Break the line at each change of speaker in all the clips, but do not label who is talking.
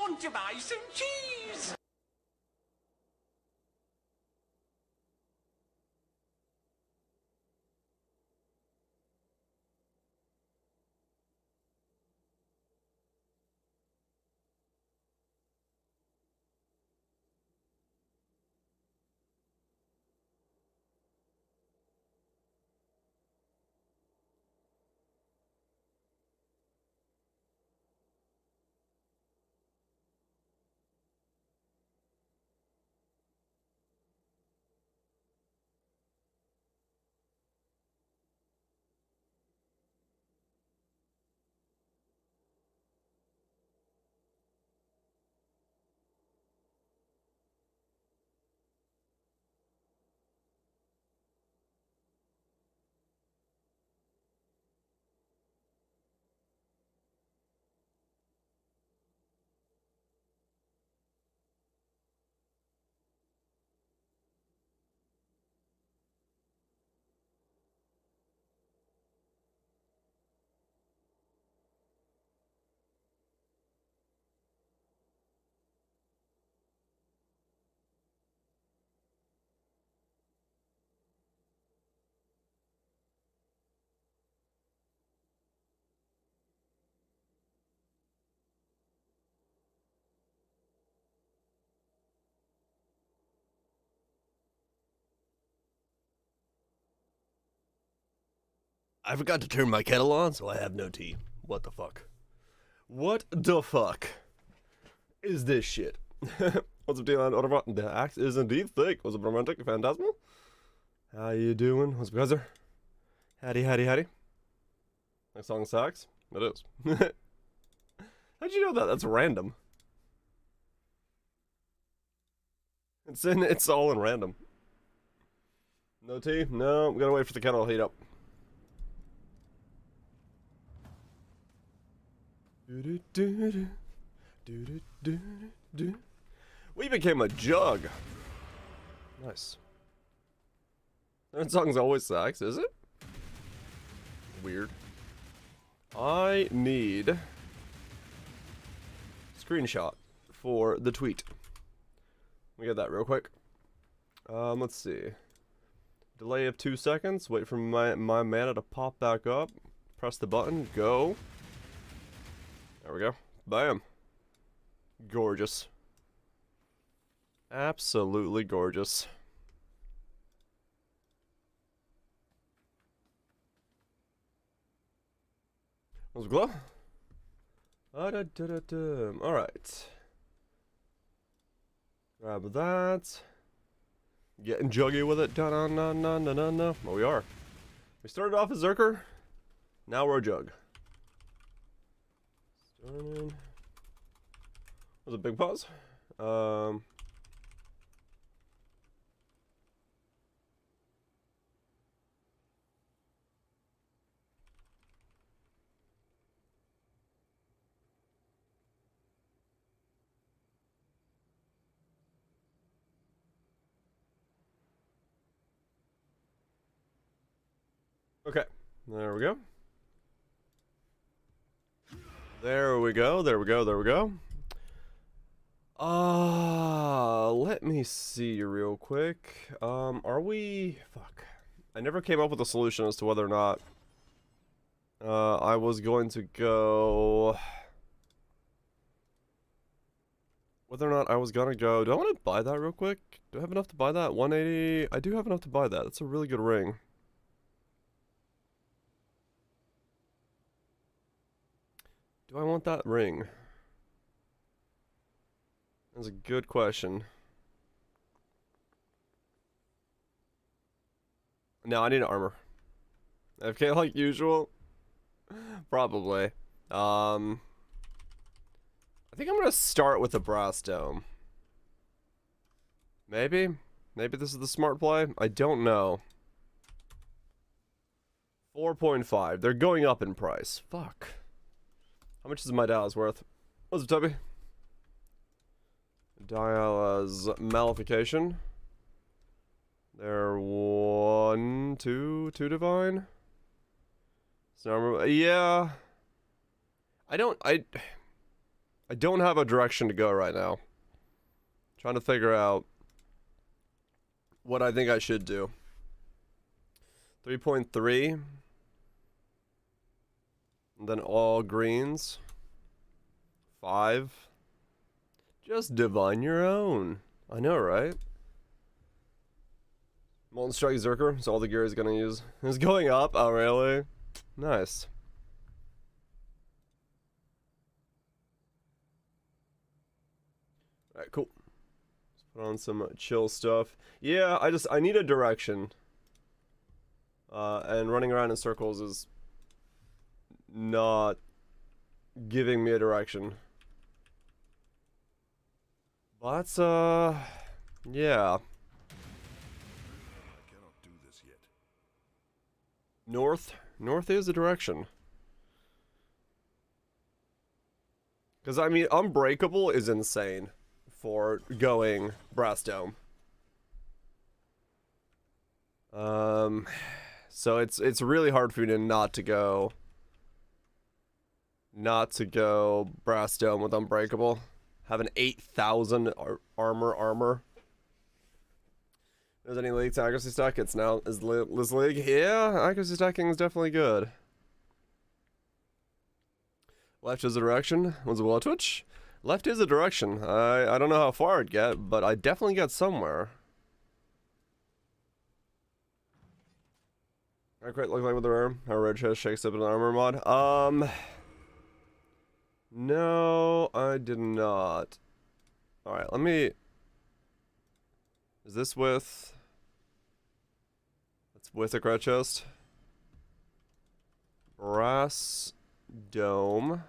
want to buy some cheese.
I forgot to turn my kettle on, so I have no tea. What the fuck? What the fuck is this shit? What's up, Dylan? Autobot? The axe is indeed thick. What's up, romantic? Phantasmal? How you doing? What's up, brother? Howdy, howdy, howdy. Next song sucks? It is. How'd you know that? That's random. It's all in random. No tea? No, we gotta wait for the kettle to heat up. We became a jug. Nice. That song's always sucks, is it? Weird. I need screenshot for the tweet. Let me get that real quick. Let's see. Delay of 2 seconds. Wait for my mana to pop back up. Press the button. Go. There we go. Bam. Gorgeous. Absolutely gorgeous. Let's glow. Alright. Grab that. Getting juggy with it. No. Well, we are. We started off as Zerker. Now we're a jug. Starting. Was a big pause. Okay, there we go. There we go, there we go, there we go. Let me see real quick. Are we... Fuck. I never came up with a solution as to whether or not I was going to go... Whether or not I was gonna go... Do I want to buy that real quick? Do I have enough to buy that? 180? I do have enough to buy that. That's a really good ring. Do I want that ring? That's a good question. No, I need an armor. FK like usual? Probably. I think I'm gonna start with a brass dome. Maybe? Maybe this is the smart play? I don't know. 4.5. They're going up in price. Fuck. How much is my Dallas worth? What's up, Tubby? Diala's Malefication. They're 1, 2 divine. So, yeah. I don't have a direction to go right now. Trying to figure out what I think I should do. 3.3. And then all greens. 5. Just divine your own. I know, right? Molten Strike Zerker, so all the gear he's gonna use is going up. Oh, really? Nice. Alright, cool. Let's put on some chill stuff. Yeah, I need a direction. And running around in circles is not giving me a direction. But, yeah.
I cannot do this yet.
North? North is the direction. Because, I mean, Unbreakable is insane for going Brass Dome. So it's really hard for me to not to go Brass Dome with Unbreakable. Have an 8,000 armor. There's any league to accuracy stack? It's now is Liz League. Yeah, accuracy stacking is definitely good. Left is a direction. Was it well Twitch? Left is a direction. I don't know how far I'd get, but I definitely get somewhere. I quite look like with the arm. How Red Chest shakes up an armor mod. No, I did not. Alright, let me... Is this with... That's with a Red Chest. Brass Dome.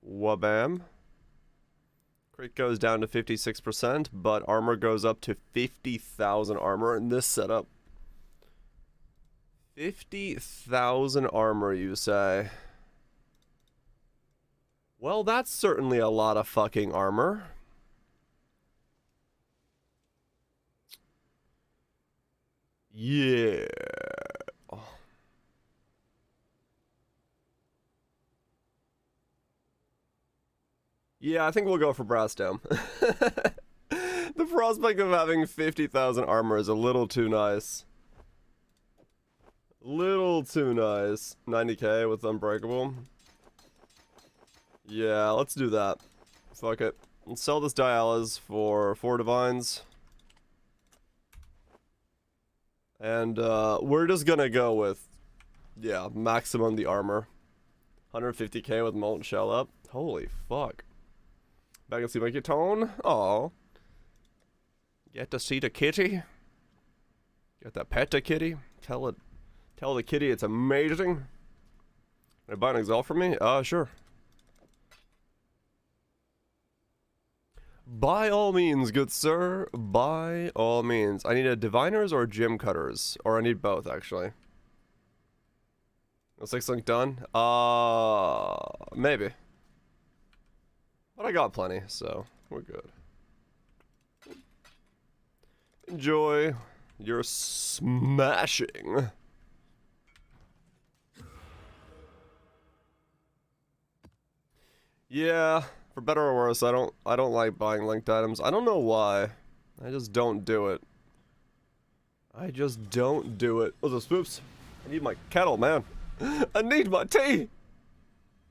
Wabam. Crit goes down to 56%, but armor goes up to 50,000 armor in this setup. 50,000 armor, you say? Well, that's certainly a lot of fucking armor. Yeah. Yeah, I think we'll go for Brass Dome. The prospect of having 50,000 armor is a little too nice. Little too nice. 90k with Unbreakable. Yeah, let's do that. Fuck it. Let's sell this Dialis for 4 Divines. And we're just gonna go with, yeah, maximum the armor. 150k with Molten Shell up. Holy fuck. Back and see my Tone. Aw. Get to see the kitty. Get that pet the kitty. Tell the kitty it's amazing. Can I buy an Exalt for me? Sure. By all means, good sir. By all means. I need a Diviners or Gem Cutters. Or I need both, actually. No 6 link done? Maybe. But I got plenty, so we're good. Enjoy your smashing. Yeah, for better or worse, I don't like buying linked items. I don't know why. I just don't do it. I just don't do it. What's up, Spoops? I need my kettle, man. I need my tea!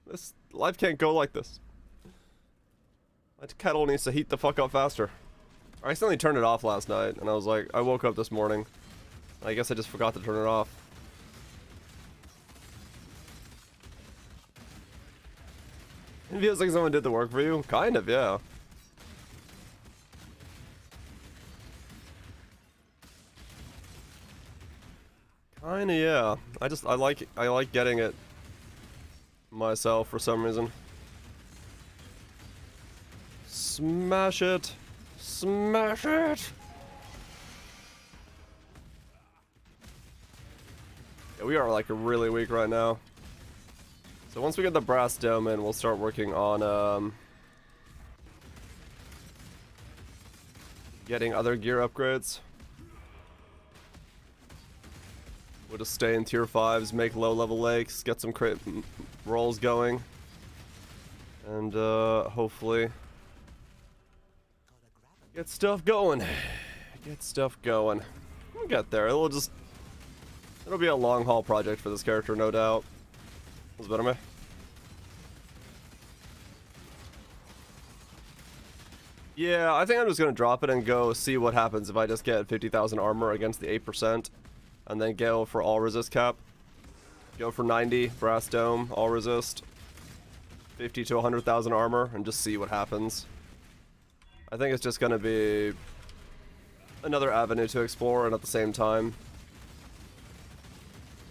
This life can't go like this. My kettle needs to heat the fuck up faster. I accidentally turned it off last night, and I was like, I woke up this morning. I guess I just forgot to turn it off. It feels like someone did the work for you. Kind of, yeah. Kinda, yeah. I like getting it myself for some reason. Smash it! Smash it! Yeah, we are like really weak right now. So once we get the Brass Dome in, we'll start working on getting other gear upgrades. We'll just stay in tier 5s, make low-level lakes, get some crit rolls going. And, hopefully get stuff going. Get stuff going. We'll get there. It'll be a long-haul project for this character, no doubt. What's better, man? Yeah, I think I'm just gonna drop it and go see what happens if I just get 50,000 armor against the 8%. And then go for all resist cap. Go for 90, brass dome, all resist. 50 to 100,000 armor, and just see what happens. I think it's just gonna be another avenue to explore, and at the same time...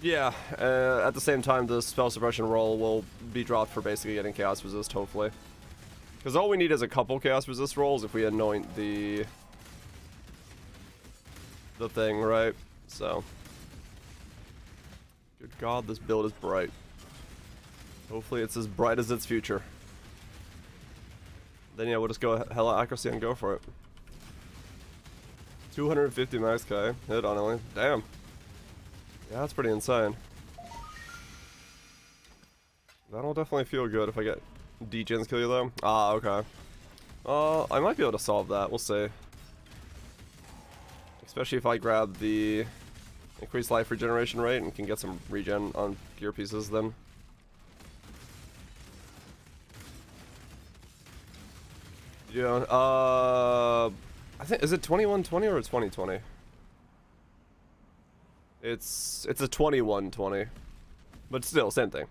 Yeah, at the same time, the spell suppression roll will be dropped for basically getting chaos resist, hopefully. Because all we need is a couple chaos resist rolls if we anoint the thing, right? So... Good God, this build is bright. Hopefully it's as bright as its future. Then yeah, we'll just go hella accuracy and go for it. 250 max K. Hit on only. Damn. Yeah, that's pretty insane. That'll definitely feel good if I get D-gens kill you though. Ah, okay. I might be able to solve that. We'll see. Especially if I grab the increased life regeneration rate and can get some regen on gear pieces then. Yeah, I think, is it 2120 or 2020? It's a 2120. But still, same thing.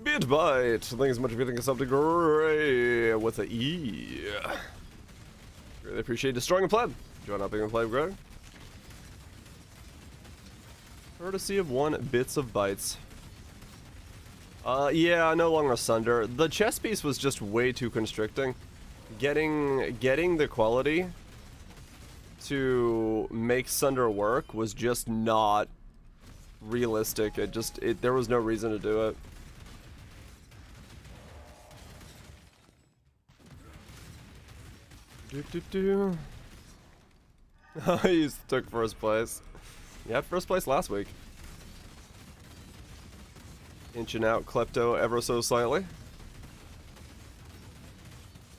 Bitbite! Thanks as much if you think of something great with a E. Really appreciate destroying a pleb. Join up and play Greg. Courtesy of 1 bits of bytes. Yeah, no longer Sunder. The chess piece was just way too constricting. Getting the quality to make Sunder work was just not realistic. There was no reason to do it. He took first place. Yeah, first place last week. Inching out Klepto ever so slightly.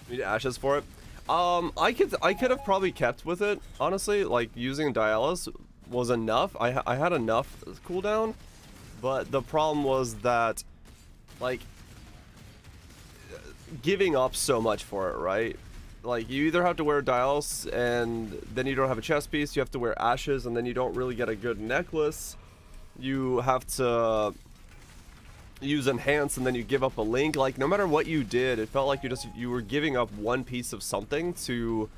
Need ashes for it. I could have probably kept with it, honestly. Like, using Dialis was enough. I had enough cooldown, but the problem was that, like, giving up so much for it, right? Like, you either have to wear Dialis and then you don't have a chest piece, you have to wear ashes and then you don't really get a good necklace. You have to use enhance and then you give up a link. Like, no matter what you did, it felt like you were giving up one piece of something to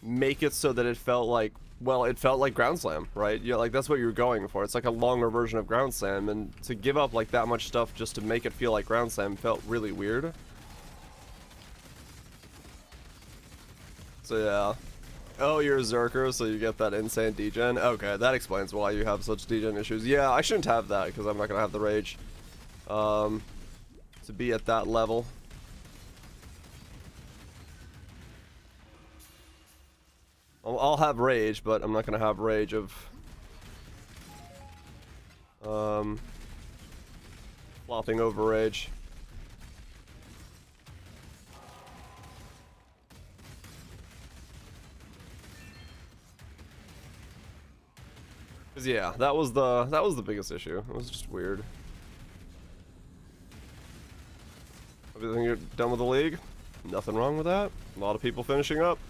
make it so that it felt like, well, it felt like Ground Slam, right? Yeah, like, that's what you're going for. It's like a longer version of Ground Slam, and to give up like that much stuff just to make it feel like Ground Slam felt really weird. So yeah. Oh, you're a Zerker, so you get that insane degen? Okay, that explains why you have such degen issues. Yeah, I shouldn't have that, because I'm not gonna have the rage. To be at that level. I'll have rage, but I'm not gonna have rage of flopping over rage. Cause yeah, that was the biggest issue. It was just weird. Everything you're done with the league? Nothing wrong with that. A lot of people finishing up.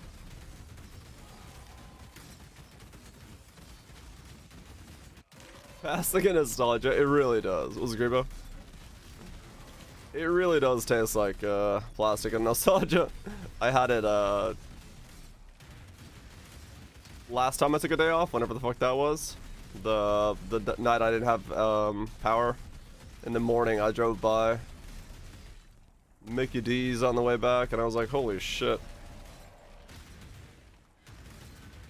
Passing a nostalgia, it really does. What's it, Grebo? It really does taste like plastic and nostalgia. I had it last time I took a day off, whenever the fuck that was. The night I didn't have power. In the morning I drove by Mickey D's on the way back and I was like, holy shit.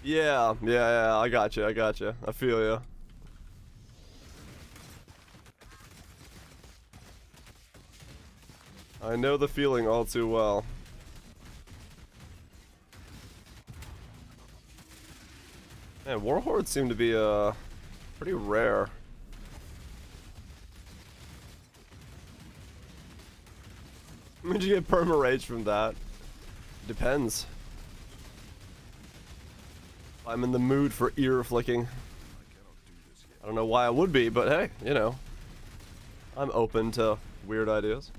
Yeah, I got you. I feel you. I know the feeling all too well. Man, warhordes seem to be pretty rare. Would you get perma rage from that? Depends. I'm in the mood for ear flicking. I don't know why I would be, but hey, you know. I'm open to weird ideas.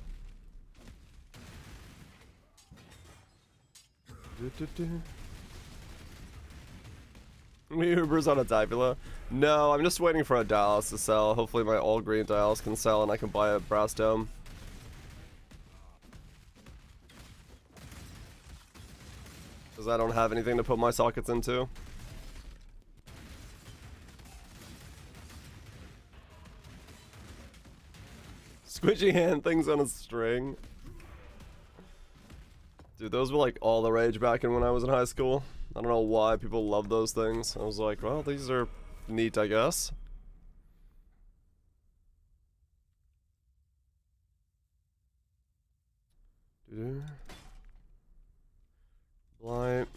Uber's on a Divula? No, I'm just waiting for a Dallas to sell. Hopefully my all green Dallas can sell and I can buy a brass dome. Because I don't have anything to put my sockets into. Squishy hand things on a string. Dude, those were like all the rage back in when I was in high school. I don't know why people love those things. I was like, well, these are neat, I guess. Blind.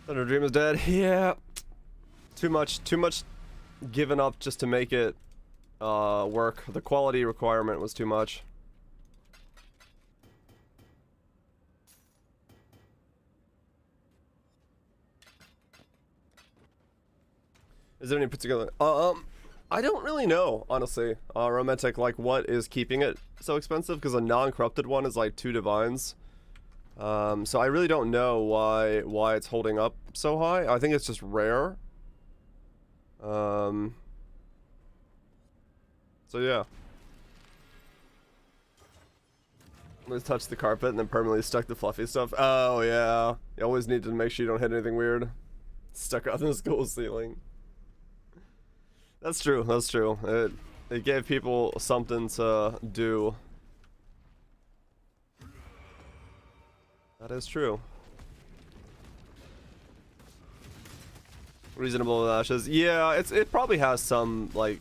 Thunder Dream is dead. Yeah. Too much given up just to make it work. The quality requirement was too much. Is there any particular I don't really know, honestly. Romantic, like, what is keeping it so expensive? Because a non-corrupted one is like 2 divines. So I really don't know why it's holding up so high. I think it's just rare. So yeah. Let's touch the carpet and then permanently stuck the fluffy stuff. Oh yeah. You always need to make sure you don't hit anything weird. Stuck on the school ceiling. That's true, that's true. It gave people something to do. That is true. Reasonable with ashes. Yeah, it probably has some like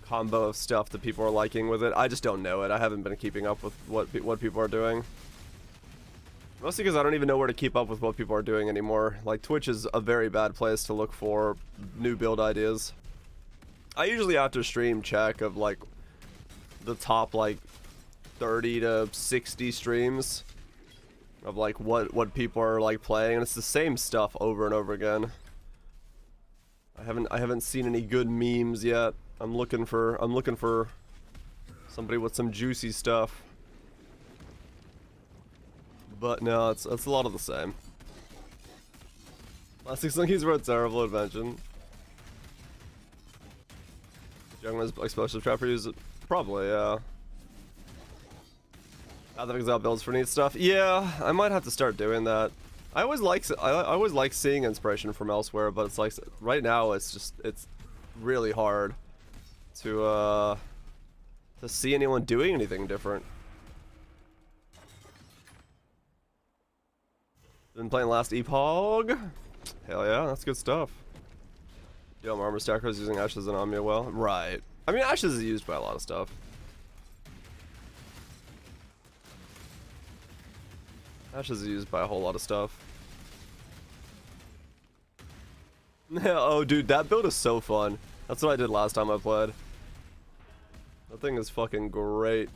combo of stuff that people are liking with it. I just don't know it. I haven't been keeping up with what people are doing. Mostly because I don't even know where to keep up with what people are doing anymore. Like, Twitch is a very bad place to look for new build ideas. I usually after stream check of like the top like 30 to 60 streams of like what people are like playing, and it's the same stuff over and over again. I haven't seen any good memes yet. I'm looking for somebody with some juicy stuff. But no, it's a lot of the same. Plastic Slinkies were a terrible invention. Youngman's explosive trapper use it? Probably, yeah. Other exile builds for neat stuff. Yeah, I might have to start doing that. I always like seeing inspiration from elsewhere, but it's like right now it's really hard to see anyone doing anything different. Been playing last Epoch. Hell yeah, that's good stuff. Yo, armor stacker is using ashes and Omnia well. Right. I mean, ashes is used by a lot of stuff. Ashes is used by a whole lot of stuff. Oh, dude, that build is so fun. That's what I did last time I played. That thing is fucking great.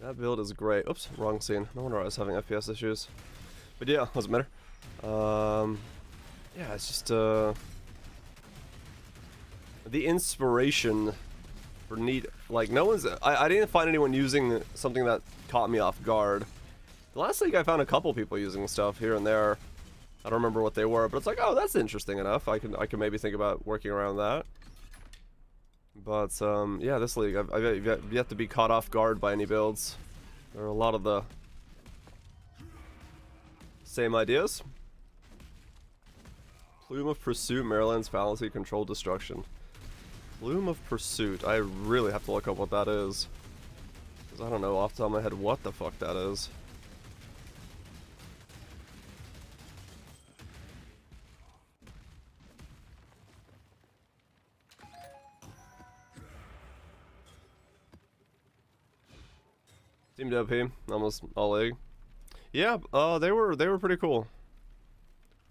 That build is great. Oops, wrong scene. No wonder I was having FPS issues. But yeah, doesn't matter. Yeah, it's just the inspiration for neat. Like, no one's. I didn't find anyone using something that caught me off guard. The last week I found a couple people using stuff here and there. I don't remember what they were, but it's like, oh, that's interesting enough. I can maybe think about working around that. But yeah, this league I've yet to be caught off guard by any builds. There are a lot of the same ideas. Plume of Pursuit, Maryland's Fallacy, Controlled Destruction. Plume of Pursuit. I really have to look up what that is. Because I don't know off the top of my head what the fuck that is. Teamed OP, almost all league. Yeah, they were pretty cool.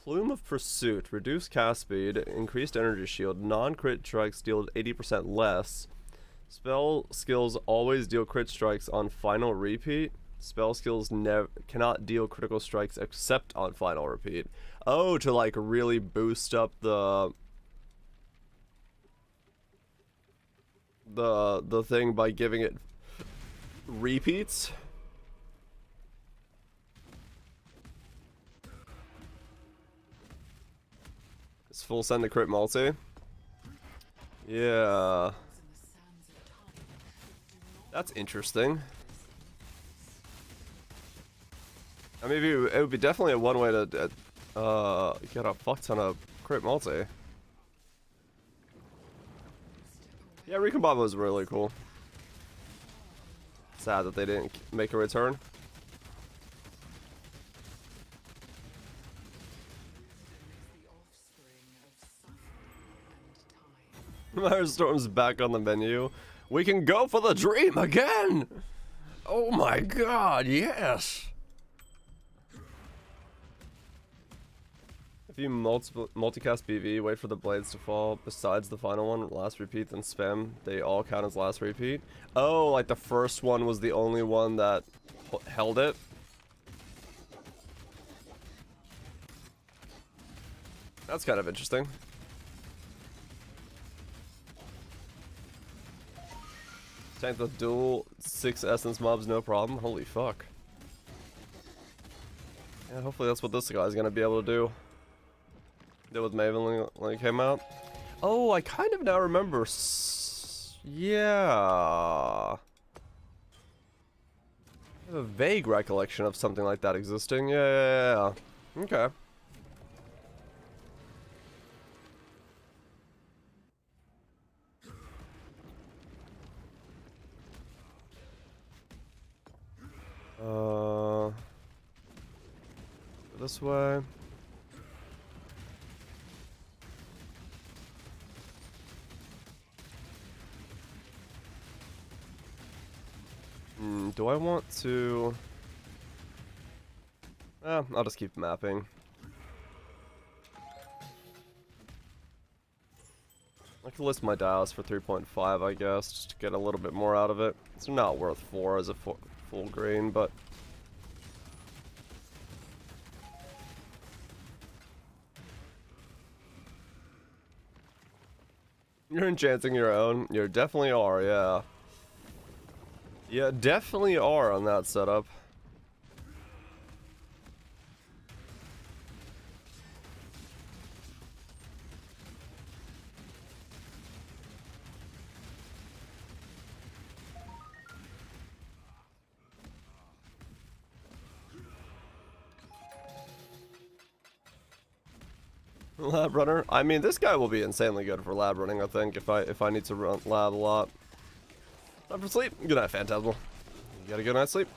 Plume of Pursuit, reduced cast speed, increased energy shield, non-crit strikes deal 80% less. Spell skills always deal crit strikes on final repeat. Spell skills cannot deal critical strikes except on final repeat. Oh, to like really boost up the thing by giving it repeats. It's full send to crit multi. Yeah. That's interesting. I mean, it would be definitely a one way to get a fuck ton of crit multi. Yeah, Recon Bomb was really cool. Sad that they didn't make a return. Firestorm's back on the menu. We can go for the dream again! Oh my god, yes! If you multicast BV, wait for the blades to fall besides the final one, last repeat, then spam, they all count as last repeat. Oh, like the first one was the only one that held it? That's kind of interesting. Tank the dual 6 essence mobs, no problem. Holy fuck. Yeah, hopefully that's what this guy's gonna be able to do. Did with Maven when it came out. Oh, I kind of now remember. Yeah. I have a vague recollection of something like that existing. Yeah. Okay. This way. Do I want to... I'll just keep mapping. I could list my dials for 3.5, I guess, just to get a little bit more out of it. It's not worth 4 as a full green, but... You're enchanting your own? You definitely are, yeah. Yeah, definitely are on that setup. Lab runner? I mean, this guy will be insanely good for lab running, I think, if I need to run lab a lot. Time for sleep. Good night, Phantasmal. You got a good night's sleep.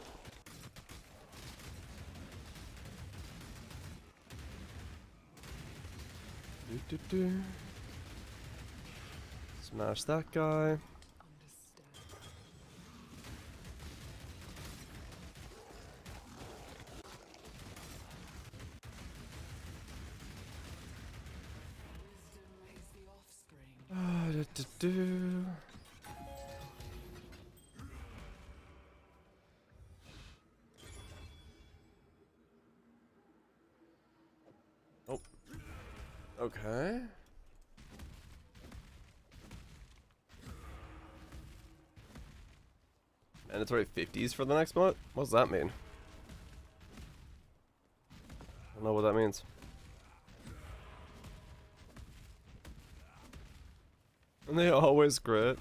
Smash that guy. Oh. Okay. Mandatory 50s for the next month? What does that mean? I don't know what that means. And they always crit.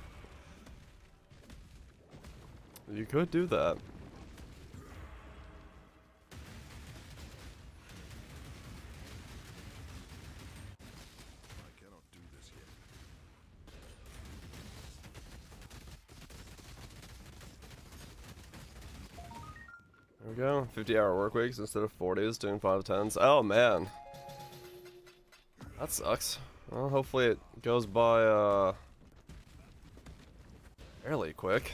You could do that. There we go. 50-hour work weeks instead of 40s, doing 5/10s. Oh man. That sucks. Well, hopefully it goes by, fairly quick.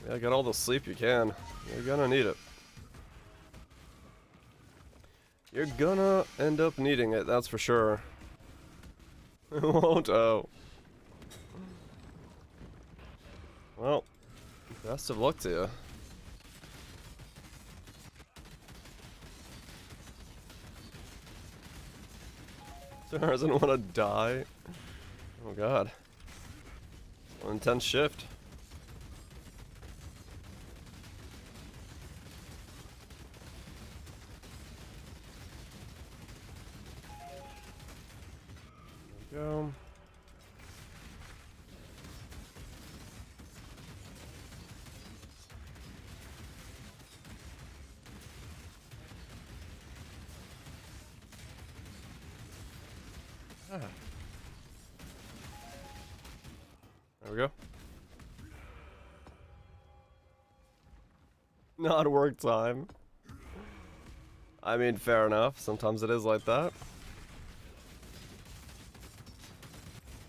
Yeah, get all the sleep you can. You're gonna need it. You're gonna end up needing it, that's for sure. Won't, oh. Well, best of luck to you. Doesn't want to die. Oh god. An intense shift. There we go. Ah. There we go. Not work time. I mean, fair enough. Sometimes it is like that.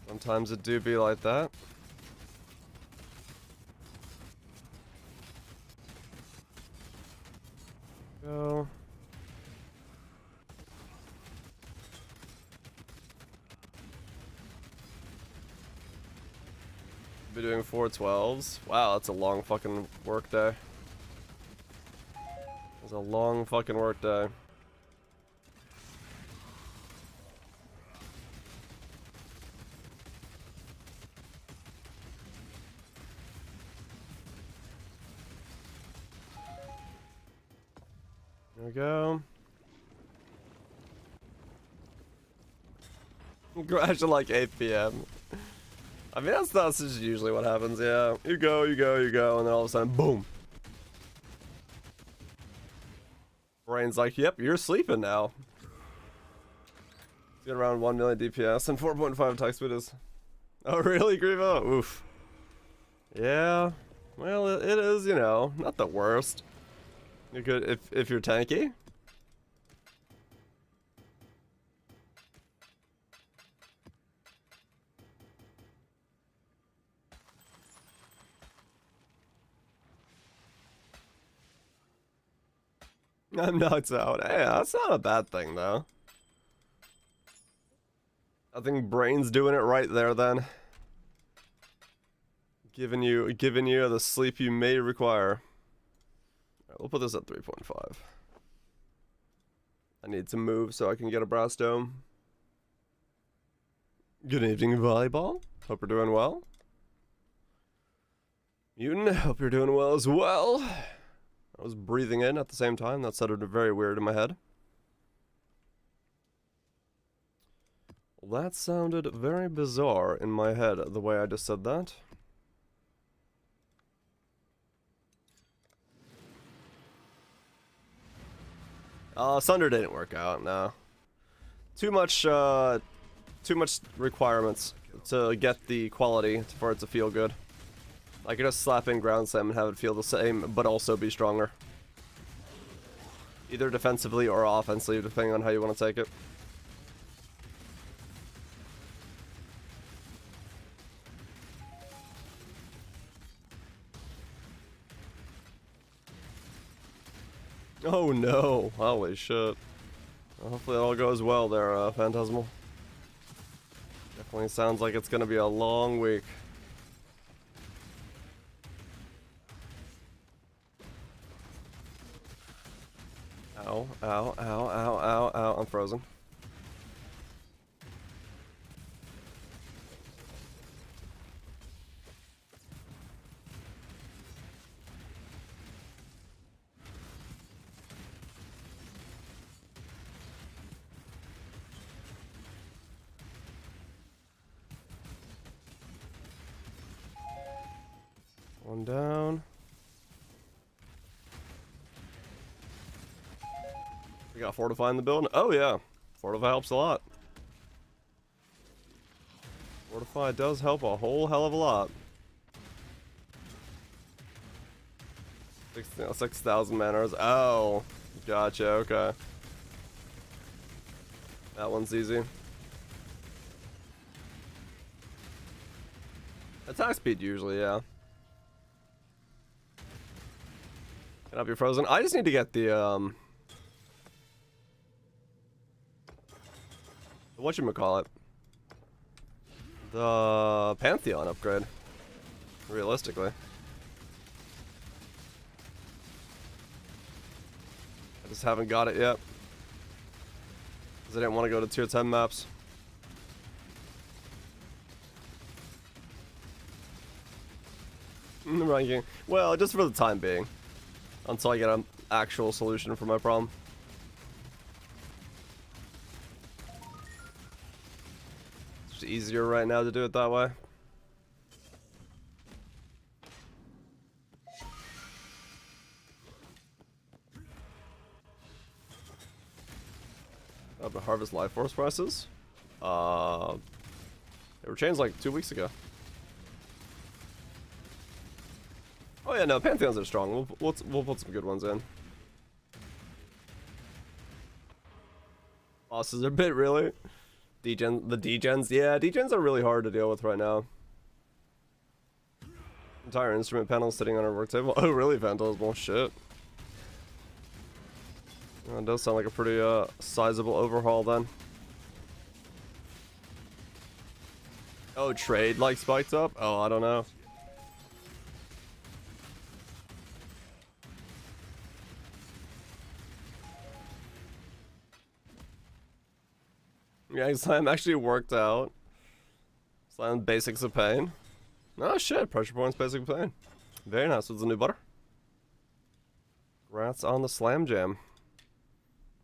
Sometimes it do be like that. Go. Be doing 412s. Wow, that's a long fucking work day. It's a long fucking work day. There we go. Crash at like 8 p.m. I mean, that's just usually what happens, yeah. You go, and then all of a sudden, boom. Brain's like, yep, you're sleeping now. Get around 1 million DPS and 4.5 attack speed is... Oh, really, Grievo? Oof. Yeah. Well, it is, you know, not the worst. You're good if you're tanky. I'm knocked out. Hey, that's not a bad thing, though. I think Brain's doing it right there, then. Giving you the sleep you may require. Alright, we'll put this at 3.5. I need to move so I can get a brass dome. Good evening, volleyball. Hope you're doing well. Mutant, hope you're doing well as well. I was breathing in at the same time. That sounded very weird in my head. That sounded very bizarre in my head, the way I just said that. Sunder didn't work out, no. Too much requirements to get the quality for it to feel good. I could just slap in ground slam and have it feel the same, but also be stronger. Either defensively or offensively, depending on how you want to take it. Oh no, holy shit. Well, hopefully it all goes well there, Phantasmal. Definitely sounds like it's gonna be a long week. Ow, ow, ow, ow, ow, ow, I'm frozen. One down. We got Fortify in the building. Oh yeah, Fortify helps a lot. Fortify does help a whole hell of a lot. 6,000 manners. Oh, gotcha, okay. That one's easy. Attack speed usually, yeah. Cannot be frozen. I just need to get the whatchamacallit? The Pantheon upgrade. Realistically. I just haven't got it yet. Because I didn't want to go to tier 10 maps. Ranking. Well, just for the time being. Until I get an actual solution for my problem. It's just easier right now to do it that way. The Harvest Life Force prices? They were changed like 2 weeks ago. Oh yeah, no, Pantheons are strong. We'll put some good ones in. Bosses are a bit, really. The degens, yeah, degens are really hard to deal with right now. Entire instrument panel sitting on our work table. Oh really, Vandalism? Shit. That does sound like a pretty sizable overhaul then. Oh, trade like spiked up? Oh, I don't know. Yeah, Slam actually worked out. Slam Basics of Pain. Oh shit, Pressure Points Basic of Pain. Very nice with the new butter. Congrats on the Slam Jam.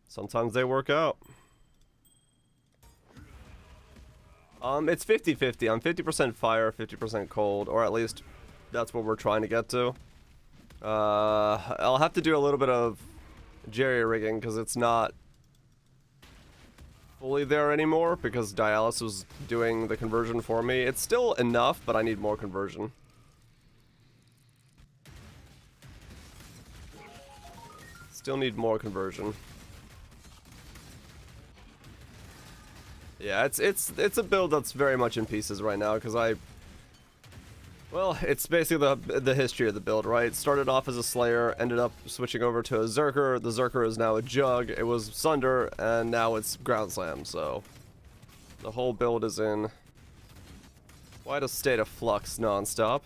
Sometimes they work out. It's 50-50. I'm 50% fire, 50% cold, or at least that's what we're trying to get to. I'll have to do a little bit of jerry rigging because it's not fully there anymore because Dialis was doing the conversion for me. It's still enough, but I need more conversion. Still need more conversion. Yeah, it's a build that's very much in pieces right now because well, it's basically the history of the build, right? It started off as a Slayer, ended up switching over to a Zerker. The Zerker is now a Jug. It was Sunder, and now it's Ground Slam. So the whole build is in quite a state of flux non-stop.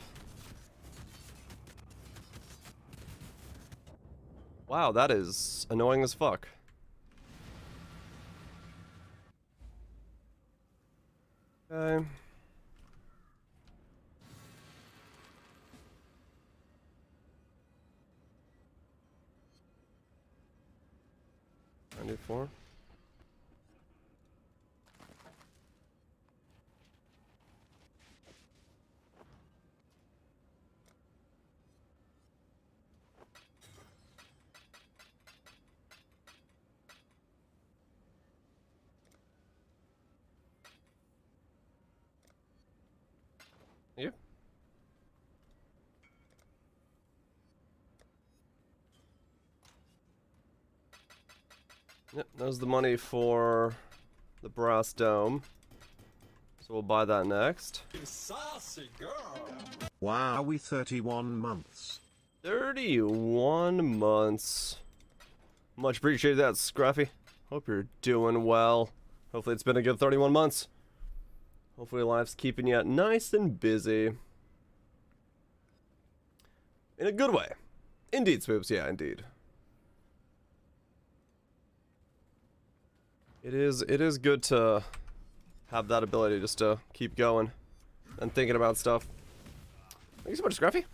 Wow, that is annoying as fuck. Okay. I need 4. You? Yep, there's the money for the brass dome. So we'll buy that next.
Saucy girl.
Wow, we 31 months.
31 months. Much appreciate that, Scruffy. Hope you're doing well. Hopefully it's been a good 31 months. Hopefully life's keeping you nice and busy. In a good way. Indeed, Swoops. Yeah, indeed. It is good to have that ability just to keep going and thinking about stuff. Thank you so much, Scruffy.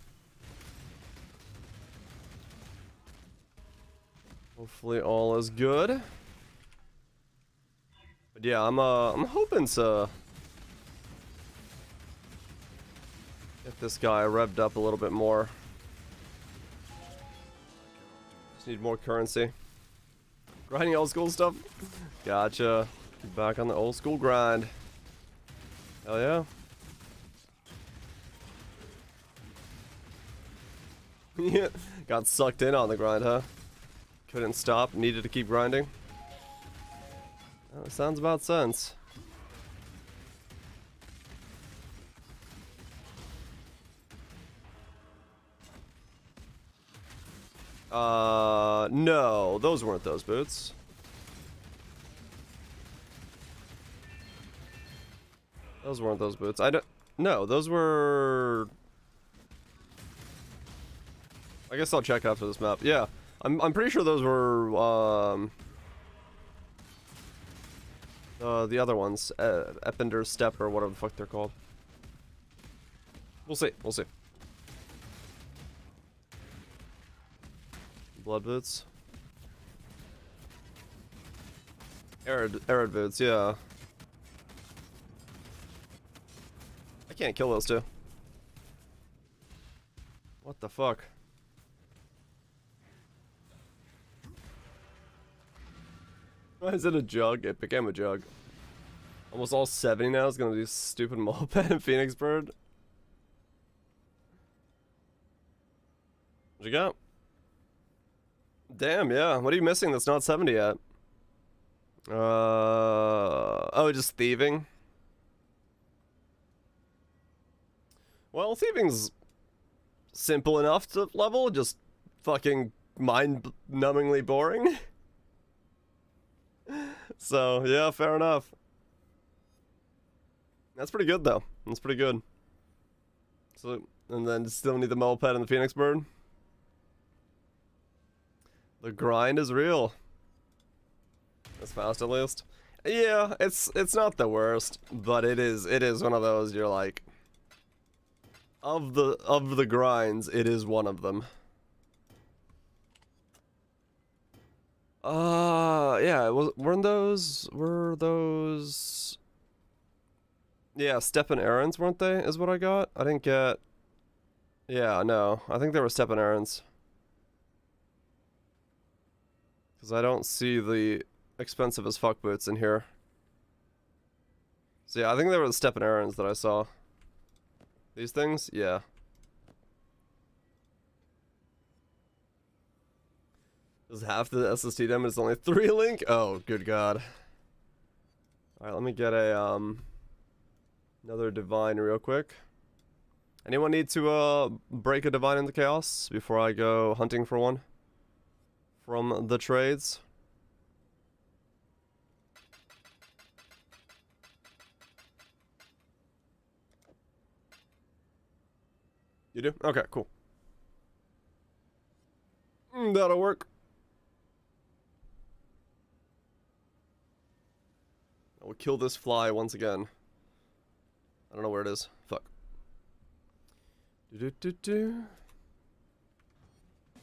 Hopefully all is good. But yeah, I'm hoping to get this guy revved up a little bit more. Just need more currency. Grinding old school stuff? Gotcha. Back on the old school grind. Hell yeah. Yeah. Got sucked in on the grind, huh? Couldn't stop, needed to keep grinding. That sounds about sense. No, those weren't those boots. Those weren't those boots. I don't. No, those were. I guess I'll check after this map. Yeah, I'm pretty sure those were the other ones, Eppender's Step or whatever the fuck they're called. We'll see. We'll see. Blood boots. Arid boots, yeah. I can't kill those two. What the fuck? Why is it a jug? It became a jug. Almost all 70 now is gonna be stupid moped and Phoenix Bird. What you got? Damn, yeah. What are you missing that's not 70 yet? Oh, just thieving? Well, thieving's simple enough to level, just fucking mind-numbingly boring. So, yeah, fair enough. That's pretty good, though. That's pretty good. So, and then still need the moped and the Phoenix Bird. The grind is real. It's fast, at least. Yeah, it's not the worst, but it is one of those you're like, of the grinds, it is one of them. Yeah, were those yeah, steppin' errands, weren't they, is what I got? I didn't get, yeah, no, I think they were steppin' errands. Because I don't see the expensive as fuck boots in here. So yeah, I think they were the steppin' errands that I saw. These things? Yeah. Does half the SST damage is only 3 link? Oh, good god. Alright, let me get a, another divine real quick. Anyone need to, break a divine into chaos before I go hunting for one? From the trades? You do? Okay, cool. That'll work. I will kill this fly once again. I don't know where it is. Fuck.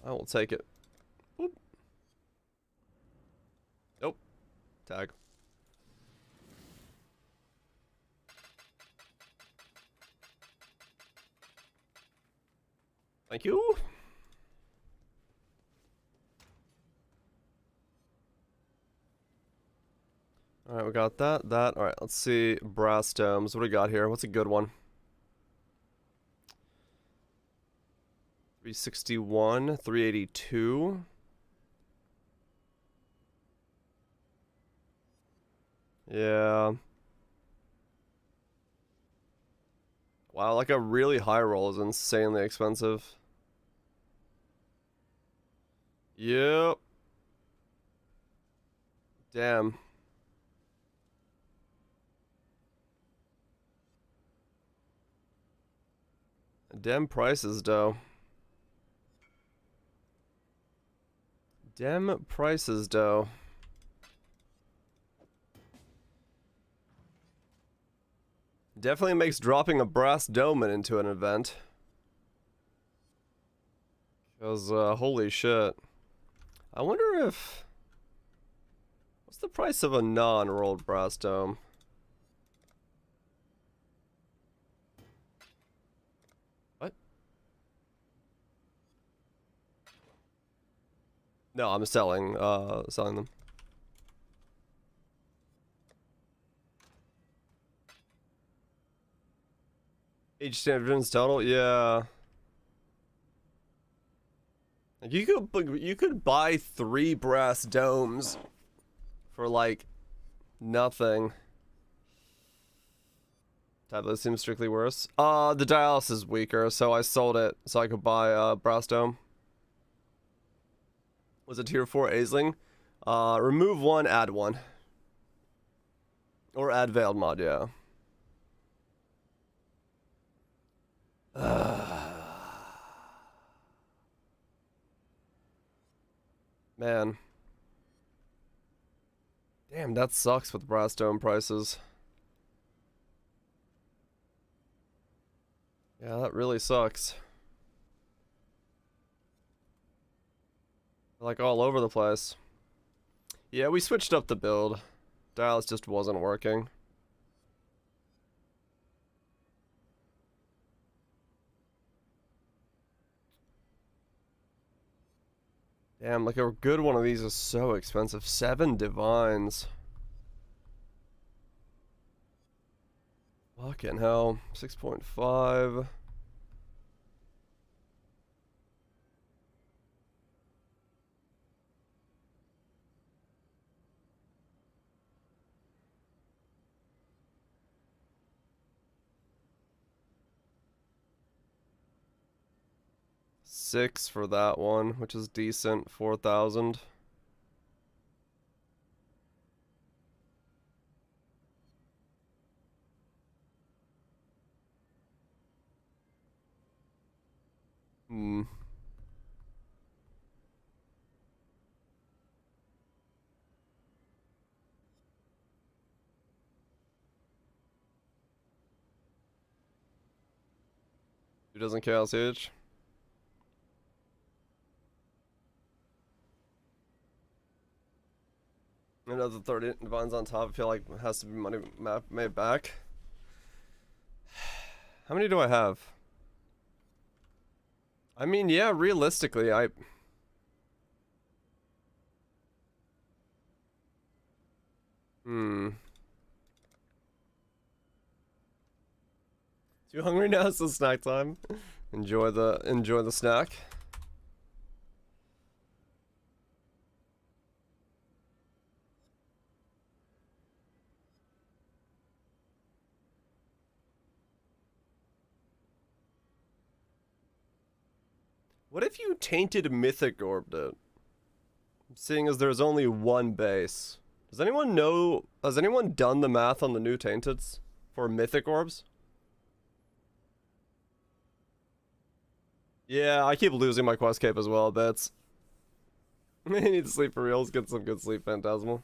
I will take it. Boop. Nope. Tag. Thank you. Alright, we got that. Alright, let's see. Brass domes. What do we got here? What's a good one? 361, 382. Yeah. Wow, like a really high roll is insanely expensive. Yep. Damn. Damn prices, though. Damn prices, though. Definitely makes dropping a brass dome into an event. Because, holy shit. I wonder if... What's the price of a non-rolled brass dome? What? No, I'm selling them. Each standard difference total, yeah. You could buy 3 brass domes for like nothing. Tablet seems strictly worse. The dialysis is weaker, so I sold it so I could buy a brass dome. Was it tier 4 Aisling? Remove one, add one. Or add veiled mod, yeah. Man. Damn, that sucks with brass dome prices. Yeah, that really sucks. Like all over the place. Yeah, we switched up the build. Dials just wasn't working. Damn, like a good one of these is so expensive. 7 divines. Fucking hell. 6.5. $6 for that one, which is decent. 4,000. Hmm. Who doesn't Chaos Age? Another 30 divines on top. I feel like it has to be money made back. How many do I have? I mean, yeah, realistically, Too hungry now, so snack time. Enjoy the snack. What if you tainted mythic orbed it? Seeing as there's only one base. Does anyone know, has anyone done the math on the new tainteds for mythic orbs? Yeah, I keep losing my quest cape as well, bets. I need to sleep for real. Let's get some good sleep, Phantasmal.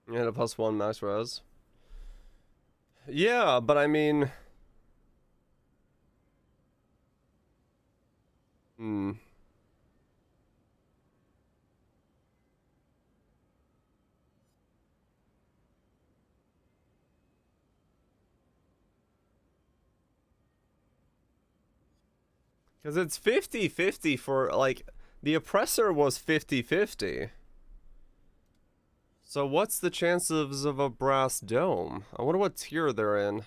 And a +1 max res. Yeah, but I mean... Because it's 50-50 for, like, the Oppressor was 50-50. So what's the chances of a brass dome? I wonder what tier they're in.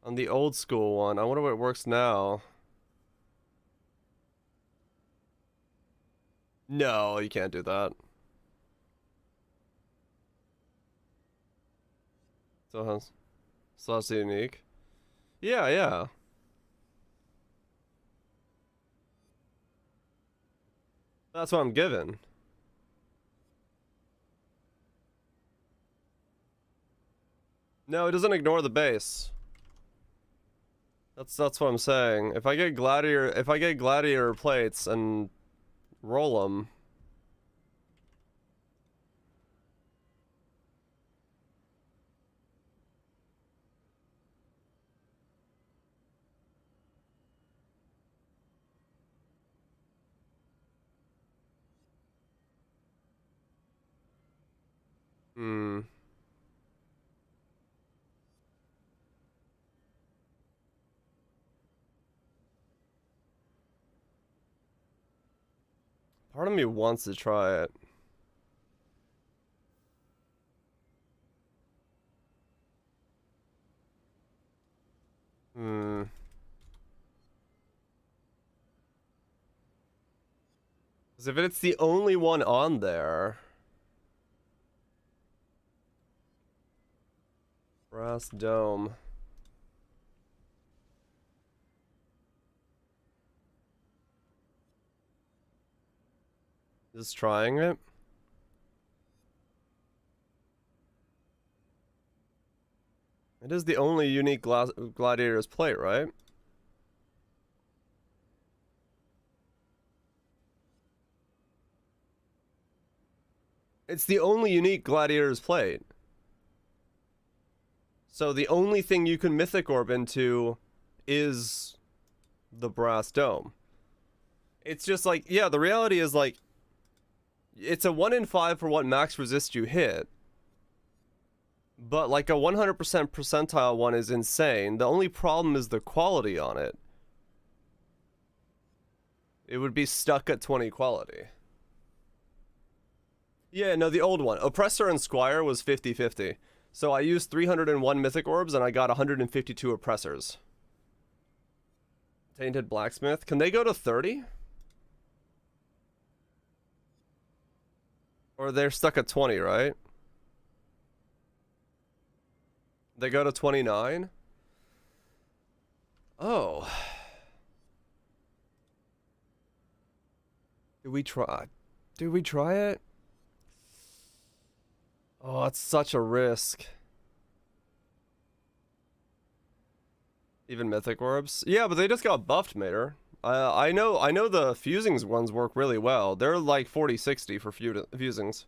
On the old school one, I wonder what works now. No, you can't do that. So that's unique. Yeah, yeah. That's what I'm given. No, it doesn't ignore the base. That's what I'm saying. If I get gladiator plates and roll them. Part of me wants to try it. Because if it's the only one on there... Brass Dome. Just trying it. It is the only unique Gladiator's plate, right? It's the only unique Gladiator's plate. So the only thing you can Mythic Orb into is the Brass Dome. It's just like, yeah, the reality is like, it's a 1 in 5 for what max resist you hit. But like a 100% percentile one is insane. The only problem is the quality on it. It would be stuck at 20 quality. Yeah, no, the old one. Oppressor and Squire was 50-50. So I used 301 Mythic Orbs and I got 152 Oppressors. Tainted Blacksmith. Can they go to 30? Or they're stuck at 20, right? They go to 29? Oh. Did we try? Did we try it? Oh, it's such a risk. Even Mythic Orbs? Yeah, but they just got buffed, Mater. I know the Fusings ones work really well. They're like 40-60 for Fusings.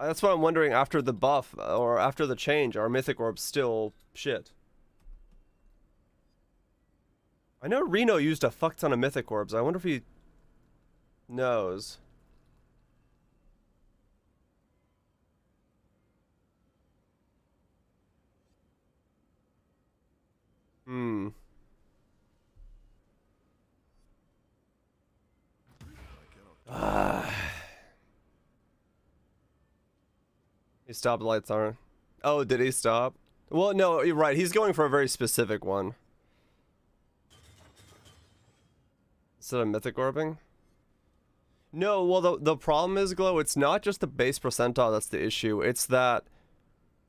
That's what I'm wondering, after the buff, or after the change, are Mythic Orbs still shit? I know Reno used a fuck ton of Mythic Orbs. I wonder if he knows. Hmm. He stopped lights on. Oh, did he stop? Well, no, you're right. He's going for a very specific one. Instead of Mythic Orbing? No, well, the problem is, Glow, it's not just the base percentile that's the issue. It's that,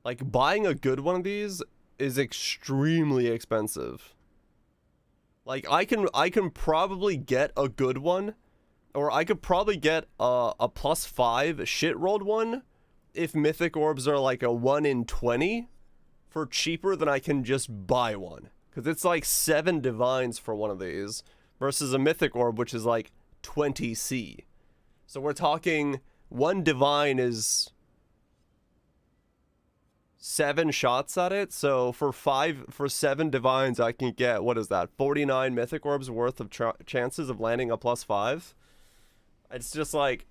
like, buying a good one of these is extremely expensive. Like, I can probably get a good one, or I could probably get a +5 shit-rolled one if Mythic Orbs are like a 1 in 20 for cheaper than I can just buy one. Because it's like 7 Divines for one of these versus a Mythic Orb, which is like 20C. So we're talking 1 Divine is 7 shots at it. So for 7 Divines, I can get, what is that, 49 Mythic Orbs worth of chances of landing a +5. It's just like,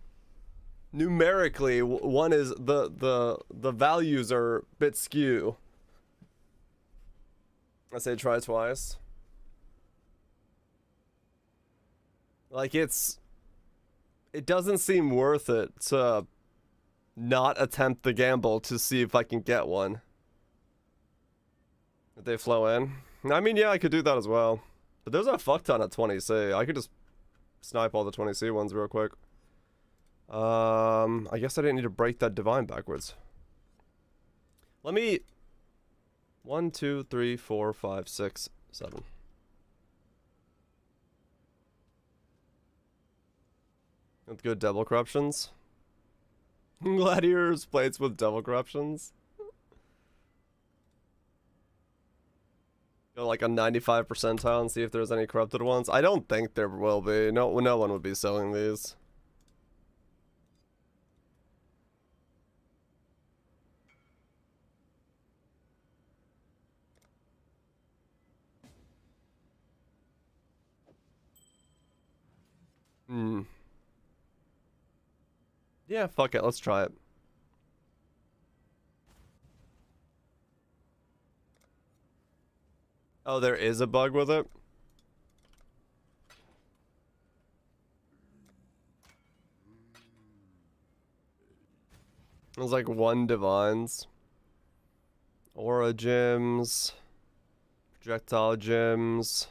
numerically, one is the values are a bit skew. I say try twice. Like, it doesn't seem worth it to not attempt the gamble to see if I can get one. If they flow in. I mean, yeah, I could do that as well. But there's a fuck ton of 20C. I could just snipe all the 20C ones real quick. I guess I didn't need to break that Divine backwards. Let me... 1, 2, 3, 4, 5, 6, 7. With good Devil Corruptions. Gladiators plates with Devil Corruptions. Go like a 95 percentile and see if there's any corrupted ones. I don't think there will be. No one would be selling these. Yeah, fuck it. Let's try it. Oh, there is a bug with it? There's like 1 Divines. Aura Gems. Projectile Gems.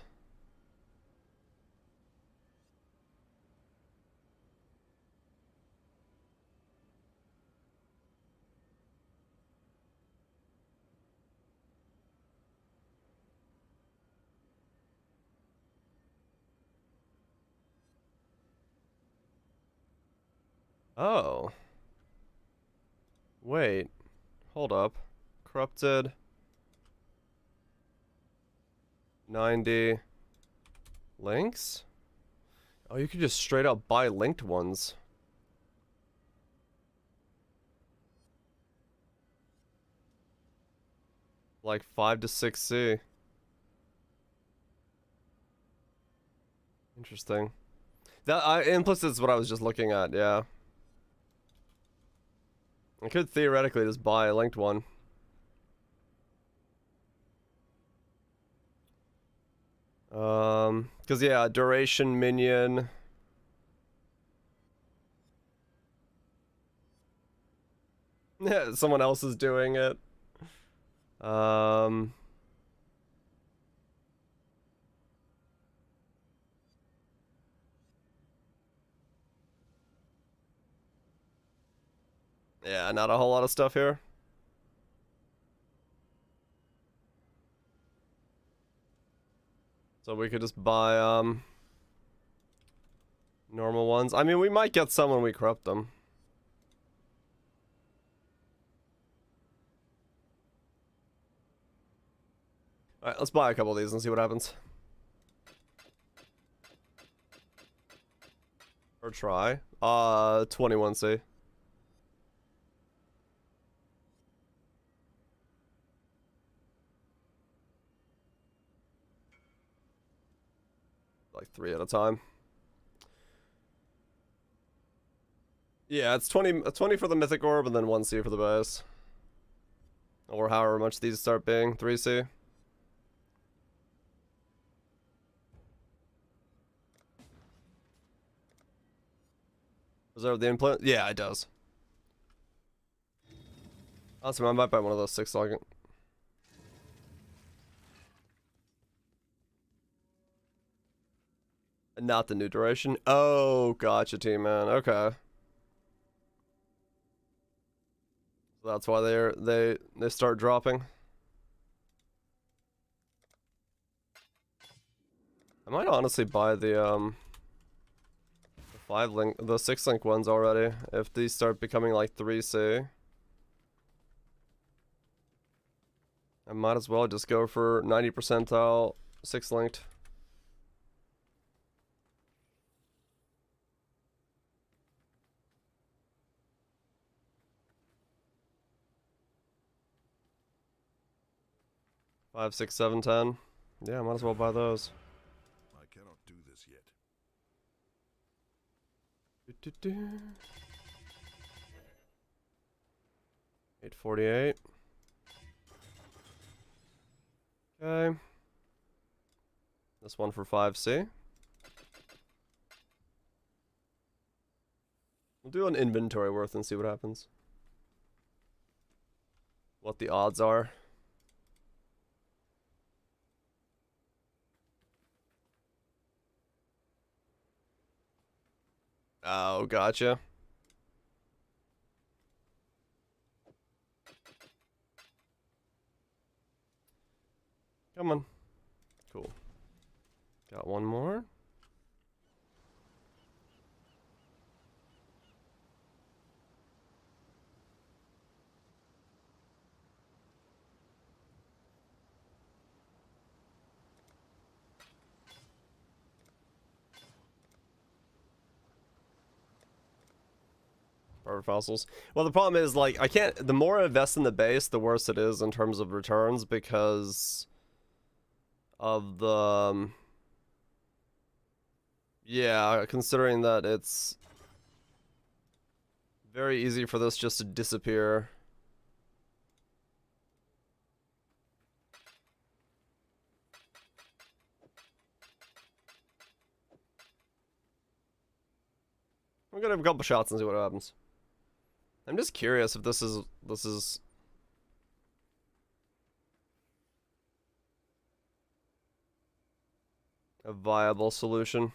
Oh. Wait. Hold up. Corrupted. 90. Links? Oh, you could just straight up buy linked ones. Like 5 to 6C. Interesting. That implicit is what I was just looking at, yeah. I could theoretically just buy a linked one. Cause yeah, duration minion. Yeah, someone else is doing it. Yeah, not a whole lot of stuff here. So we could just buy, normal ones. I mean, we might get some when we corrupt them. Alright, let's buy a couple of these and see what happens. Or try. 21C. Like 3 at a time. Yeah, it's 20 for the Mythic Orb and then 1C for the base. Or however much these start being, 3C. Reserve the implant? Yeah, it does. Awesome, I might buy one of those 6-log. Not the new duration. Oh, gotcha, team man. Okay. So that's why they start dropping. I might honestly buy the 6-link ones already if these start becoming like 3C. I might as well just go for 90 percentile 6-linked. Five, 6, 7, 10. Yeah, might as well buy those.
I cannot do this yet.
848. Okay. This one for 5C. We'll do an inventory worth and see what happens. What the odds are. Oh, gotcha. Come on. Cool. Got one more. Perfect fossils. Well, the problem is, like, I can't... The more I invest in the base, the worse it is in terms of returns because of the... yeah, considering that it's very easy for this just to disappear. I'm gonna have a couple shots and see what happens. I'm just curious if this is a viable solution.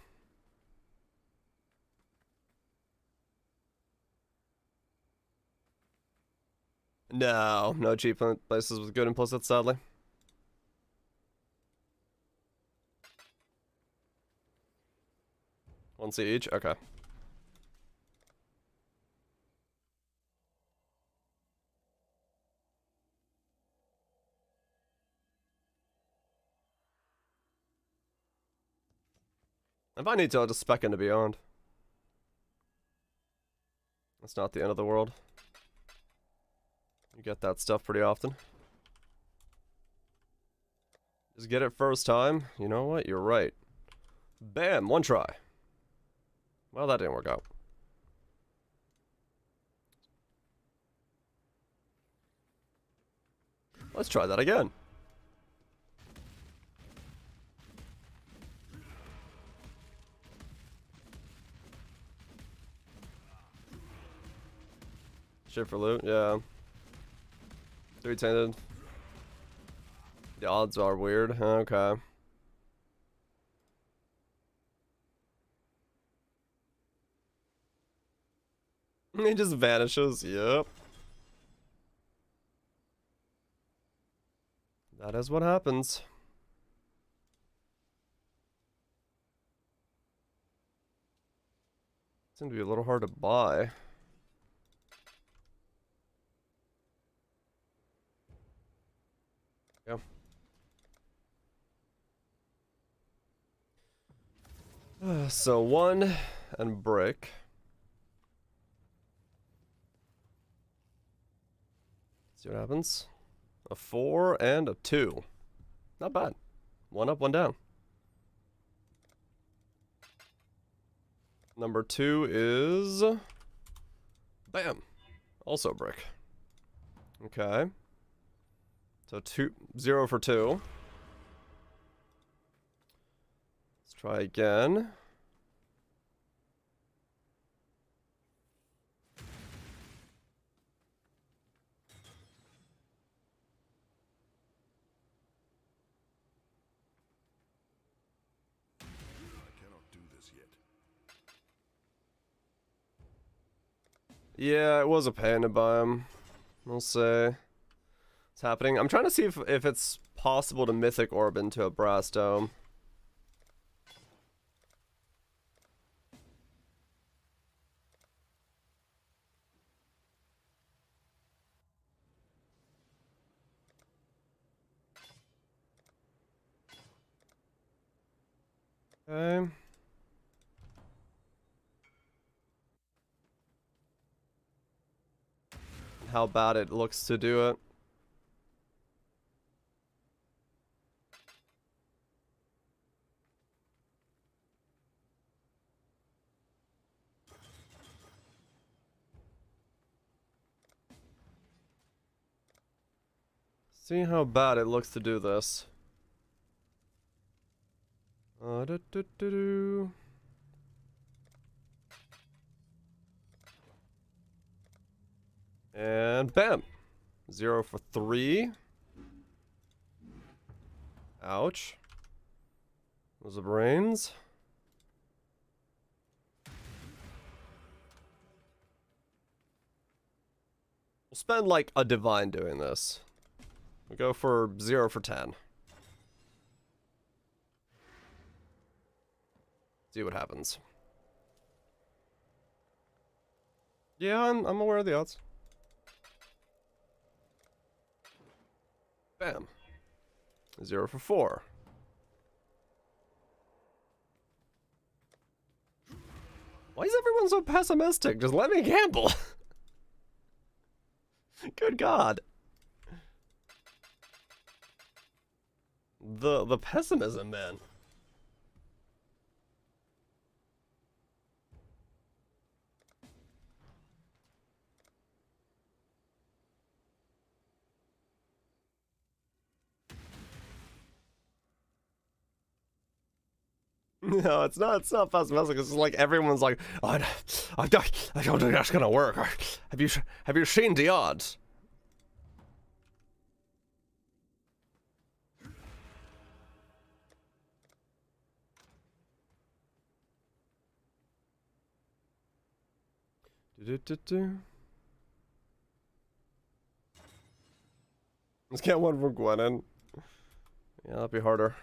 No cheap places with good implicits, sadly. One C each? Okay. If I need to, I'll just spec into Beyond. That's not the end of the world. You get that stuff pretty often. Just get it first time. You know what? You're right. Bam! One try. Well, that didn't work out. Let's try that again. Shit for loot, yeah. Three-tainted. The odds are weird. Okay. He just vanishes. Yep. That is what happens. Seem to be a little hard to buy. Yeah. So 1 and brick. See what happens. A 4 and a 2. Not bad. 1 up, 1 down. Number 2 is... Bam! Also brick. Okay. So 0 for 2. Let's try again. Yeah, it was a pain to buy him. We'll see. It's happening. I'm trying to see if it's possible to mythic orb into a brass dome. Okay. How bad it looks to do it. See how bad it looks to do this. And bam! 0 for 3. Ouch. Those are brains. We'll spend like a divine doing this. We'll go for 0 for 10. See what happens. Yeah, I'm aware of the odds. Bam. 0 for 4. Why is everyone so pessimistic? Just let me gamble. Good God. The pessimism, man. No, it's not pessimistic. It's just like everyone's like, oh, I don't think that's gonna work. Have you seen the odds? Let's get one from Gwenin. Yeah, that'd be harder.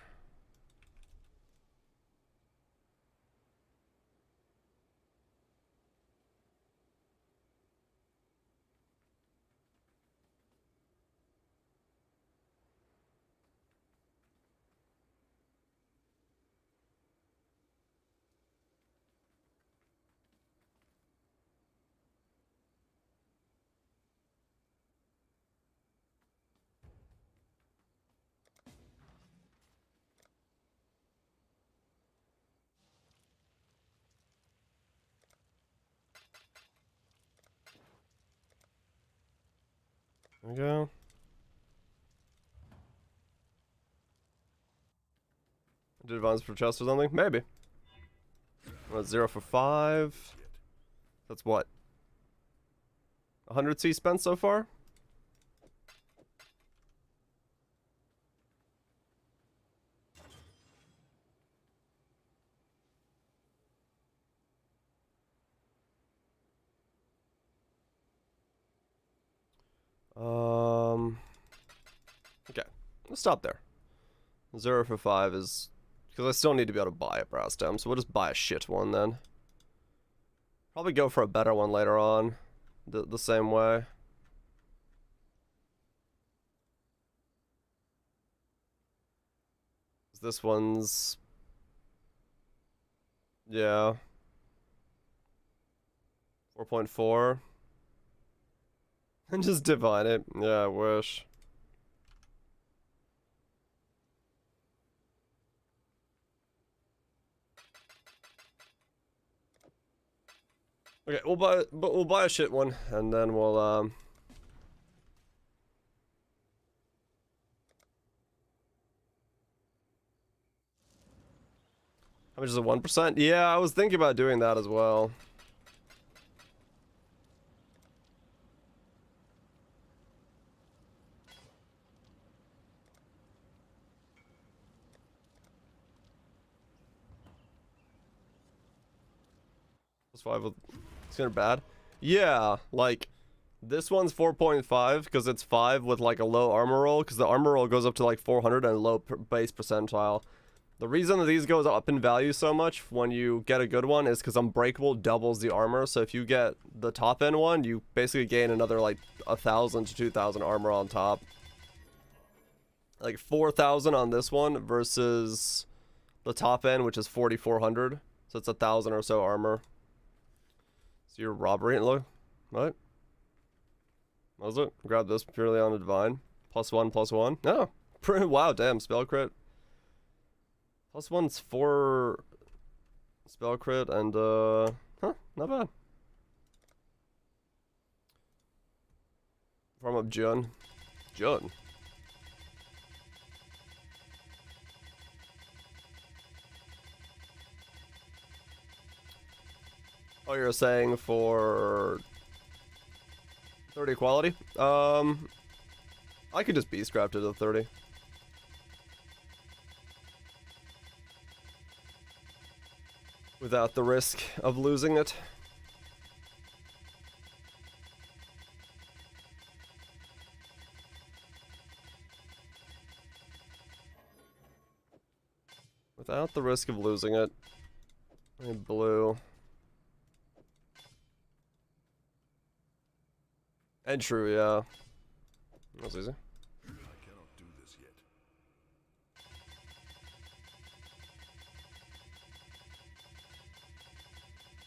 There we go. Did advance for chest or something? Maybe. What, 0 for 5? That's what? 100 C spent so far? Okay. Let's stop there. 0 for 5 is... Because I still need to be able to buy a brow stem, so we'll just buy a shit one then. Probably go for a better one later on. The same way. This one's... Yeah. 4.4. And just divide it. Yeah, I wish. Okay, we'll buy a shit one, and then we'll how much is it, 1%? Yeah, I was thinking about doing that as well. +5 it's kind of bad. Yeah, like this one's 4.5 because it's 5 with like a low armor roll, because the armor roll goes up to like 400 and low base percentile. The reason that these goes up in value so much when you get a good one is because Unbreakable doubles the armor. So if you get the top end one, you basically gain another like 1,000 to 2,000 armor on top. Like 4,000 on this one versus the top end, which is 4,400. So it's 1,000 or so armor. So your robbery, look, what? What was it? Grab this purely on a divine. +1/+1. No. Wow, damn, spell crit. +1's 4 spell crit and huh, not bad. Farm up Jun. Jun. Oh, you're saying for 30 quality? I could just beast craft it at 30. Without the risk of losing it. Without the risk of losing it. And blue. And true, yeah. That was easy.
I cannot do this yet.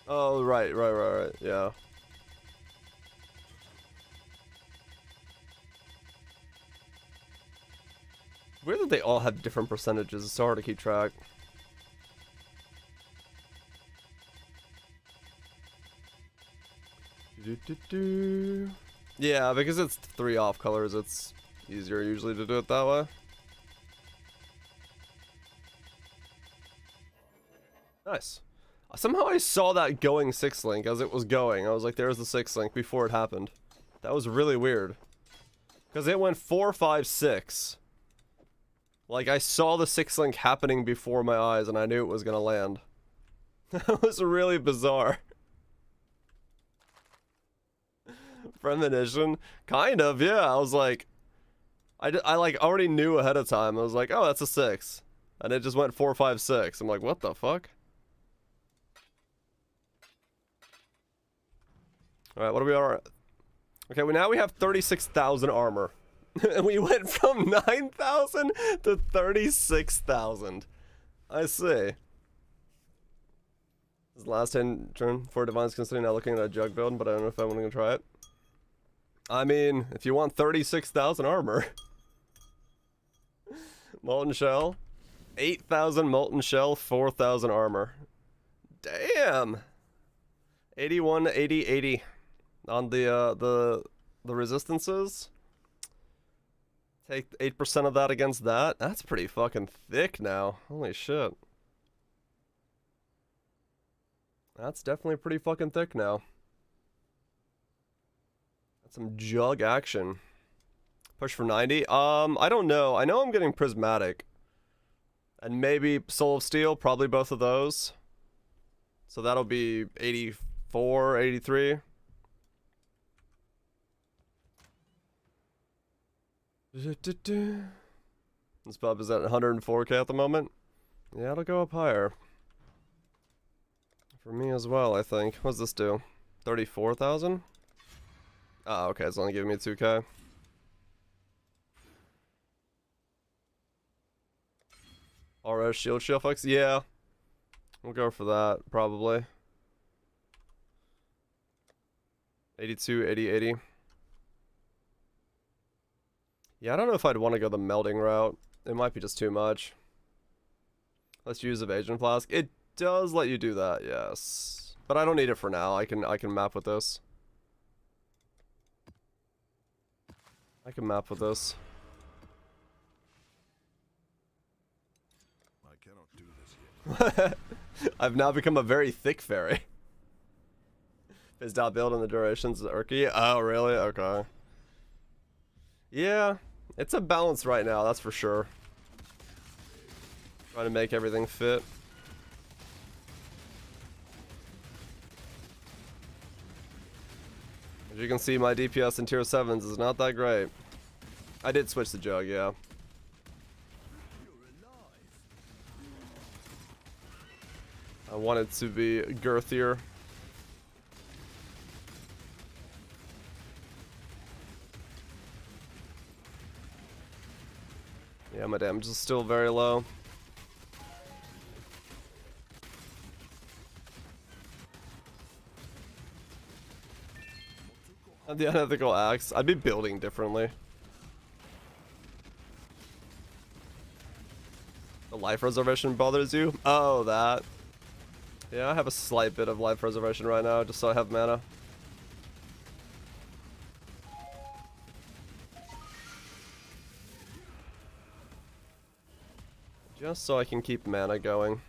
Oh, right, yeah. Weird that they all have different percentages. It's so hard to keep track. Yeah, because it's 3 off colors, it's easier usually to do it that way. Nice. Somehow I saw that going 6 link as it was going. I was like, there's the 6 link before it happened. That was really weird. Because it went 4, 5, 6. Like, I saw the 6 link happening before my eyes and I knew it was gonna land. That was really bizarre. Premonition? Kind of, yeah. I was like... I like already knew ahead of time. I was like, oh, that's a 6. And it just went 4, 5, 6. I'm like, what the fuck? Alright, what are we at? Okay, well now we have 36,000 armor. And we went from 9,000 to 36,000. I see. This is the last turn for Divines, considering now looking at a jug build, but I don't know if I'm going to try it. I mean, if you want 36,000 armor. Molten Shell. 8,000 Molten Shell, 4,000 armor. Damn! 81, 80, 80. On the resistances. Take 8% of that against that. That's pretty fucking thick now. Holy shit. That's definitely pretty fucking thick now. That's some jug action. Push for 90. I don't know. I know I'm getting prismatic. And maybe Soul of Steel, probably both of those. So that'll be 84, 83. This pub is at 104k at the moment. Yeah, it'll go up higher. For me as well, I think. What's this do? 34,000? Oh, okay, it's only giving me 2k. RS shield flex? Yeah. We'll go for that, probably. 82, 80, 80. Yeah, I don't know if I'd want to go the melting route. It might be just too much. Let's use Evasion Flask. It does let you do that, yes. But I don't need it for now. I can map with this. I can map with this.
I cannot do this yet.
I've now become a very thick fairy. Is dot build and the durations of Urki? Oh, really? Okay. Yeah, it's a balance right now, that's for sure. Trying to make everything fit. As you can see, my DPS in tier 7s is not that great. I did switch the jug, yeah. I wanted to be girthier. Yeah, my damage is still very low. The unethical axe. I'd be building differently. The life reservation bothers you? Oh, that. Yeah, I have a slight bit of life reservation right now, just so I have mana. Just so I can keep mana going.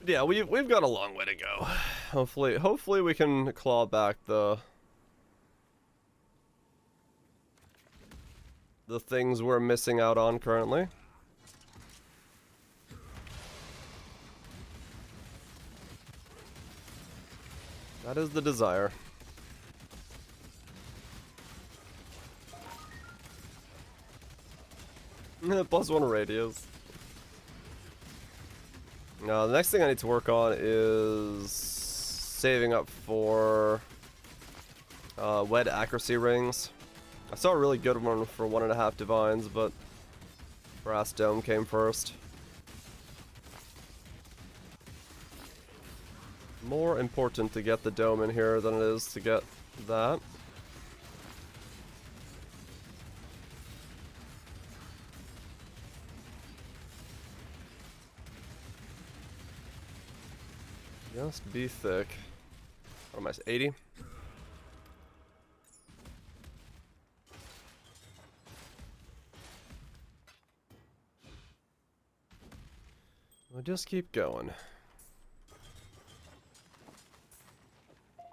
Yeah, we've got a long way to go. Hopefully we can claw back the things we're missing out on currently. That is the desire. +1 radius. Now, the next thing I need to work on is saving up for wed accuracy rings. I saw a really good one for 1.5 divines, but brass dome came first. More important to get the dome in here than it is to get that. Just be thick. What am I, 80? We'll just keep going.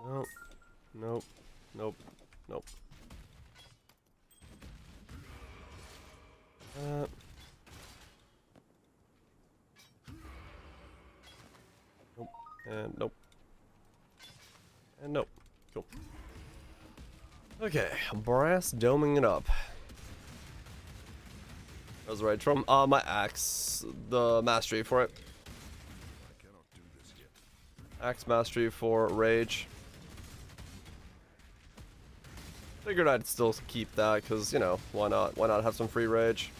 Nope. Nope. Nope. Nope. Nope. And nope. And nope. Cool. Okay, brass doming it up. That was right from my axe, the mastery for it.
I cannot do this yet.
Axe mastery for rage. Figured I'd still keep that because, you know, why not? Why not have some free rage?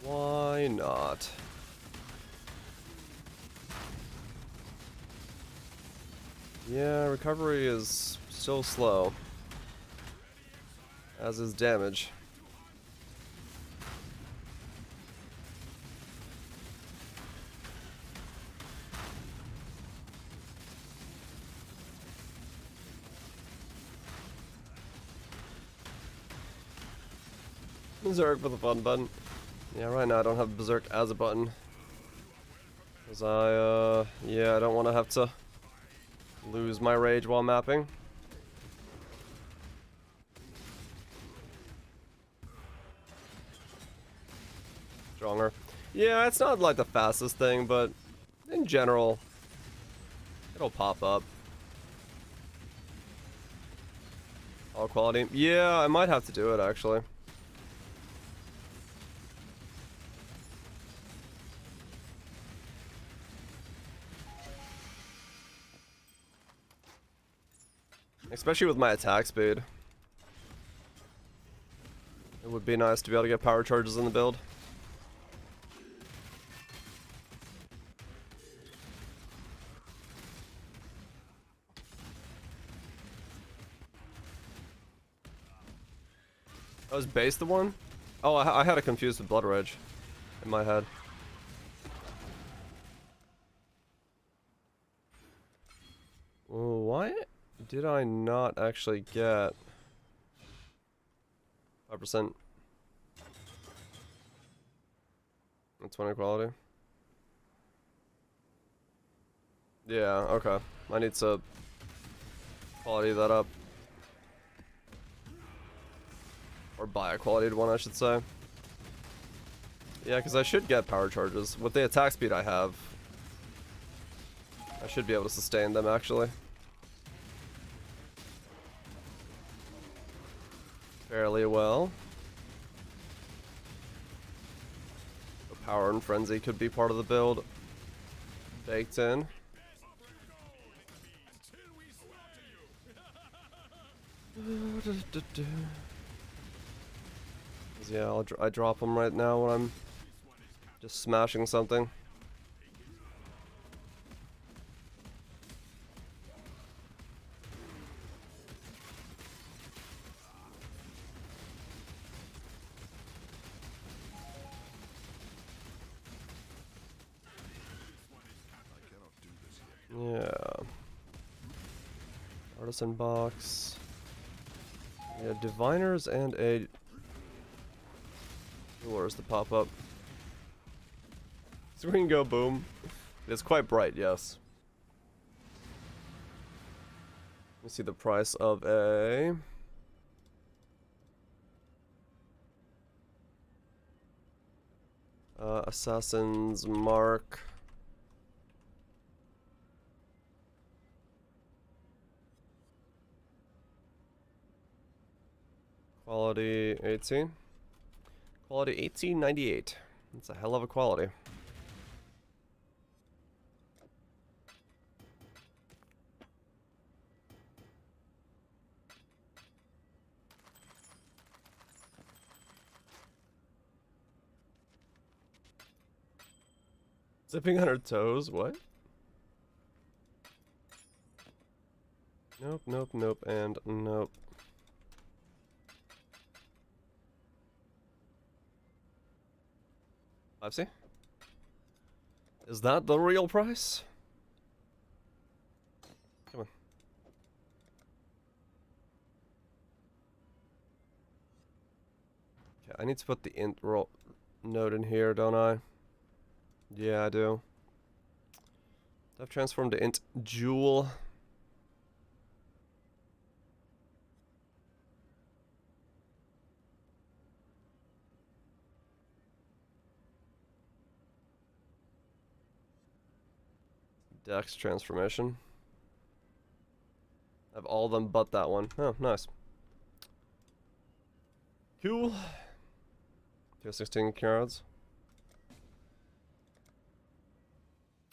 Why not? Yeah, recovery is still slow. As is damage. Berserk with a fun button. Yeah, right now I don't have Berserk as a button. Cause yeah, I don't want to have to lose my rage while mapping. Stronger. Yeah, it's not like the fastest thing, but in general, it'll pop up. All quality. Yeah, I might have to do it actually. Especially with my attack speed. It would be nice to be able to get power charges in the build. Oh, is base the one? Oh, I had it confused with Blood Rage in my head. Oh, why did I not actually get 5%? That's 20 quality. Yeah, okay. I need to quality that up. Or buy a qualityed one, I should say. Yeah, because I should get power charges. With the attack speed I have, I should be able to sustain them, actually. Fairly well. The power and frenzy could be part of the build. Baked in. Yeah, I drop them right now when I'm just smashing something. Yeah. Artisan box. Yeah, diviners and a Lures to pop up. So we can go boom. It's quite bright, yes. Let me see the price of a Assassin's Mark. Quality 18. Quality 1898. That's a hell of a quality. Zipping on her toes, what? Nope, nope, nope, and nope. I've seen. Is that the real price? Come on. Okay, I need to put the int roll note in here, don't I? Yeah, I do. I've transformed to int jewel. Dex transformation. I have all of them but that one. Oh, nice. Cool. Tier 16 cards.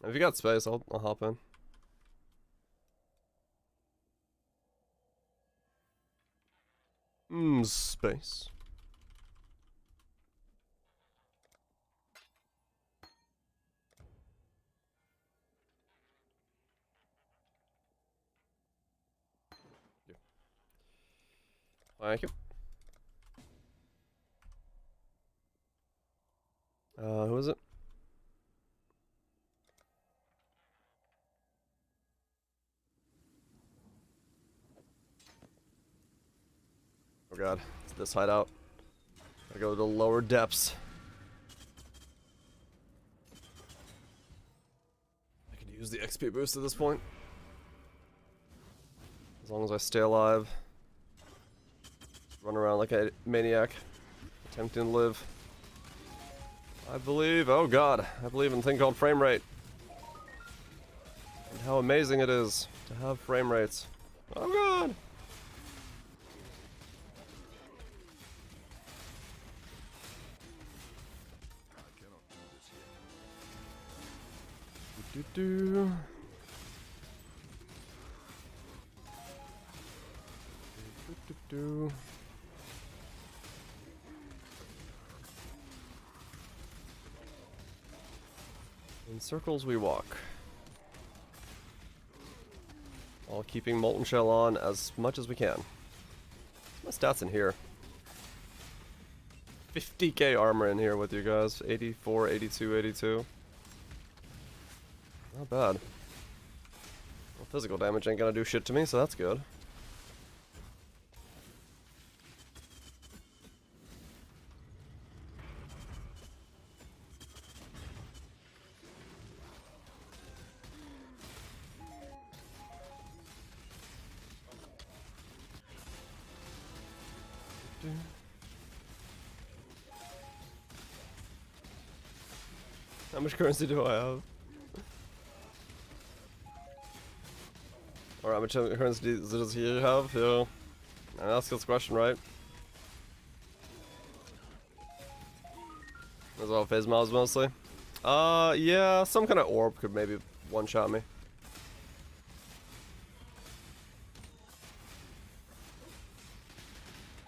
If you got space, I'll hop in. Space. Thank you. Who is it? Oh god, it's this hideout. I go to the lower depths. I could use the XP boost at this point. As long as I stay alive. Run around like a maniac. Attempting to live. I believe, oh god, I believe in a thing called frame rate. And how amazing it is to have frame rates. Oh god!
I cannot do this yet.
Do-do-do. Do-do-do. In circles we walk. While keeping Molten Shell on as much as we can. My stats in here. 50k armor in here with you guys. 84, 82, 82. Not bad. Well, physical damage ain't gonna do shit to me, so that's good. How much currency do I have? Or how much currency does he have? Yeah. That's a good question, right? Those all phase mobs mostly. Yeah, some kind of orb could maybe one-shot me.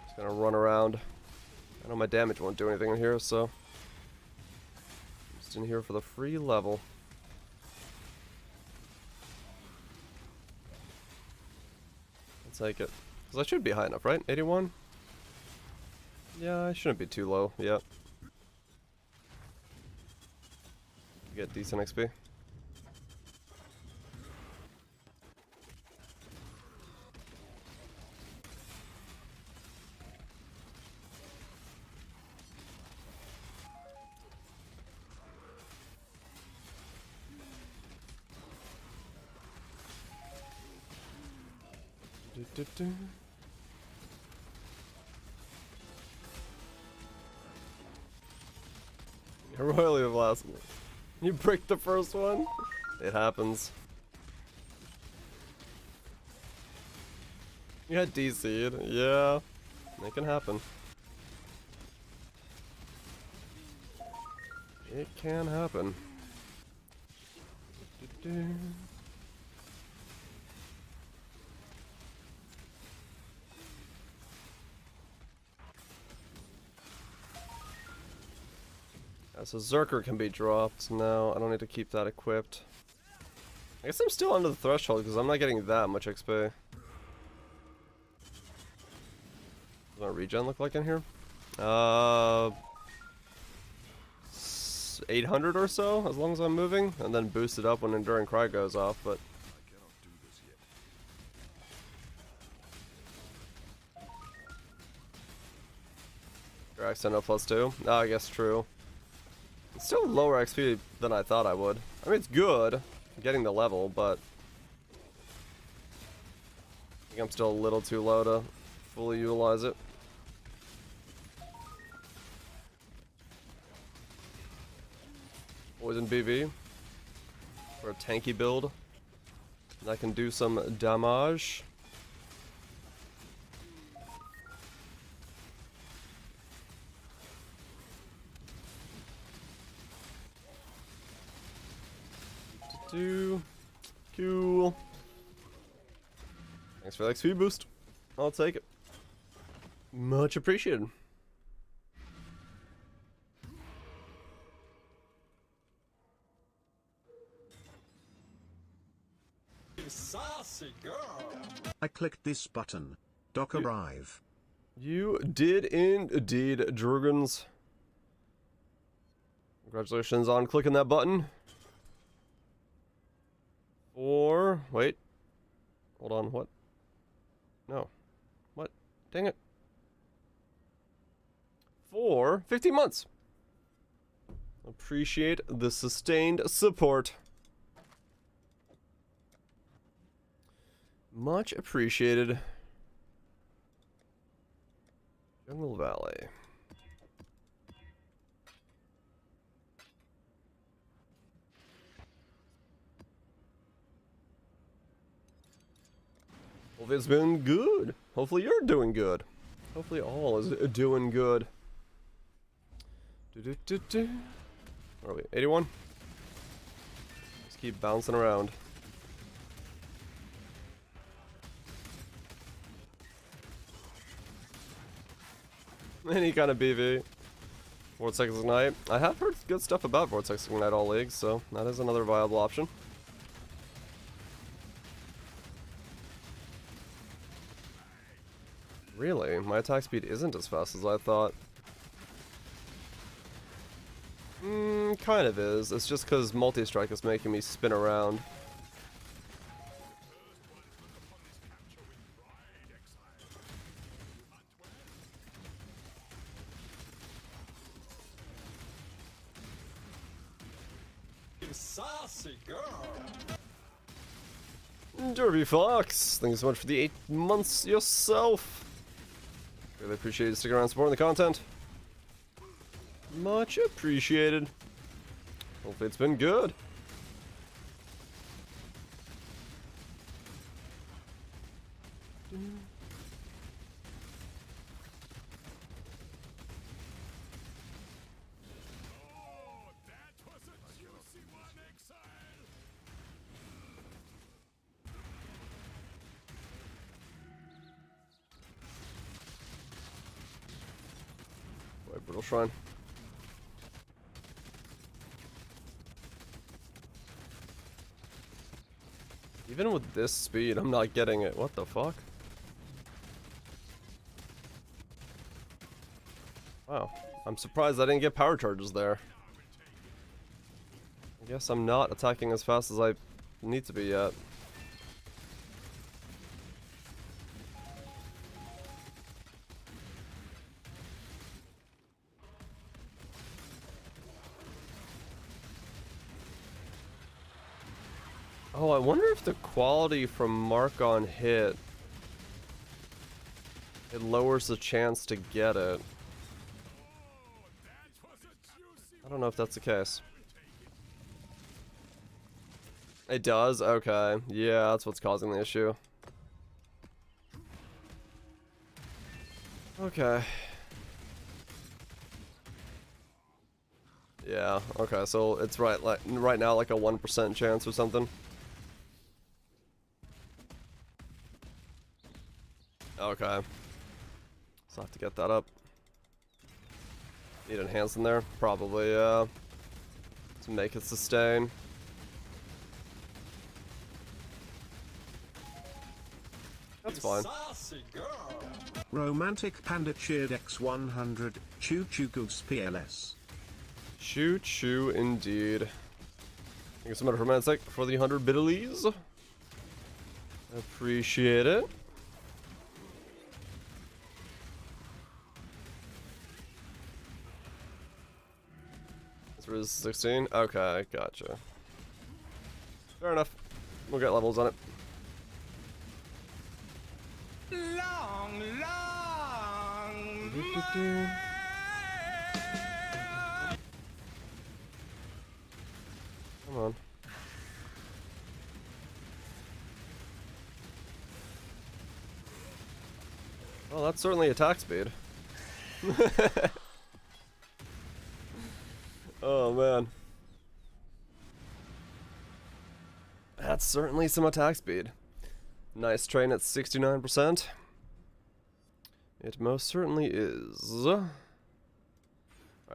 Just gonna run around. I know my damage won't do anything in here, so I'm just in here for the free level. I'll take it. Because I should be high enough, right? 81? Yeah, I shouldn't be too low. Yep. Get decent XP. Royally the last one. You break the first one? It happens. You had DC'd. Yeah. It can happen. It can happen. So Zerker can be dropped now. I don't need to keep that equipped. I guess I'm still under the threshold because I'm not getting that much XP. What does my regen look like in here? 800 or so, as long as I'm moving, and then boost it up when Enduring Cry goes off, but
I cannot do this yet.
your accent up +2. Oh, I guess true. It's still lower XP than I thought I would. I mean, it's good, getting the level, but I think I'm still a little too low to fully utilize it. Poison BV for a tanky build that can do some damage. Cool. Thanks for the XP boost. I'll take it. Much appreciated.
Saucy girl.
I clicked this button. Doc arrive.
You did indeed, Drugans. Congratulations on clicking that button. Or wait. Hold on, what? No. What? Dang it. for 15 months. Appreciate the sustained support. Much appreciated. Jungle Valley. Hopefully it's been good. Hopefully you're doing good. Hopefully all is doing good. Where are we? 81? Just keep bouncing around. Any kind of BV. Vortex Ignite. I have heard good stuff about Vortex Ignite all leagues, so that is another viable option. Really? My attack speed isn't as fast as I thought. Kind of is. It's just because multi-strike is making me spin around.
You saucy girl.
Derby Fox, thank you so much for the 8 months yourself. Really appreciate you sticking around supporting the content. Much appreciated. Hopefully it's been good. Wait, Brutal Shrine. Even with this speed, I'm not getting it. What the fuck? Wow. I'm surprised I didn't get power charges there. I guess I'm not attacking as fast as I need to be yet. Oh, I wonder if the quality from mark on hit, it lowers the chance to get it. I don't know if that's the case. It does? Okay. Yeah, that's what's causing the issue. Okay. Yeah, okay, so it's right now like a 1% chance or something. Okay. So I have to get that up. Need enhance in there? Probably, yeah. To make it sustain. That's fine.
Saucy girl.
Romantic Panda cheered X100, Choo Choo Goose PLS.
Choo choo indeed. Thank you so much, Romantic, for the 100 biddies. Appreciate it. This is 16? Okay, gotcha. Fair enough. We'll get levels on it.
Long, long.
Come on. Well, that's certainly attack speed. Oh man. That's certainly some attack speed. Nice train at 69%. It most certainly is. Alright,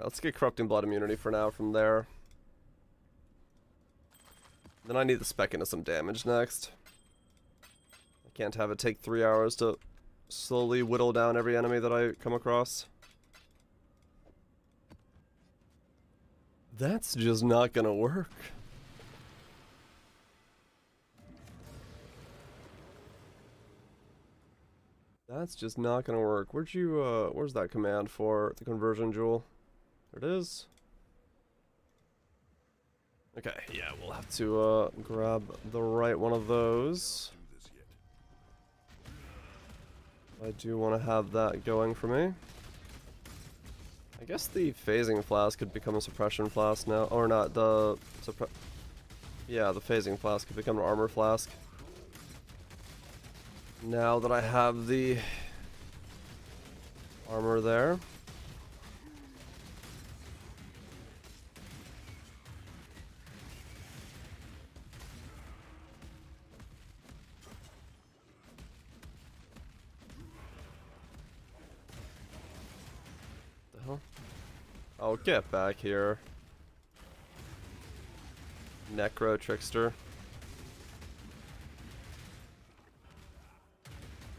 let's get Corrupting Blood immunity for now from there. Then I need to spec into some damage next. I can't have it take 3 hours to slowly whittle down every enemy that I come across. That's just not gonna work. That's just not gonna work. Where'd you, where's that command for the conversion jewel? There it is. Okay, yeah, we'll have to, grab the right one of those.
Do this yet.
I do want to have that going for me. I guess the phasing flask could become a suppression flask now, or not, yeah, the phasing flask could become an armor flask. Now that I have the armor there. The hell? Oh, get back here. Necro trickster.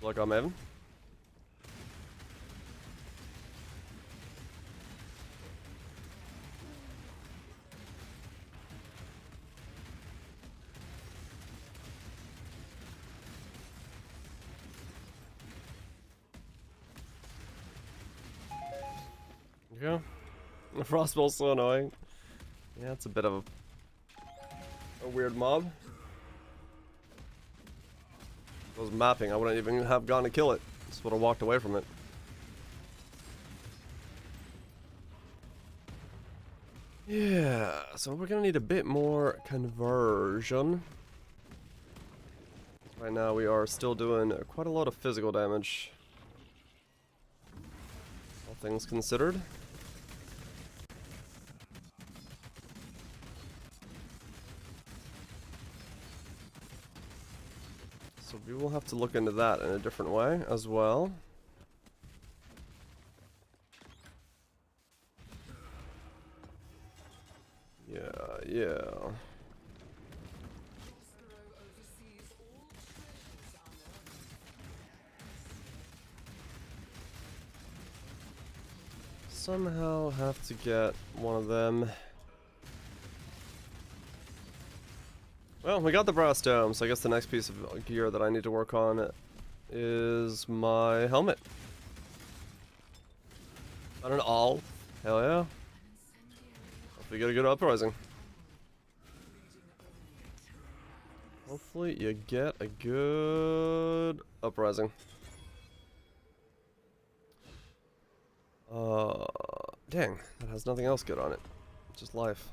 Look on Maven. Yeah. The frostball's so annoying. Yeah, it's a bit of a weird mob. If I was mapping, I wouldn't even have gone to kill it. Just would have walked away from it. Yeah, so we're gonna need a bit more conversion. Right now we are still doing quite a lot of physical damage. All things considered. So we will have to look into that in a different way as well. Yeah. Somehow have to get one of them. Well, we got the brass dome, so I guess the next piece of gear that I need to work on is my helmet. Not an all. Hell yeah. Hopefully get a good uprising. Hopefully you get a good uprising. Dang, that has nothing else good on it. Just life.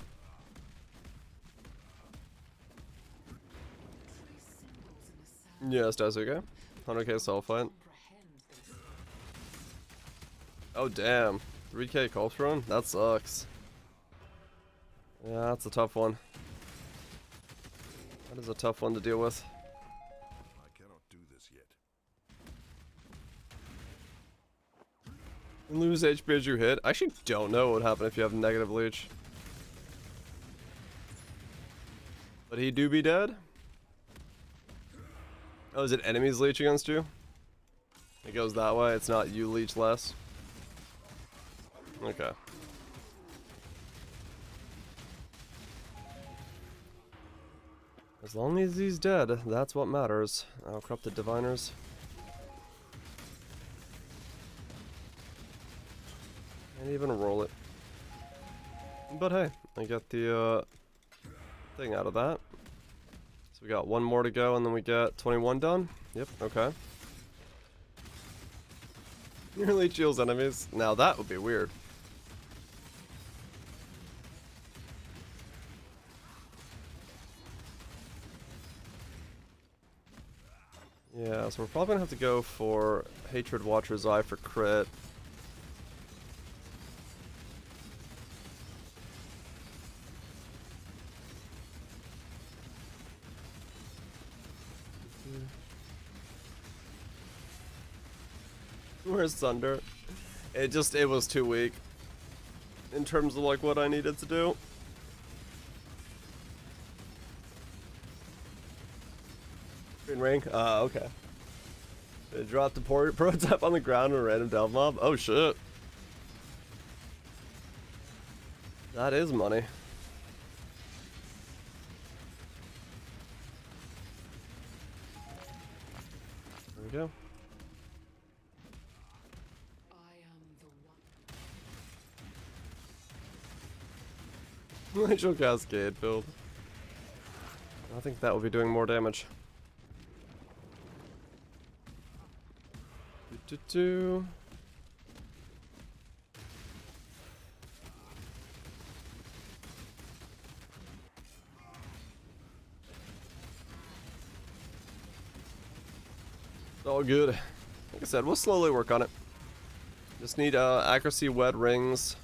Yes, Daisuke. 100k soul fight. Oh damn. 3k corpse run? That sucks. Yeah, that's a tough one. That is a tough one to deal with.
I cannot do this yet.
Lose HP as you hit? I actually don't know what would happen if you have negative leech. But he do be dead? Oh, is it enemies leech against you? It goes that way, it's not you leech less? Okay. As long as he's dead, that's what matters. Oh, corrupted diviners. Can't even roll it. But hey, I got the thing out of that. So we got one more to go and then we get 21 done. Yep, okay. Nearly heals enemies. Now that would be weird. Yeah, so we're probably gonna have to go for Hatred Watcher's Eye for crit. Where's Thunder? It was too weak. In terms of like what I needed to do. Green ring? Okay. They dropped the prototype on the ground in a random delve mob? Oh shit. That is money. There we go. Glacial Cascade build. I think that will be doing more damage. Do. All good. Like I said, we'll slowly work on it. Just need accuracy wed rings.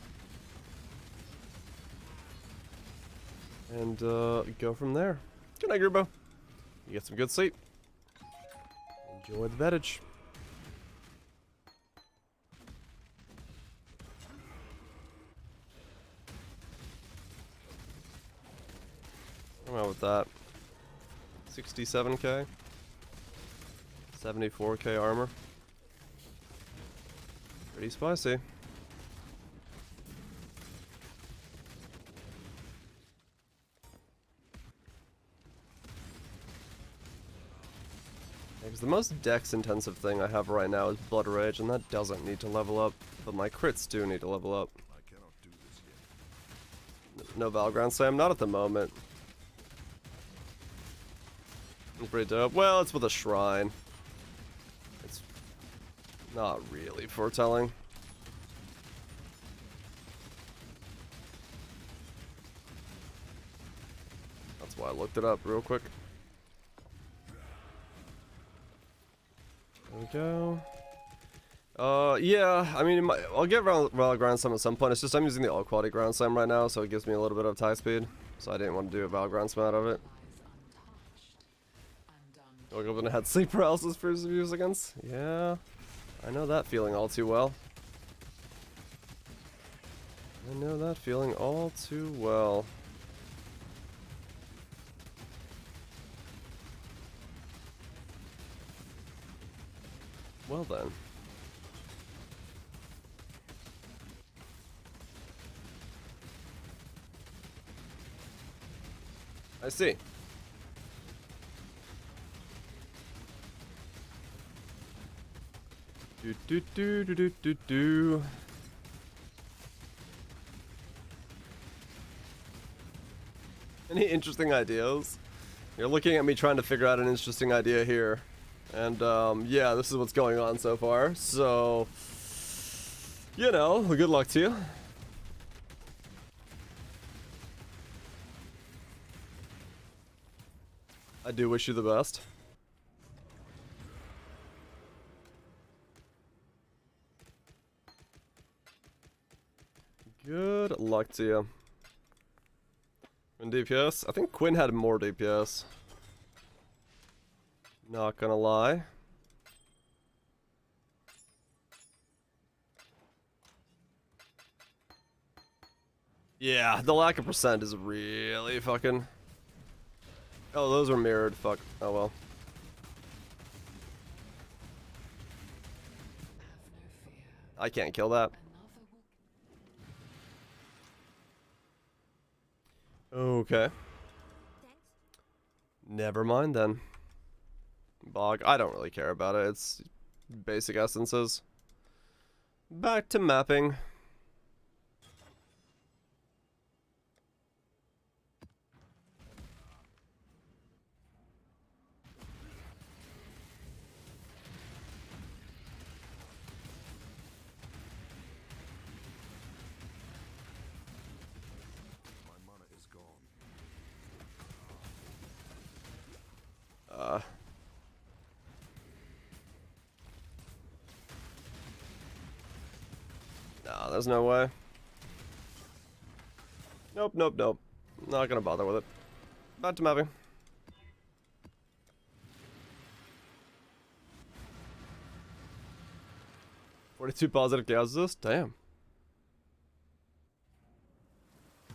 And go from there. Good night, Grubo. You get some good sleep. Enjoy the beddage. I'm out with that. 67k. 74k armor. Pretty spicy. Because the most dex intensive thing I have right now is Blood Rage, and that doesn't need to level up, but my crits do need to level up.
I cannot do this yet.
No Valground Slam, not at the moment. It's pretty dope. Well, it's with a shrine. It's not really foretelling. That's why I looked it up real quick. There we go. Yeah, I mean, I'll get Valor Ground Slam at some point. It's just I'm using the all quality Ground Slam right now, so it gives me a little bit of tie speed. So I didn't want to do a Valor Ground Slam out of it. Woke up and had sleep paralysis for his views against. Yeah, I know that feeling all too well. I know that feeling all too well. Well then. I see. Do. Any interesting ideas? You're looking at me trying to figure out an interesting idea here. And, yeah, this is what's going on so far. So, you know, good luck to you. I do wish you the best. Good luck to you. In DPS? I think Quinn had more DPS. Not gonna lie. Yeah, the lack of percent is really fucking... Oh, those are mirrored. Fuck. Oh well. I can't kill that. Okay. Never mind then. Bog. I don't really care about it. It's basic essences. Back to mapping.
My mana is gone.
Nah, there's no way. Nope, nope, nope. Not gonna bother with it. Back to mapping. "42 positive chaos this? Damn.
I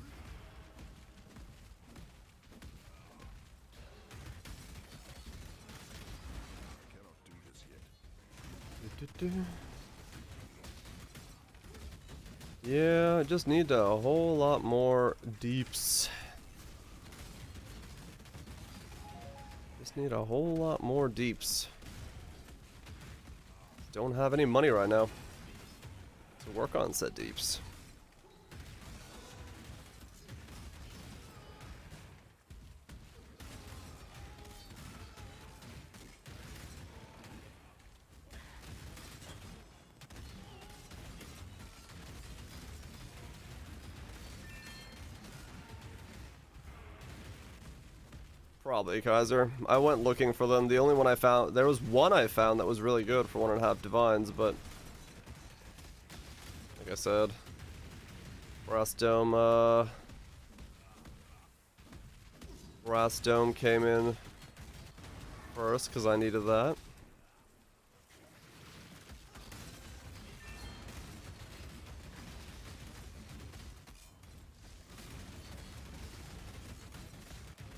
cannot do this yet.
Yeah, I just need a whole lot more deeps. Just need a whole lot more deeps. Don't have any money right now to work on said deeps. Probably Kaiser. I went looking for them. The only one I found, there was one I found that was really good for 1.5 divines, but like I said, Brass Dome came in first because I needed that.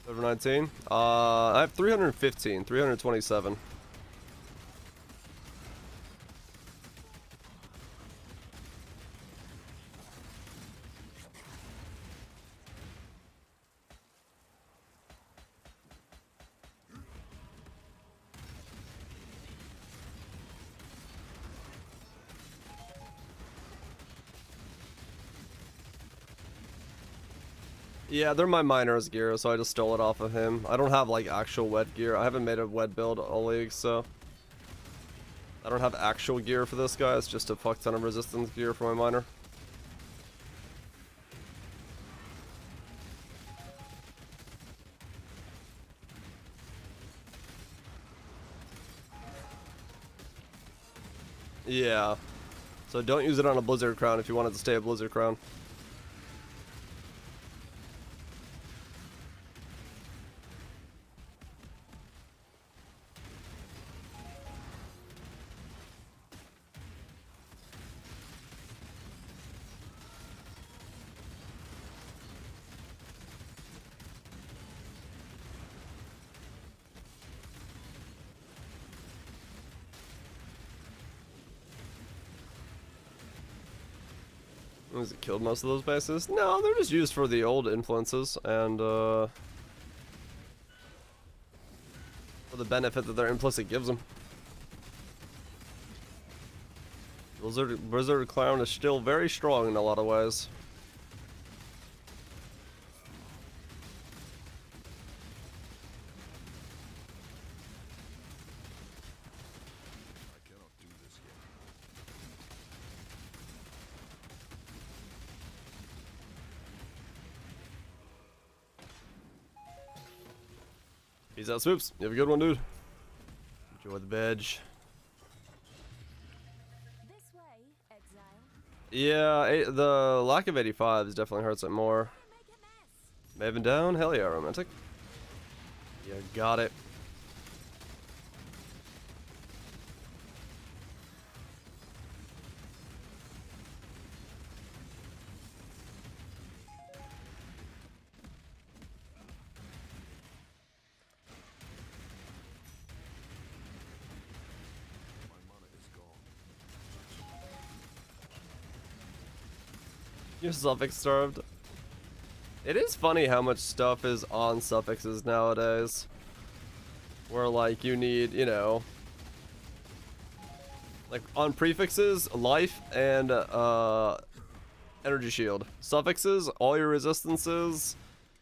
Over 19. I have 315, 327. Yeah, they're my miner's gear, so I just stole it off of him. I don't have like actual wed gear. I haven't made a wed build all league, so I don't have actual gear for this guy. It's just a fuck ton of resistance gear for my miner. Yeah. So don't use it on a Blizzard Crown if you want it to stay a Blizzard Crown. Has it killed most of those bases? No, they're just used for the old influences and for the benefit that their implicit gives them. Blizzard Clown is still very strong in a lot of ways.
I cannot do this yet.
Peace out, Swoops. You have a good one, dude. Enjoy the veg.
This way, exile.
Yeah, the lack of 85s definitely hurts it more.
Make a mess.
Maven down? Hell yeah, romantic. You got it.
My mana is gone.
You're suffix starved. It is funny how much stuff is on suffixes nowadays. Where like you need, you know, like on prefixes, life and energy shield. Suffixes, all your resistances,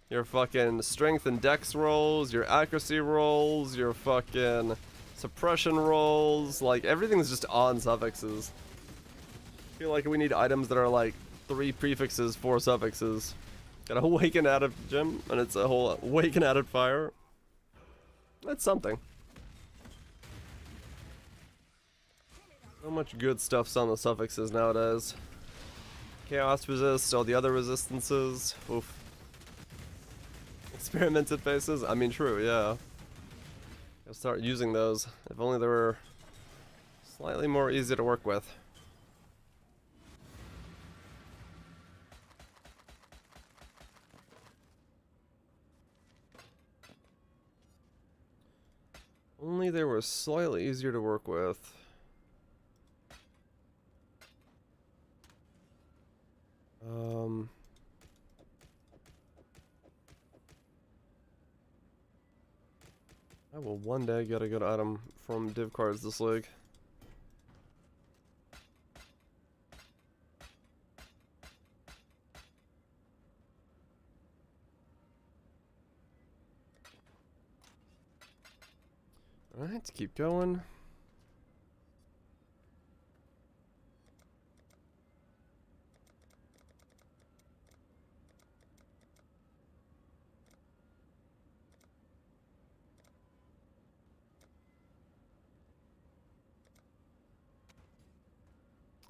your fucking strength and dex rolls, your accuracy rolls, your fucking suppression rolls, like everything's just on suffixes. I feel like we need items that are like 3 prefixes, 4 suffixes. Got a Awaken out of gem, and it's a whole Awaken out of fire. That's something. So much good stuff's on the suffixes nowadays. Chaos resist, all the other resistances. Oof. Experimented faces? I mean, true, yeah. Gotta start using those. If only they were slightly more easy to work with. Only they were slightly easier to work with. I will one day get a good item from div cards this league. Alright, keep going.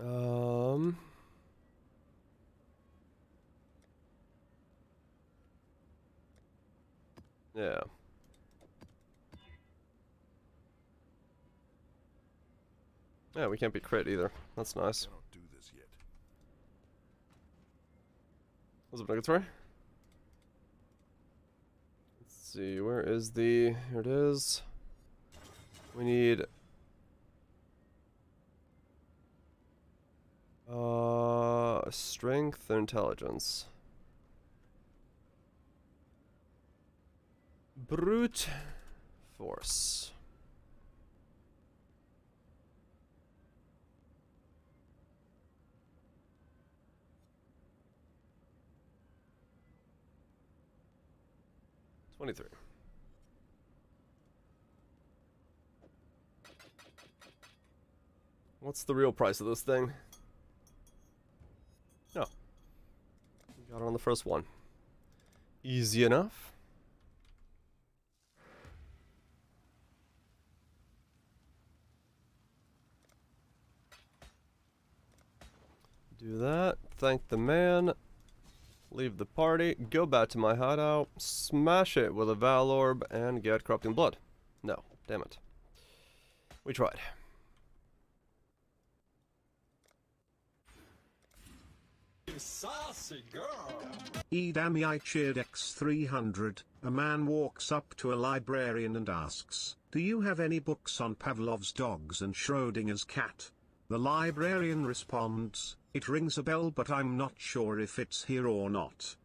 Yeah. Yeah, we can't be crit either. That's nice.
Cannot do this yet.
Was it obligatory? Let's see, where is the... Here it is. We need... strength and intelligence. Brute force. $23. What's the real price of this thing? No. We got it on the first one. Easy enough. Do that. Thank the man. Leave the party. Go back to my hideout. Smash it with a Val Orb and get Corrupting Blood. No. Damn it. We tried.
You saucy girl.
Edami I cheered X300. A man walks up to a librarian and asks, "Do you have any books on Pavlov's dogs and Schrodinger's cat?" The librarian responds, "It rings a bell, but I'm not sure if it's here or not."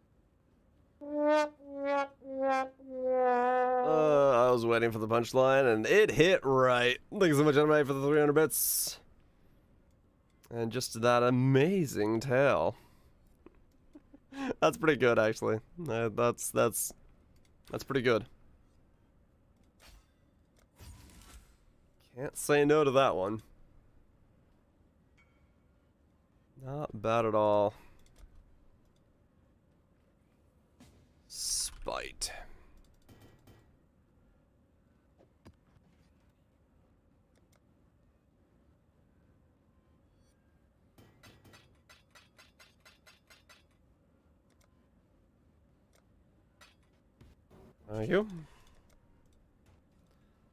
I was waiting for the punchline and it hit right. Thank you so much, anime, for the 300 bits. And just that amazing tail. That's pretty good, actually. That's pretty good. Can't say no to that one. Not bad at all. Spite. Thank you.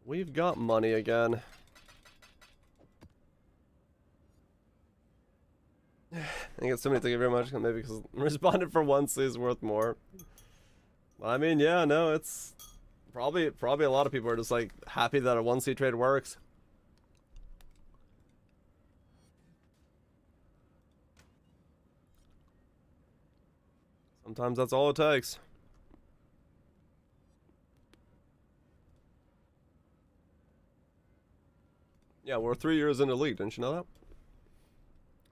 We've got money again. I think it's somebody, thank you very much. Maybe because responded for once is worth more. I mean, yeah, no, it's probably a lot of people are just like happy that a 1C trade works. Sometimes that's all it takes. Yeah, we're 3 years into the league, didn't you know that?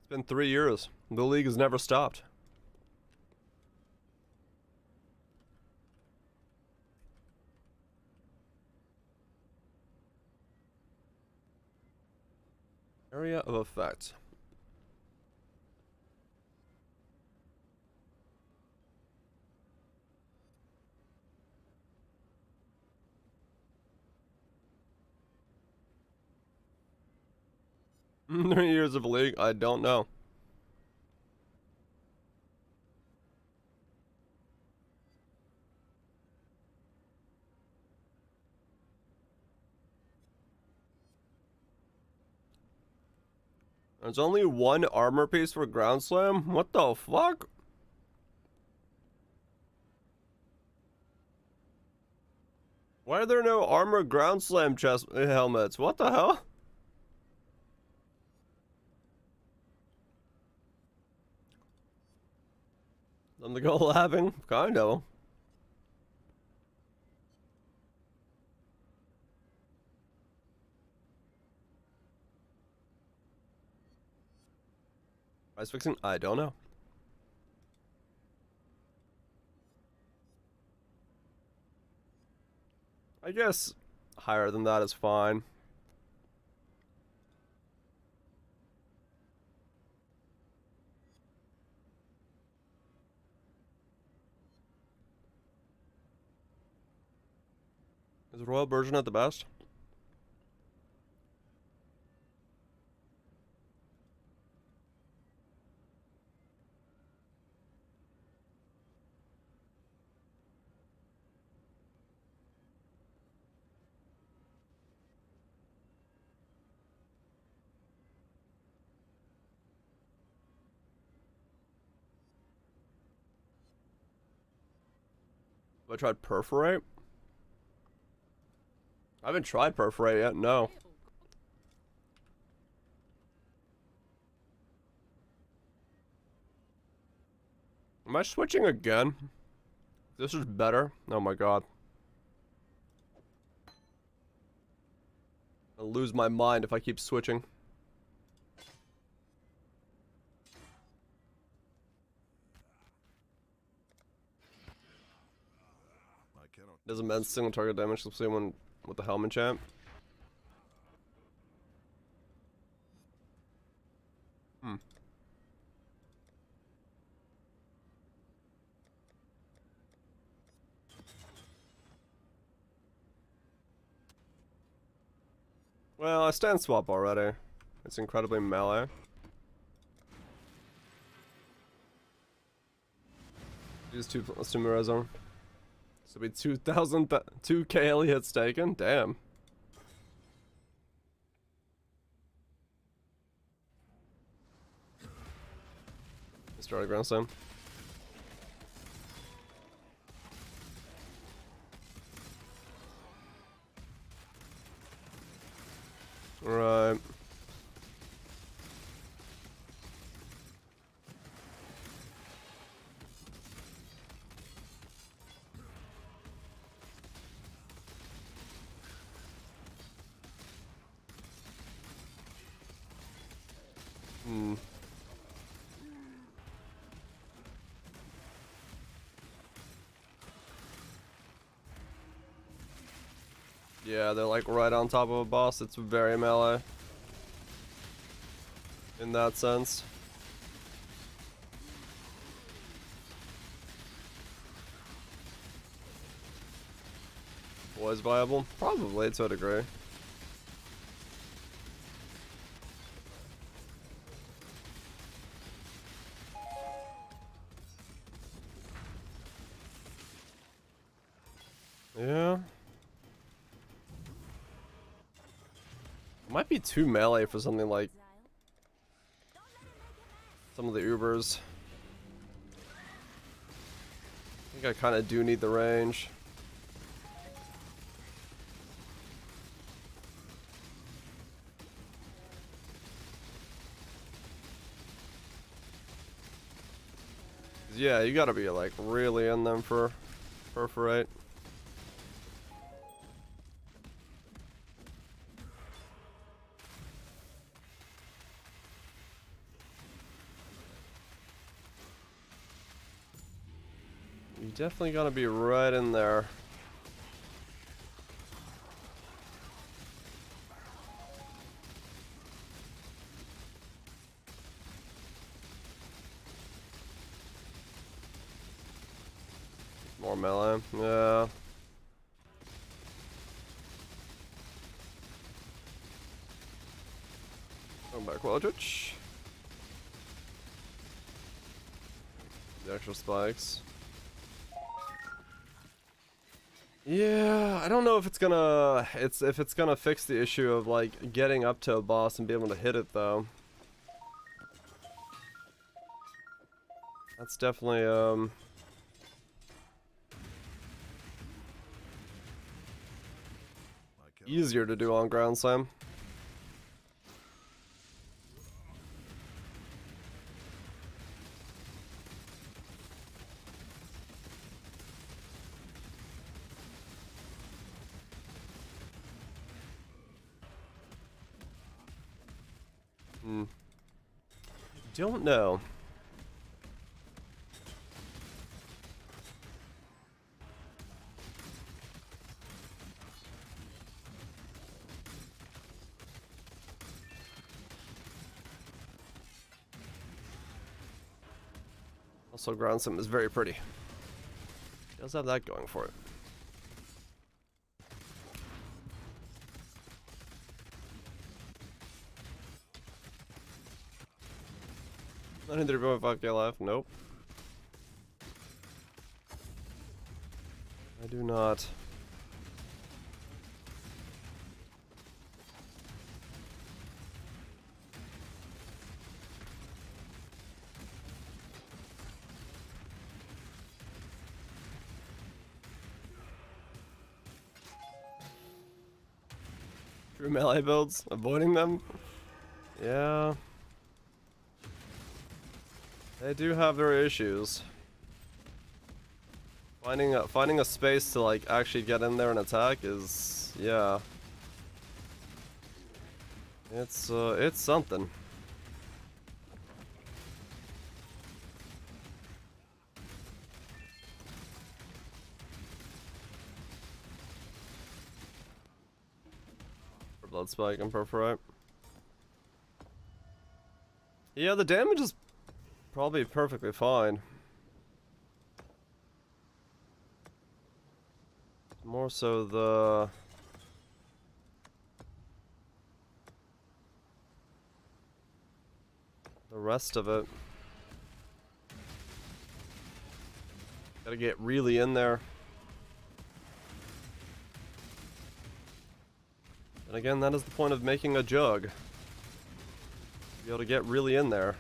It's been 3 years. The league has never stopped. Area of effect. Years of league? I don't know. There's only one armor piece for Ground Slam? What the fuck? Why are there no armor Ground Slam chest helmets? What the hell? Them to go laughing? Kind of. Price fixing? I don't know. I guess higher than that is fine. Is Royal Version at the best? Have I tried perforate? I haven't tried perforate yet, no. Am I switching again? This is better. Oh my god. I'll lose my mind if I keep switching.
I cannot.
Does immense single target damage to someone with the helmet champ. Well, I stand swap already. It's incredibly melee. Use 2 plus 2 mirror zone. So be 2K Ellie hits taken? Damn. Start a ground sim. Right. Yeah, they're like right on top of a boss. It's very melee. In that sense. Was viable? Probably to a degree. Yeah. It might be too melee for something like some of the Ubers. I think I kind of do need the range. Yeah, you gotta be like really in them for perforate. You definitely gotta be right in there. More melee, yeah. Go back Wildrich. The actual spikes. Yeah, I don't know if it's gonna fix the issue of like getting up to a boss and be able to hit it though. That's definitely easier to do on ground slam. Don't know. Also, ground sim is very pretty. It does have that going for it. Not in 3.5k left. Nope. I do not. Through melee builds, avoiding them. Yeah. They do have their issues. Finding a space to like actually get in there and attack is, yeah. It's something. For Blood Spike and Perforate. Yeah, the damage is probably perfectly fine. More so the rest of it. Gotta get really in there. And again, that is the point of making a jug. Be able to get really in there.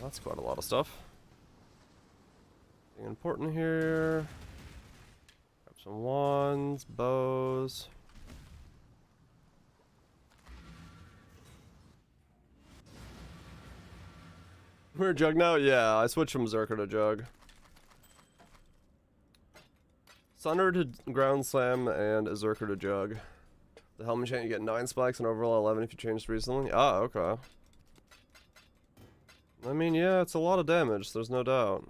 That's quite a lot of stuff. Anything important here? Grab some wands, bows. We're a jug now? Yeah, I switched from Zerker to jug. Sunder to ground slam and a Zerker to jug. The helmet chain, you get 9 spikes and overall 11 if you changed recently. Ah, okay. I mean, yeah, it's a lot of damage, there's no doubt.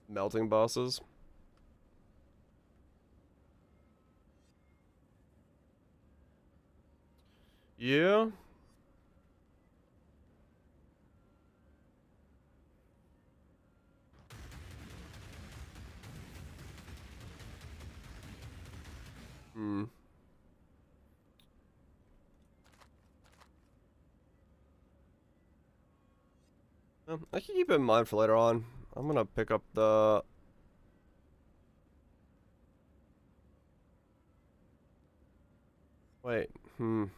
Melting bosses. Yeah. Hmm. I can keep it in mind for later on. I'm gonna pick up the... Wait, Well,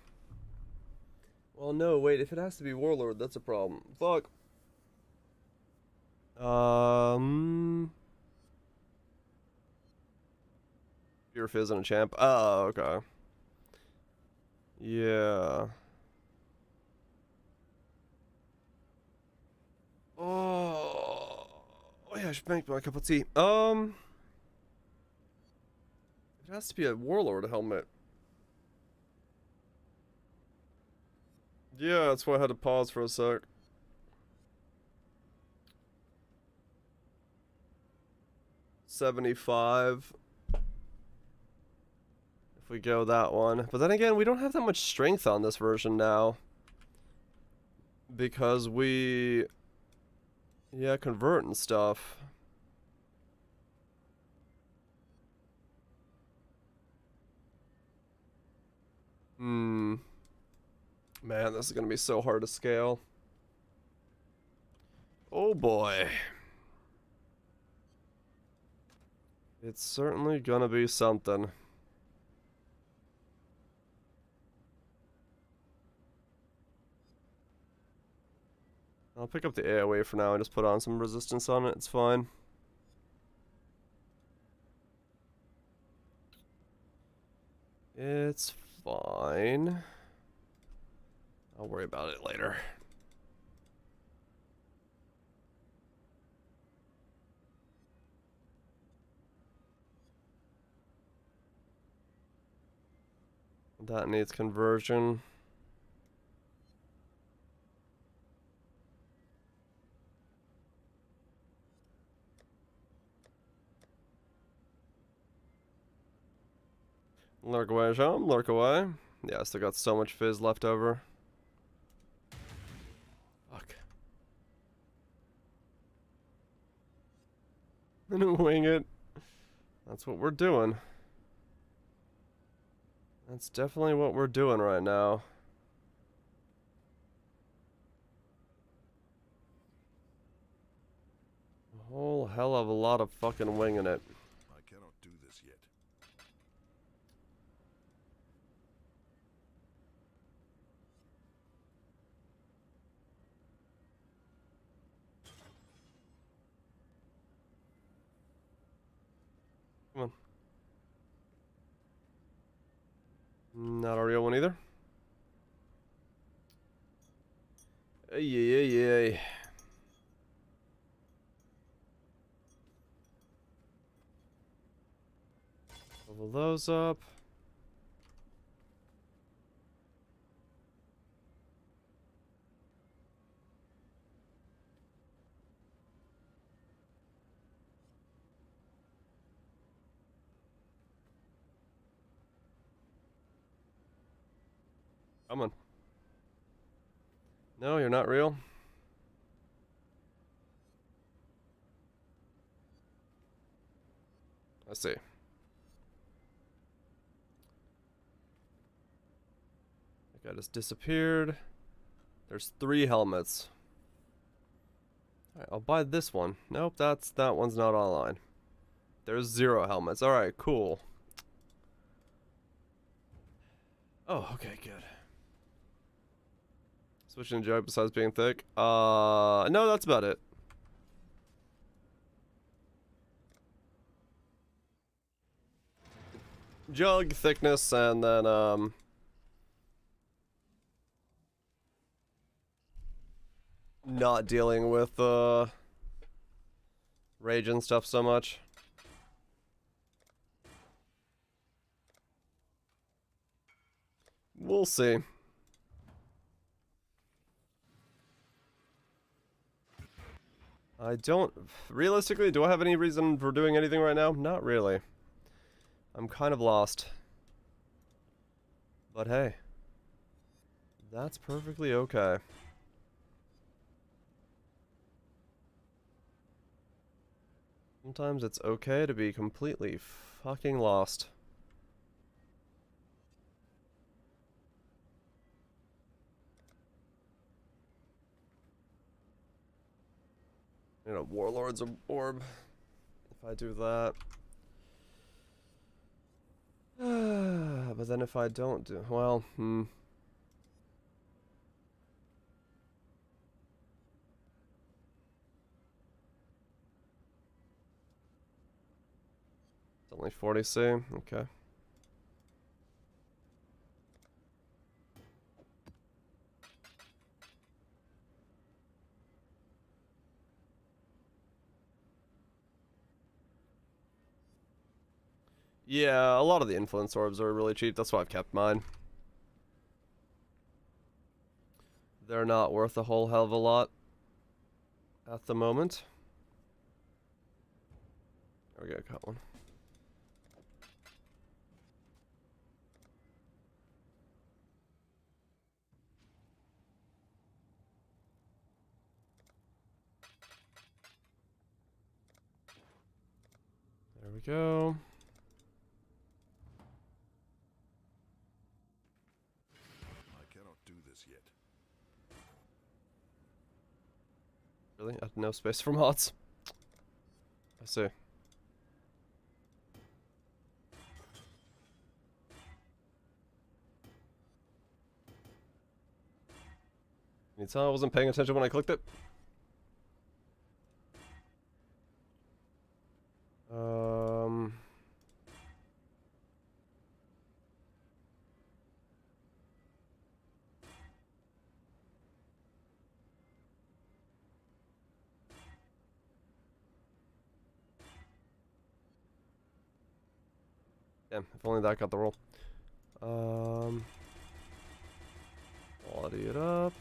no, wait, if it has to be Warlord, that's a problem. Fuck. Pure Fizz and a champ. Oh, okay. Yeah. Oh, yeah, I should make my cup of tea. It has to be a Warlord helmet. Yeah, that's why I had to pause for a sec. $75. If we go that one. But then again, we don't have that much strength on this version now. Because we... Yeah, convert and stuff. Man, this is gonna be so hard to scale. Oh boy. It's certainly gonna be something. I'll pick up the AOE for now and just put on some resistance on it, it's fine. It's fine. I'll worry about it later. That needs conversion. Lurk away, Jean. Lurk away. Yeah, I still got so much fizz left over. Fuck. Wing it. That's what we're doing. That's definitely what we're doing right now. A whole hell of a lot of fucking winging it.
I cannot do this yet.
Come on. Not a real one either. Ay, ay, ay, ay. Level those up. Come on. No, you're not real. I see. That guy just disappeared. There's 3 helmets. Alright, I'll buy this one. Nope, that one's not online. There's 0 helmets. Alright, cool. Oh, okay, good. Switch to enjoy besides being thick. No, that's about it. Jug, thickness, and then, not dealing with, rage and stuff so much. We'll see. I don't... Realistically, do I have any reason for doing anything right now? Not really. I'm kind of lost. But hey. That's perfectly okay. Sometimes it's okay to be completely fucking lost. You know, Warlord's orb. If I do that. But then if I don't do... Well, It's only 40C. Okay. Yeah, a lot of the influence orbs are really cheap. That's why I've kept mine. They're not worth a whole hell of a lot at the moment. There we go, got one. There we go.
I cannot do this yet.
Really? I had no space for mods. I see. Can you tell I wasn't paying attention when I clicked it? Damn, if only that got the roll. Quality it up.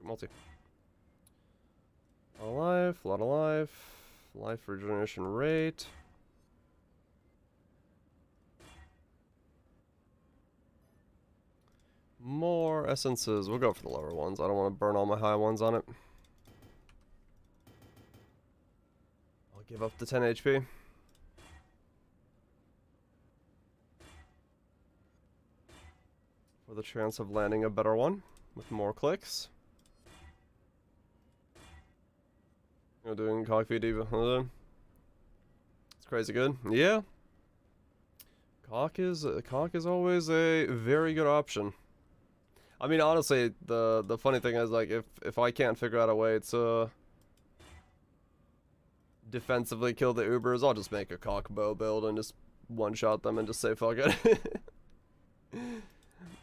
Multi. A lot of life. Life regeneration rate. More essences. We'll go for the lower ones. I don't want to burn all my high ones on it. I'll give up the 10 HP. with a chance of landing a better one with more clicks. You're doing cock VD. It's crazy good. Yeah. Cock is always a very good option. I mean, honestly, the funny thing is, like, if I can't figure out a way to defensively kill the Ubers, I'll just make a cock bow build and just one-shot them and just say fuck it.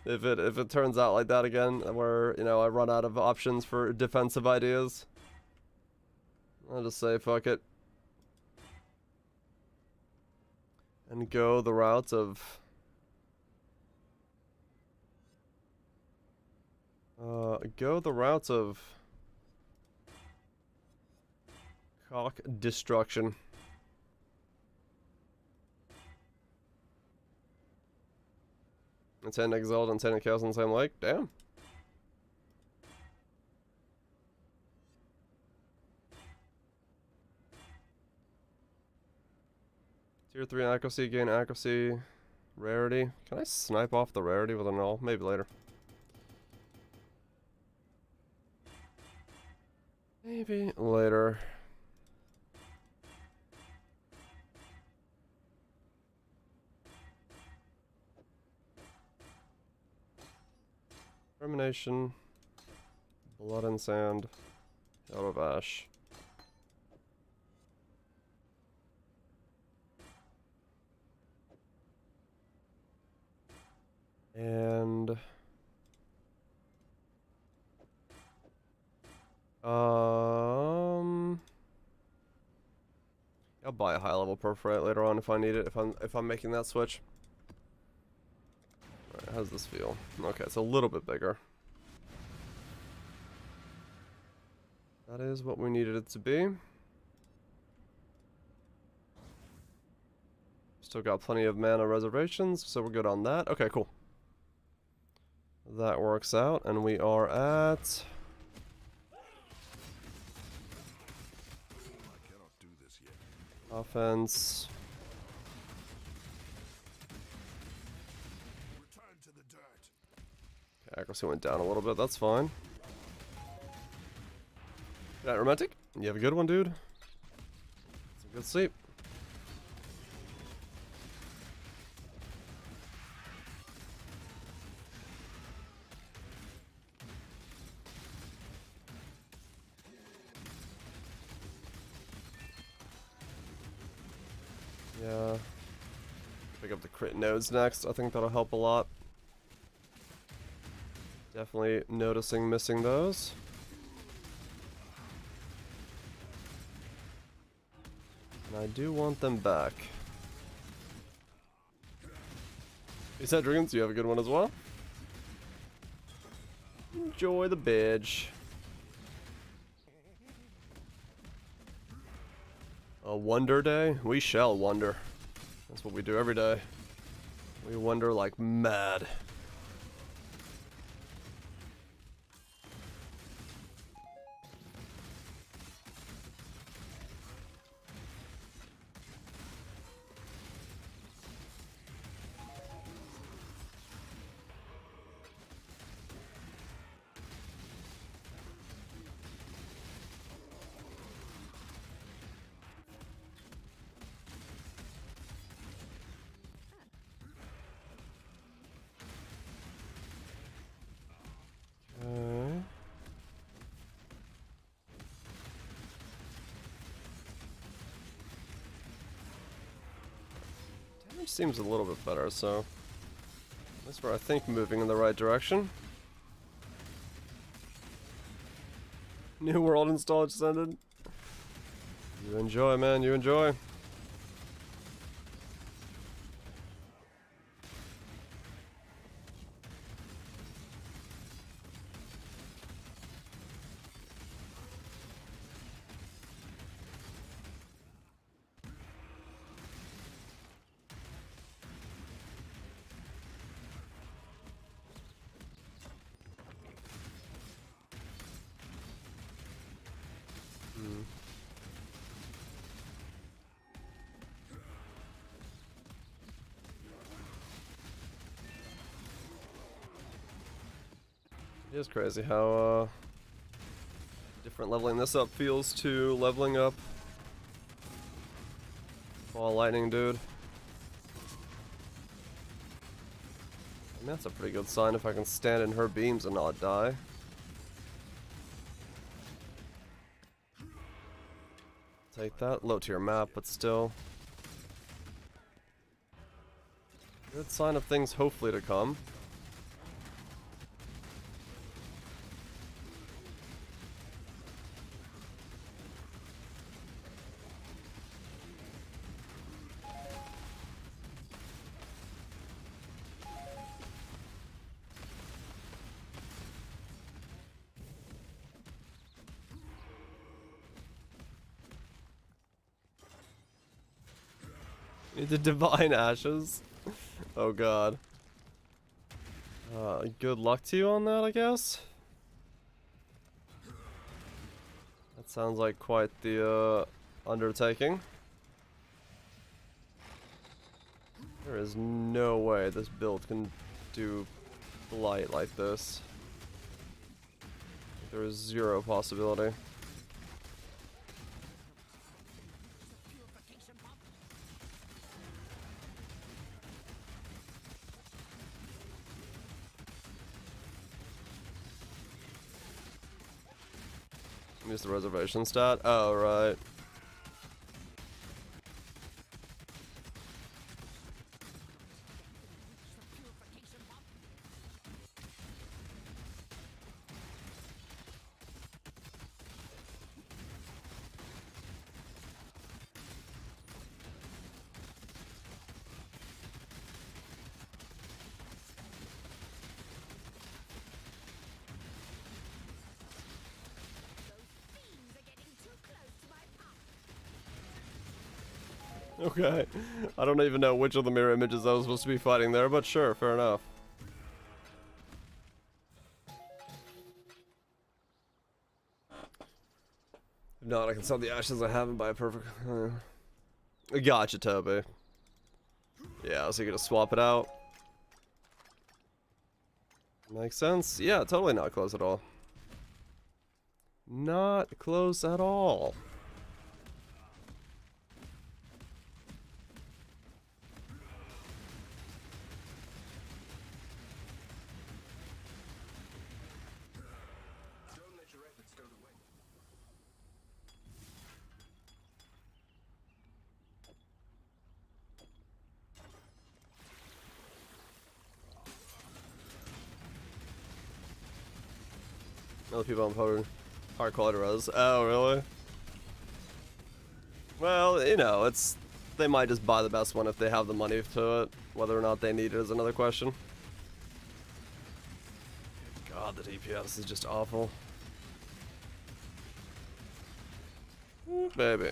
If it turns out like that again, where, you know, I run out of options for defensive ideas, I'll just say fuck it. And go the route of cock destruction. And 10 exalt and 10 kills on the same lake. Damn. Tier 3 accuracy, gain accuracy, rarity. Can I snipe off the rarity with a null? Maybe later. Maybe later. Termination, blood and sand, out of ash. And I'll buy a high level perforate later on if I need it, if I'm making that switch. Alright, how's this feel? Okay, it's a little bit bigger. That is what we needed it to be. Still got plenty of mana reservations, so we're good on that. Okay, cool. That works out, and we are at...
I cannot do this yet.
offense.
Return to the dirt.
Okay, accuracy went down a little bit, that's fine. Good night, Romantic. You have a good one, dude. Some good sleep. Yeah. Pick up the crit nodes next. I think that'll help a lot. Definitely noticing missing those. And I do want them back. Hey, Cedricans, you have a good one as well. Enjoy the bitch. A wonder day? We shall wonder. That's what we do every day. We wonder like mad. Seems a little bit better, so that's where I think moving in the right direction. New world install just ended. You enjoy, man, you enjoy. It is crazy how different leveling this up feels to leveling up Ball Lightning, dude. I mean, that's a pretty good sign if I can stand in her beams and not die. Take that. Low tier map, but still. Good sign of things hopefully to come. Need the divine ashes. Oh god. Good luck to you on that, I guess. That sounds like quite the undertaking. There is no way this build can do blight like this. There is zero possibility. Use the reservation stat. Oh, right. Okay. I don't even know which of the mirror images I was supposed to be fighting there, but sure, fair enough. If not, I can sell the ashes I have and buy a perfect... Gotcha, Toby. Yeah, so you're gonna swap it out. Makes sense. Yeah, totally not close at all. Not close at all. Other people on power hard quality res. Oh, really? Well, you know, it's... They might just buy the best one if they have the money to it. Whether or not they need it is another question. God, the DPS is just awful. Ooh, baby.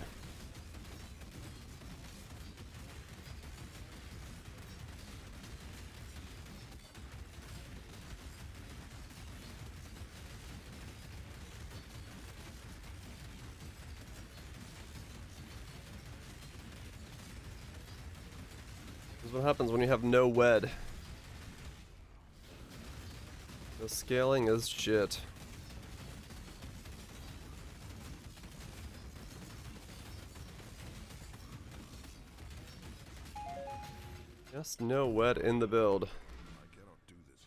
This is what happens when you have no WED. The scaling is shit. Just no WED in the build.
I cannot do this.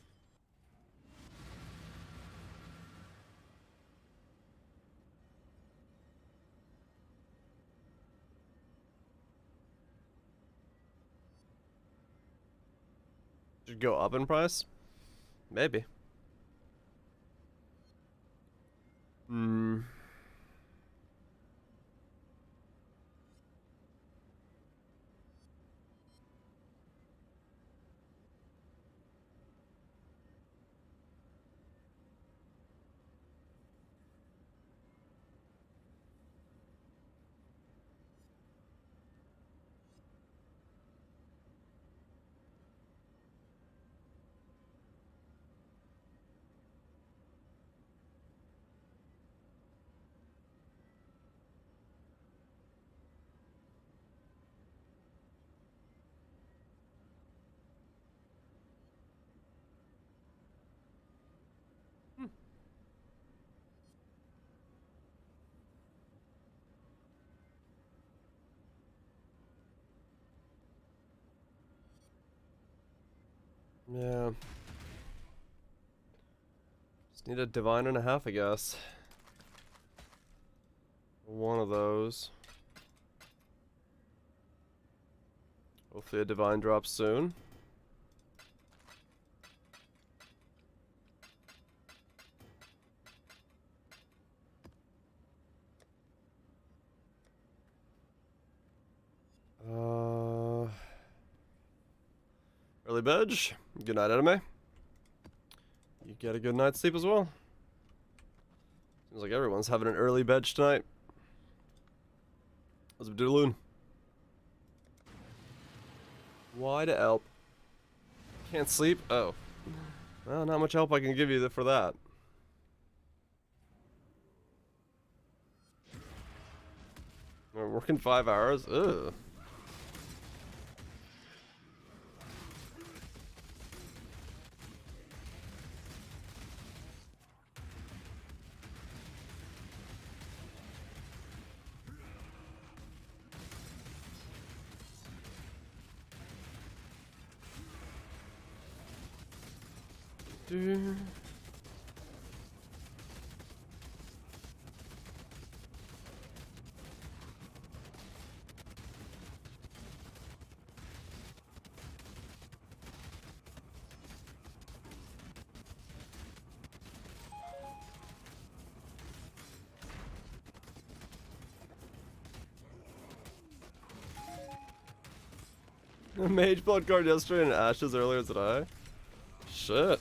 Should go up in price? Maybe. Hmm. Yeah. Just need a divine and a half, I guess. One of those. Hopefully a divine drops soon. Early bed. Good night, anime. You get a good night's sleep as well. Seems like everyone's having an early bed tonight. What's up, Doodaloon? Why to help? Can't sleep? Oh. Well, not much help I can give you for that. We're working 5 hours? Ugh. Mage blood card yesterday and Ashes earlier today. Shit.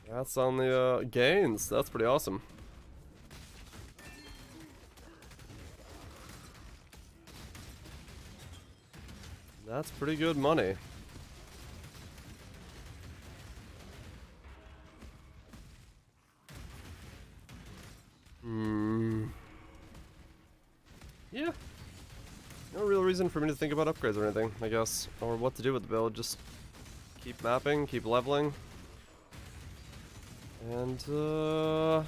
That's on the gains. That's pretty awesome. That's pretty good money. Yeah. No real reason for me to think about upgrades or anything, I guess. Or what to do with the build. Just keep mapping, keep leveling. And, all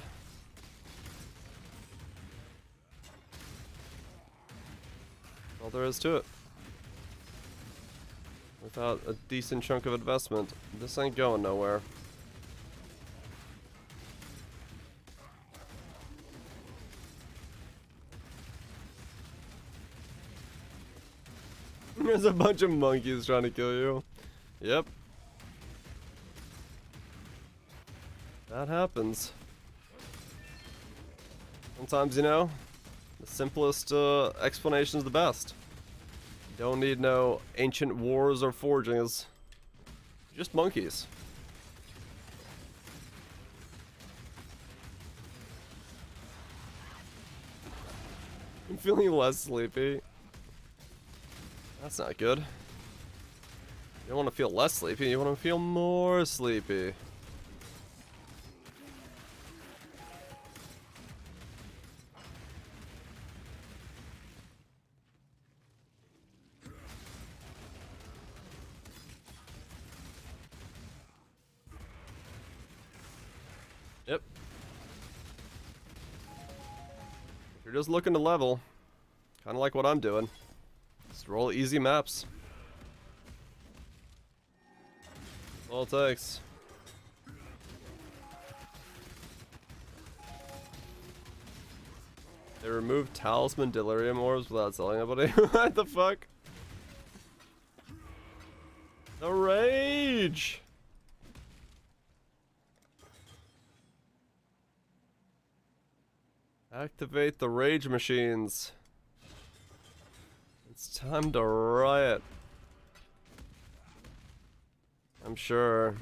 there is to it. Without a decent chunk of investment, this ain't going nowhere. There's a bunch of monkeys trying to kill you. Yep. That happens. Sometimes, you know, the simplest explanation is the best. You don't need no ancient wars or forgings. Just monkeys. I'm feeling less sleepy. That's not good. You don't want to feel less sleepy, you want to feel more sleepy. Yep. If you're just looking to level, kind of like what I'm doing. Just roll easy maps. That's all it takes. They removed talisman delirium orbs without selling anybody. What the fuck? The rage! Activate the rage machines. It's time to riot. I'm sure.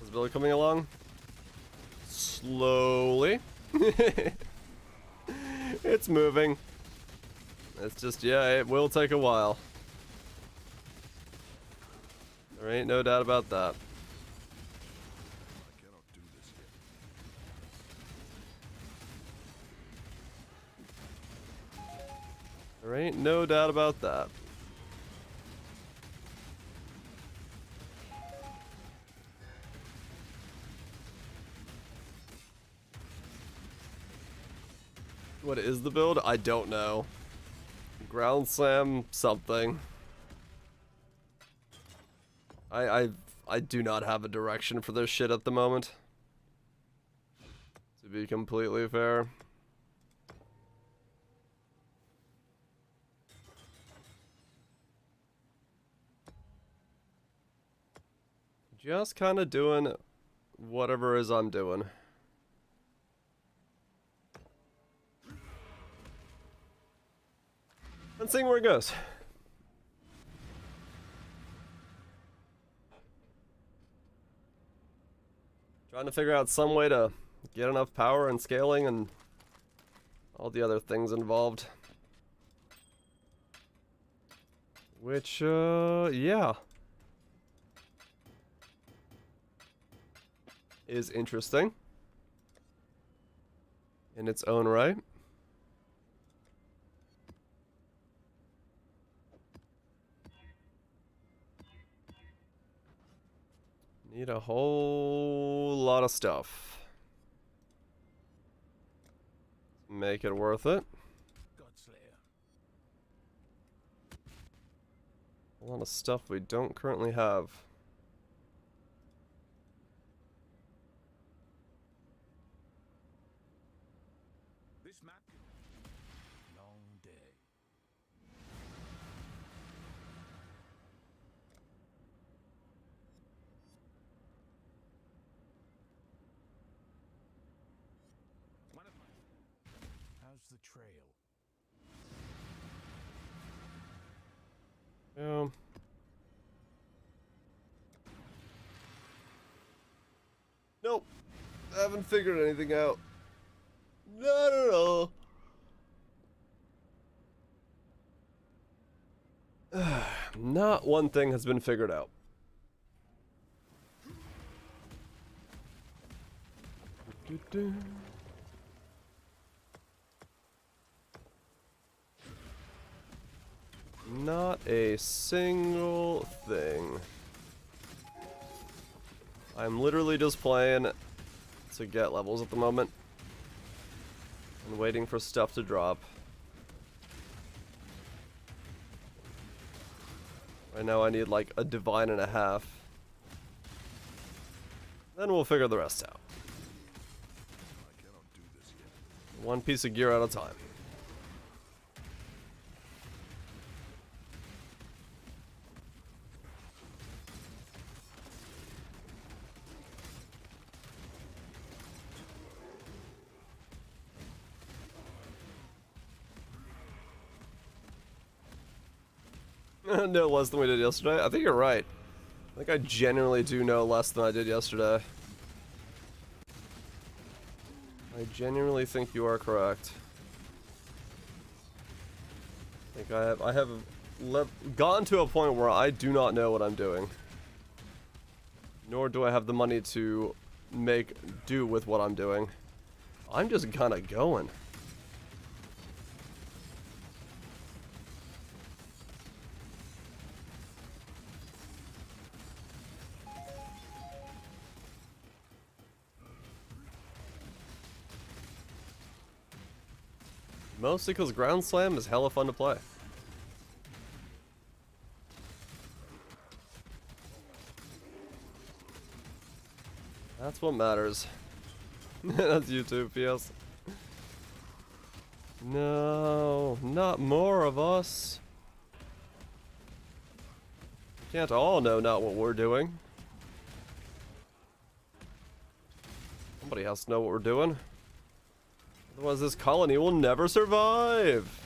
Is Billy coming along? Slowly. It's moving. It's just, yeah, it will take a while. There ain't no doubt about that. There ain't no doubt about that. What is the build? I don't know. Ground slam something. I do not have a direction for this shit at the moment. To be completely fair. Just kind of doing whatever it is I'm doing. And seeing where it goes. Trying to figure out some way to get enough power and scaling and all the other things involved. Which, yeah. Is interesting. In its own right. Need a whole lot of stuff. Make it worth it. A lot of stuff we don't currently have.
This map. Long day. One of my. How's the trail?
Yeah. Nope. I haven't figured anything out. Not at all. Not one thing has been figured out. Not a single thing. I'm literally just playing to get levels at the moment. And waiting for stuff to drop. Right now I need like a divine and a half. Then we'll figure the rest out.
I cannot do this yet.
One piece of gear at a time. No less than we did yesterday. I think you're right. I think I genuinely do know less than I did yesterday. I genuinely think you are correct. I think I have gotten to a point where I do not know what I'm doing. Nor do I have the money to make do with what I'm doing. I'm just kind of going. Mostly because Ground Slam is hella fun to play. That's what matters. That's YouTube, PS. No, not more of us. Can't all know not what we're doing. Somebody has to know what we're doing. Otherwise this colony will never survive.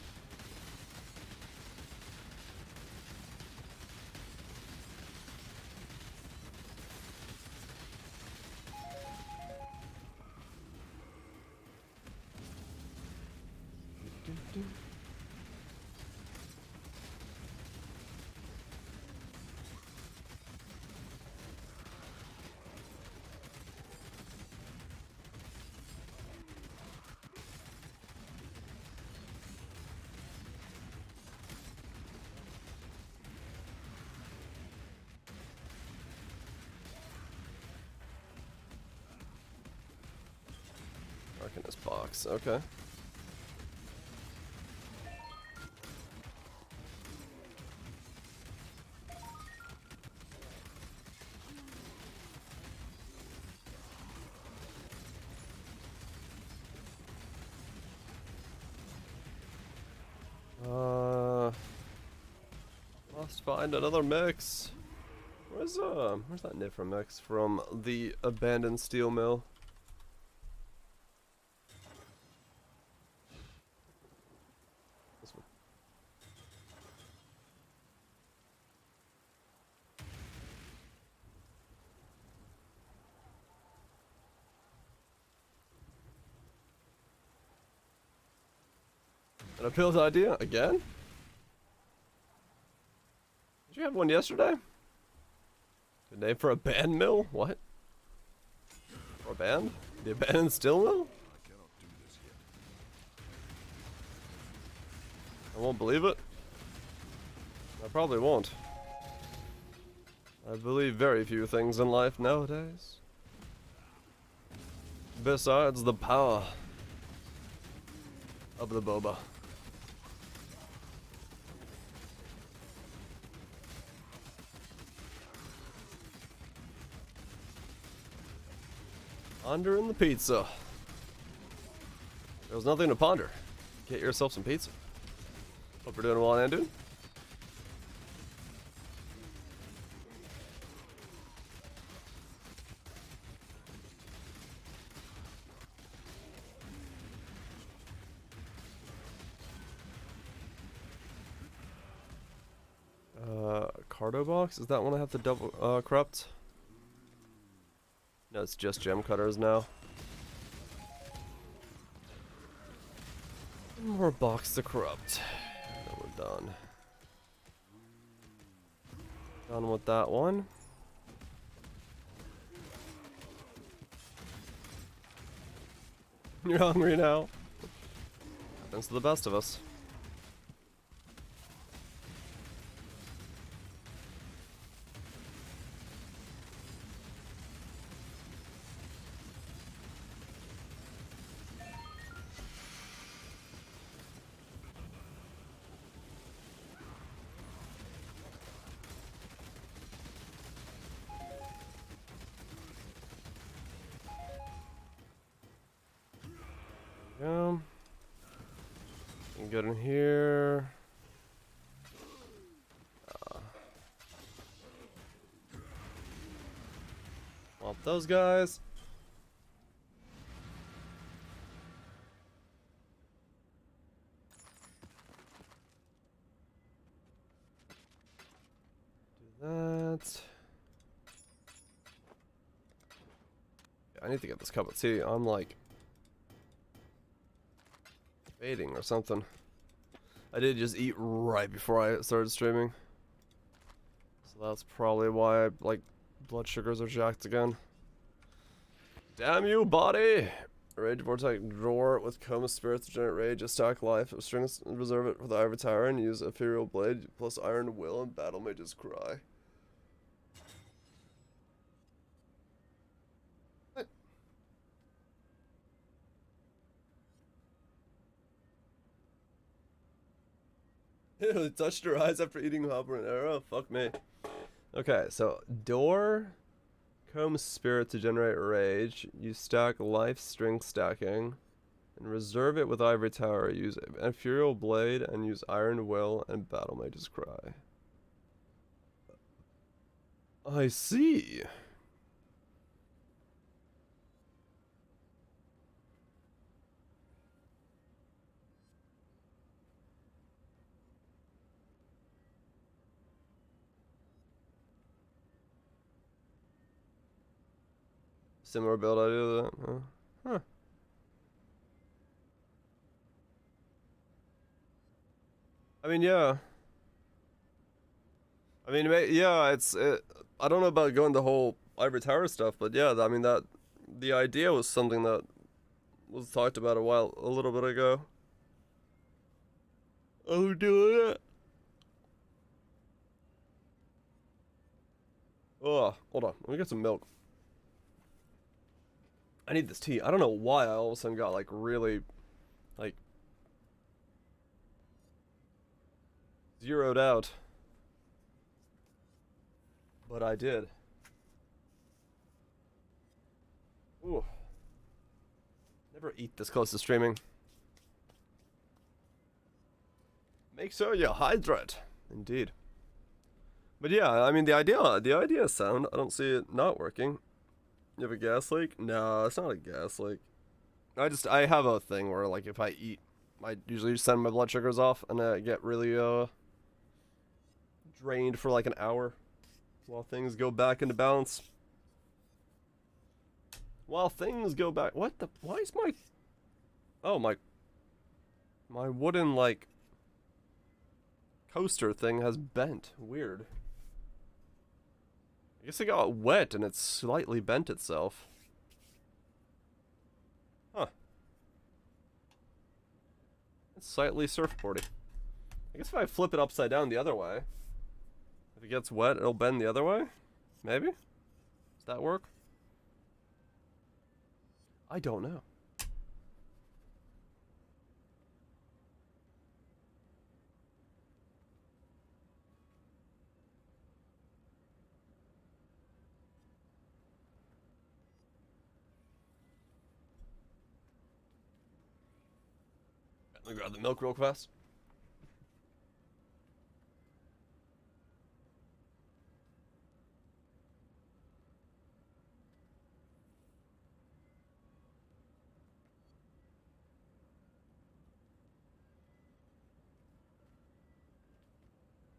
Back in this box, okay. Must find another mix. Where's that Nifra mix from the abandoned steel mill? This one. An appeals idea again? Did you have one yesterday? Good name for a band mill? What? For a band? The abandoned steel mill? I won't believe it. I probably won't. I believe very few things in life nowadays. Besides the power of the boba. Pondering the pizza. There was nothing to ponder. Get yourself some pizza. Hope you're doing well, and dude. Cardo box? Is that one I have to double corrupt? No, it's just gem cutters now. One more box to corrupt. And then we're done. Done with that one. You're hungry now. Happens to the best of us. Get in here. Want those guys. Do that. Yeah, I need to get this cup of tea. I'm like fading or something. I did just eat right before I started streaming. So that's probably why like blood sugars are jacked again. Damn you, body! Rage Vortex drawer with coma spirits to generate rage, a stack life, a string reserve it for the Ivory Tower, and use ethereal blade plus iron will and battle mages cry. What? Ew, touched her eyes after eating hopper and arrow? Fuck me. Okay, so door comb spirit to generate rage. You stack life string stacking. And reserve it with Ivory Tower. Use ethereal blade and use iron will and battle mage's cry. I see. Similar build idea to that. Huh. I mean, yeah. I mean, yeah, I don't know about going the whole Ivory Tower stuff, but yeah, I mean, that the idea was something that was talked about a little bit ago. Oh, doing it. Oh, hold on. Let me get some milk. I need this tea. I don't know why I all of a sudden got like really, like, zeroed out. But I did. Ooh. Never eat this close to streaming. Make sure you hydrate. Indeed. But yeah, I mean the idea is sound. I don't see it not working. You have a gas leak? No, it's not a gas leak. I have a thing where like if I eat, I usually send my blood sugars off and I get really drained for like an hour while things go back into balance. While things go back, what the? Why is my? Oh my wooden like coaster thing has bent. Weird. I guess it got wet and it's slightly bent itself. Huh. It's slightly surfboardy. I guess if I flip it upside down the other way, if it gets wet, it'll bend the other way? Maybe? Does that work? I don't know. Let me grab the milk real fast.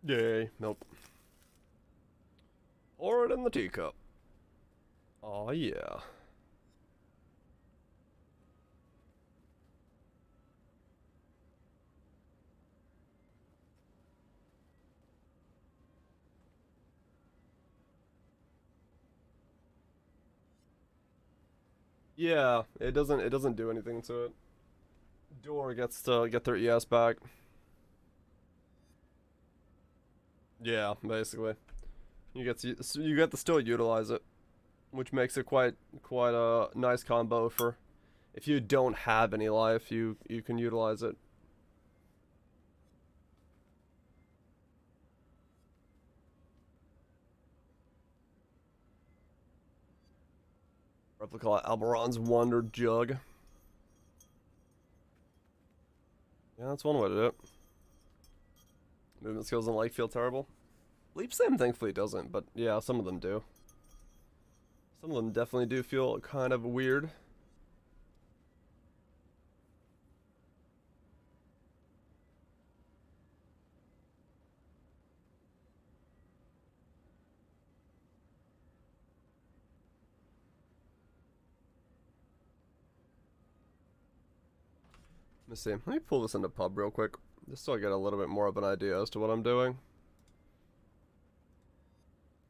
Yay, milk. Pour it in the teacup. Oh yeah. Yeah, it doesn't do anything to it. Door gets to get their ES back. Yeah, basically. You get to still utilize it, which makes it quite a nice combo for if you don't have any life, you can utilize it. Replica Alberon's Wonder Jug. Yeah, that's one way to do it. Movement skills in Lake feel terrible. Leap Sim thankfully doesn't, but yeah, some of them do. Some of them definitely do feel kind of weird. Let me see. Let me pull this into pub real quick, just so I get a little bit more of an idea as to what I'm doing.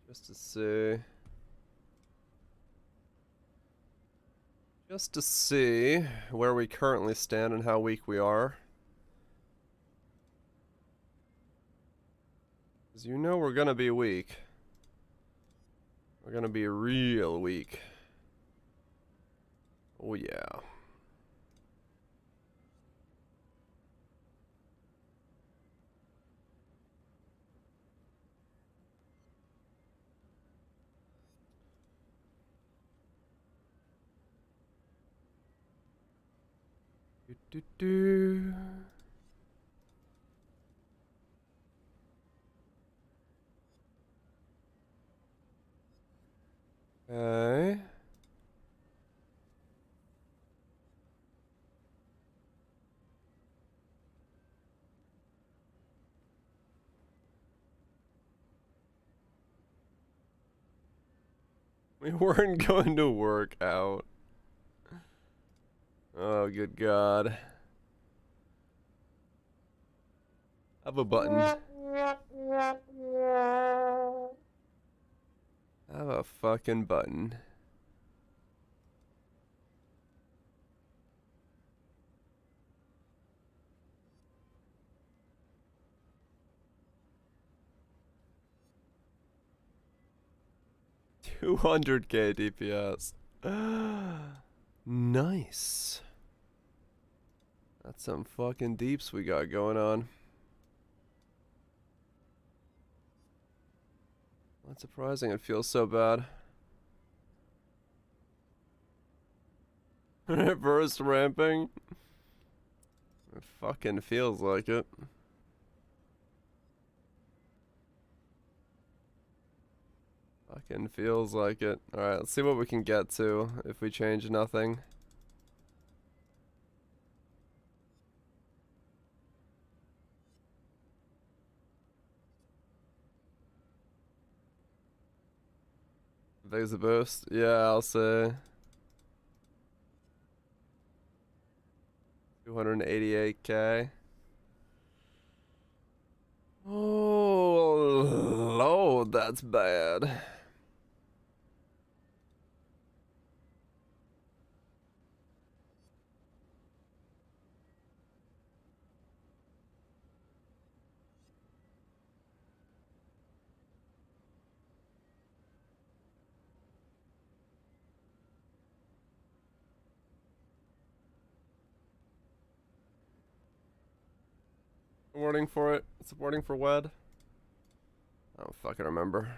Just to see. Just to see where we currently stand and how weak we are. Because you know we're gonna be weak. We're gonna be real weak. Oh yeah. Do, do, do. Okay. We weren't going to work out. Oh, good God. Have a button. Have a fucking button. $200k DPS. Nice. That's some fucking deeps we got going on. Not surprising it feels so bad. Burst ramping. It fucking feels like it. Fucking feels like it. Alright, let's see what we can get to if we change nothing. There's a boost. Yeah, I'll say 288k. Oh, Lord, that's bad. Warning for it. It's a warning for WED. I don't fucking remember.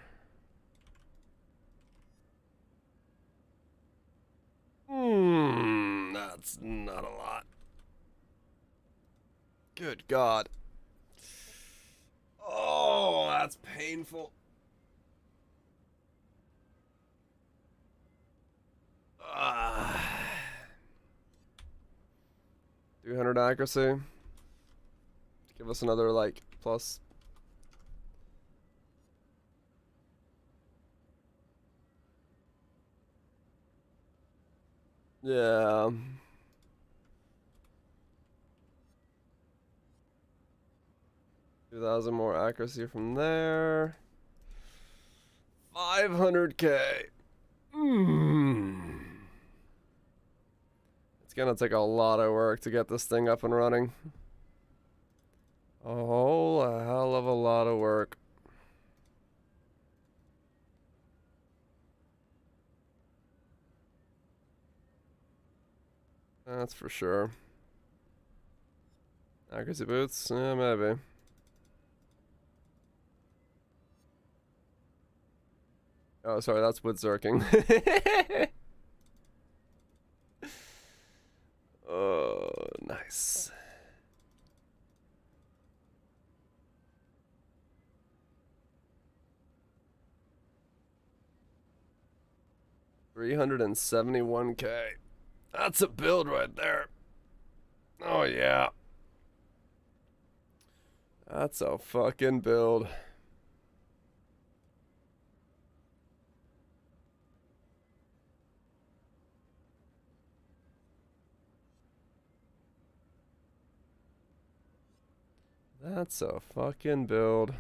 That's not a lot. Good God. Oh, that's painful. Ah. 300 accuracy. Give us another, like, plus. Yeah. Two thousand more accuracy from there. 500k. It's gonna take a lot of work to get this thing up and running. A whole hell of a lot of work. That's for sure. Accuracy boots? Yeah, maybe. Oh, sorry, that's wood zerking. Oh, nice. $371k. That's a build right there. Oh, yeah. That's a fucking build. That's a fucking build.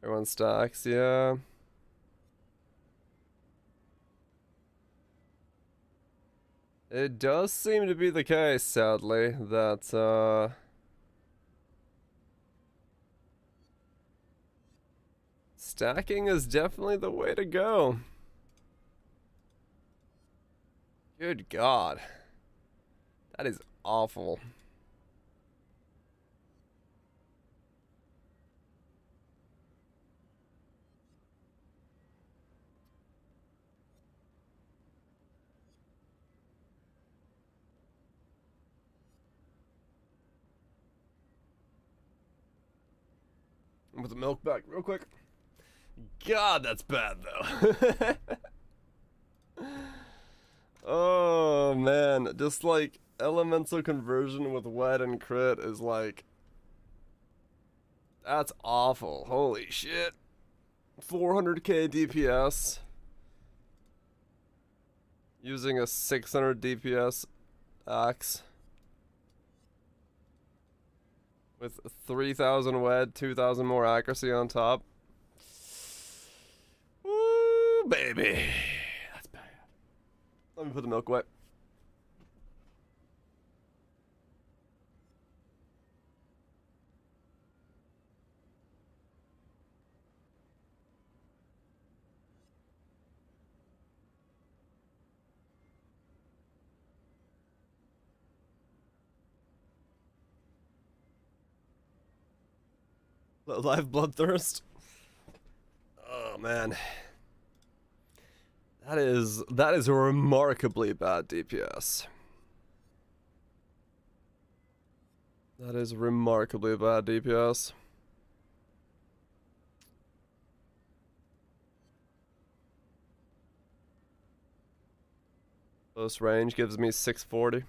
Everyone stacks, yeah. It does seem to be the case, sadly, that, stacking is definitely the way to go. Good God. That is awful. I'm with the milk back real quick. God, that's bad though. Oh man, just like elemental conversion with wet and crit is like, that's awful. Holy shit. 400k DPS using a 600 DPS axe with 3000 wed, 2000 more accuracy on top. Woo, baby. That's bad. Let me put the milk away. Live bloodthirst. Oh man. That is a remarkably bad DPS. That is remarkably bad DPS. Close range gives me 640.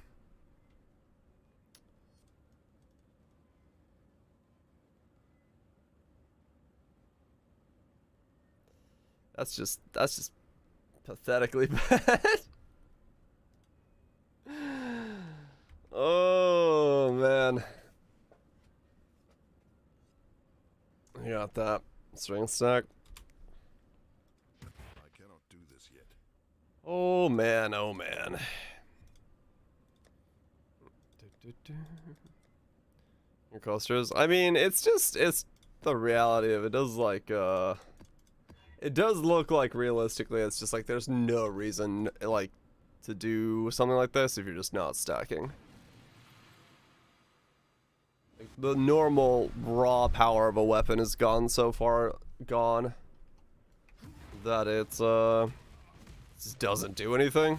That's just pathetically bad. Oh man. You got that. String stack.
I cannot do this yet.
Oh man, oh man. Your clusters. I mean, it's the reality of it. It does look like realistically it's just like there's no reason like to do something like this if you're just not stacking. Like, the normal raw power of a weapon is gone so far gone that it's just doesn't do anything.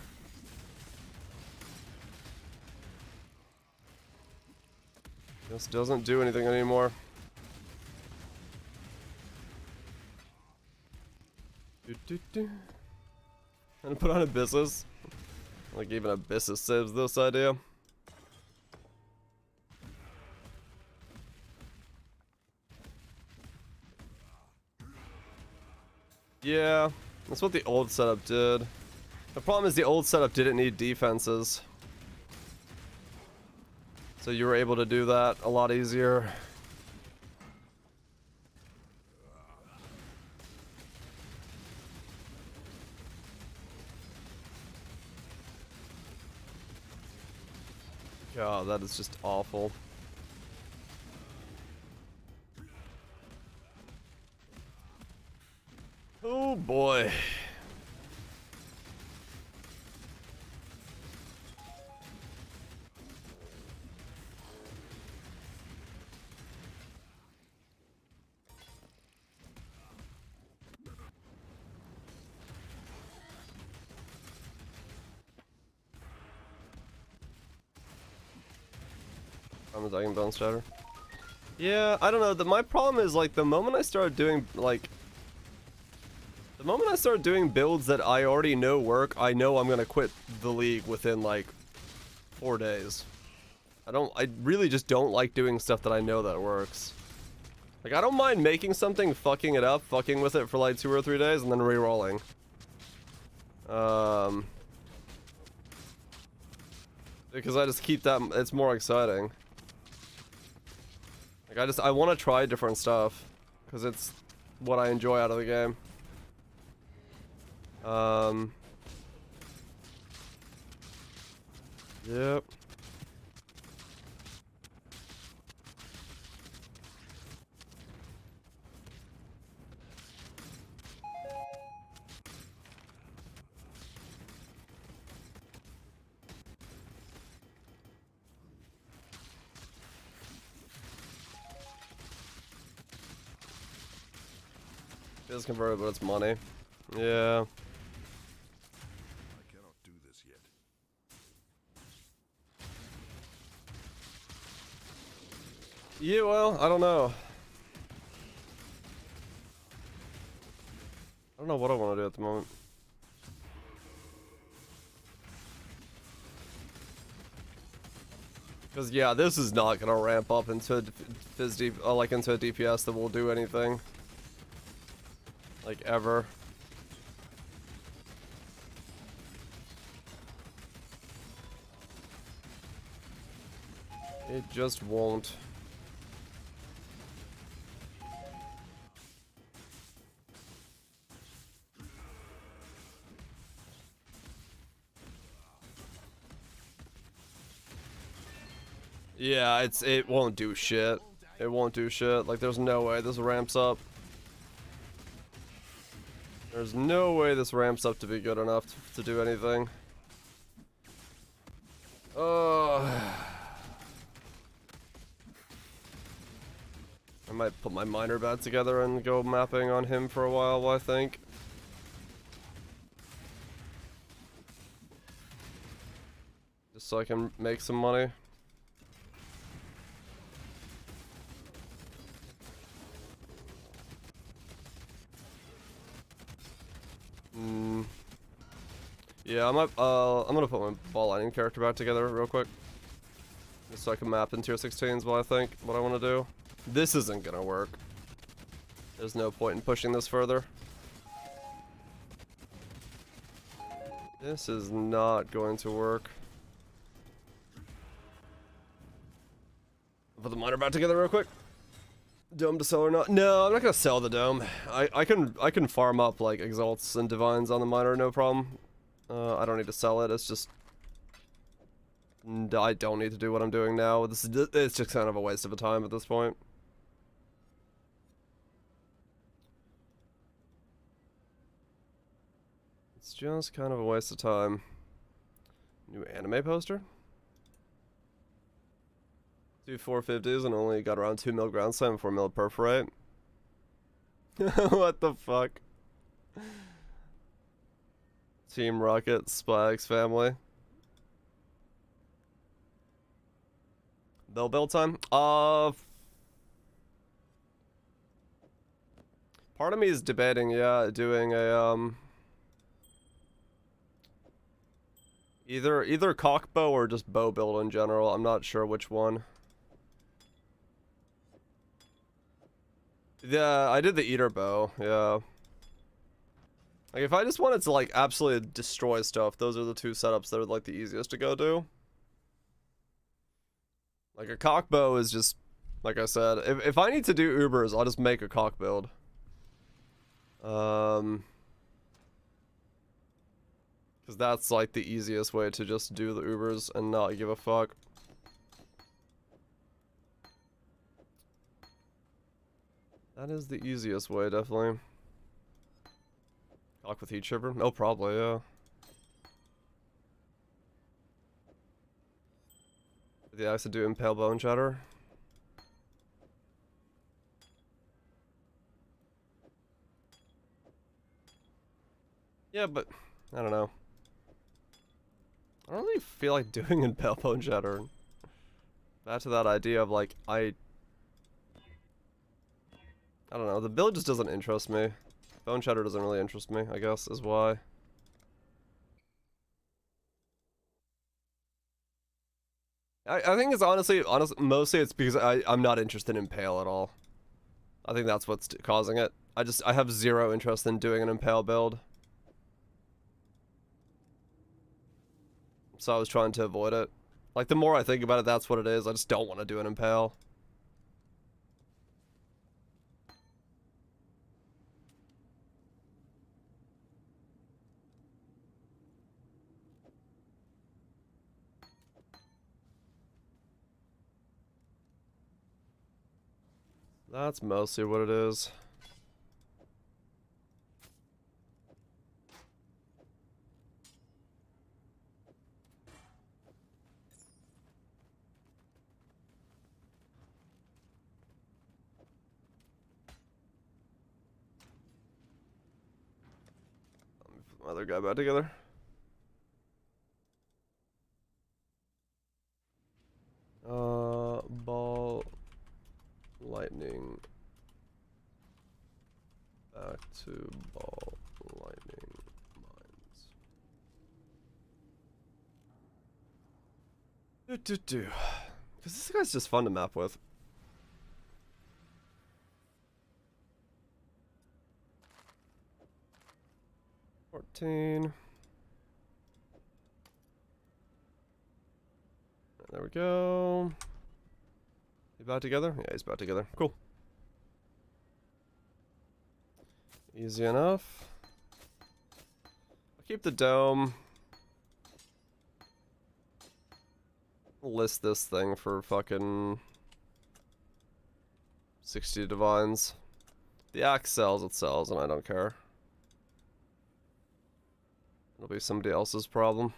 Just doesn't do anything anymore. And put on Abyssus. Like even Abyssus saves this idea. Yeah, that's what the old setup did. The problem is the old setup didn't need defenses. So you were able to do that a lot easier. God, that is just awful. Oh boy. I'm attacking Bone Shatter. Yeah, I don't know. My problem is like the moment I start doing builds that I already know work, I know I'm gonna quit the league within like 4 days. I really just don't like doing stuff that I know that works. Like I don't mind making something, fucking it up, fucking with it for like 2 or 3 days, and then re-rolling. Because I just keep that, it's more exciting. Like I want to try different stuff because it's what I enjoy out of the game. Yep. It is converted, but it's money. Yeah.
I cannot do this yet.
Yeah, well, I don't know. I don't know what I want to do at the moment. Because yeah, this is not gonna ramp up into into a DPS that will do anything. Like ever. It just won't. Yeah, it won't do shit. It won't do shit. Like, there's no way this ramps up. There's no way this ramps up to be good enough to do anything. I might put my miner bat together and go mapping on him for a while, I think. Just so I can make some money. Yeah, I'm gonna put my ball lightning character back together real quick. Just so I can map in tier 16s what I think, what I want to do. This isn't gonna work. There's no point in pushing this further. This is not going to work. Put the miner back together real quick. Dome to sell or not? No, I'm not gonna sell the dome. I can farm up like exalts and divines on the miner, no problem. I don't need to sell it. It's just I don't need to do what I'm doing now. It's just kind of a waste of a time at this point. It's just kind of a waste of time. New anime poster? Do 450s and only got around 2 mil ground slime and 4 mil perforate. What the fuck? Team Rocket, Spikes family. Bell build time? Part of me is debating, yeah, doing a either cock bow or just bow build in general. I'm not sure which one. Yeah, I did the eater bow, yeah. Like, if I just wanted to, like, absolutely destroy stuff, those are the two setups that are, like, the easiest to go do. Like, a cock bow is just, like I said, if I need to do Ubers, I'll just make a cock build. Because that's, like, the easiest way to just do the Ubers and not give a fuck. That is the easiest way, definitely. Cock with heat shiver? Oh, probably, yeah. Yeah, I used to do impale bone chatter. Yeah, but I don't know. I don't really feel like doing impale bone chatter. Back to that idea of like I don't know. The build just doesn't interest me. Bone chatter doesn't really interest me, I guess, is why. I think it's honestly, mostly it's because I'm not interested in Impale at all. I think that's what's causing it. I have zero interest in doing an Impale build. So I was trying to avoid it. Like, the more I think about it, that's what it is. I just don't want to do an Impale. That's mostly what it is. Let me put my other guy back together. Ball, lightning, back to ball, lightning, mines. Because this guy's just fun to map with. There we go. You back together? Yeah, he's back together. Cool. Easy enough. I'll keep the dome. list this thing for fucking 60 divines. The axe sells, it sells, and I don't care. It'll be somebody else's problem.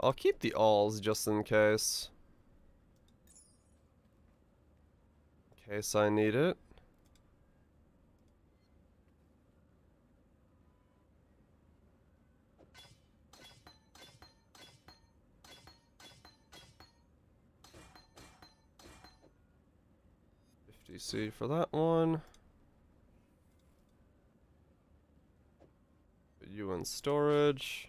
I'll keep the alls just in case. In case I need it. DC for that one. Put you in storage.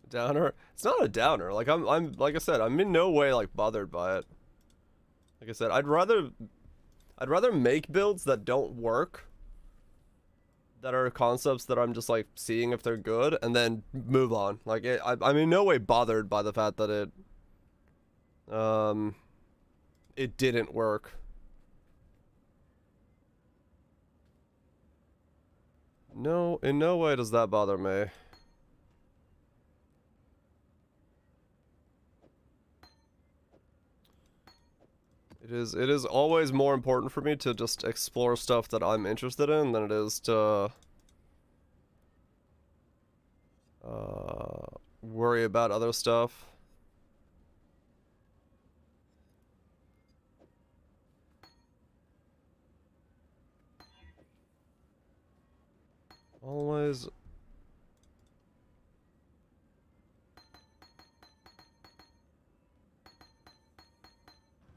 Downer? It's not a downer. Like I'm like I said, I'm in no way like bothered by it. Like I said, I'd rather make builds that don't work, that are concepts that I'm just like seeing if they're good, and then move on. Like I'm in no way bothered by the fact that it didn't work. No, in no way does that bother me. It is always more important for me to just explore stuff that I'm interested in than it is to worry about other stuff. Always.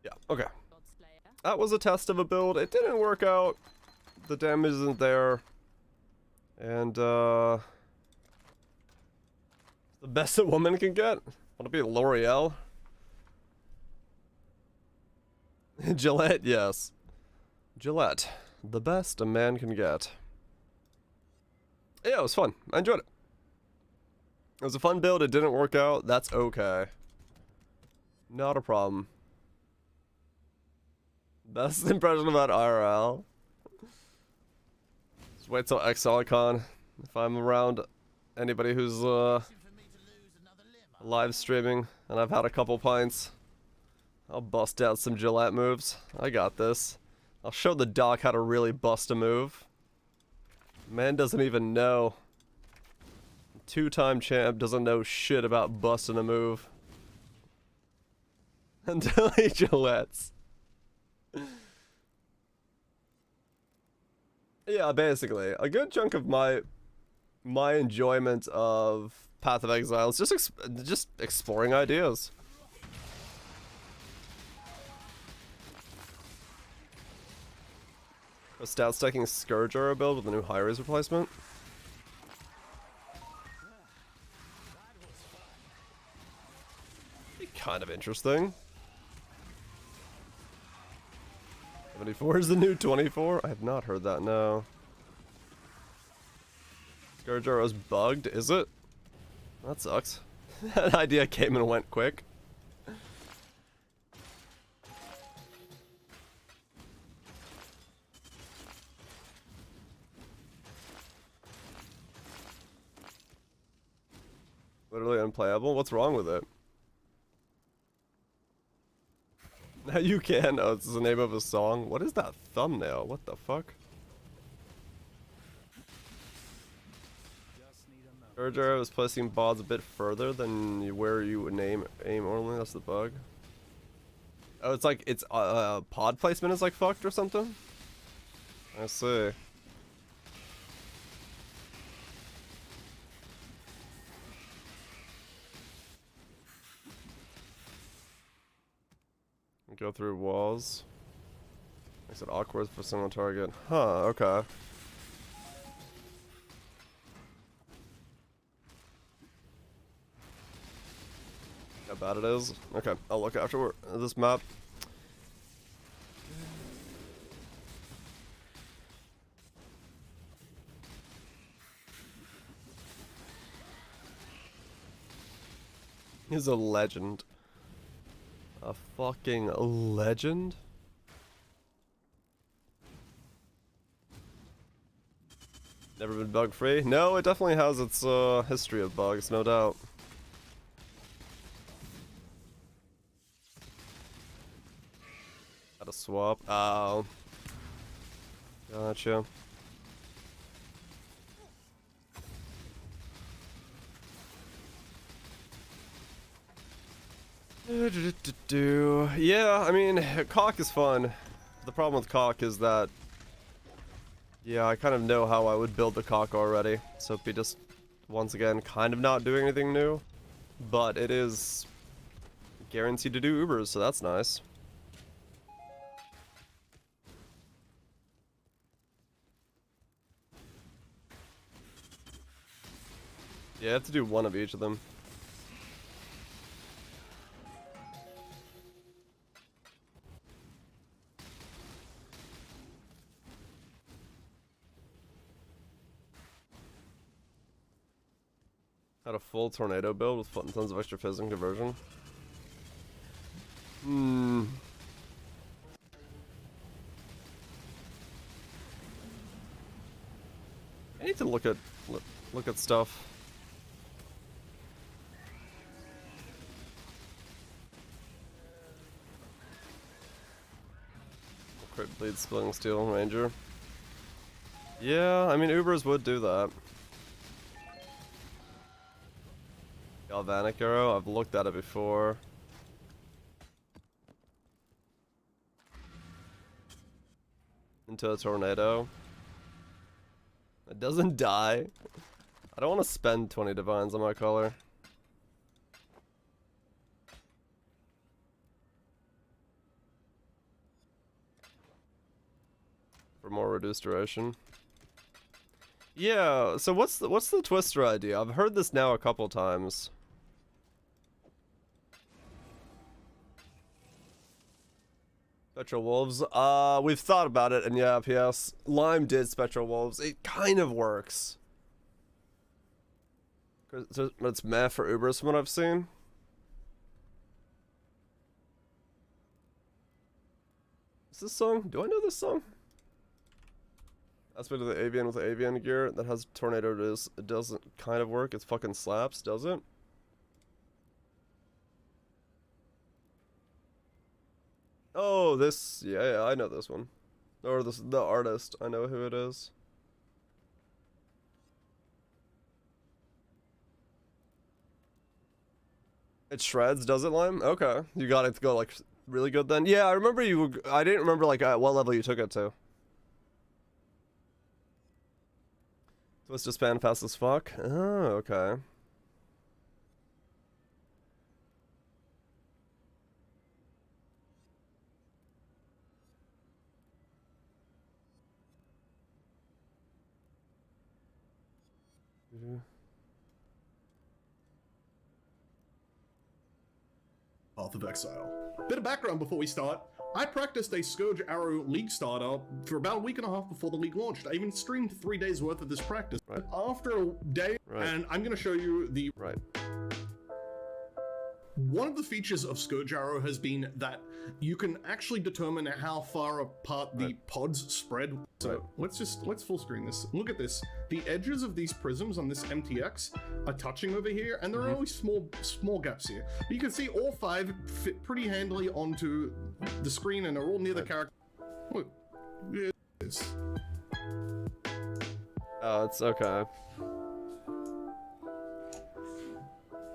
Yeah, okay. That was a test of a build. It didn't work out. The damage isn't there. And, the best a woman can get? Want to be L'Oreal? Gillette, yes. Gillette. The best a man can get. Yeah, it was fun. I enjoyed it. It was a fun build. It didn't work out. That's okay. Not a problem. Best impression about IRL. Just wait till XLCon. If I'm around anybody who's live streaming and I've had a couple pints, I'll bust out some Gillette moves. I got this. I'll show the doc how to really bust a move. Man doesn't even know. Two-time champ doesn't know shit about busting a move. Until he Gillettes. Yeah, basically, a good chunk of my enjoyment of Path of Exile is just exploring ideas. A stat stacking Scourger build with a new high-res replacement. Be kind of interesting. 74 is the new 24? I have not heard that, no. Scourger was bugged, is it? That sucks. That idea came and went quick. Literally unplayable? What's wrong with it? Now you can. Oh, it's the name of a song. What is that thumbnail? What the fuck? Scourger was placing bods a bit further than where you would aim only. That's the bug. Oh, it's like it's pod placement is like fucked or something. I see. Go through walls. I said awkward for single target. Huh, okay. How bad it is? Okay, I'll look after this map. He's a legend. A fucking legend? Never been bug free? No, it definitely has its history of bugs, no doubt. Got a swap. Oh. Gotcha. Yeah, I mean, cock is fun. The problem with cock is that, yeah, I kind of know how I would build the cock already. So it'd be just, once again, kind of not doing anything new. But it is guaranteed to do Ubers, so that's nice. Yeah, I have to do one of each of them. Had a full tornado build with tons of extra phys and conversion. I need to look at stuff. Crit bleed, splitting steel, ranger. Yeah, I mean Ubers would do that. Galvanic arrow, I've looked at it before. Into a tornado. It doesn't die. I don't want to spend 20 divines on my color. For more reduced duration. Yeah, so what's the twister idea? I've heard this now a couple times. Spectral Wolves. We've thought about it, and yeah, PS. Lime did Spectral Wolves. It kind of works. It's meh for Ubers from what I've seen. Is this song? Do I know this song? Aspect of the avian with the avian gear that has tornado it doesn't kind of work. It fucking slaps, does it? Oh, this, yeah, I know this one. Or the artist, I know who it is. It shreds, does it, Lime? Okay, you got it to go like really good then. Yeah, I remember I didn't remember like at what level you took it to. Twist to span fast as fuck. Oh, okay.
Path of Exile. Bit of background before we start. I practiced a Scourge Arrow League starter for about a week and a half before the league launched. I even streamed 3 days worth of this practice.
Right.
After a day, and I'm going to show you the...
Right.
One of the features of Scourge Arrow has been that you can actually determine how far apart the pods spread. So let's full screen this. Look at this. The edges of these prisms on this MTX are touching over here, and there are only small gaps here. But you can see all 5 fit pretty handily onto the screen and are all near the character. Look, it is.
Oh, it's okay.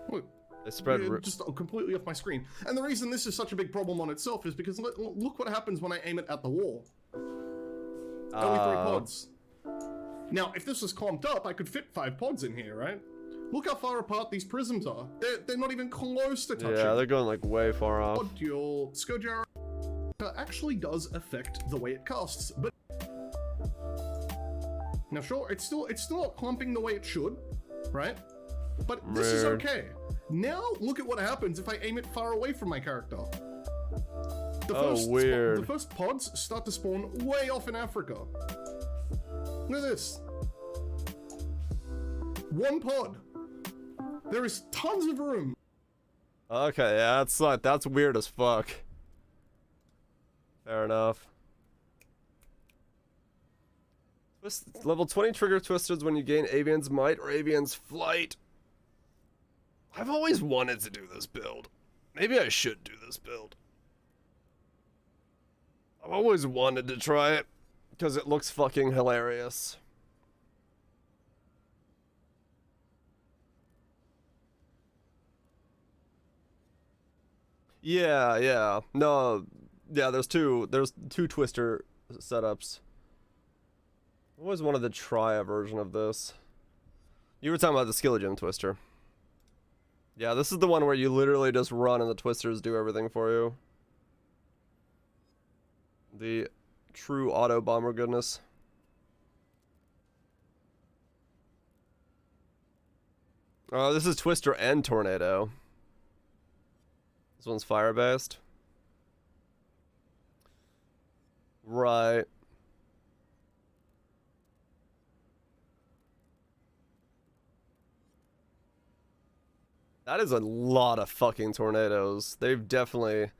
Look.
They spread
just completely off my screen. And the reason this is such a big problem on itself is because look what happens when I aim it at the wall. Only 3 pods. Now, if this was clumped up, I could fit 5 pods in here, right? Look how far apart these prisms are. They're not even close to touching.
Yeah, they're going like way far off.
Your Scourge Arrow actually does affect the way it casts, but now sure, it's still not clumping the way it should, right? But this is okay. Now look at what happens if I aim it far away from my character. The first pods start to spawn way off in Africa. Look at this. 1 pod. There is tons of room.
Okay, yeah, that's weird as fuck. Fair enough. Level 20 trigger twisters when you gain Avian's Might or Avian's Flight. I've always wanted to do this build. Maybe I should do this build. I've always wanted to try it because it looks fucking hilarious. Yeah, yeah. No, yeah, there's two twister setups. I always wanted to try a version of this. You were talking about the Skill Gym Twister. Yeah, this is the one where you literally just run and the twisters do everything for you. The true auto bomber goodness. Oh, this is Twister and Tornado. This one's fire-based. Right. That is a lot of fucking tornadoes. They've definitely...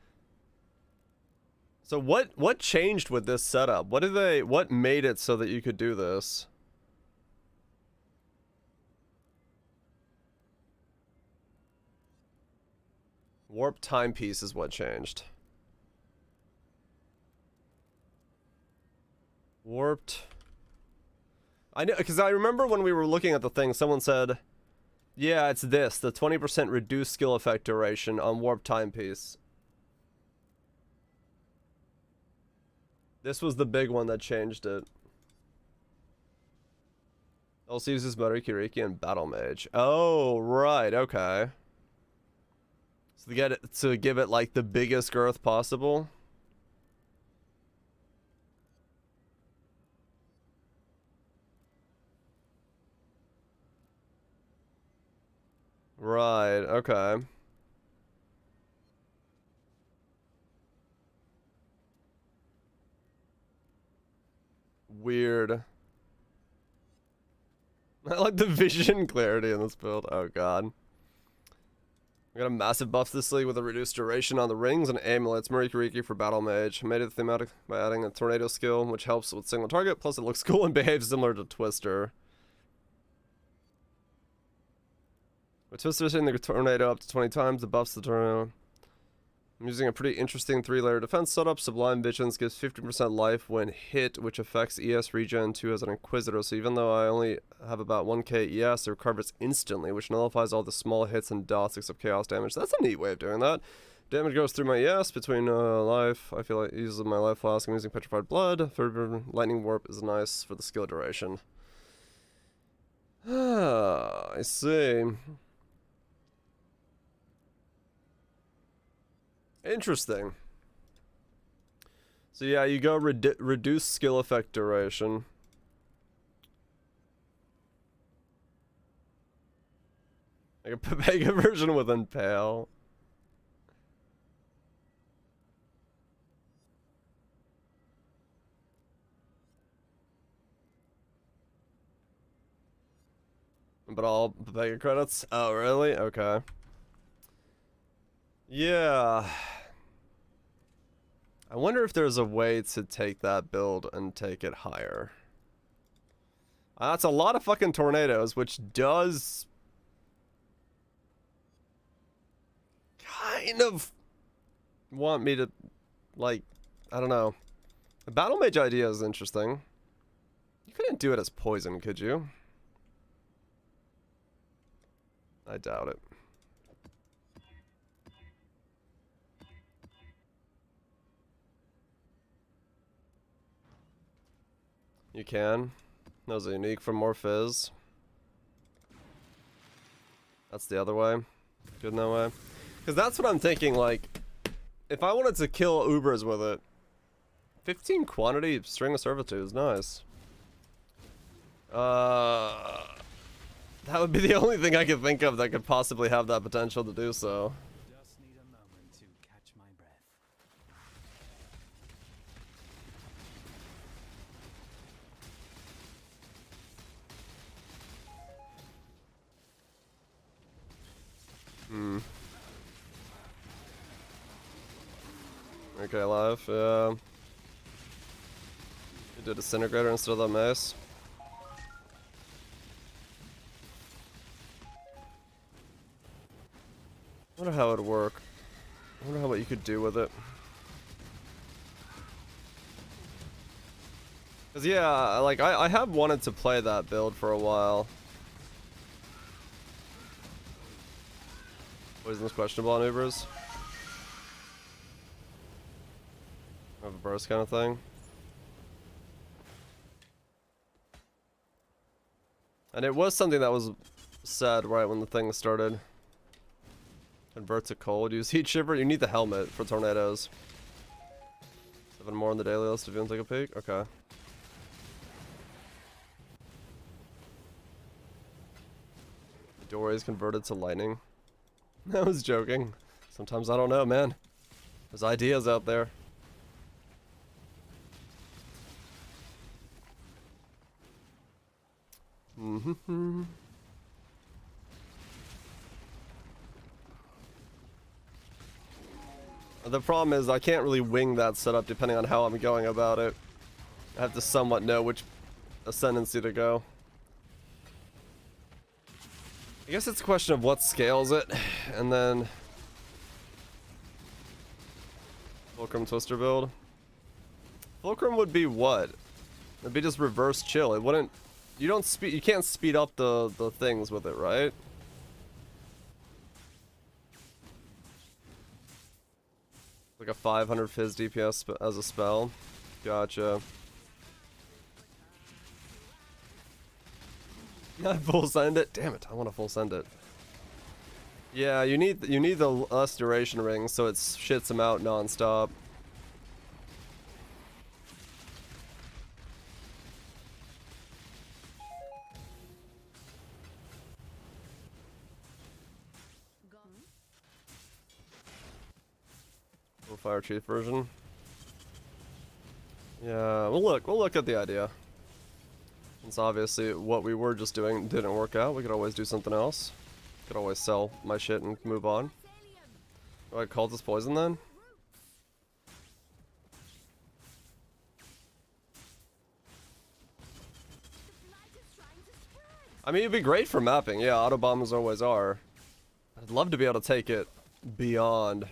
So what changed with this setup? What made it so that you could do this? Warp timepiece is what changed. Warped. I know, because I remember when we were looking at the thing, someone said, yeah, it's this, the 20% reduced skill effect duration on warp timepiece. This was the big one that changed it. Also uses Mariki and Battle Mage. Oh, right, okay. So to give it like the biggest girth possible. Right, okay. Weird. I like the vision clarity in this build. Oh god. We got a massive buff this league with a reduced duration on the rings and amulets. Mariki for Battle Mage. Made it thematic by adding a tornado skill, which helps with single target. Plus, it looks cool and behaves similar to Twister. With Twister hitting the tornado up to 20 times, the buffs the tornado. I'm using a pretty interesting 3-layer defense setup. Sublime Visions gives 50% life when hit, which affects ES regen 2 as an Inquisitor. So even though I only have about 1k ES, it recovers instantly, which nullifies all the small hits and dots except chaos damage. That's a neat way of doing that. Damage goes through my ES between life. I feel like it uses my life flask. I'm using Petrified Blood. Third Lightning Warp is nice for the skill duration. I see. Interesting. So yeah, you go reduce skill effect duration. Like a Pega version with Impale. But all Pega credits? Oh, really? Okay. Yeah. I wonder if there's a way to take that build and take it higher. That's a lot of fucking tornadoes, which does kind of want me to, like, I don't know. The Battle Mage idea is interesting. You couldn't do it as poison, could you? I doubt it. You can. Those are unique for more fizz. That's the other way. Good in that way. Because that's what I'm thinking, like, if I wanted to kill Ubers with it, 15 quantity String of Servitude is nice. That would be the only thing I could think of that could possibly have that potential to do so.
Just need a moment to catch my breath.
Okay, live. Yeah. You did Disintegrator instead of that mace. I wonder how it would work. I wonder what you could do with it. Cause yeah, like I have wanted to play that build for a while. Poison's questionable on Ubers. Have a burst kind of thing. And it was something that was said right when the thing started. Convert to cold. Use heat shiver. You need the helmet for tornadoes. 7 more on the daily list if you want to take a peek. Okay. The doorway is converted to lightning. I was joking. Sometimes I don't know, man. There's ideas out there. Mm-hmm. The problem is I can't really wing that setup depending on how I'm going about it. I have to somewhat know which ascendancy to go. I guess it's a question of what scales it, and then Fulcrum Twister build. Fulcrum would be what? It'd be just reverse chill. It wouldn't. You can't speed up the things with it, right? Like a 500 fizz DPS as a spell. Gotcha. I full send it. Damn it! I want to full send it. Yeah, you need the less duration ring so it shits them out non-stop. Fire Chief version. Yeah, we'll look at the idea. Since obviously what we were just doing didn't work out, we could always do something else. Could always sell my shit and move on. Alright, call this poison then? I mean, it'd be great for mapping. Yeah, auto bombs always are. I'd love to be able to take it beyond.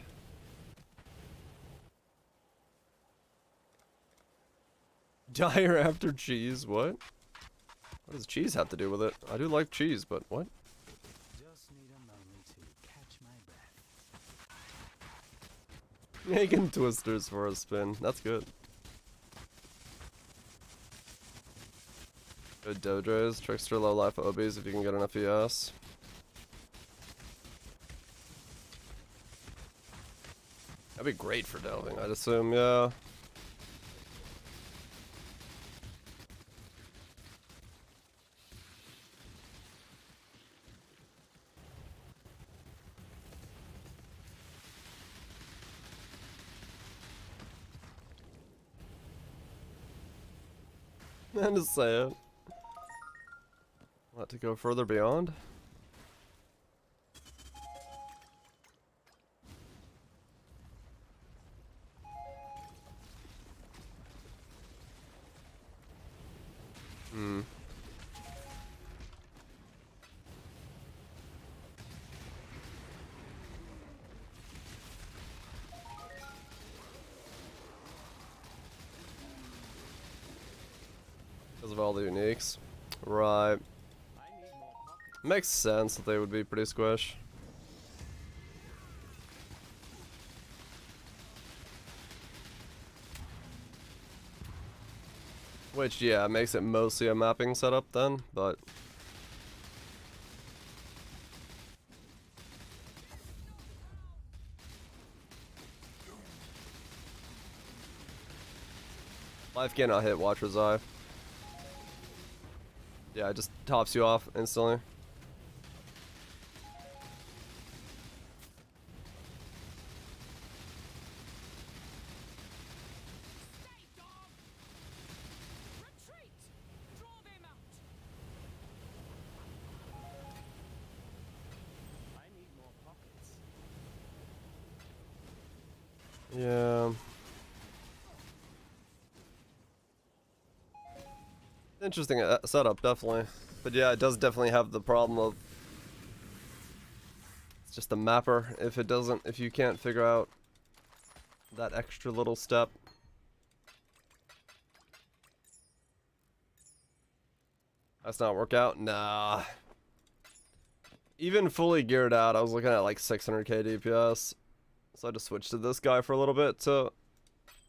Dire after cheese, what? What does cheese have to do with it? I do like cheese, but what?
Just need a moment to catch my breath.
Making twisters for a spin. That's good. Good dodres, trickster, low life OBs if you can get an FES. That'd be great for delving, I'd assume, yeah. I'm just saying. Want to go further beyond? Hmm. Because of all the uniques. Right. Makes sense that they would be pretty squish. Which, yeah, makes it mostly a mapping setup then, but... Life cannot hit Watcher's Eye. Yeah, it just tops you off instantly. Yeah. Interesting setup, definitely. But yeah, it does definitely have the problem of it's just a mapper. If you can't figure out that extra little step. That's not work out? Nah. Even fully geared out, I was looking at like 600k DPS. So I just switched to this guy for a little bit to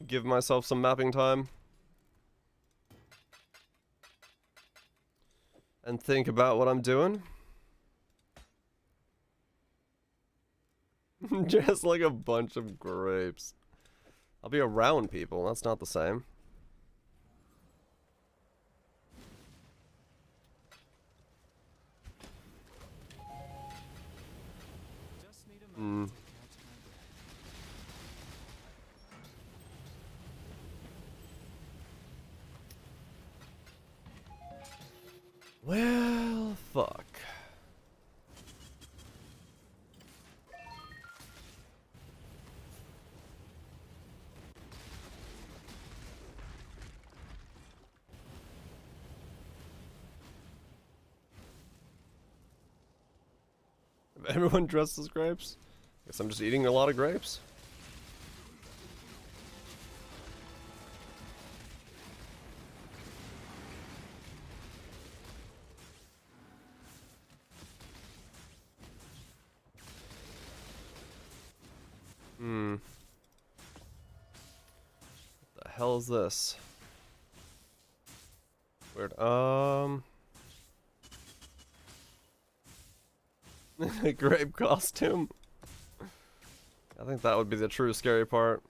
give myself some mapping time. And think about what I'm doing. Just like a bunch of grapes. I'll be around people, that's not the same.
Just need a moment to catch my breath.
Well, fuck. Everyone dressed as grapes? Guess I'm just eating a lot of grapes. What the hell is this? Weird. Grape costume. I think that would be the true scary part.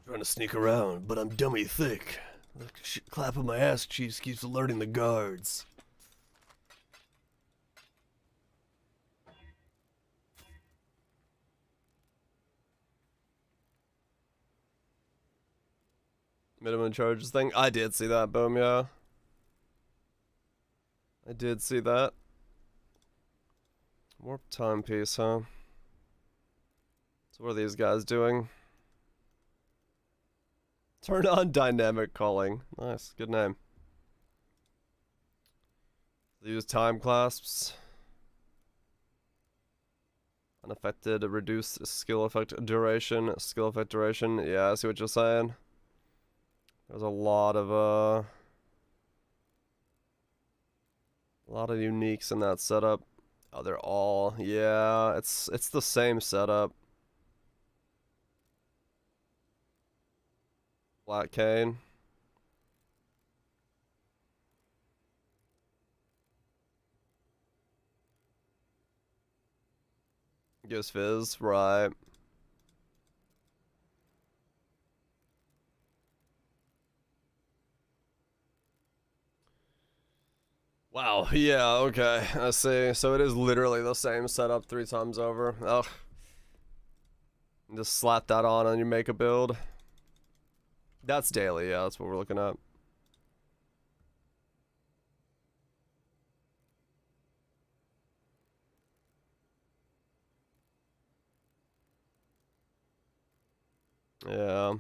Trying to sneak around, but I'm dummy thick. The clap of my ass cheeks keeps alerting the guards. Minimum charges thing? I did see that, boom, yeah. I did see that. Warp timepiece, huh? So what are these guys doing? Turn on dynamic calling. Nice, good name. Use time clasps. Unaffected, reduce skill effect duration. Skill effect duration. Yeah, I see what you're saying. There's a lot of uniques in that setup. Oh, they're all, yeah, it's the same setup. Black cane. Gives fizz, right. Wow, yeah, okay, I see. So it is literally the same setup 3 times over. Ugh. Just slap that on you make a build. That's daily, yeah, that's what we're looking at. Yeah.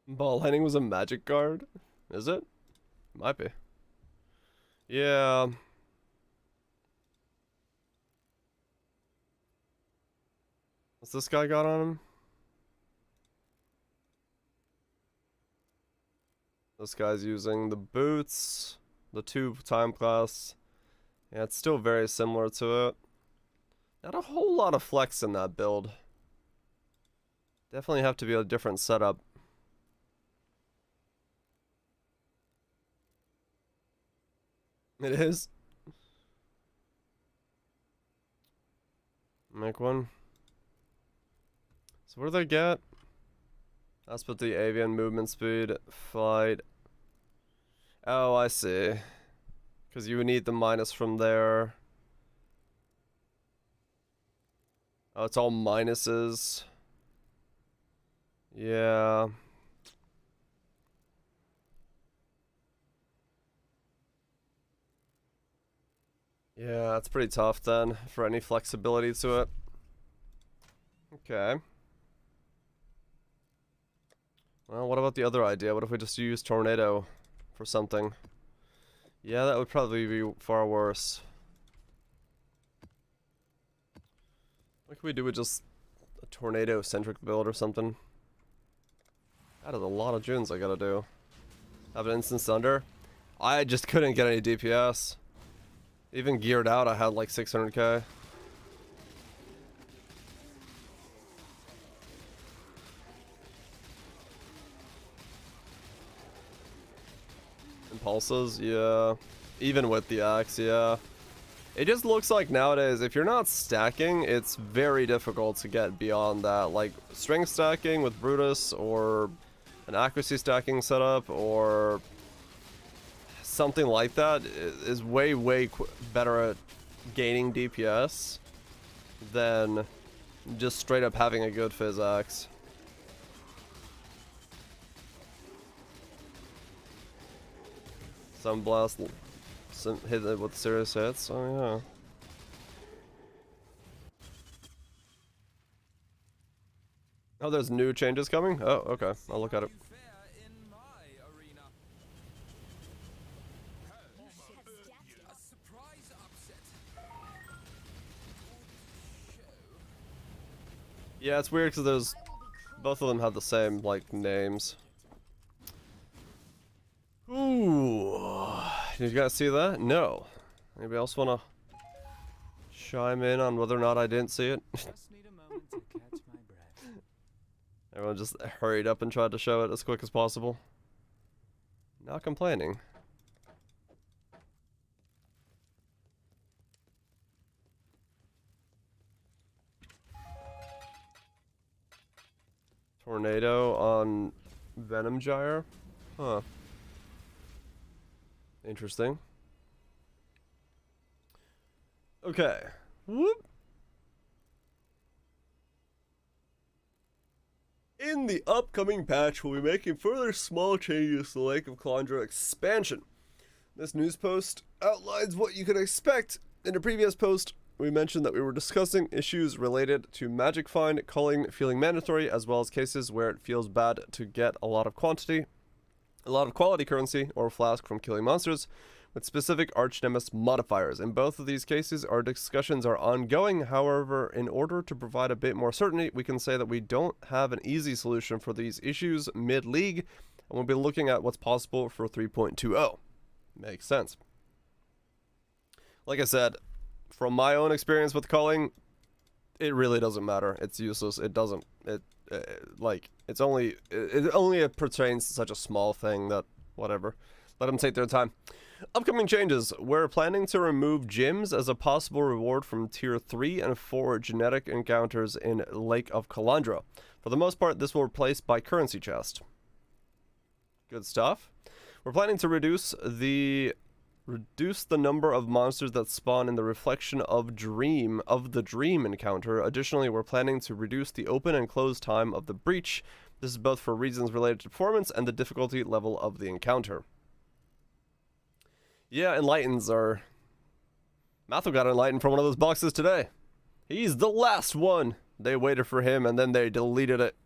Ball lightning was a magic card? Is it? Might be. Yeah. What's this guy got on him? This guy's using the boots, the 2 time class. Yeah, it's still very similar to it. Not a whole lot of flex in that build. Definitely have to be a different setup. It is. Make one. So what do they get? That's with the avian movement speed, flight. Oh, I see. Because you would need the minus from there. Oh, it's all minuses. Yeah. Yeah, it's pretty tough then, for any flexibility to it. Okay. Well, what about the other idea? What if we just use Tornado for something? Yeah, that would probably be far worse. What could we do with just a Tornado-centric build or something? That is a lot of Junes I gotta do. Have an Instant Thunder? I just couldn't get any DPS. Even geared out, I had like 600k. Impulses, yeah. Even with the axe, yeah. It just looks like nowadays, if you're not stacking, it's very difficult to get beyond that. Like, strength stacking with Brutus, or an accuracy stacking setup, or something like that is way better at gaining DPS than just straight up having a good Fizz axe. Some blast, some hit it with serious hits. Oh yeah. Oh, there's new changes coming? Oh, okay. I'll look at it. Yeah, it's weird because there's both of them have the same like names. Ooh, did you guys see that? No. Anybody else wanna chime in on whether or not I didn't see it?
Just need a moment to catch my breath.
Everyone just hurried up and tried to show it as quick as possible. Not complaining. Tornado on Venom Gyre? Huh. Interesting. Okay. Whoop. In the upcoming patch, we'll be making further small changes to the Lake of Kalandra expansion. This news post outlines what you can expect. In a previous post, we mentioned that we were discussing issues related to magic find culling feeling mandatory, as well as cases where it feels bad to get a lot of quality currency or flask from killing monsters with specific arch-nemesis modifiers. In both of these cases, our discussions are ongoing. However, in order to provide a bit more certainty, we can say that we don't have an easy solution for these issues mid-league, and we'll be looking at what's possible for 3.20. Makes sense. Like I said, from my own experience with culling, it really doesn't matter. It's useless. It doesn't. It only pertains to such a small thing that whatever. Let them take their time. Upcoming changes. We're planning to remove gyms as a possible reward from tier 3 and 4 genetic encounters in Lake of Kalandra. For the most part, this will replace by currency chest. Good stuff. We're planning to reduce the number of monsters that spawn in the reflection of the dream encounter. Additionally, we're planning to reduce the open and close time of the breach. This is both for reasons related to performance and the difficulty level of the encounter. Yeah, enlightens are... Matthew got enlightened from one of those boxes today. He's the last one. They waited for him and then they deleted it.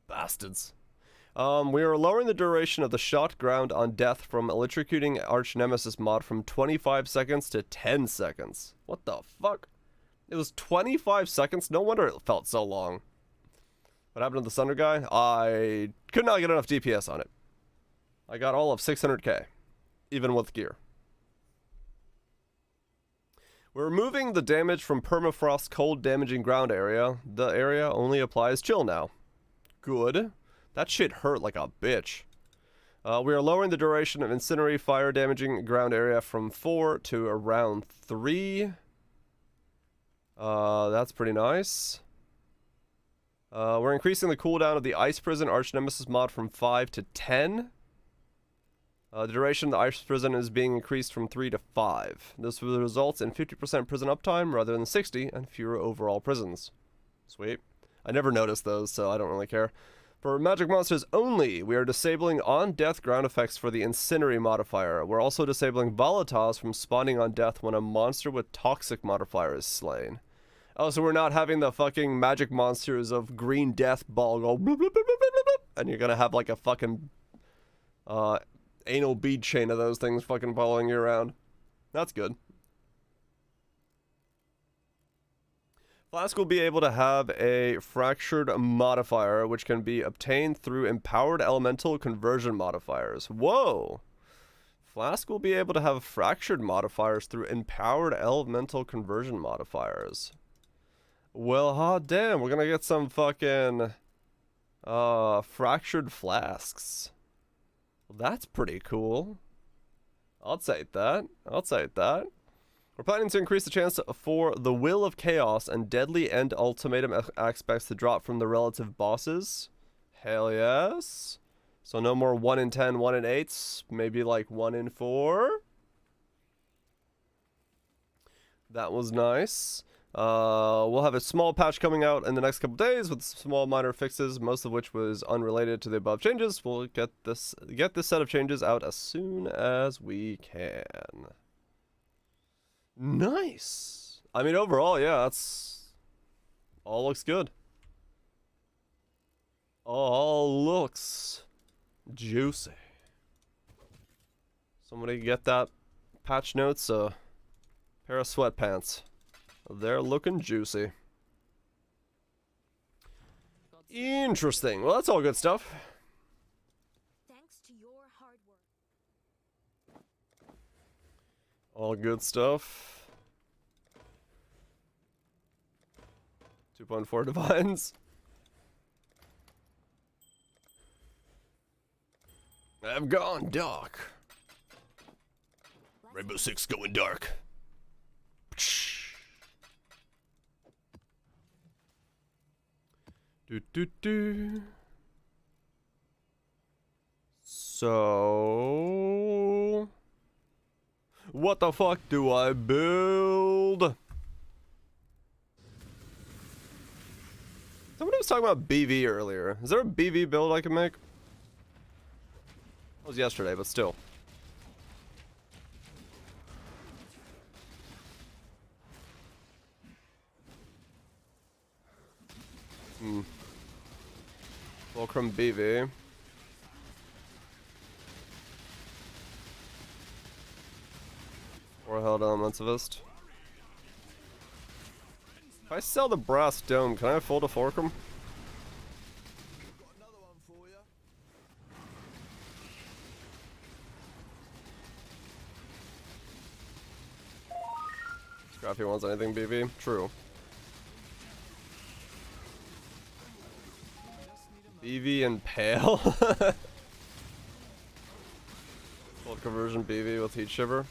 Bastards. We are lowering the duration of the shot ground on death from electrocuting arch nemesis mod from 25 seconds to 10 seconds. What the fuck? It was 25 seconds? No wonder it felt so long. What happened to the Thunder guy? I could not get enough DPS on it. I got all of 600k, even with gear. We're removing the damage from permafrost cold damaging ground area. The area only applies chill now. Good. That shit hurt like a bitch. We are lowering the duration of incinerary fire damaging ground area from 4 to around 3. That's pretty nice. We're increasing the cooldown of the Ice Prison Arch Nemesis mod from 5 to 10. The duration of the ice prison is being increased from 3 to 5. This results in 50% prison uptime rather than 60 and fewer overall prisons. Sweet. I never noticed those, so I don't really care. For magic monsters only, we are disabling on-death ground effects for the Incinerate modifier. We're also disabling volatiles from spawning on death when a monster with toxic modifier is slain. Oh, so we're not having the fucking magic monsters of green death ball go bloop, bloop, bloop, bloop, bloop, bloop, and you're gonna have like a fucking anal bead chain of those things fucking following you around. That's good. Flask will be able to have a fractured modifier, which can be obtained through empowered elemental conversion modifiers. Whoa! Flask will be able to have fractured modifiers through empowered elemental conversion modifiers. Well, hot damn, we're gonna get some fucking fractured flasks. Well, that's pretty cool. I'll take that. I'll take that. We're planning to increase the chance for the Will of Chaos and Deadly End Ultimatum aspects to drop from the relative bosses. Hell yes. So no more 1 in 10, 1 in 8s. Maybe like 1 in 4. That was nice. We'll have a small patch coming out in the next couple days with small minor fixes, most of which was unrelated to the above changes. We'll get this set of changes out as soon as we can. Nice. I mean, overall, yeah, that's all looks good. All looks juicy. Somebody get that patch notes, pair of sweatpants. They're looking juicy. Interesting. Well, that's all good stuff.
Thanks to your hard work.
All good stuff. 2.4 divines. I've gone dark. Rainbow Six going dark. So, what the fuck do I build? Somebody was talking about BV earlier. Is there a BV build I can make? It was yesterday, but still. Fulcrum BV. Or held elementivist. If I sell the brass dome, can I afford a Fulcrum?
Got another one for you.
Scrappy wants anything BV? True. BV and Pale? Full conversion BV with Heat Shiver.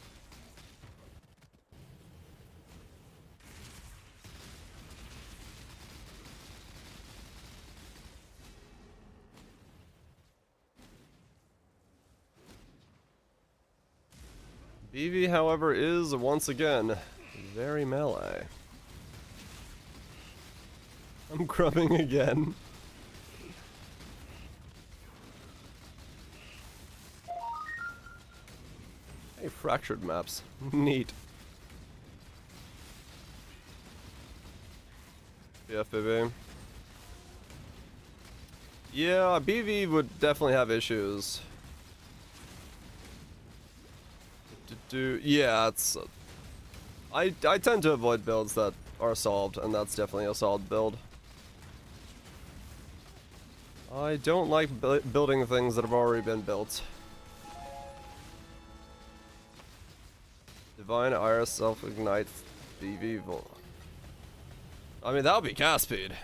BV, however, is once again very melee. I'm crumbing again. Hey, fractured maps. Neat. BFBB. Yeah, BV would definitely have issues. Yeah, it's... I tend to avoid builds that are solved, and that's definitely a solid build. I don't like building things that have already been built. Divine Iris self-ignite BV. I mean, that would be cast speed.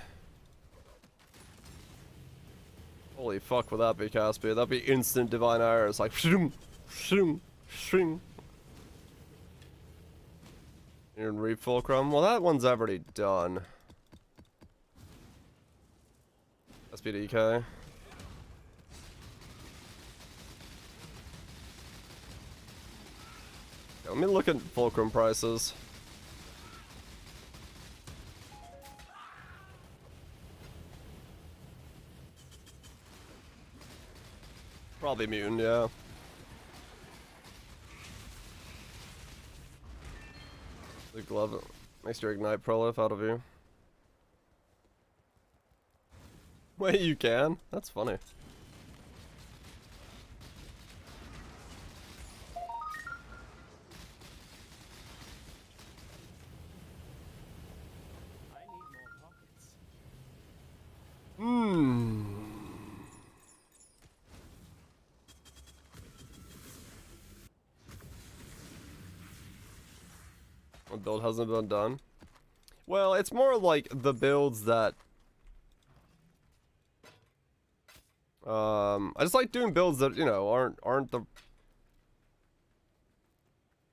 Holy fuck, would that be cast speed? That'd be instant Divine Iris, like shroom, shroom, shroom. And Reap Fulcrum. Well, that one's already done. SPDK. Let me look at fulcrum prices. Probably mutant, yeah. The glove makes your ignite prolif out of you. Wait, you can? That's funny.
I need more pockets.
A build hasn't been done. Well, it's more like the builds that I just like doing builds that, you know, aren't the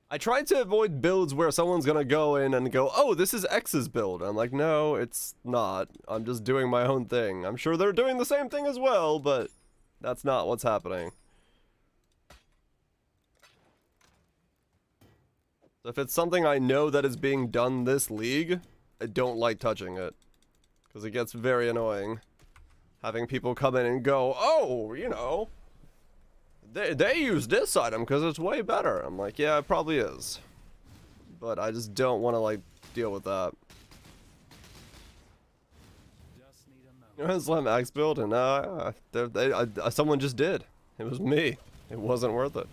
I try to avoid builds where someone's gonna go in and go, oh, this is X's build. I'm like, no, it's not. I'm just doing my own thing. I'm sure they're doing the same thing as well, but that's not what's happening. So if it's something I know that is being done this league, I don't like touching it. Because it gets very annoying. Having people come in and go, oh, you know, they use this item because it's way better. I'm like, yeah, it probably is. But I just don't want to, like, deal with that.
Just need a moment.
You know, Slam Axe build, and someone just did. It was me. It wasn't worth it.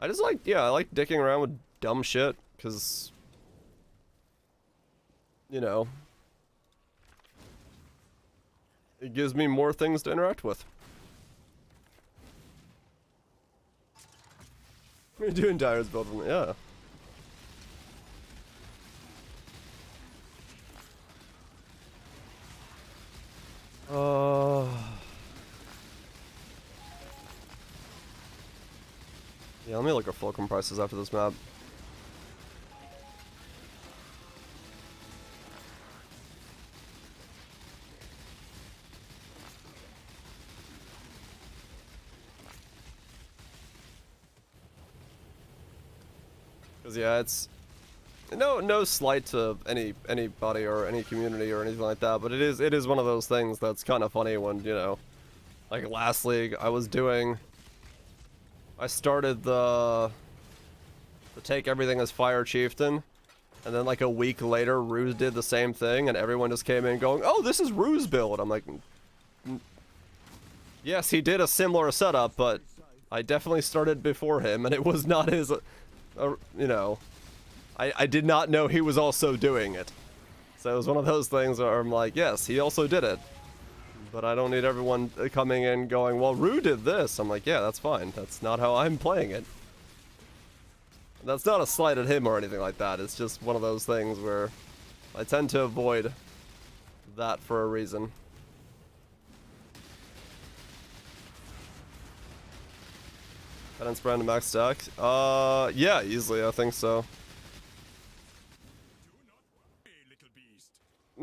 I just like, yeah, I like dicking around with dumb shit, because, you know, it gives me more things to interact with. We're doing Dyer's build, yeah. Yeah, let me look at fulcrum prices after this map. Cause yeah, it's no slight to anybody or any community or anything like that, but it is one of those things that's kind of funny when, you know, like last league I started the take everything as Fire Chieftain, and then like a week later Ruse did the same thing and everyone just came in going, oh, this is Ruse build. I'm like, yes, he did a similar setup, but I definitely started before him and it was not his, you know, I did not know he was also doing it. So it was one of those things where I'm like, yes, he also did it. But I don't need everyone coming in going, well, Rue did this. I'm like, yeah, that's fine. That's not how I'm playing it. That's not a slight at him or anything like that. It's just one of those things where I tend to avoid that for a reason. Penance brand to max stack? Yeah, easily, I think so.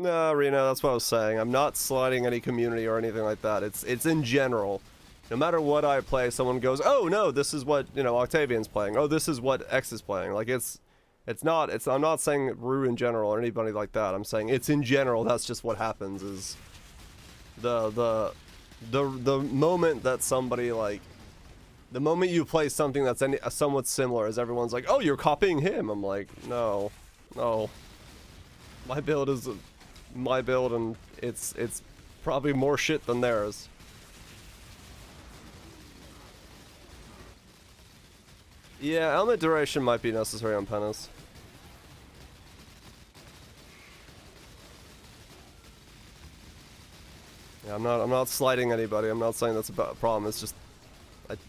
Nah, Reno, that's what I was saying. I'm not sliding any community or anything like that. It's in general. No matter what I play, someone goes, oh no, this is what, you know, Octavian's playing. Oh, this is what X is playing. Like, I'm not saying Rue in general or anybody like that. I'm saying it's in general. That's just what happens is the moment that somebody, like, the moment you play something that's somewhat similar is everyone's like, oh, you're copying him. I'm like, no. My build is my build, and it's probably more shit than theirs. Yeah, element duration might be necessary on Penance. Yeah, I'm not slighting anybody. I'm not saying that's a problem. It's just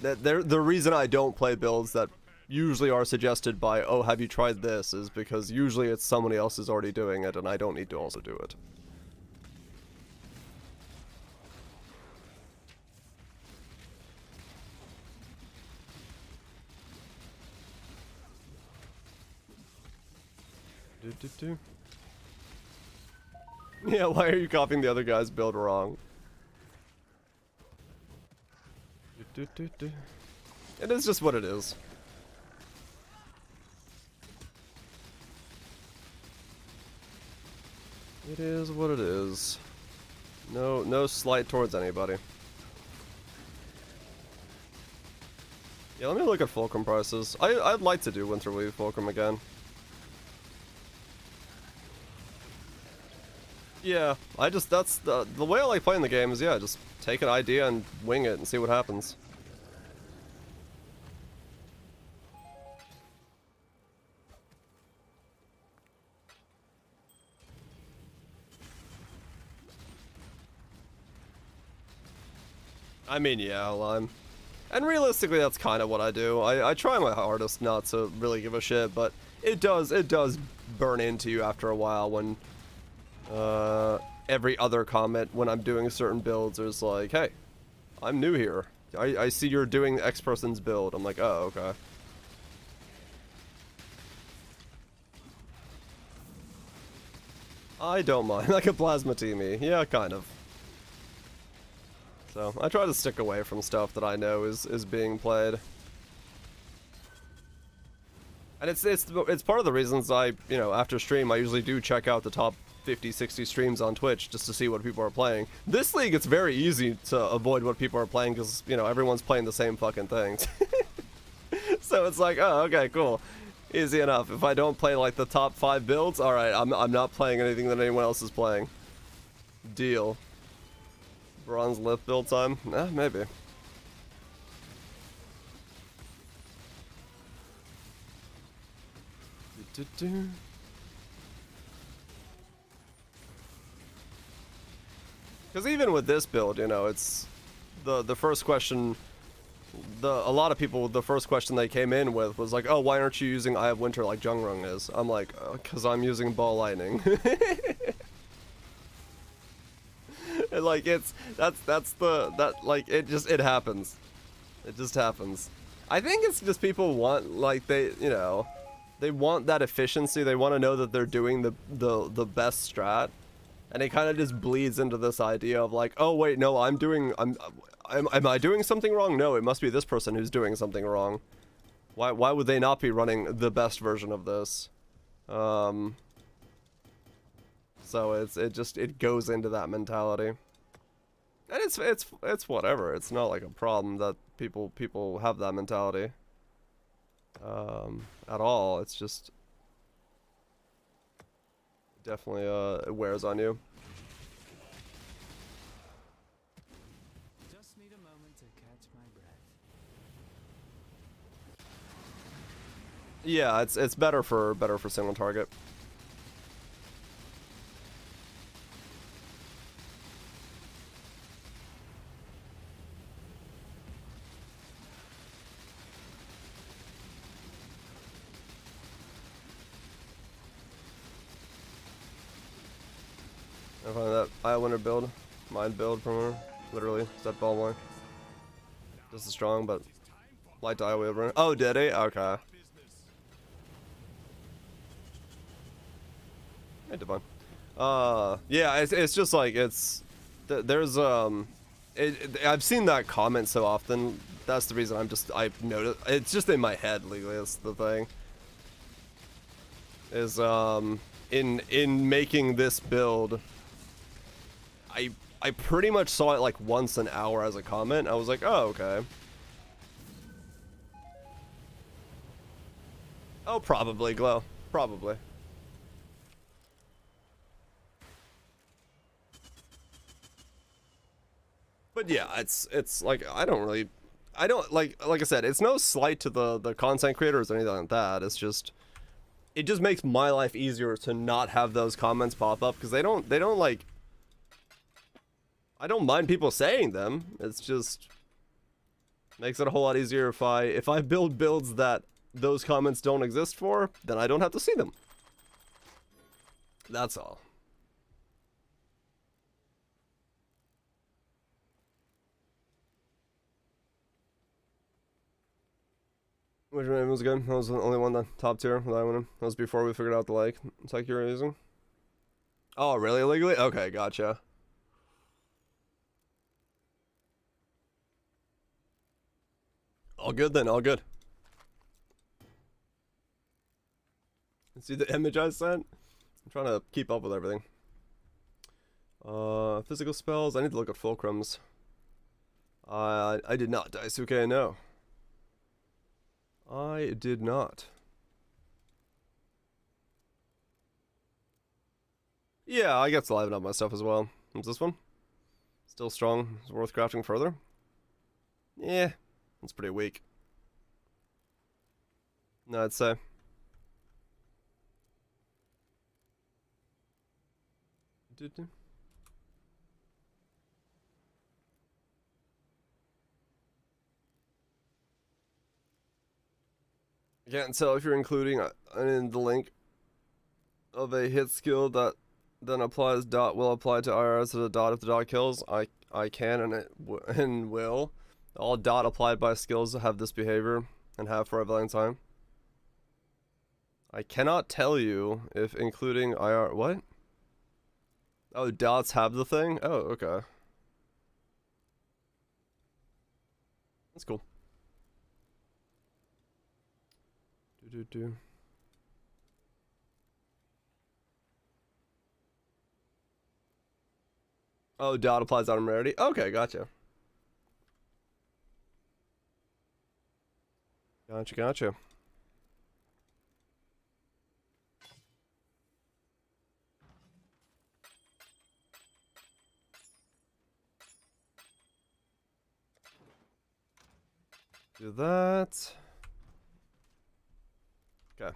the reason I don't play builds that usually are suggested by, oh, have you tried this, is because usually it's somebody else is already doing it and I don't need to also do it. Yeah, why are you copying the other guy's build wrong? It is just what it is. It is what it is. No slight towards anybody. Yeah, let me look at Fulcrum prices. I'd like to do Winter Weave Fulcrum again. Yeah, that's the way I like playing the game is, yeah, just take an idea and wing it and see what happens. I mean, yeah, Lime. And realistically, that's kind of what I do. I try my hardest not to really give a shit, but it does burn into you after a while when every other comment when I'm doing certain builds is like, hey, I'm new here. I see you're doing X person's build. I'm like, oh, okay. I don't mind. Like a plasma teamy. Yeah, kind of. So, I try to stick away from stuff that I know is being played. And it's part of the reasons I, you know, after stream, I usually do check out the top 50, 60 streams on Twitch just to see what people are playing. This league, it's very easy to avoid what people are playing because, you know, everyone's playing the same fucking things. So it's like, oh, okay, cool. Easy enough. If I don't play, like, the top 5 builds, alright, I'm not playing anything that anyone else is playing. Deal. Bronze lift build time? Maybe. Because even with this build, you know, it's the first question. A lot of people, the first question they came in with was like, "Oh, why aren't you using Eye of Winter like Jungrung is?" I'm like, "Cause I'm using Ball Lightning." And like it happens. It just happens. I think it's just people want, like, they want that efficiency. They want to know that they're doing the best strat, and it kind of just bleeds into this idea of like, oh wait, no, am I doing something wrong? No, it must be this person who's doing something wrong. Why would they not be running the best version of this? So it goes into that mentality, and it's whatever. It's not like a problem that people have that mentality at all. It's just definitely it wears on you.
Just need a moment to catch my breath.
Yeah, it's better for single target. I find that Winter build, mind build from her, literally, set ball more. Just as strong, but light to Iowa run. Oh, did he? Okay. Hey, Devon. Yeah, it's just like, there's, I've seen that comment so often. That's the reason I've noticed, it's just in my head, legally, that's the thing. Is, in making this build, I pretty much saw it like once an hour as a comment. I was like, oh, okay. Oh, probably, Glow. Probably. But yeah, it's like, I don't like I said, it's no slight to the content creators or anything like that. It's just, it just makes my life easier to not have those comments pop up, because they don't like, I don't mind people saying them. It's just makes it a whole lot easier if I build builds that those comments don't exist for, then I don't have to see them. That's all. Which one was good? That was the only one, the top tier that I went in. That was before we figured out the like tech you were using. Oh, really? Illegally? Okay, gotcha. All good then, all good. See the image I sent? I'm trying to keep up with everything. Physical spells. I need to look at fulcrums. I did not, Daisuke, no. I did not. Yeah, I get to liven up my stuff as well. What's this one? Still strong. Is it worth crafting further? Yeah, it's pretty weak. No, I'd say. I can't tell if you're including in the link of a hit skill that then applies dot will apply to IRS to the dot if the dot kills. I can and will. All dot applied by skills have this behavior and have for a very long time. I cannot tell you if including IR what? Oh, dots have the thing? Oh, okay. That's cool. Do. Oh, dot applies on rarity. Okay, gotcha. Gotcha. Do that. Okay.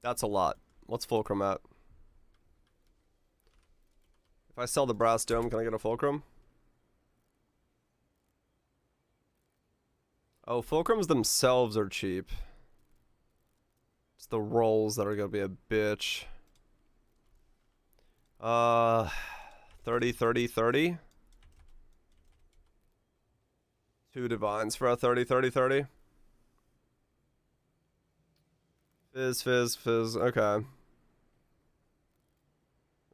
That's a lot. What's fulcrum at? If I sell the brass dome, can I get a fulcrum? Oh, fulcrums themselves are cheap. It's the rolls that are gonna be a bitch. 30. 2 divines for a 30. Fizz. Okay.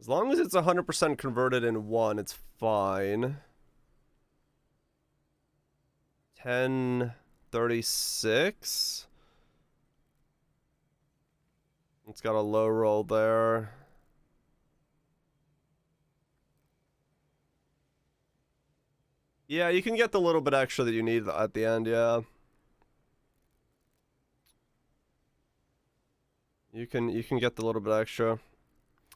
As long as it's 100% converted in 1, it's fine. 1036. It's got a low roll there. Yeah, you can get the little bit extra that you need at the end, yeah. You can get the little bit extra.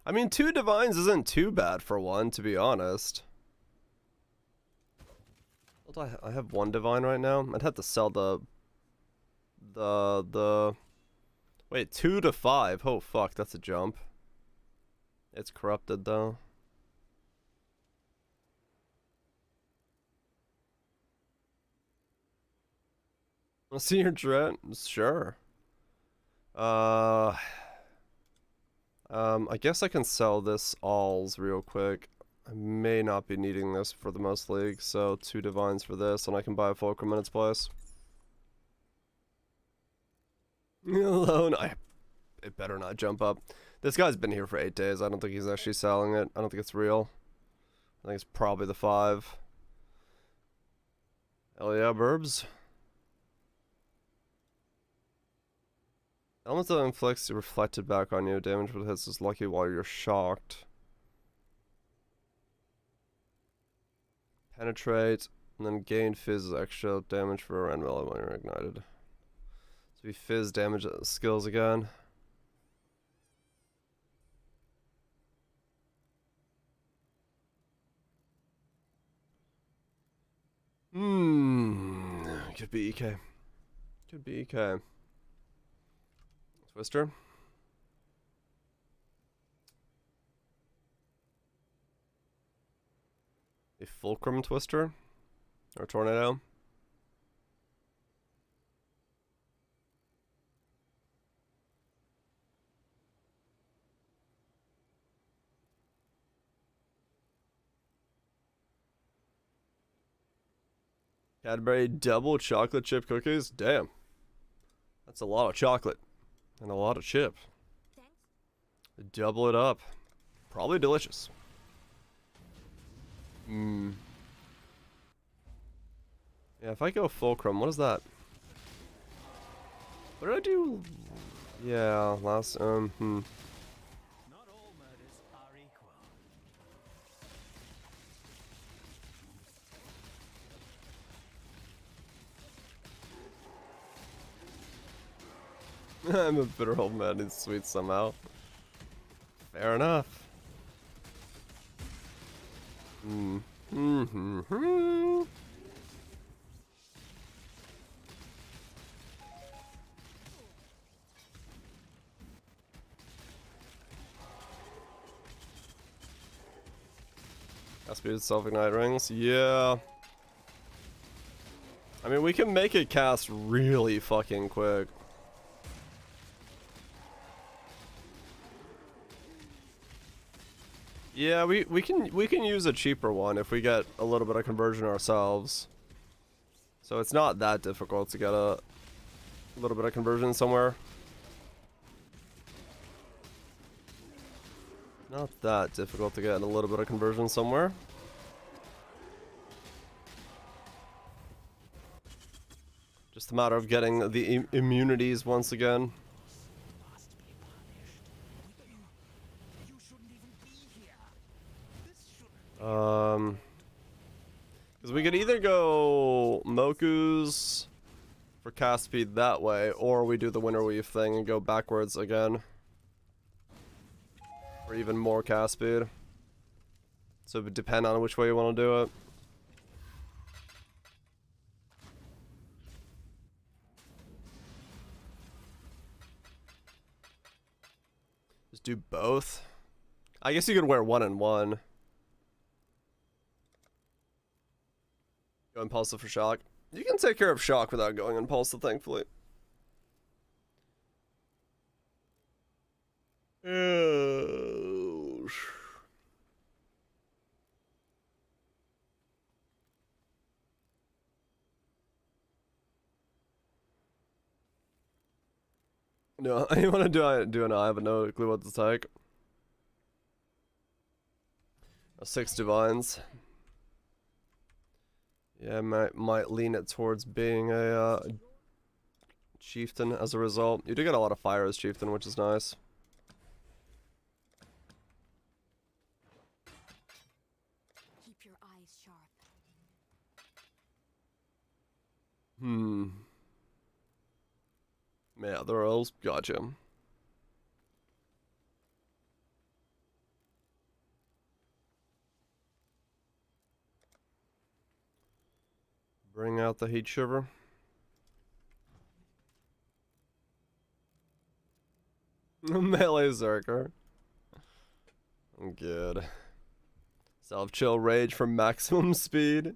I mean, 2 divines isn't too bad for 1, to be honest. I have 1 divine right now. I'd have to sell the wait, 2 to 5. Oh fuck, that's a jump. It's corrupted though. Wanna see your dread? Sure. I guess I can sell this alls real quick. I may not be needing this for the most league, so 2 divines for this, and I can buy a fulcrum in its place. Alone, it better not jump up. This guy's been here for 8 days. I don't think he's actually selling it. I don't think it's real. I think it's probably the 5. Hell yeah, burbs. Elements that inflicts reflected back on you. Damage with hits is lucky while you're shocked. Penetrate, and then gain fizz extra damage for a melee when you're ignited. So we fizz damage skills again. Could be EK. Could be EK. Twister. A fulcrum twister? Or tornado? Cadbury double chocolate chip cookies? Damn. That's a lot of chocolate. And a lot of chip.
Thanks.
Double it up. Probably delicious. Yeah, if I go fulcrum, what is that? What did I do? Yeah, last,
Not all murders are equal.
I'm a bitter old man, it's sweet somehow. Fair enough. Speed self-ignite rings, yeah. I mean, we can make it cast really fucking quick. Yeah, we can use a cheaper one if we get a little bit of conversion ourselves. So it's not that difficult to get a little bit of conversion somewhere. Not that difficult to get a little bit of conversion somewhere. Just a matter of getting the immunities once again. Because we could either go Moku's for cast speed that way, or we do the Winter Weave thing and go backwards again. For even more cast speed. So it would depend on which way you want to do it. Just do both. I guess you could wear 1 and 1. Go impulsive for shock. You can take care of shock without going impulsive, thankfully. Oh. No, you want to do an I have no clue what to take. 6 divines. Yeah, might lean it towards being a chieftain as a result. You do get a lot of fire as chieftain, which is nice.
Keep your eyes sharp.
Yeah, the rolls. Gotcha. Bring out the heat shiver. Melee Zerker. Good. Self-chill rage for maximum speed.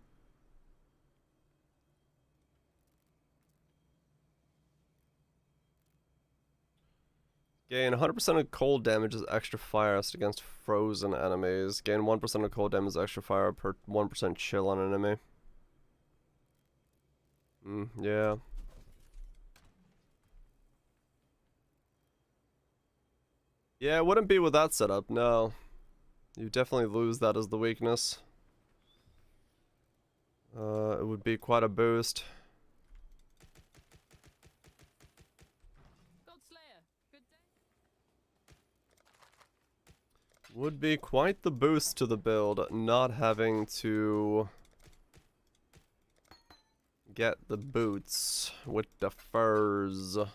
Gain 100% of cold damage as extra fire against frozen enemies. Gain 1% of cold damage as extra fire per 1% chill on an enemy. Yeah. Yeah, it wouldn't be with that setup, no. You definitely lose that as the weakness. It would be quite a boost. Would be quite the boost to the build, not having to get the boots with the furs. And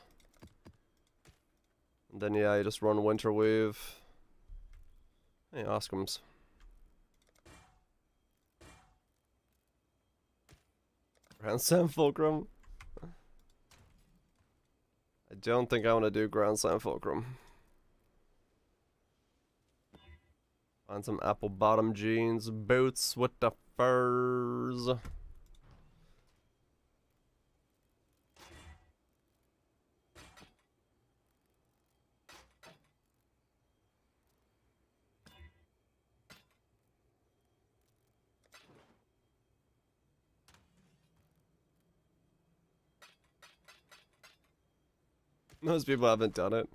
then yeah, you just run Winter Weave. Hey, Oscums. Grand Slam Fulcrum. I don't think I want to do Grand Slam Fulcrum. Find some apple bottom jeans, boots with the furs. Most people haven't done it.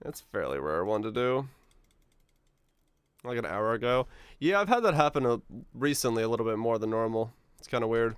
It's a fairly rare one to do. Like an hour ago. Yeah, I've had that happen recently a little bit more than normal. It's kind of weird.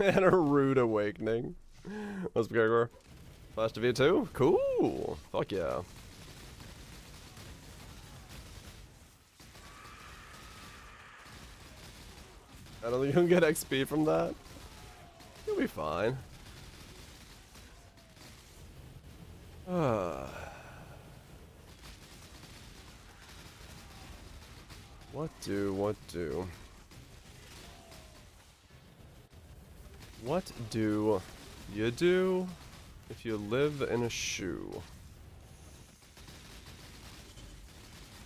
And a rude awakening. What's the Gregor? Flash to V2? Cool. Fuck yeah. I don't think you'll get XP from that. You'll be fine. What do? What do you do if you live in a shoe?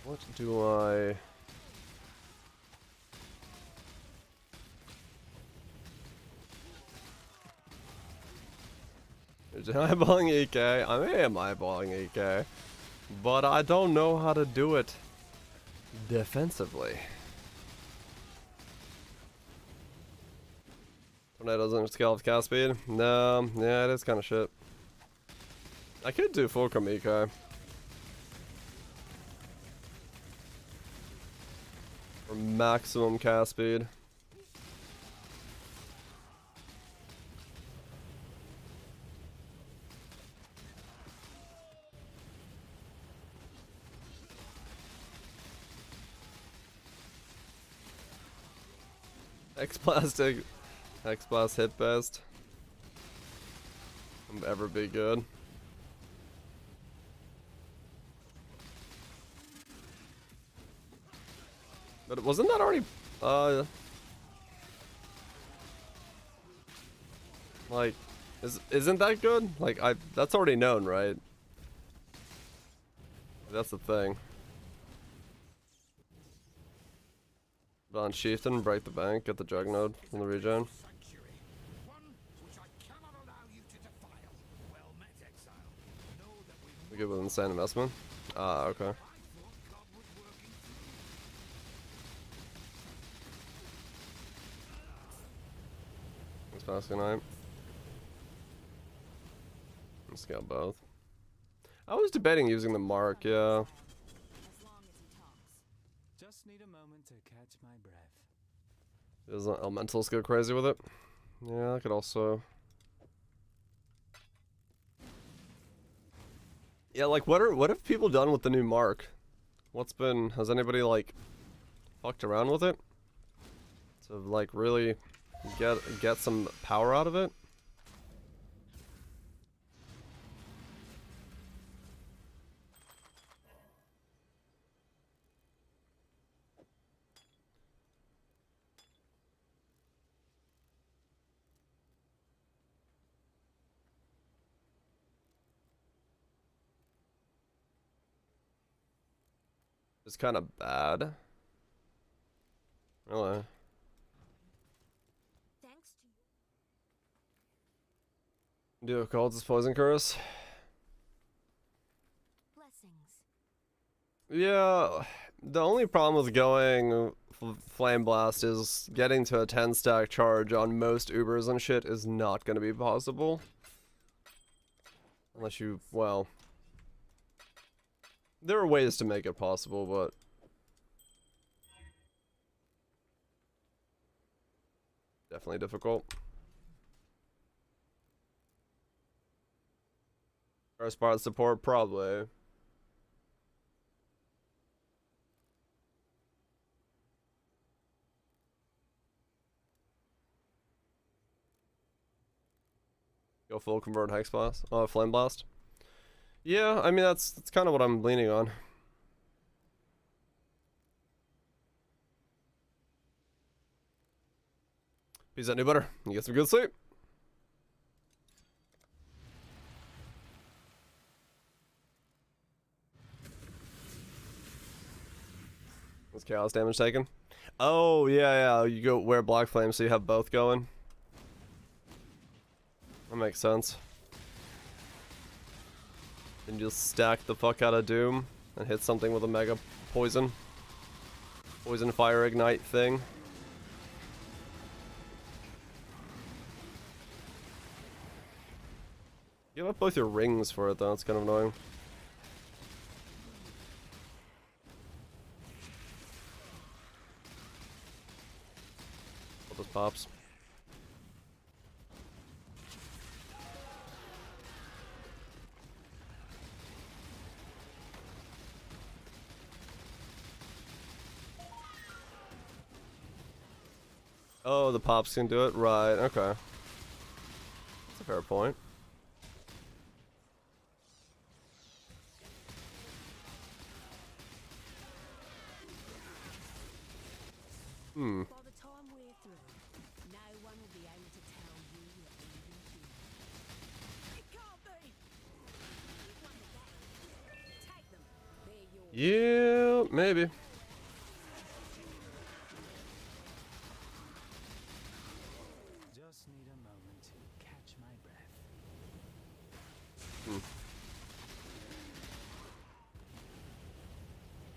What do I... Eyeballing EK. I am eyeballing EK, but I don't know how to do it defensively. Tornado doesn't scale with cast speed? No, yeah, it is kind of shit. I could do Fulcrum EK. For maximum cast speed. X-Blast hit best. Ever be good. But wasn't that already, like, isn't that good? Like, that's already known, right? That's the thing. On Chieftain, break the bank, get the jug node from the regen. We good with insane investment? Ah, okay. Let's pass good night. Let's scale both. I was debating using the mark, yeah.
Just need a moment to catch my breath.
Doesn't elementals go crazy with it? Yeah, I could also. Yeah, like what have people done with the new mark? Has anybody like fucked around with it? To like really get some power out of it? It's kind of bad. Really?
Thanks to you.
Do it called this poison curse?
Blessings.
Yeah, the only problem with going Flame Blast is getting to a 10 stack charge on most Ubers and shit is not going to be possible. Unless you, well... There are ways to make it possible, but... Definitely difficult. First part support, probably. Go full convert Hex Blast? Oh, Flame Blast? Yeah, I mean, that's kind of what I'm leaning on. Peace out, new butter. You get some good sleep. What's chaos damage taken? Oh, yeah, you go wear Black Flame so you have both going. That makes sense. And just stack the fuck out of Doom and hit something with a mega poison. Poison fire ignite thing. Give up both your rings for it though, it's kind of annoying. What this pops. Oh, the pops can do it? Right, okay. That's a fair point. Hmm.
By the time we're through, no one will be able to tell you you're even human. It can't be! You've won the game. Take them. They're yours.
Yeah, maybe.
Just need a moment to catch my breath.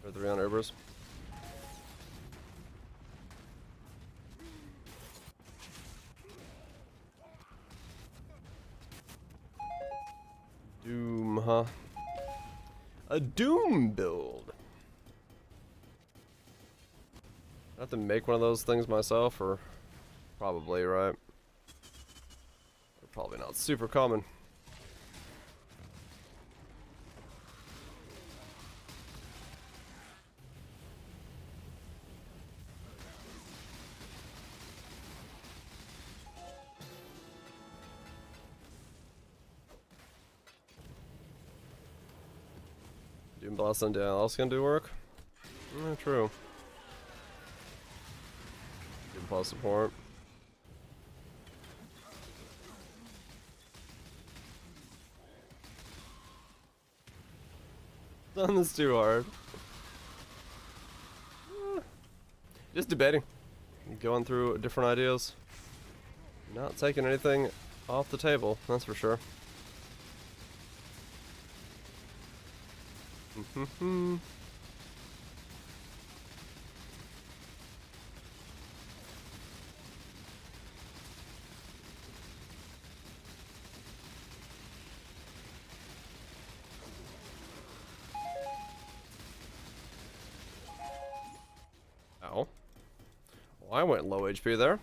Or 3 on Urbers. Doom, huh? A Doom build. I have to make one of those things myself, or probably, right? They're probably not super common. Doom Blast and else can do work? True. Doom Plus support. Done this too hard. Just debating. Going through different ideas. Not taking anything off the table, that's for sure. Ow. Well, I went low HP there.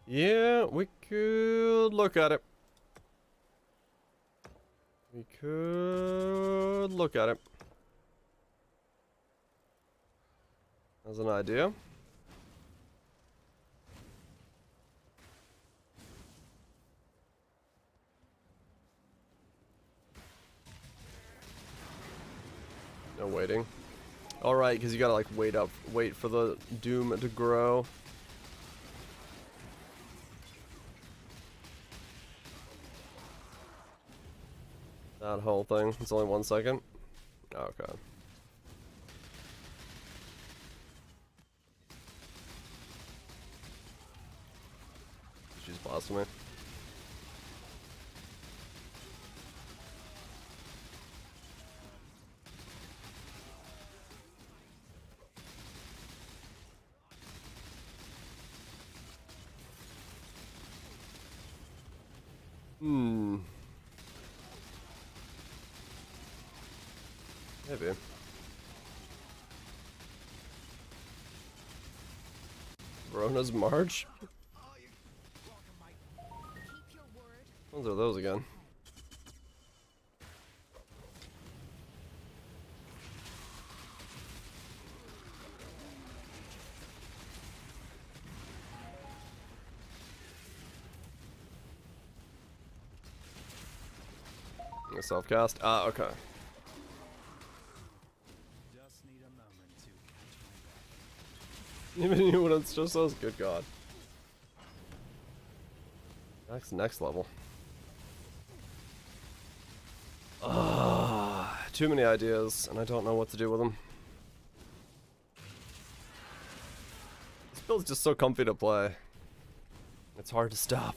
Yeah, we could look at it. We could look at it. As an idea. No waiting. Alright, because you gotta like wait for the Doom to grow. That whole thing. It's only 1 second. Okay. She's blasting me. Maybe. Verona's March?
Keep your word.
What are those again? Self-cast? Ah, okay.
Just need a moment to catch my breath.
Even you when it's just us, good god. Next level. Too many ideas, and I don't know what to do with them. This build's just so comfy to play. It's hard to stop.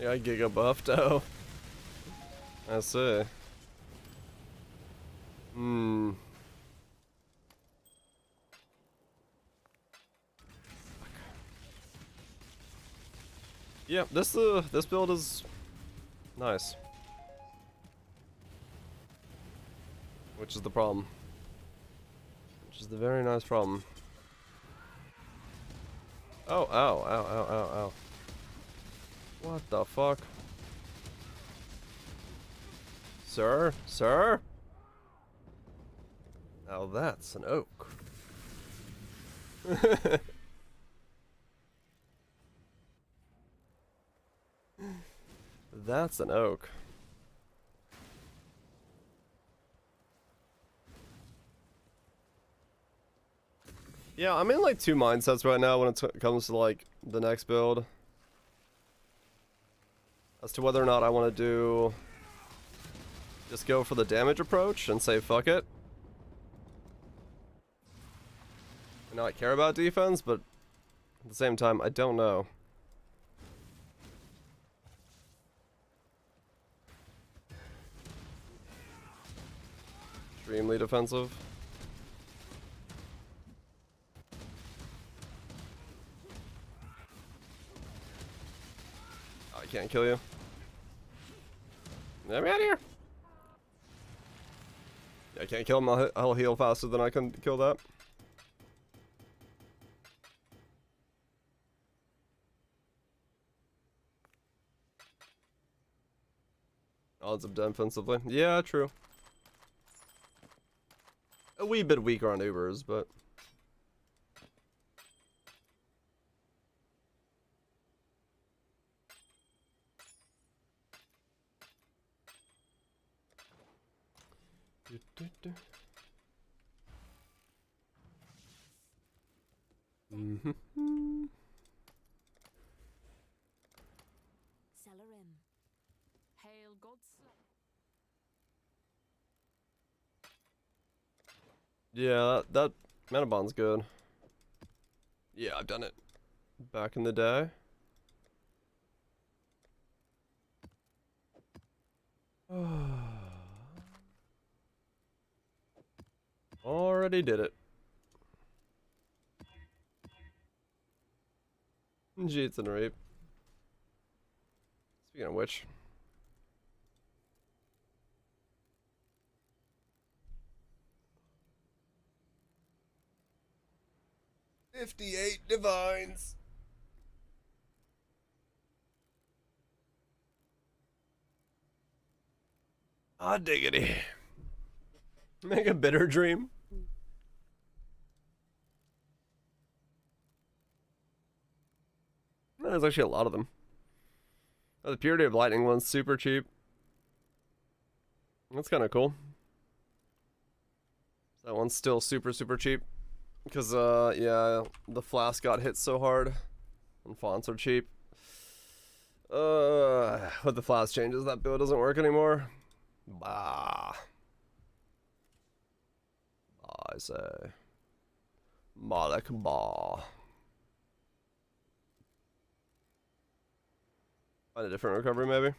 Yeah, Giga buffed. Oh. I see. Hmm. Yeah, this build is nice. Which is the problem. Which is the very nice problem. Oh, ow, ow, ow, ow, ow. What the fuck? Sir? Sir? Now that's an oak. That's an oak. Yeah, I'm in like two mindsets right now when it comes to like the next build. As to whether or not I want to do... just go for the damage approach and say fuck it. And not care about defense, but at the same time, I don't know. Extremely defensive. I can't kill you. Get me out of here! Yeah, I can't kill him. I'll heal faster than I can kill that. Odds of defensively. Yeah, true. A wee bit weaker on Ubers, but...
Celerin. Hail Godson.
Yeah, that mana bond's good. Yeah, I've done it back in the day. Already did it. Jeets and rape. Speaking of which. "58 divines. Ah, diggity. Make a bitter dream. There's actually a lot of them. Oh, the Purity of Lightning one's super cheap. That's kind of cool. That one's still super cheap. Because, yeah, the flask got hit so hard. And fonts are cheap. With the flask changes, that build doesn't work anymore. Bah. I say. Malik bah. Find a different recovery, maybe.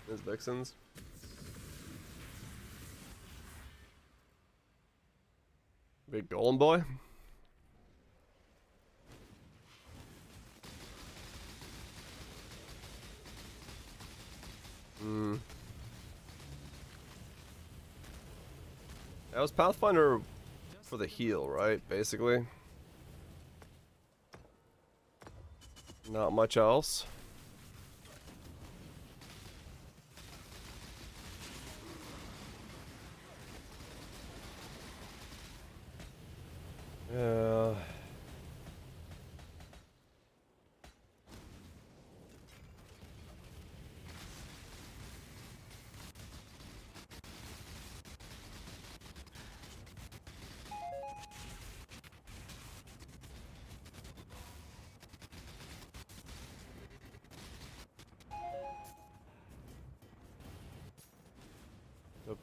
There's Vixens. Big golem boy. That was Pathfinder for the heal, right? Basically. Not much else. Yeah.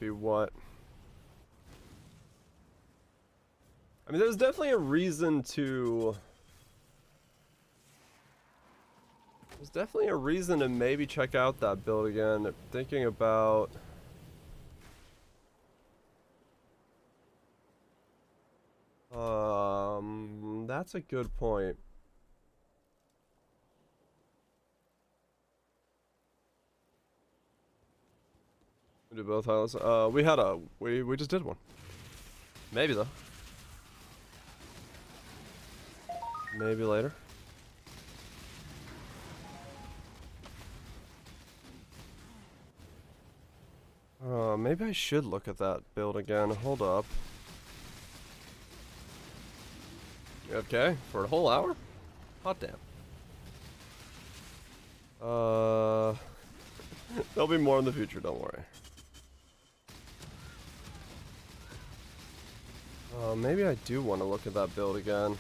be what? I mean, there's definitely a reason to... There's definitely a reason to maybe check out that build again. Thinking about... That's a good point. We do both highlights. We just did one. Maybe though. Maybe later. Maybe I should look at that build again. Hold up. You okay? For a whole hour? Hot damn. There'll be more in the future, don't worry. Maybe I do want to look at that build again.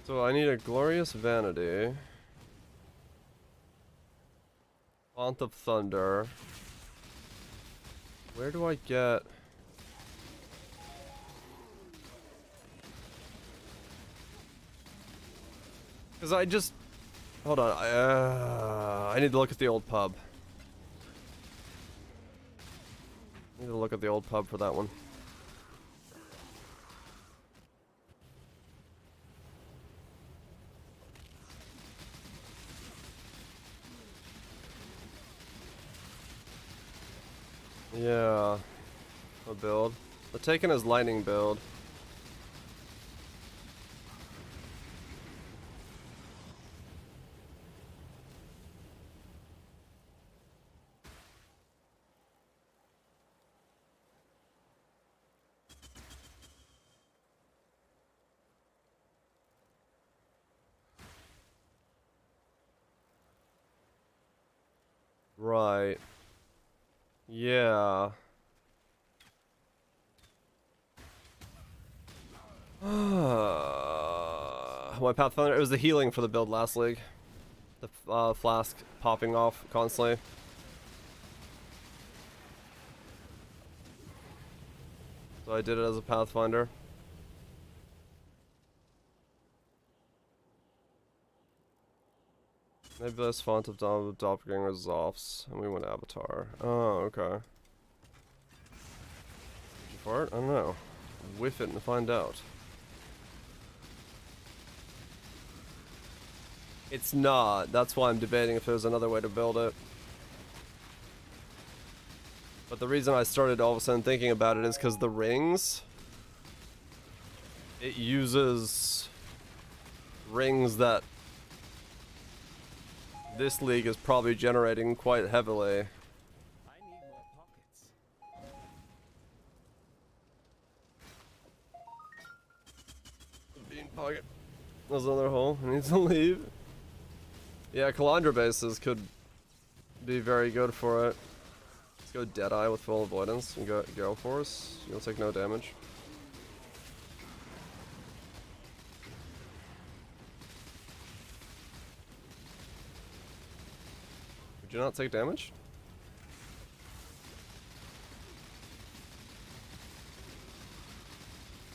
So I need a Glorious Vanity. Font of Thunder. Where do I get... Because I just... Hold on. I need to look at the old pub. I need to look at the old pub for that one. Yeah, a build. The Taken is lightning build. Right. Yeah. My Pathfinder, it was the healing for the build last league. The flask popping off constantly. So I did it as a Pathfinder. Maybe this font of Doppelganger's offs, and we went Avatar. Oh, okay. Did you fart? I don't know. Whiff it and find out. It's not. That's why I'm debating if there's another way to build it. But the reason I started all of a sudden thinking about it is because the rings... It uses... rings that... this league is probably generating quite heavily.
I need more pockets.
Bean pocket. There's another hole. I need to leave. Yeah, Kalandra bases could be very good for it. Let's go Deadeye with full avoidance and go Gale Force. You'll take no damage. Would you not take damage?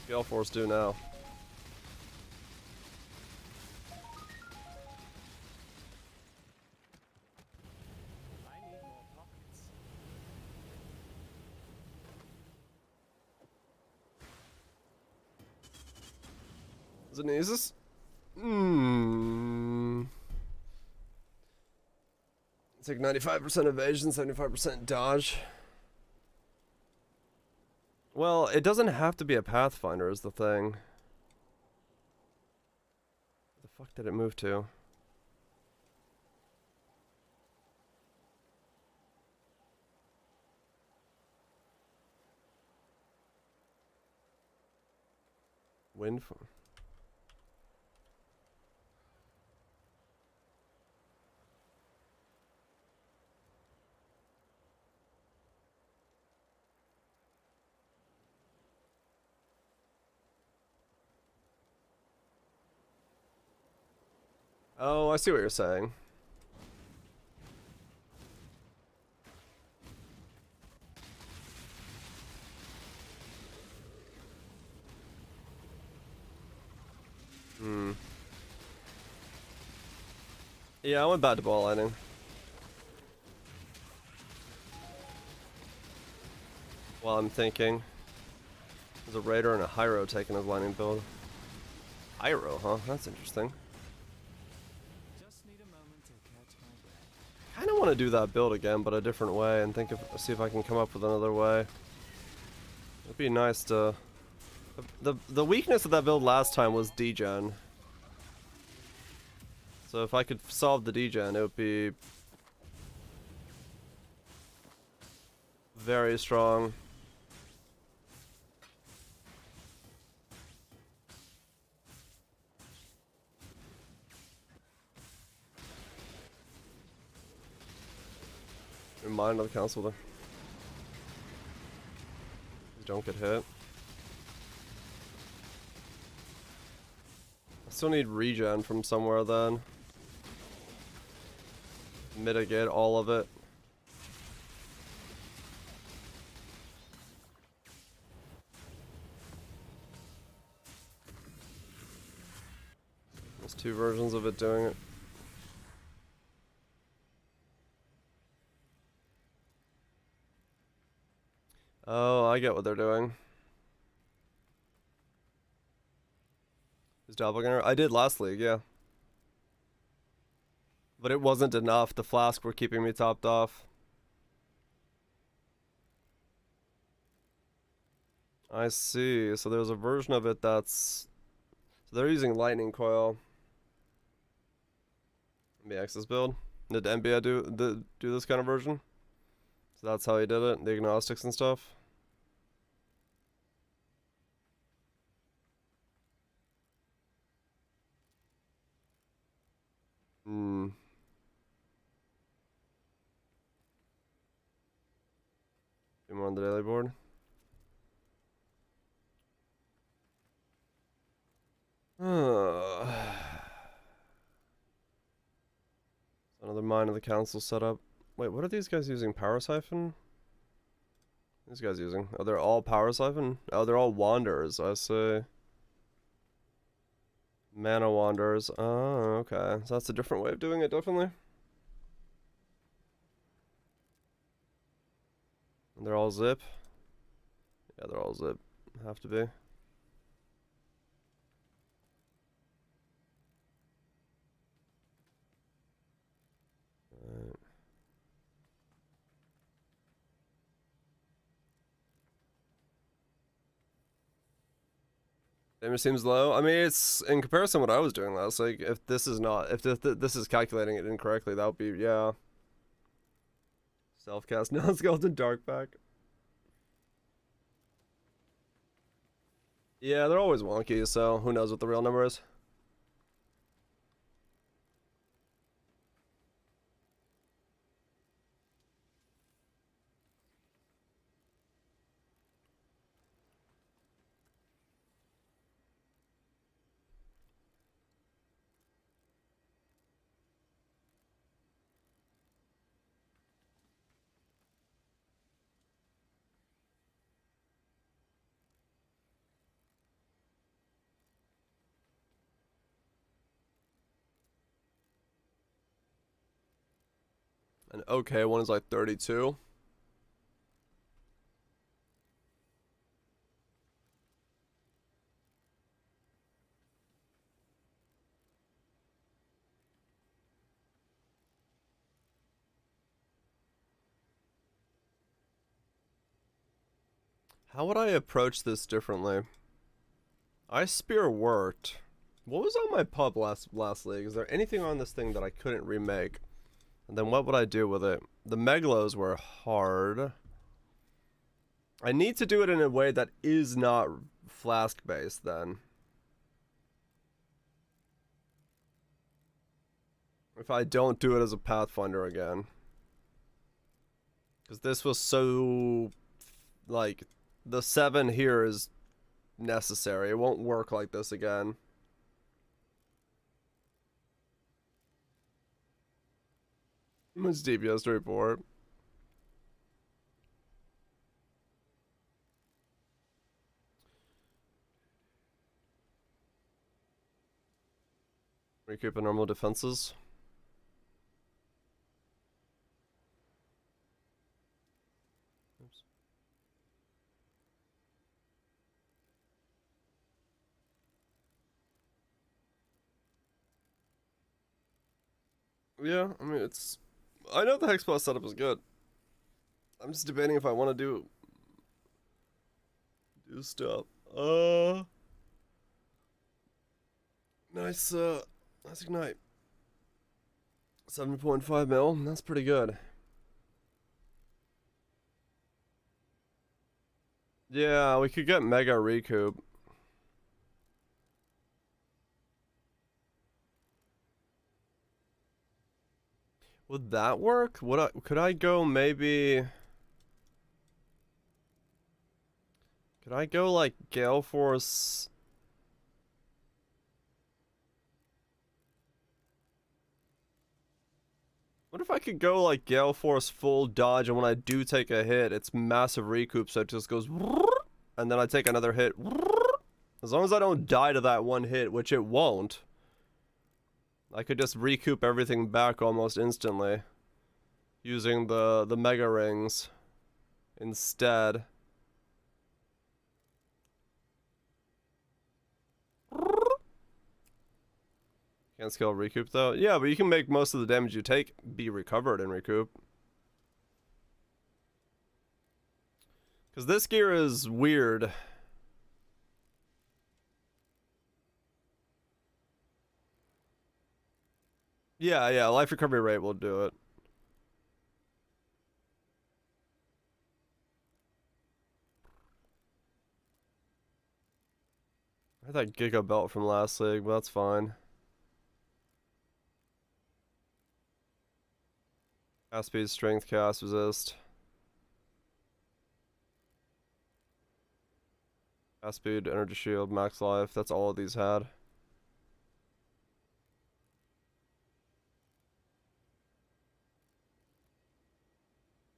Gale Force do now.
I need more pockets.
Is it Nasus? It's like 95% evasion, 75% dodge. Well, it doesn't have to be a Pathfinder is the thing. Where the fuck did it move to? Wind farm. Oh, I see what you're saying. Yeah, I went back to ball lightning. While I'm thinking. There's a Raider and a Hyro taking his lightning build. Hyro, huh? That's interesting.
Just need a moment to catch my breath.
Kinda wanna do that build again, but a different way, and see if I can come up with another way. It'd be nice to... The weakness of that build last time was degen. So if I could solve the degen, it would be very strong. Remind of the council there. Don't get hit. I still need regen from somewhere then. Mitigate all of it. There's two versions of it doing it. Oh, I get what they're doing. Is Doppelganger? I did last league, yeah. But it wasn't enough. The flask were keeping me topped off. I see. So there's a version of it that's... So they're using lightning coil. MBX's build. Did NBA do this kind of version? So that's how he did it, the agnostics and stuff. Hmm. Be more on the daily board. Another mine of the council setup. Wait, what are these guys using? Power siphon? These guys using? Oh, they're all power siphon? Oh, they're all wanderers, I see. Mana wanderers. Oh, okay. So that's a different way of doing it, definitely. And they're all zip? Yeah, they're all zip. Have to be. Damage seems low. I mean, it's in comparison to what I was doing last. Like, if this is not, if this is calculating it incorrectly, that would be, yeah. Self-cast non-skeleton dark pack. Yeah, they're always wonky, so who knows what the real number is. An okay one is like 32. How would I approach this differently? I spear worked. What was on my pub last league? Is there anything on this thing that I couldn't remake? And then what would I do with it? The Meglos were hard. I need to do it in a way that is not flask-based then. If I don't do it as a Pathfinder again. Because this was so... Like, the 7 here is necessary. It won't work like this again. Much DPS to report. Recoup the normal defenses. Oops. Yeah, I mean, it's... I know the Hexbot setup is good. I'm just debating if I want to do stuff. Nice, nice ignite. 7.5 mil, that's pretty good. Yeah, we could get Mega Recoup. Would that work? Could I go maybe... Could I go like Gale Force... What if I could go like Gale Force full dodge, and when I do take a hit, it's massive recoup, so it just goes, and then I take another hit. As long as I don't die to that one hit, which it won't, I could just recoup everything back almost instantly, using the Mega Rings instead. Can't scale recoup though. Yeah, but you can make most of the damage you take be recovered in recoup. Because this gear is weird. Yeah, life recovery rate will do it. I had that Giga Belt from last league, but that's fine. Cast speed, strength, cast, resist. Cast speed, energy shield, max life. That's all of these had.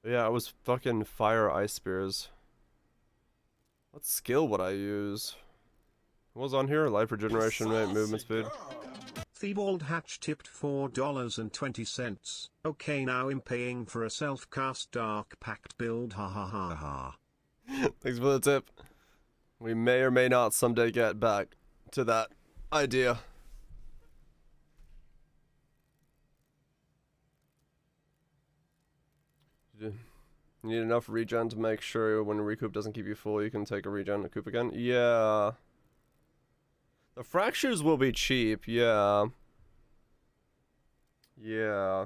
Yeah, it was fucking fire ice spears. What skill would I use? What was on here? Life regeneration rate, movement speed.
Thibault Hatch tipped $4.20. Okay, now I'm paying for a self-cast Dark Pact build, ha ha ha ha.
Thanks for the tip. We may or may not someday get back to that idea. You need enough regen to make sure when recoup doesn't keep you full, you can take a regen and recoup again. Yeah. The fractures will be cheap, yeah. Yeah.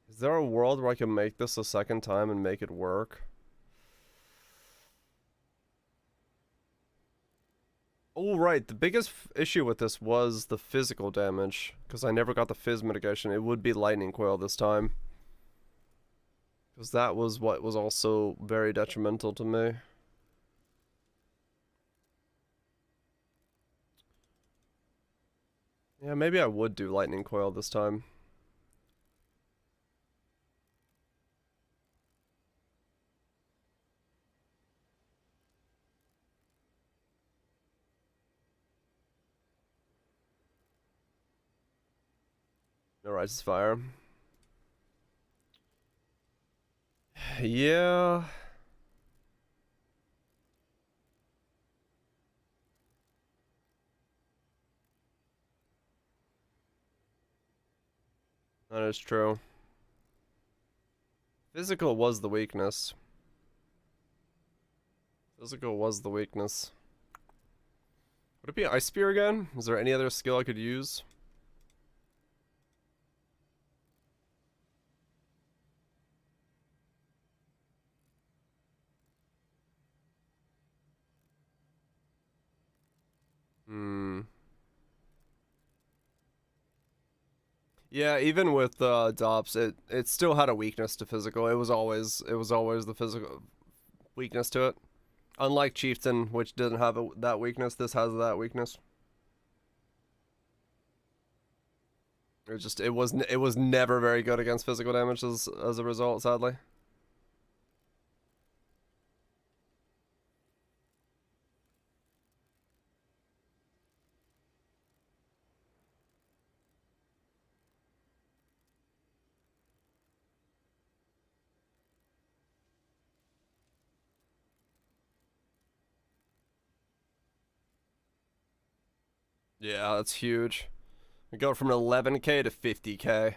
Is there a world where I can make this a second time and make it work? Oh, right. The biggest issue with this was the physical damage, because I never got the phys mitigation. It would be lightning coil this time, because that was what was also very detrimental to me. Yeah, maybe I would do lightning coil this time. No Righteous Fire. Yeah. That is true. Physical was the weakness. Physical was the weakness. Would it be Ice Spear again? Is there any other skill I could use? Yeah, even with Dops, it still had a weakness to physical. It was always the physical weakness to it. Unlike Chieftain, which didn't have that weakness, this has that weakness. It was never very good against physical damage as a result, sadly. Yeah, that's huge. We go from 11k to 50k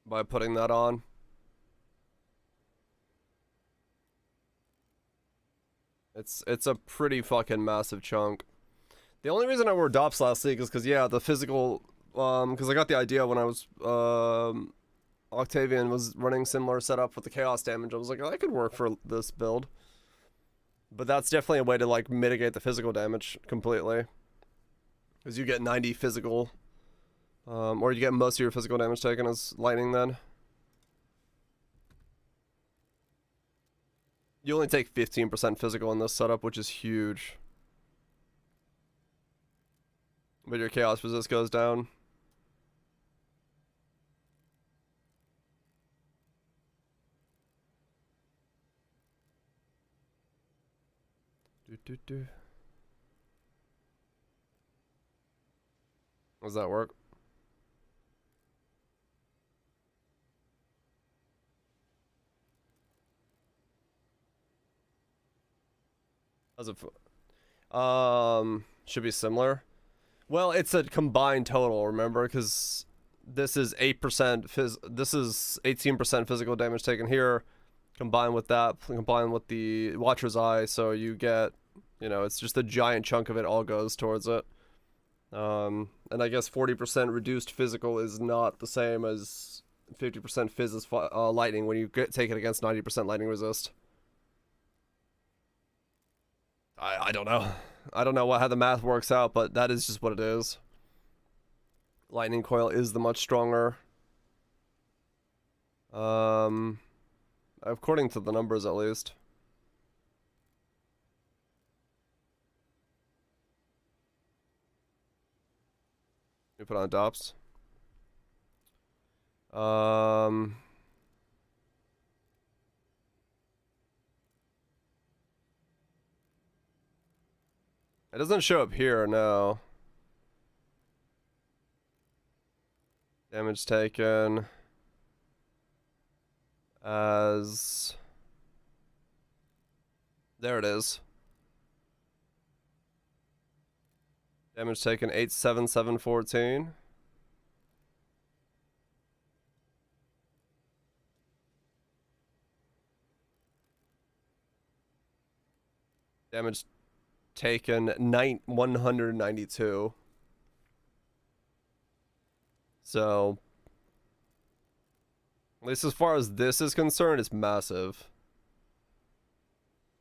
by putting that on. It's a pretty fucking massive chunk. The only reason I wore DOPS last week is because, yeah, the physical, because I got the idea when I was, Octavian was running similar setup with the chaos damage. I was like, oh, that could work for this build. But that's definitely a way to, like, mitigate the physical damage completely. Because you get 90 physical, or you get most of your physical damage taken as lightning then. You only take 15% physical in this setup, which is huge. But your chaos resist goes down. Does that work? How's it? Should be similar. Well, it's a combined total, remember, because this is 8% this is 18% physical damage taken here, combined with that, combined with the Watcher's Eye, so you get, you know, it's just a giant chunk of it all goes towards it. And I guess 40% reduced physical is not the same as 50% phys is lightning when you take it against 90% lightning resist. I don't know. I don't know how the math works out, but that is just what it is. Lightning coil is the much stronger. According to the numbers at least. You put on DOPS. It doesn't show up here, no. Damage taken as... There it is. Damage taken 87714. Damage taken 192. So, at least as far as this is concerned, it's massive.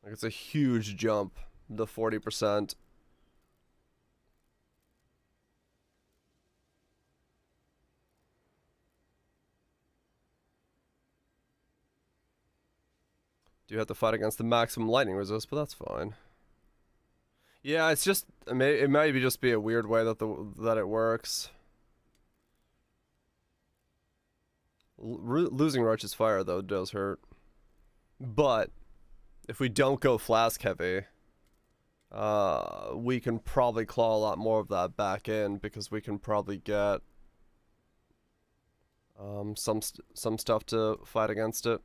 Like, it's a huge jump, the 40%. Do have to fight against the maximum lightning resist, but that's fine. Yeah, it's just, it might just be a weird way that that it works. Losing Roach's Fire, though, does hurt. But, if we don't go flask heavy, we can probably claw a lot more of that back in, because we can probably get some stuff to fight against it.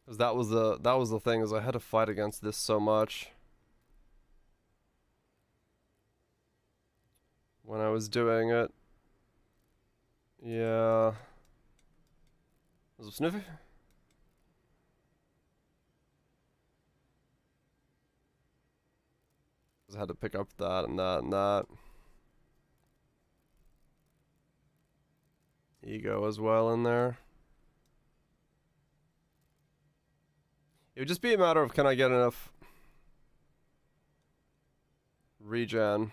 Because that was the thing, is I had to fight against this so much when I was doing it. Yeah. Was it Sniffy? I had to pick up that and that and that. Ego as well in there. It would just be a matter of, can I get enough regen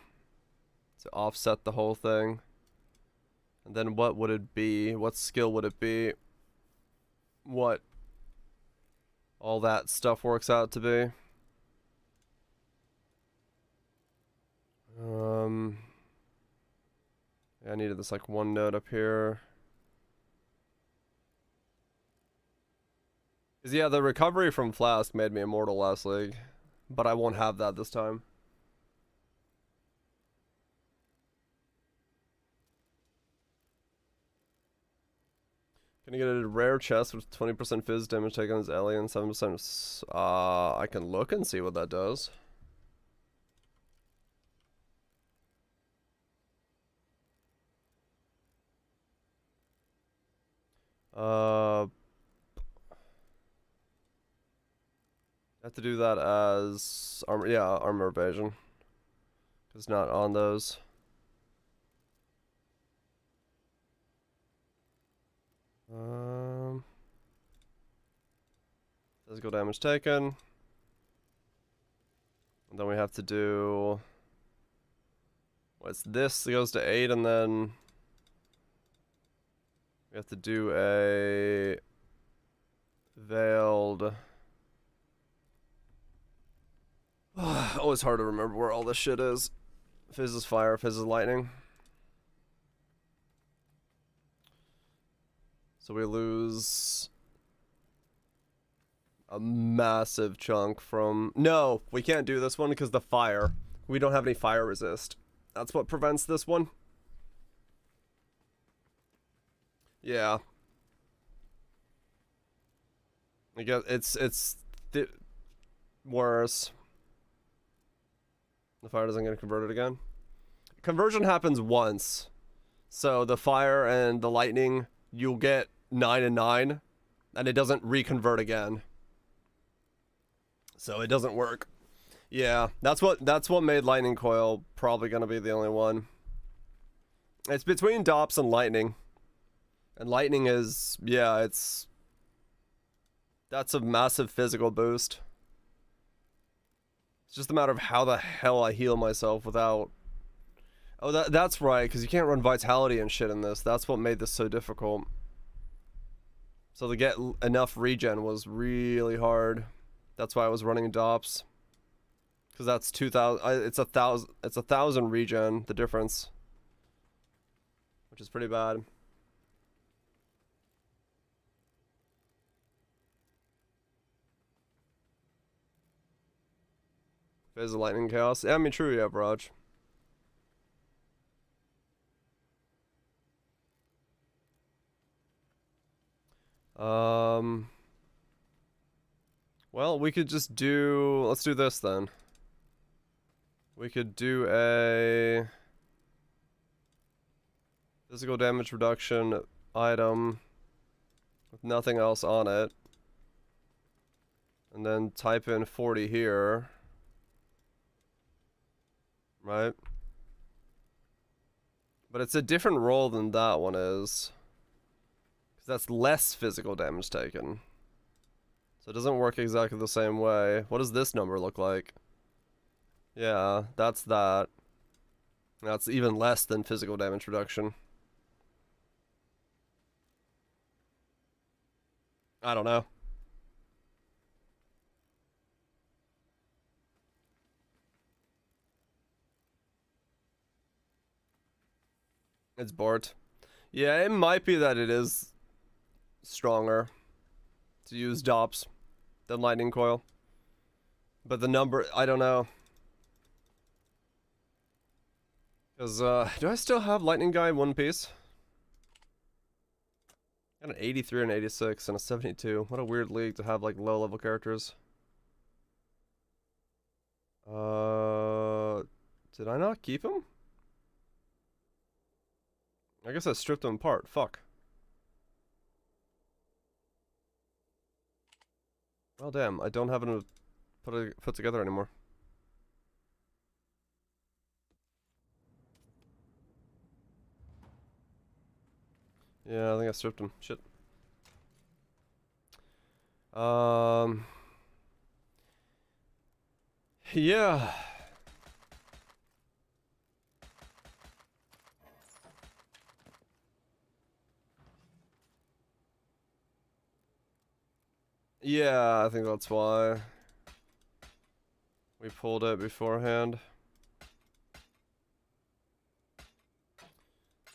to offset the whole thing? And then what would it be? What skill would it be? What all that stuff works out to be? I needed this like one node up here. Cause yeah, the recovery from Flask made me immortal last league, but I won't have that this time. Gonna get a rare chest with 20% fizz damage taken on his alien, 7%. I can look and see what that does. I have to do that as armor. Yeah, armor evasion. It's not on those. Physical damage taken. And then we have to do... What's this? It goes to 8, and then... We have to do a... Veiled... Always hard to remember where all this shit is. Fizz is fire, fizz is lightning. So we lose a massive chunk from... No, we can't do this one because the fire. We don't have any fire resist. That's what prevents this one. Yeah. I guess it's worse. The fire doesn't get converted again. Conversion happens once. So the fire and the lightning, you'll get 9 and 9, and it doesn't reconvert again. So it doesn't work. Yeah, that's what made Lightning Coil probably gonna be the only one. It's between Dops and Lightning. And Lightning is, yeah, that's a massive physical boost. It's just a matter of how the hell I heal myself without... Oh, that's right, because you can't run Vitality and shit in this. That's what made this so difficult. So to get enough regen was really hard. That's why I was running Dops. Because that's 2,000... It's 1,000 regen, the difference. Which is pretty bad. Phase of Lightning Chaos. Yeah, I mean, true, yeah, Raj. Well, we could just do... Let's do this, then. We could do a... Physical damage reduction item with nothing else on it. And then type in 40 here. Right? But it's a different roll than that one is. Because that's less physical damage taken. So it doesn't work exactly the same way. What does this number look like? Yeah, that's that. That's even less than physical damage reduction. I don't know. It's Bort. Yeah, it might be that it is stronger to use Dops than Lightning Coil. But the number, I don't know. Because, do I still have Lightning Guy in one piece? I got an 83 and 86 and a 72. What a weird league to have, like, low-level characters. Did I not keep him? I guess I stripped them apart. Fuck. Well, damn. I don't have them put together anymore. Yeah, I think I stripped them. Shit. Yeah. Yeah, I think that's why we pulled it beforehand.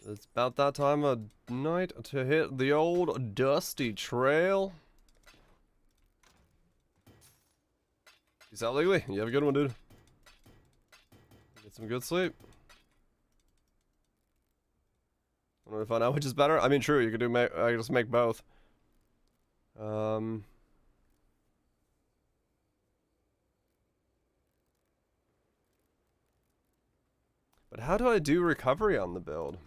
It's about that time of night to hit the old dusty trail. Peace out, Legally. You have a good one, dude. Get some good sleep. Want to find out which is better? I mean, true. You could do. I just make both. But how do I do recovery on the build?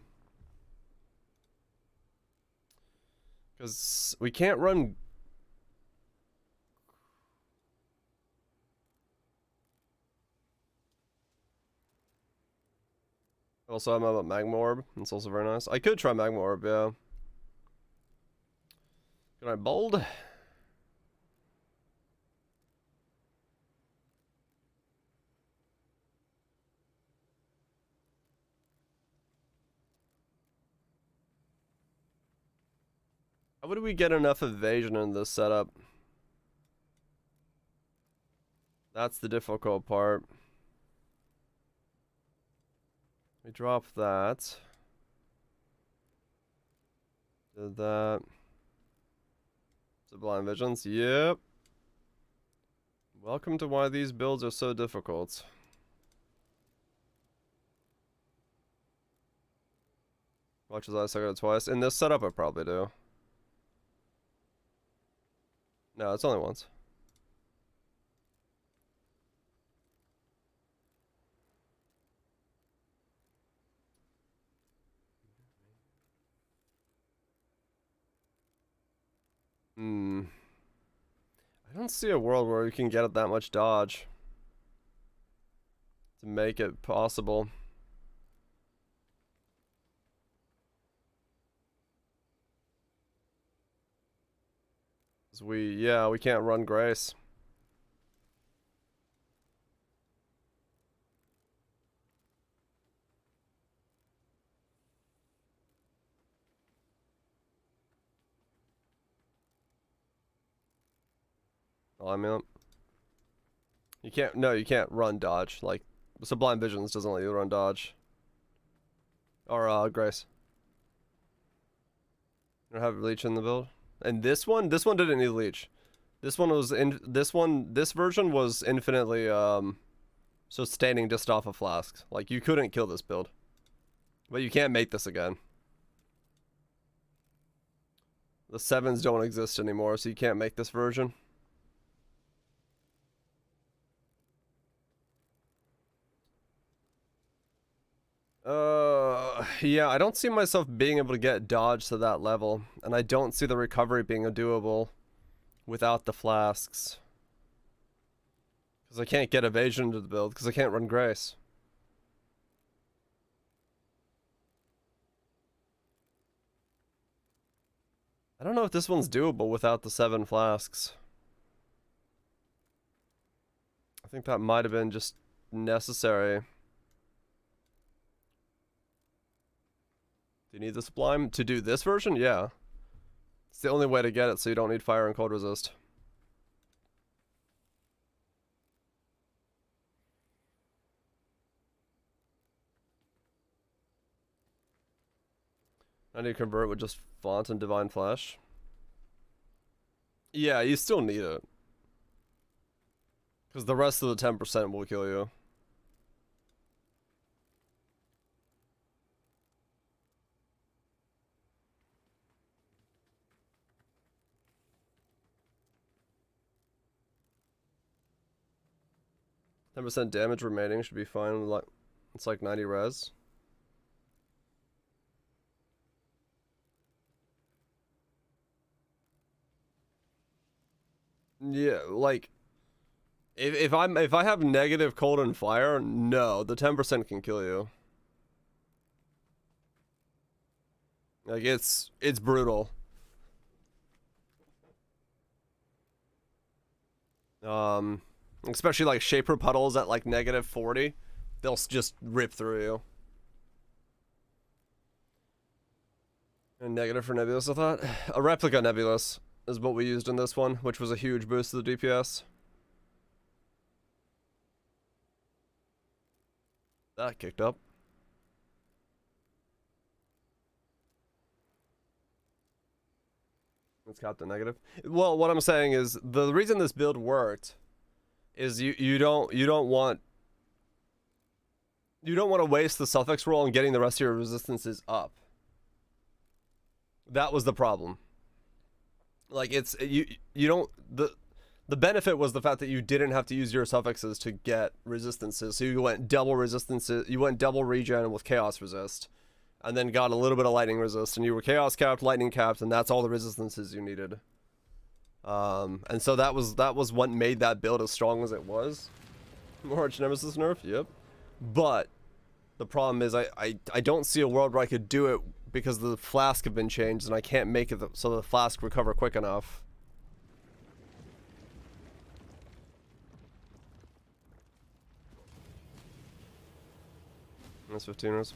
Because we can't run. Also, I'm about Magma Orb. It's also very nice. I could try Magma Orb, yeah. Can I bold? How would we get enough evasion in this setup? That's the difficult part. We drop that. Did that. Sublime Visions, yep. Welcome to why these builds are so difficult. Watch as I suck it twice. In this setup, I probably do. No, it's only once. I don't see a world where you can get it that much dodge to make it possible. We can't run Grace. Oh, I mean, you can't run dodge. Like, Sublime Visions doesn't let you run dodge. Or, Grace. You don't have Leech in the build? And this one didn't need Leech. This version was infinitely, sustaining just off of flasks. Like, you couldn't kill this build. But you can't make this again. The 7s don't exist anymore, so you can't make this version. Yeah, I don't see myself being able to get dodge to that level, and I don't see the recovery being doable without the flasks. Because I can't get evasion to the build, because I can't run Grace. I don't know if this one's doable without the 7 flasks. I think that might have been just necessary. Do you need the Sublime to do this version? Yeah. It's the only way to get it, so you don't need fire and cold resist. I need to convert with just Font and Divine Flesh. Yeah, you still need it. Because the rest of the 10% will kill you. %10 damage remaining should be fine. Like, it's like 90 res. Yeah, like if I have negative cold and fire, no, the 10% can kill you. Like it's brutal. Especially like Shaper Puddles at like -40, they'll just rip through you. And negative for Nebulous, I thought. A replica Nebulous is what we used in this one, which was a huge boost to the DPS. That kicked up. It's Captain Negative. Well, what I'm saying is the reason this build worked is you don't want to waste the suffix roll on getting the rest of your resistances up. That was the problem. Like it's you don't the benefit was the fact that you didn't have to use your suffixes to get resistances. So you went double resistances, you went double regen with chaos resist, and then got a little bit of lightning resist, and you were chaos capped, lightning capped, and that's all the resistances you needed. And so that was what made that build as strong as it was. More Arch Nemesis nerf, yep. But the problem is I don't see a world where I could do it because the flask have been changed and I can't make it so the flask recover quick enough. That's 15ers.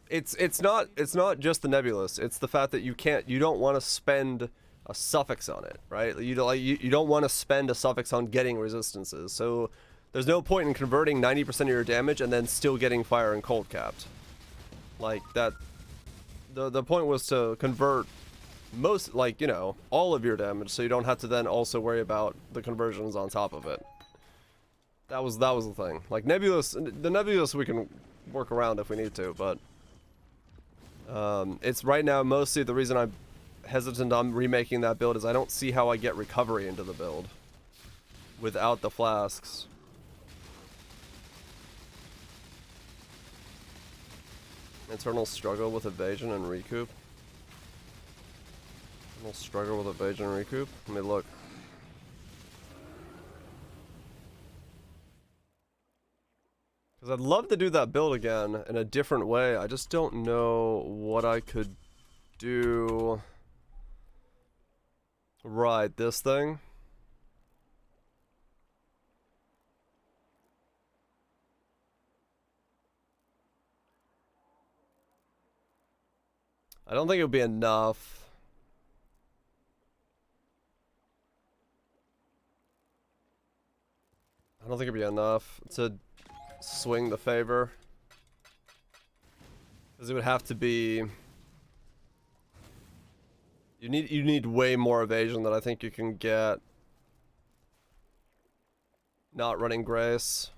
It's not just the nebulous. It's the fact that you don't want to spend a suffix on it, right? You don't want to spend a suffix on getting resistances. So there's no point in converting 90% of your damage and then still getting fire and cold capped. Like that. The point was to convert most, like, you know, all of your damage, so you don't have to then also worry about the conversions on top of it. That was the thing. Like the nebulous we can work around if we need to, but it's right now mostly the reason I'm hesitant on remaking that build is I don't see how I get recovery into the build without the flasks. Internal struggle with evasion and recoup. Internal struggle with evasion and recoup. Let me look. Because I'd love to do that build again in a different way. I just don't know what I could do. Right, this thing. I don't think it would be enough. I don't think it'd be enough to swing the favor. Because it would have to be... You need way more evasion than I think you can get not running Grace.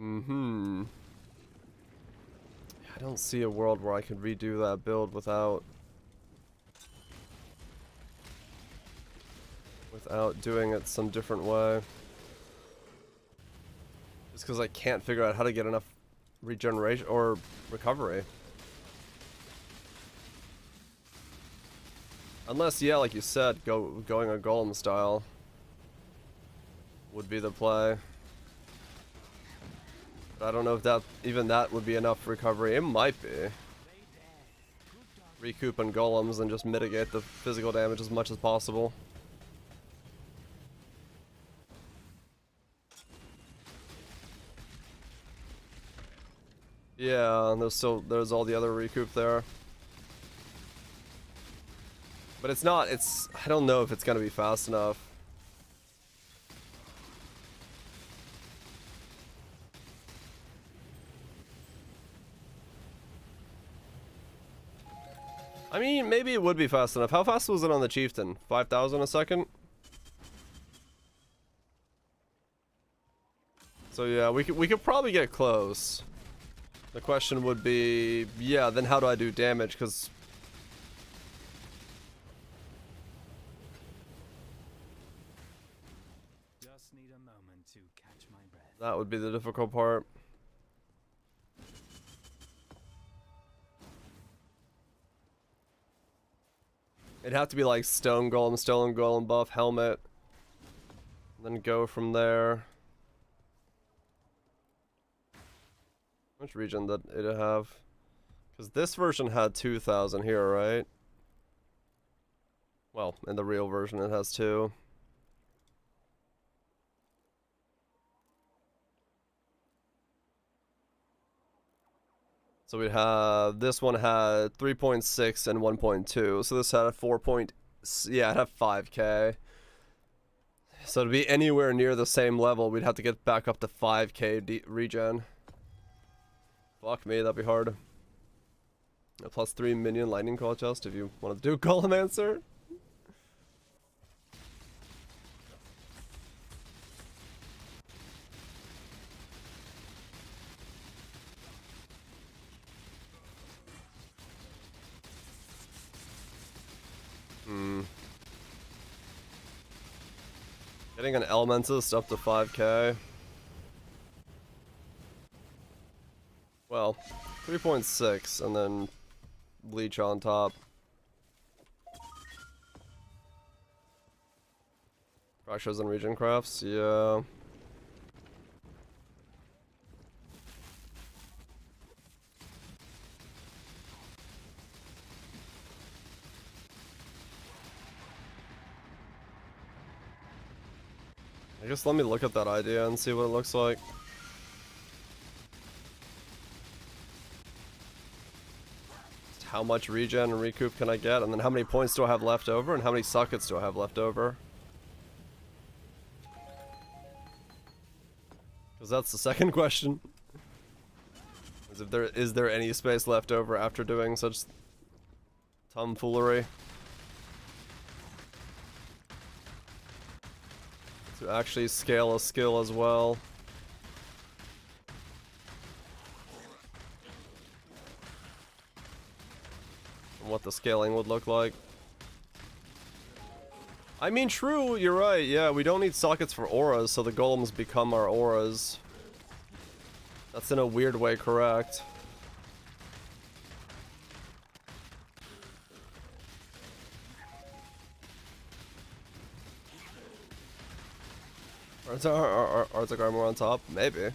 I don't see a world where I could redo that build without doing it some different way. Just because I can't figure out how to get enough regeneration or recovery. Unless, yeah, like you said, going a golem style would be the play. I don't know if even that would be enough recovery. It might be. Recoup and golems and just mitigate the physical damage as much as possible. Yeah, and there's all the other recoup there. But I don't know if it's gonna be fast enough. I mean, maybe it would be fast enough. How fast was it on the Chieftain? 5,000 a second? So yeah, we could probably get close. The question would be, yeah, then how do I do damage? Because
Just need a moment to catch my breath.
that would be the difficult part. It'd have to be like stone golem buff, helmet. Then go from there. How much regen did it have? Because this version had 2,000 here, right? Well, in the real version it has 2. So we have, this one had 3.6 and 1.2. So this had a 4. Yeah, it had 5k. So to be anywhere near the same level, we'd have to get back up to 5k regen. Fuck me, that'd be hard. A +3 minion lightning coil chest if you want to do Colomancer. Getting an Elementus up to 5k. Well, 3.6 and then Leech on top. Fractures and Regen Crafts, yeah. I guess let me look at that idea and see what it looks like. Just how much regen and recoup can I get, and then how many points do I have left over, and how many sockets do I have left over? Because that's the second question. Is there any space left over after doing such tomfoolery? To actually scale a skill as well. And what the scaling would look like. I mean, true, you're right, yeah, we don't need sockets for auras, so the golems become our auras. That's in a weird way correct. Arctic armor on top? Maybe.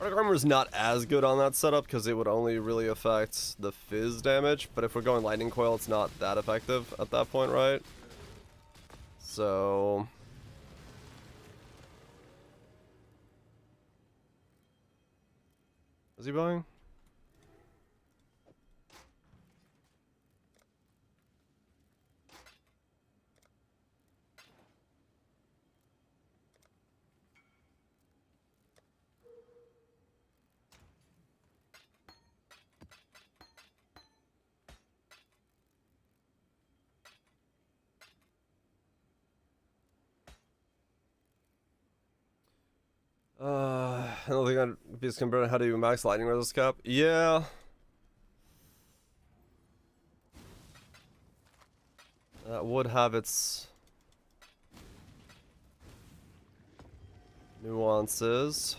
Arctic armor is not as good on that setup because it would only really affect the fizz damage, but if we're going lightning coil, it's not that effective at that point, right? So... is he buying? I don't think I'd be compared. How do you max lightning resist cap? Yeah. That would have its nuances.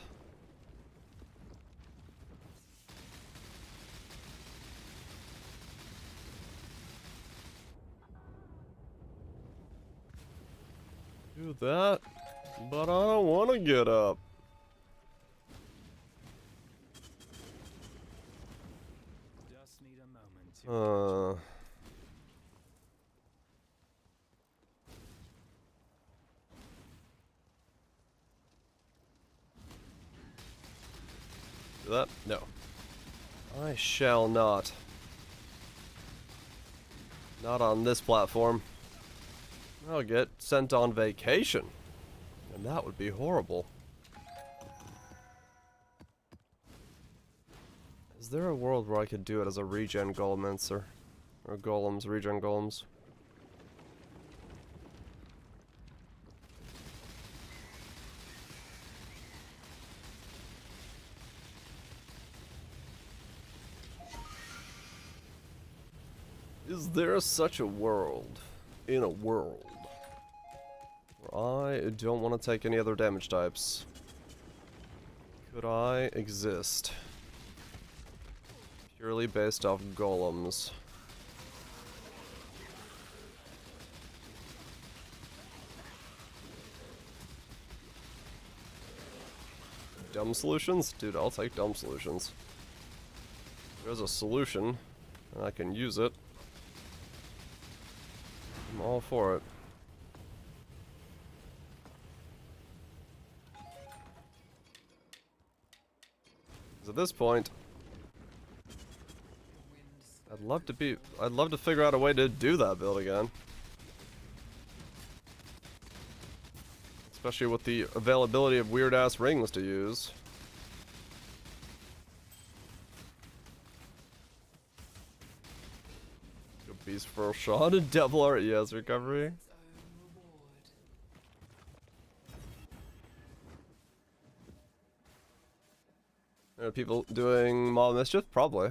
Do that, but I don't want to get up.
Just need a moment to
Do that? No. I shall not. Not on this platform. I'll get sent on vacation. And that would be horrible. Is there a world where I could do it as a regen golemancer? Or golems, regen golems? Is there such a world in a world where I don't want to take any other damage types? Could I exist purely based off golems? Dumb solutions? Dude, I'll take dumb solutions. There's a solution, and I can use it. I'm all for it. Because at this point, I'd love to figure out a way to do that build again. Especially with the availability of weird-ass rings to use. Good beast for a shot and double art, yes, recovery. Are people doing Mob Mischief? Probably.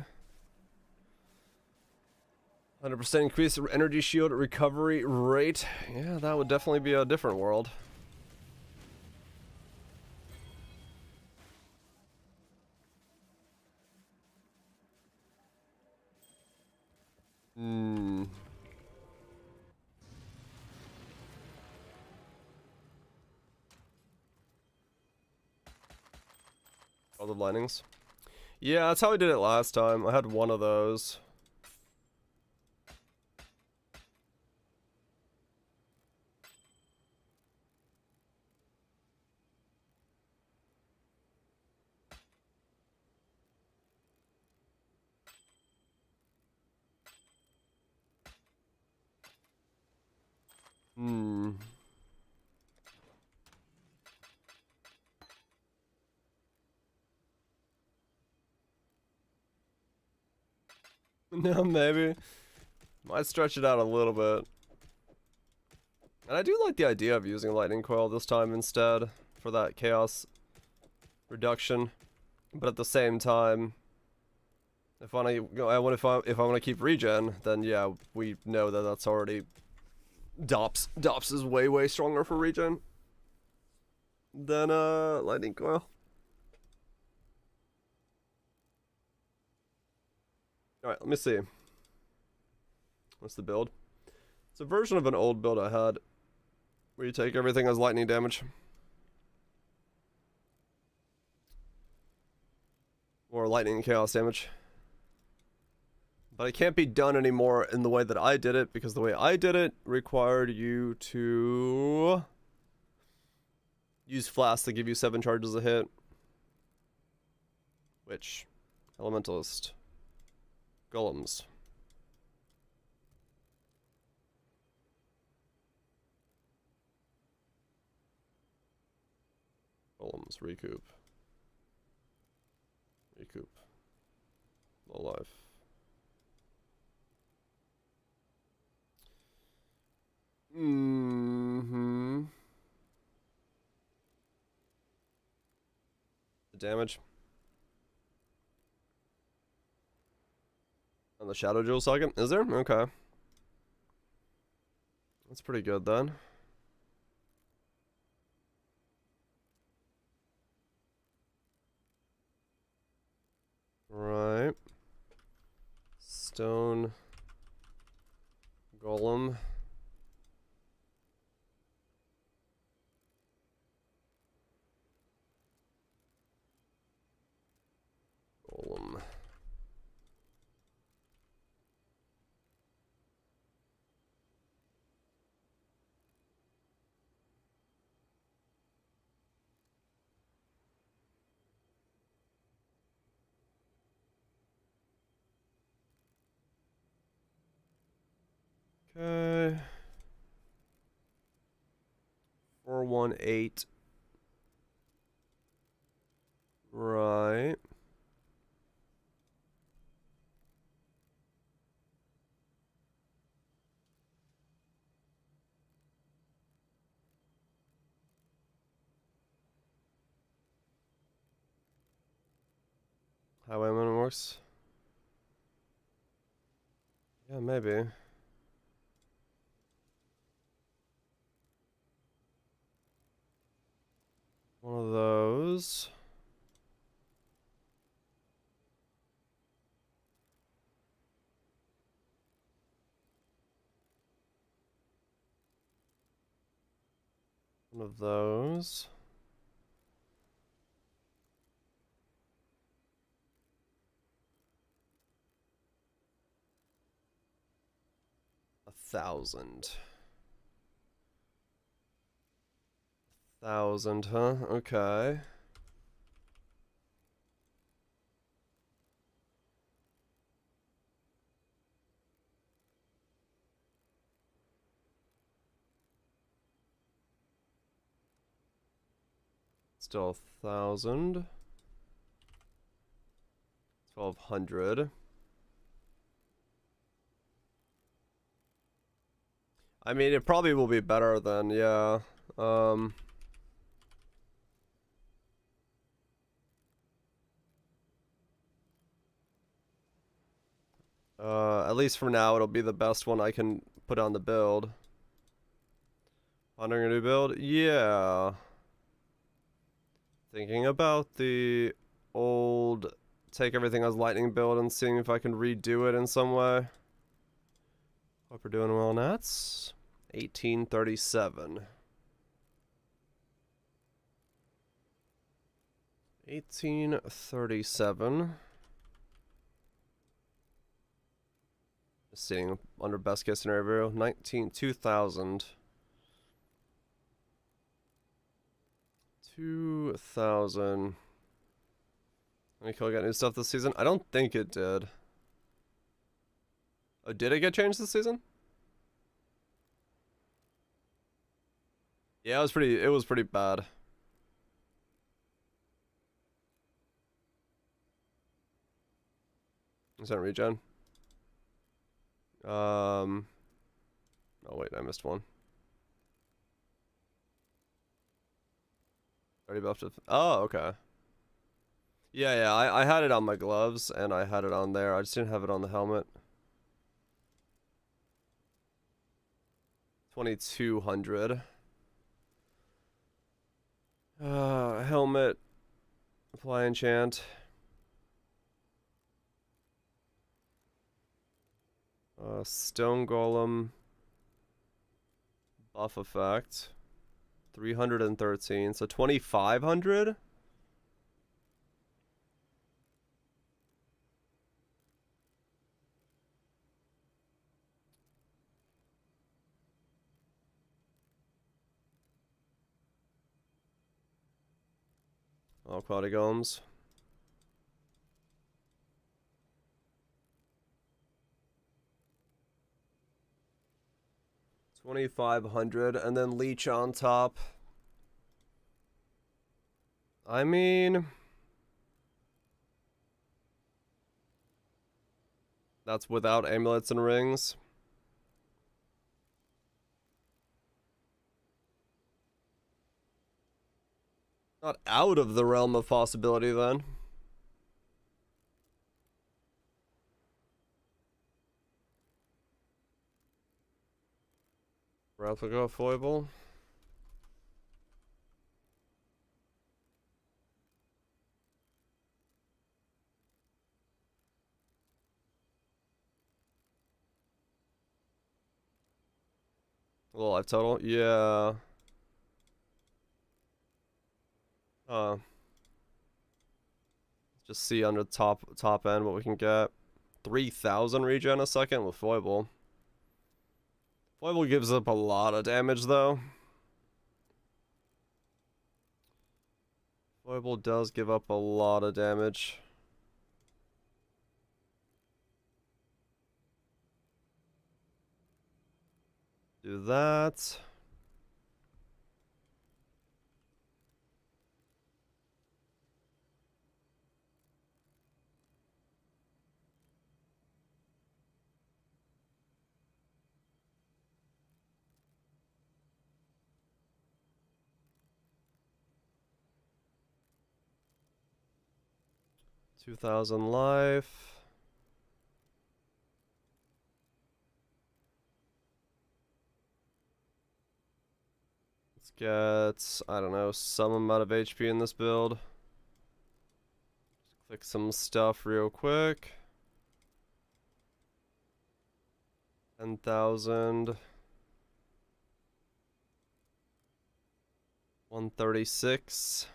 100% increase energy shield recovery rate. Yeah, that would definitely be a different world. Hmm. All the lightnings. Yeah, that's how I did it last time. I had one of those. Hmm. No, maybe. Might stretch it out a little bit. And I do like the idea of using lightning coil this time instead for that chaos reduction. But at the same time, if I want to keep regen, then yeah, we know that that's already Dops. Dops is way stronger for regen than lightning coil. All right, let me see. What's the build? It's a version of an old build I had where you take everything as lightning damage. Or lightning and chaos damage. But it can't be done anymore in the way that I did it, because the way I did it required you to use Flask to give you 7 charges a hit. Which, Elementalist, Golems. Golems, recoup. Recoup. Low life. Mm-hmm. The damage. On the Shadow Jewel second? Is there? Okay. That's pretty good then. Right. Stone. Golem. Golem. Okay. 418. Right. Highwayman works. Yeah, maybe. One of those. One of those. A 1,000. 1,000, huh? Okay. Still 1,000. 1,200. I mean, it probably will be better than, yeah. At least for now, it'll be the best one I can put on the build. Pondering a new build? Yeah. Thinking about the old take everything as lightning build and seeing if I can redo it in some way. Hope we're doing well, Nats. 1837. 1837. Just seeing under best case scenario. 2000. 2000. Any kill get new stuff this season? I don't think it did. Oh, did it get changed this season? Yeah, it was pretty bad. Is that regen? Oh wait, I missed one. Already buffed it. Oh, okay. Yeah, I had it on my gloves, and I had it on there. I just didn't have it on the helmet. 2,200. Helmet. Apply enchant. Stone Golem. Buff effect. 313. So 2,500? All quality golems. $2,500 and then leech on top. I mean, that's without amulets and rings. Not out of the realm of possibility then. Replica foible. A little life total, yeah. Just see under top end what we can get. 3,000 regen a second with foible. Foible gives up a lot of damage though. Foible does give up a lot of damage. Do that. $2,000 life. Let's get, I don't know, some amount of HP in this build. Just click some stuff real quick. 10,000. 136.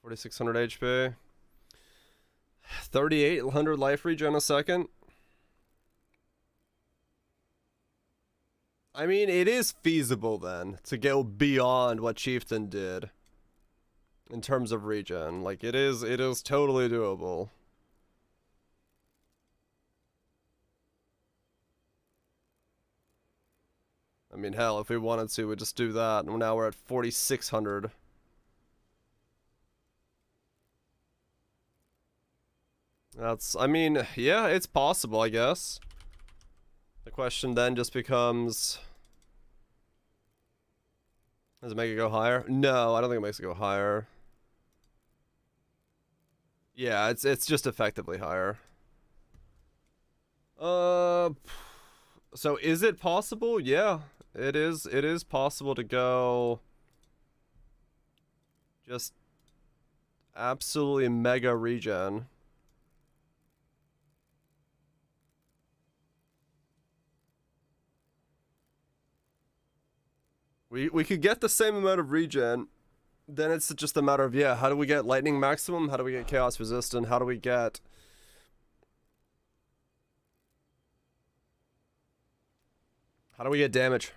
4,600 HP. 3,800 life regen a second. I mean, it is feasible then to go beyond what Chieftain did in terms of regen. Like it is totally doable. I mean, hell, if we wanted to, we'd just do that. And now we're at 4,600. That's, I mean, yeah, it's possible, I guess. The question then just becomes, does it make it go higher? No, I don't think it makes it go higher. Yeah, it's just effectively higher. So is it possible? Yeah, it is. It is possible to go just absolutely mega regen. We could get the same amount of regen. Then it's just a matter of, yeah, how do we get lightning maximum? How do we get chaos resistant? How do we get damage?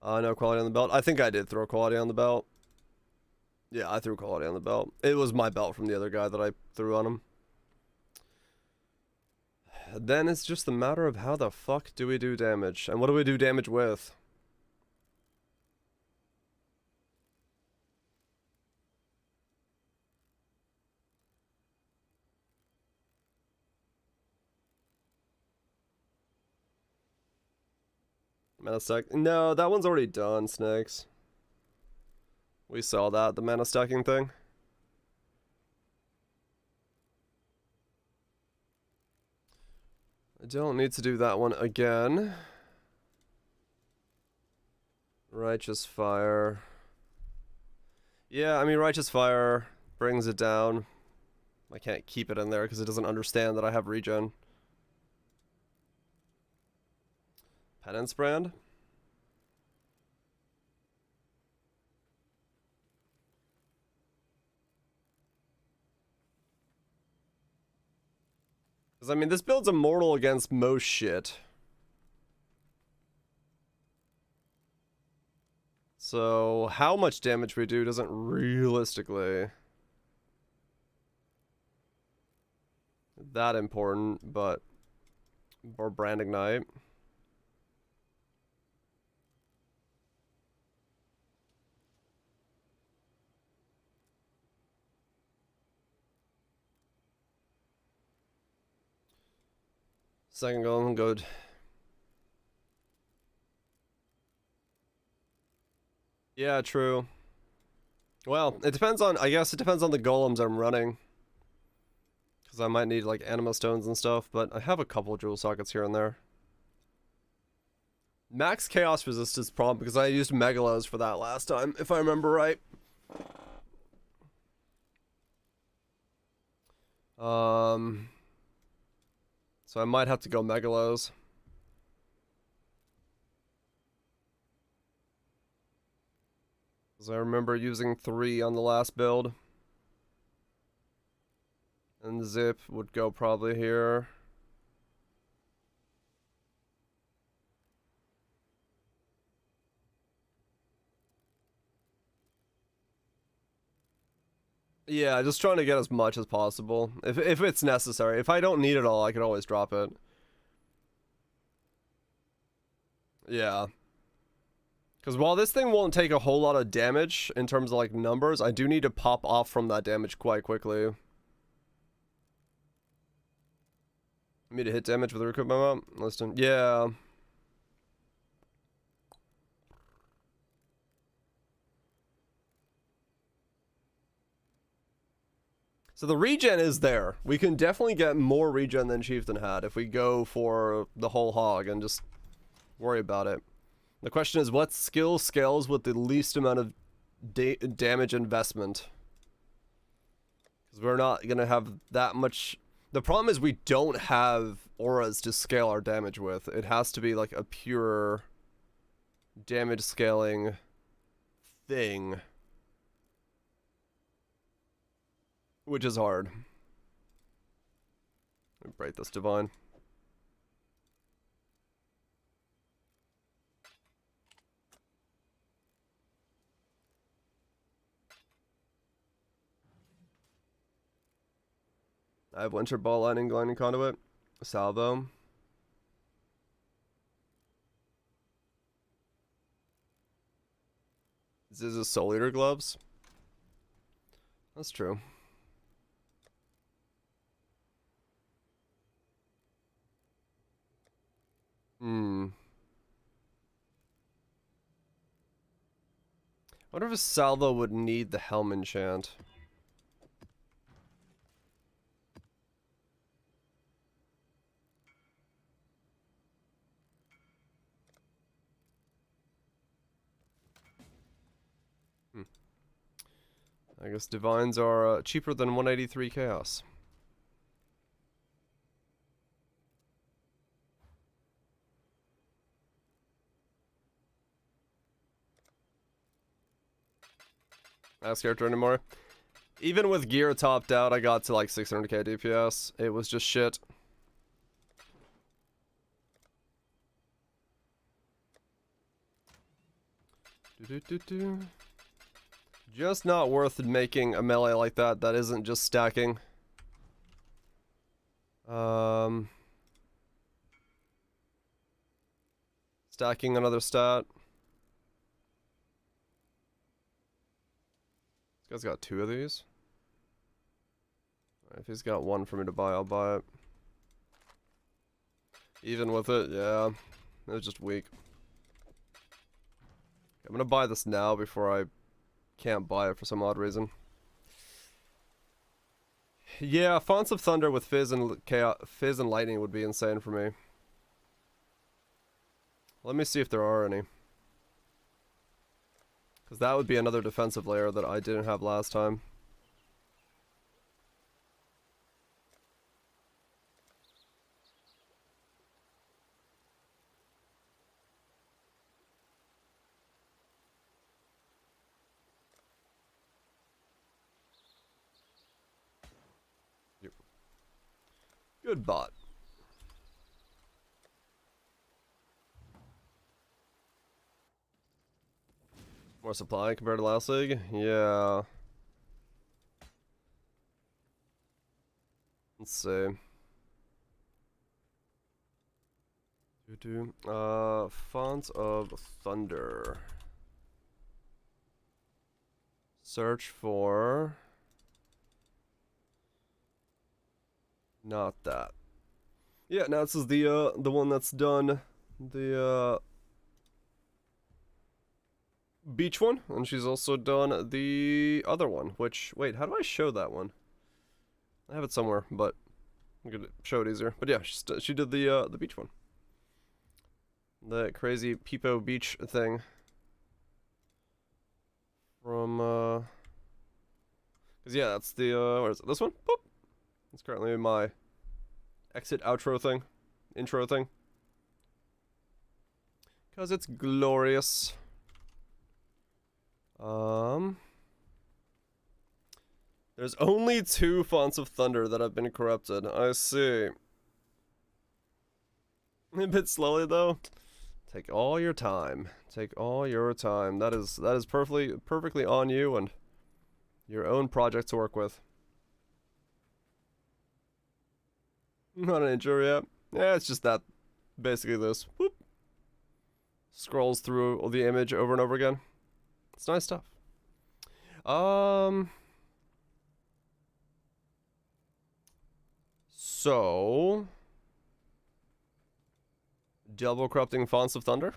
No quality on the belt. I think I did throw quality on the belt. Yeah, I threw quality on the belt. It was my belt from the other guy that I threw on him. Then it's just a matter of how the fuck do we do damage? And what do we do damage with? Mana stack? No, that one's already done, Snakes. We saw that, the mana stacking thing. I don't need to do that one again. Righteous Fire. Yeah, I mean, Righteous Fire brings it down. I can't keep it in there because it doesn't understand that I have regen. Penance Brand? Because, I mean, this build's immortal against most shit. So, how much damage we do doesn't realistically that important, but or Brand Ignite. Second golem, good. Yeah, true. Well, it depends on, I guess it depends on the golems I'm running. Because I might need like anima stones and stuff, but I have a couple of jewel sockets here and there. Max chaos resistance problem because I used megalos for that last time, if I remember right. So I might have to go megalos. Because I remember using 3 on the last build. And Zip would go probably here. Yeah, just trying to get as much as possible. If it's necessary. If I don't need it all, I can always drop it. Yeah. Because while this thing won't take a whole lot of damage in terms of like numbers, I do need to pop off from that damage quite quickly. I need to hit damage with the recruit memo. Listen, yeah. So the regen is there. We can definitely get more regen than Chieftain had if we go for the whole hog and just worry about it. The question is, what skill scales with the least amount of damage investment? Because we're not going to have that much... The problem is we don't have auras to scale our damage with. It has to be like a pure damage scaling thing. Which is hard. Let me break this divine. I have Winter Ball Lightning, Gliding Conduit, Salvo. This is Soul Eater gloves. That's true. Hmm. I wonder if a salvo would need the helm enchant. I guess divines are cheaper than 183 chaos. Not character anymore. Even with gear topped out, I got to like 600k DPS. It was just shit. Just not worth making a melee like that that isn't just stacking. Stacking another stat. This guy's got 2 of these. If he's got 1 for me to buy, I'll buy it. Even with it, yeah. It was just weak. I'm gonna buy this now before I can't buy it for some odd reason. Yeah, Fonts of Thunder with Fizz and Fizz and Lightning would be insane for me. Let me see if there are any. Because that would be another defensive layer that I didn't have last time. Yep. Good bot. More supply compared to last league? Yeah. Let's see. Fonts of Thunder. Search for... Not that. Yeah, now this is the one that's done the beach one, and she's also done the other one, which, wait, how do I show that one? I have it somewhere, but I'm gonna show it easier. But yeah, she did the beach one. The crazy Peepo beach thing. From, cause yeah, that's the, where is it? This one? Boop! It's currently my exit outro thing, intro thing. Cause it's glorious. There's only 2 Fonts of Thunder that have been corrupted. I see. A bit slowly though. Take all your time. Take all your time. That is perfectly on you and your own project to work with. Not an intro yet. Yeah, it's just that. Basically this. Whoop. Scrolls through the image over and over again. It's nice stuff. So, double corrupting Fonts of Thunder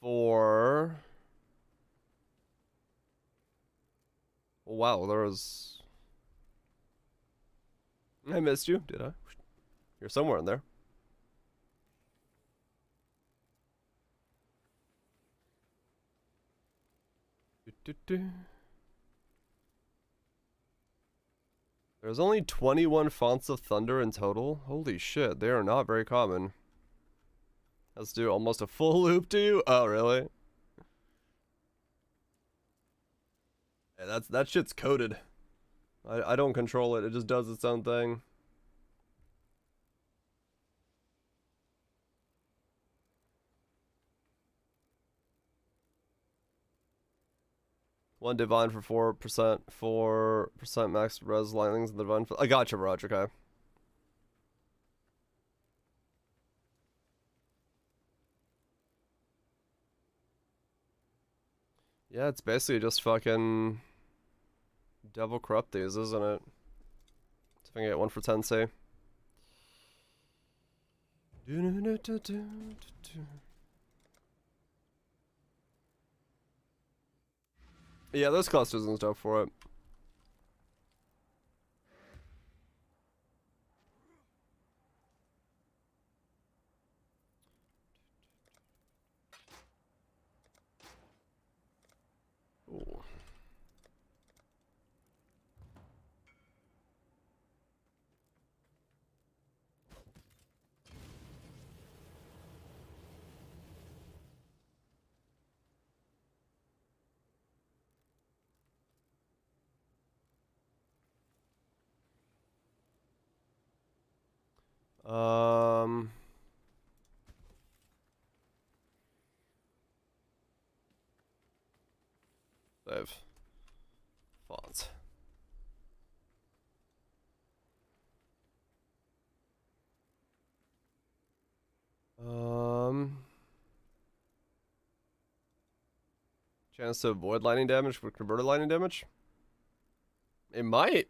for... Wow, there was... I missed you, did I? You're somewhere in there. There's only 21 Fonts of Thunder in total. Holy shit, they are not very common. Let's do almost a full loop to you. Oh, really? Yeah, that shit's coded. I don't control it. It just does its own thing. One divine for 4%, 4% max res lightnings in the divine. I gotcha, Roger. Okay. Yeah, it's basically just fucking Devil Corrupt these, isn't it? See if I can get 1 for 10, say. Yeah, there's clusters and stuff for it. Ooh. Save. Fonts. Chance to avoid lightning damage with converted lightning damage? It might.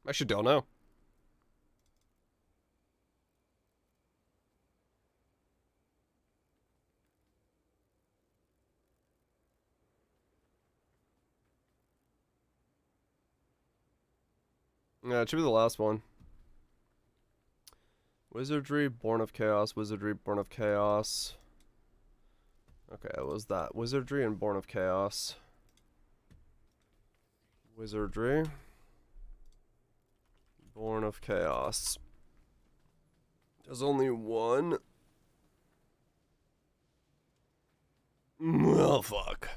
I actually don't know. Yeah, it should be the last one. Wizardry, Born of Chaos, Wizardry, Born of Chaos. Okay, it was that. Wizardry and Born of Chaos. Wizardry. Born of Chaos. There's only one. Well, fuck.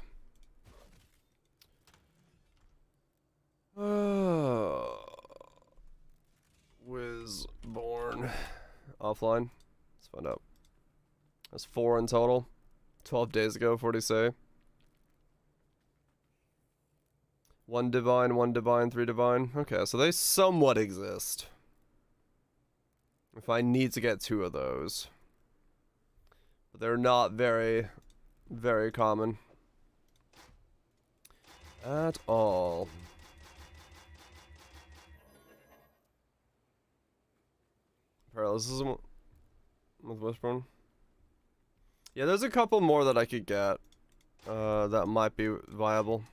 Wizborn. Offline. Let's find out. That's 4 in total. 12 days ago, 40 say. 1 divine, 3 divine. Okay, so they somewhat exist. If I need to get 2 of those. But they're not very, very common. At all. Paralysis with Wishbone. Yeah, there's a couple more that I could get. That might be viable.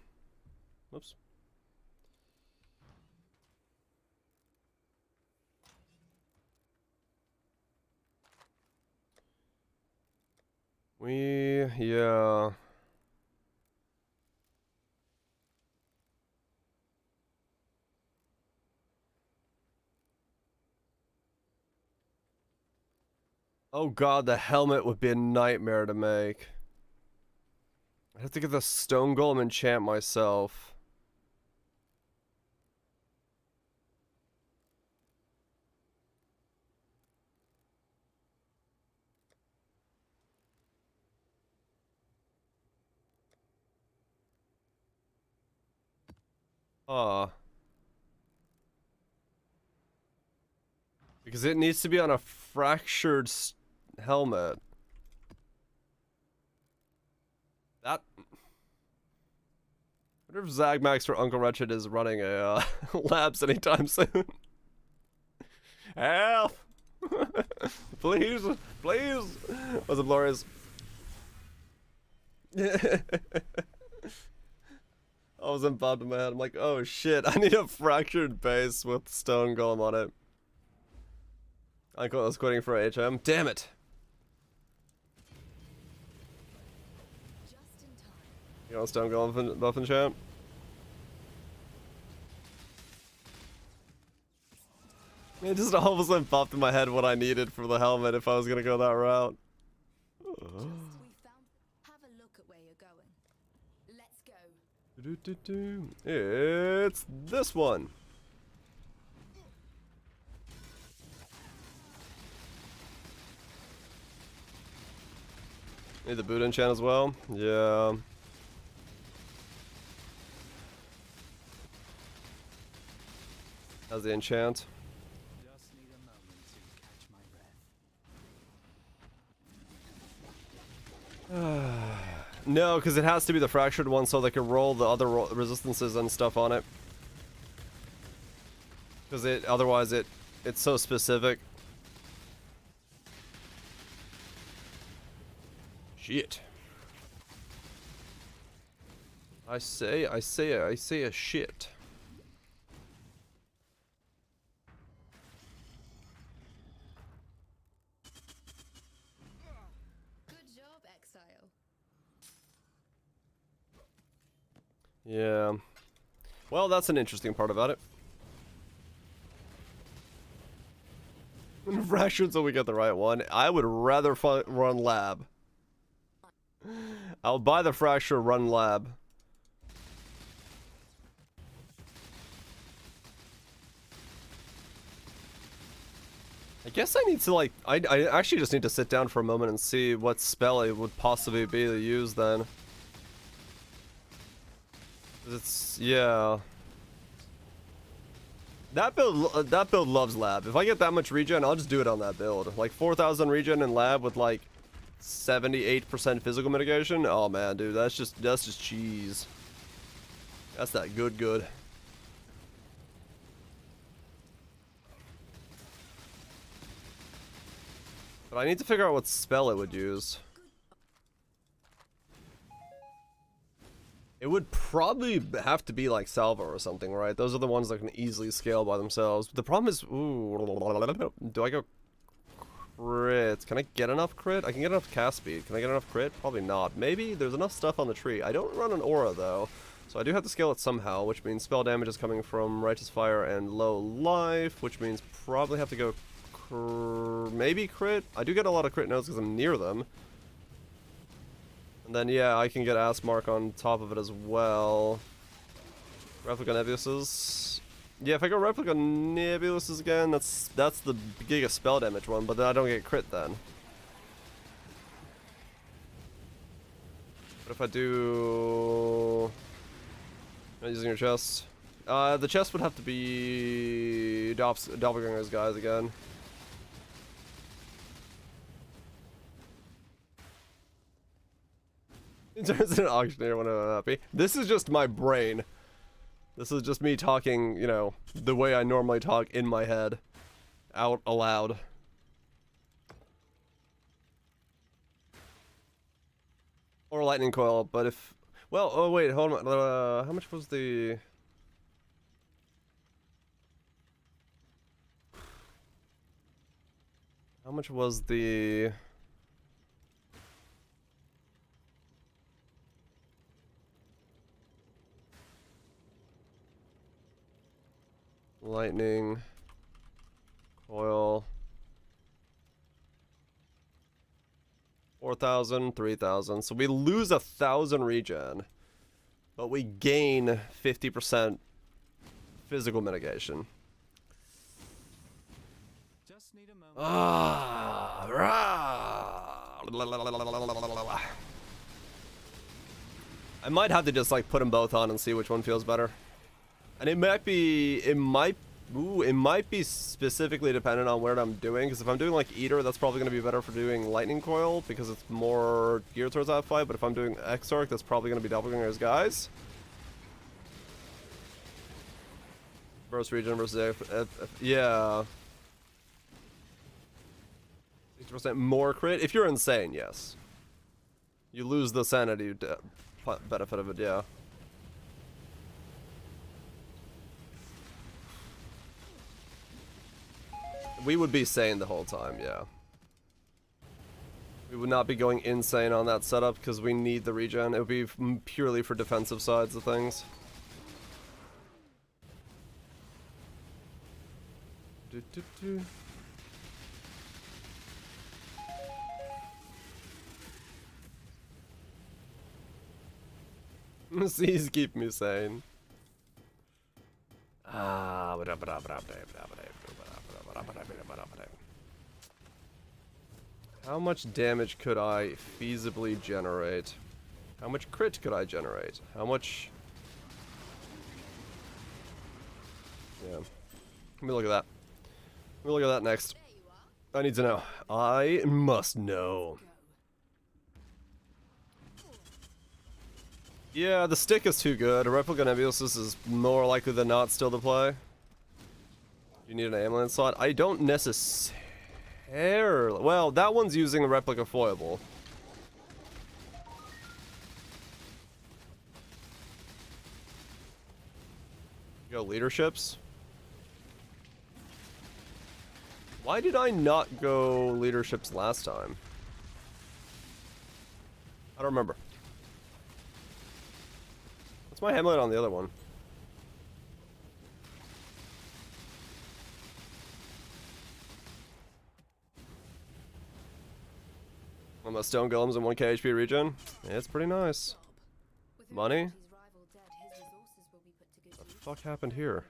Whoops. Yeah. Oh god, the helmet would be a nightmare to make. I have to get the stone golem enchant myself. Because it needs to be on a fractured helmet. That... I wonder if Zagmax for Uncle Wretched is running a labs anytime soon. Help! Please, please! What's up, Glorious? I was involved in my head. I'm like, oh shit, I need a fractured base with stone golem on it. I was quitting for HM. Damn it! You want stone golem buff and champ? It just all of a sudden popped in my head what I needed for the helmet if I was gonna go that route.
Have a look at where you're going. Let's go.
It's this one. Need the boot enchant as well? Yeah. How's the enchant?
Just need a moment to catch my breath.
No, because it has to be the fractured one so they can roll the other resistances and stuff on it. Because otherwise it's so specific. Shit. I say a shit.
Good job, Exile.
Yeah. Well, that's an interesting part about it. Fractured so we get the right one. I would rather run lab. I'll buy the fracture, run lab. I guess I need to like, I actually just need to sit down for a moment and see what spell it would possibly be to use then. 'Cause it's, yeah. That build loves lab. If I get that much regen, I'll just do it on that build. Like 4,000 regen in lab with like 78% physical mitigation. Oh man, dude, that's just cheese. That's that good. But I need to figure out what spell it would use. It would probably have to be like Salvo or something, right? Those are the ones that can easily scale by themselves. But the problem is, ooh, do I go crit? Can I get enough crit? I can get enough cast speed. Can I get enough crit? Probably not. Maybe there's enough stuff on the tree. I don't run an aura though, so I do have to scale it somehow, which means spell damage is coming from Righteous Fire and low life, which means probably have to go maybe crit. I do get a lot of crit notes because I'm near them. And then, yeah, I can get Ass Mark on top of it as well. Replica Nebuluses. Yeah, if I go Replica Nebuluses again, that's the Giga spell damage one, but then I don't get crit then. But if I do... Not using your chest. The chest would have to be Doppelganger's guys again. It turns into an auctioneer when I'm happy. This is just my brain. This is just me talking, you know, the way I normally talk in my head. Out aloud. Or lightning coil, but if... Well, oh wait, hold on. How much was the... How much was the... Lightning coil 4,000, 3,000. So we lose 1,000 regen, but we gain 50% physical mitigation.
Just need a moment.
I might have to just like put them both on and see which one feels better. And it might be specifically dependent on what I'm doing, because if I'm doing like Eater, that's probably going to be better for doing Lightning Coil, because it's more geared towards that fight, but if I'm doing Exarch, that's probably going to be Doppelganger's guys. Burst Regen versus yeah. 60% more crit. If you're insane, yes. You lose the sanity benefit of it, yeah. We would be sane the whole time, yeah. We would not be going insane on that setup because we need the regen. It would be purely for defensive sides of things. These keep me sane. How much damage could I feasibly generate? How much crit could I generate? How much... Yeah. Let me look at that. Let me look at that next. I need to know. I must know. Yeah, the stick is too good. A replica Nebulosis is more likely than not still to play. You need an ambulance slot? I don't necessarily... Well, that one's using a replica foible. Go leaderships. Why did I not go leaderships last time? I don't remember. What's my hamlet on the other one? On the stone golems and 1k HP regen? Yeah, it's pretty nice. Money? What the fuck happened here?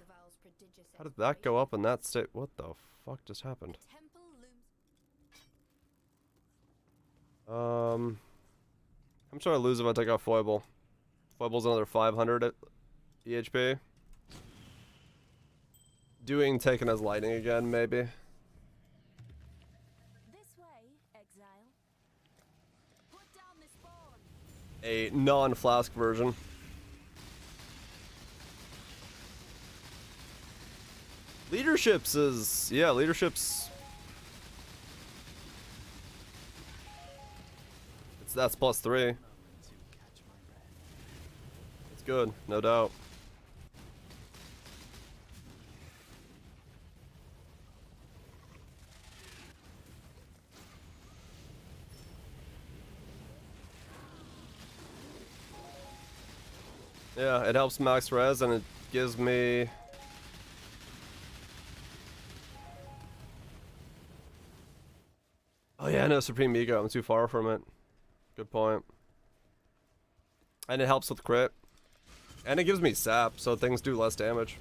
How did that go up in that state? What the fuck just happened? How much do I lose if I take out Foible? Foible's another 500 at EHP. Doing taken as lightning again, maybe.
This way, exile. Put down this spawn.
A non-flask version. Leaderships is... yeah, leaderships... that's +3. It's good, no doubt. Yeah, it helps max res and it gives me... oh yeah, no, Supreme Ego, I'm too far from it. Good point. And it helps with crit. And it gives me sap, so things do less damage.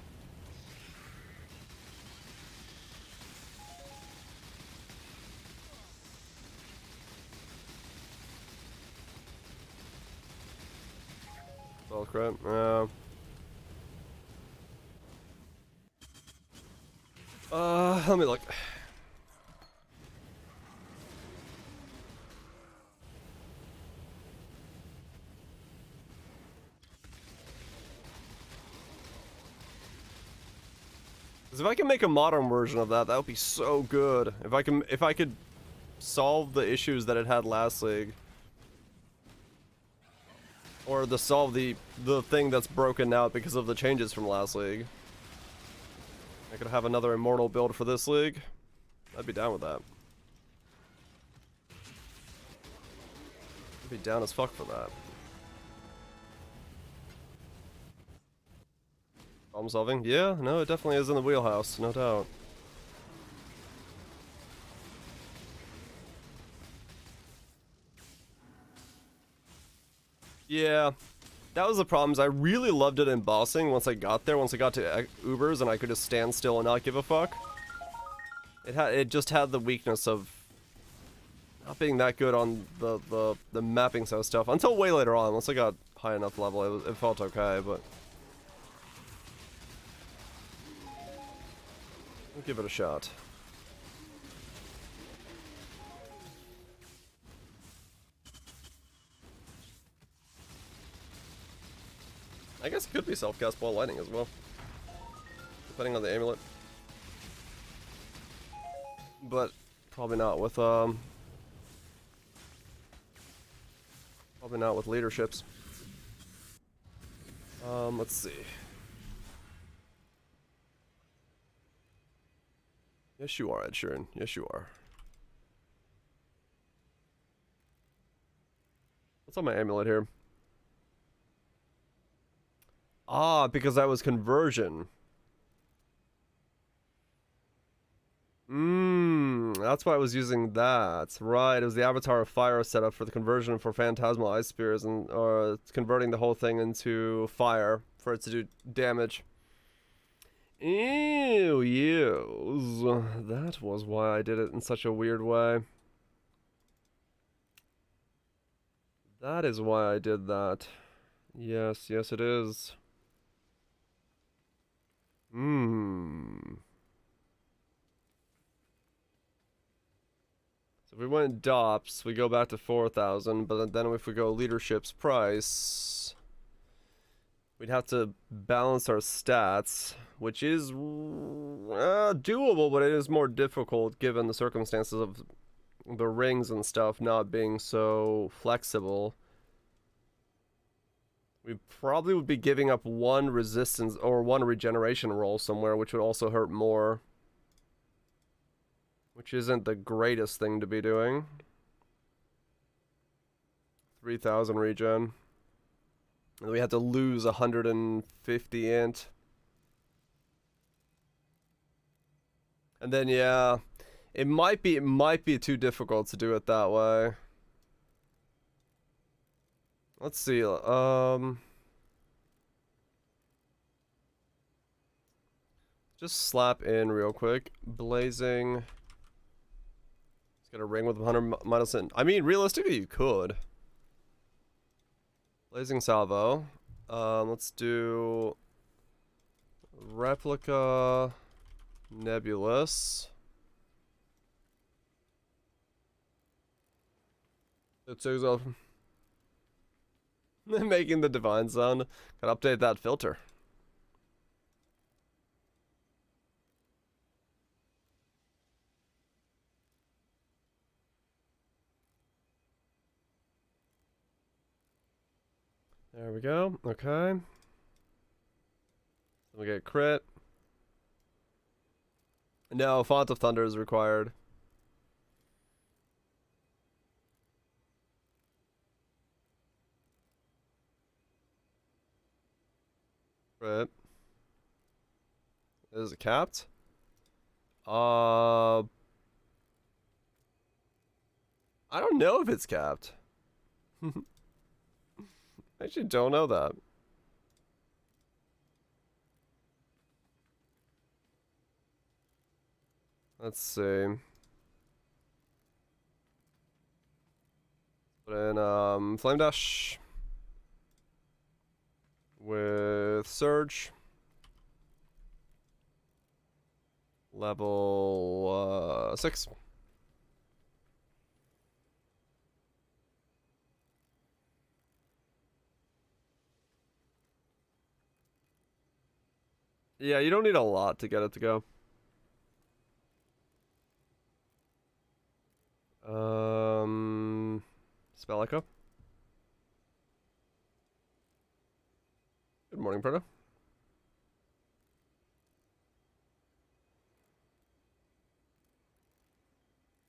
Well, crit, let me look. If I can make a modern version of that, that would be so good. If I could solve the issues that it had last league, or solve the thing that's broken out because of the changes from last league, I could have another immortal build for this league. I'd be down with that. I'd be down as fuck for that. Problem solving? Yeah, no, it definitely is in the wheelhouse, no doubt. Yeah, that was the problem. I really loved it in bossing once I got there, once I got to Ubers and I could just stand still and not give a fuck. It just had the weakness of not being that good on the mapping side stuff until way later on. Once I got high enough level, it felt okay, but I'll give it a shot. I guess it could be self-cast ball lightning as well, depending on the amulet. But probably not with leaderships. Let's see. Yes, you are, Ed Sheeran. Yes, you are. What's on my amulet here? Ah, because that was conversion. That's why I was using that. Right, it was the Avatar of Fire setup for the conversion for Phantasmal Ice Spears, and it's converting the whole thing into fire for it to do damage. Ew, that was why I did it in such a weird way. That is why I did that. Yes, yes it is. So if we went DOPS, we go back to 4,000, but then if we go leadership's price, We'd have to balance our stats, which is doable, but it is more difficult given the circumstances of the rings and stuff not being so flexible. We probably would be giving up one resistance or one regeneration roll somewhere, which would also hurt more. Which isn't the greatest thing to be doing. 3,000 regen. And we had to lose 150 int. And then yeah, it might be too difficult to do it that way. Let's see. Just slap in real quick. Blazing. Let's get a ring with 100 minus in. I mean, realistically, you could. Blazing salvo. Let's do replica nebulous. It's making the divine sound. Gotta update that filter. There we go. Okay. We get crit. No, Font of Thunder is required. Crit. Is it capped? I don't know if it's capped. I actually don't know that. Let's see. Put in Flame Dash with Surge. Level 6. Yeah, you don't need a lot to get it to go. Spell Echo. Good morning, Proto.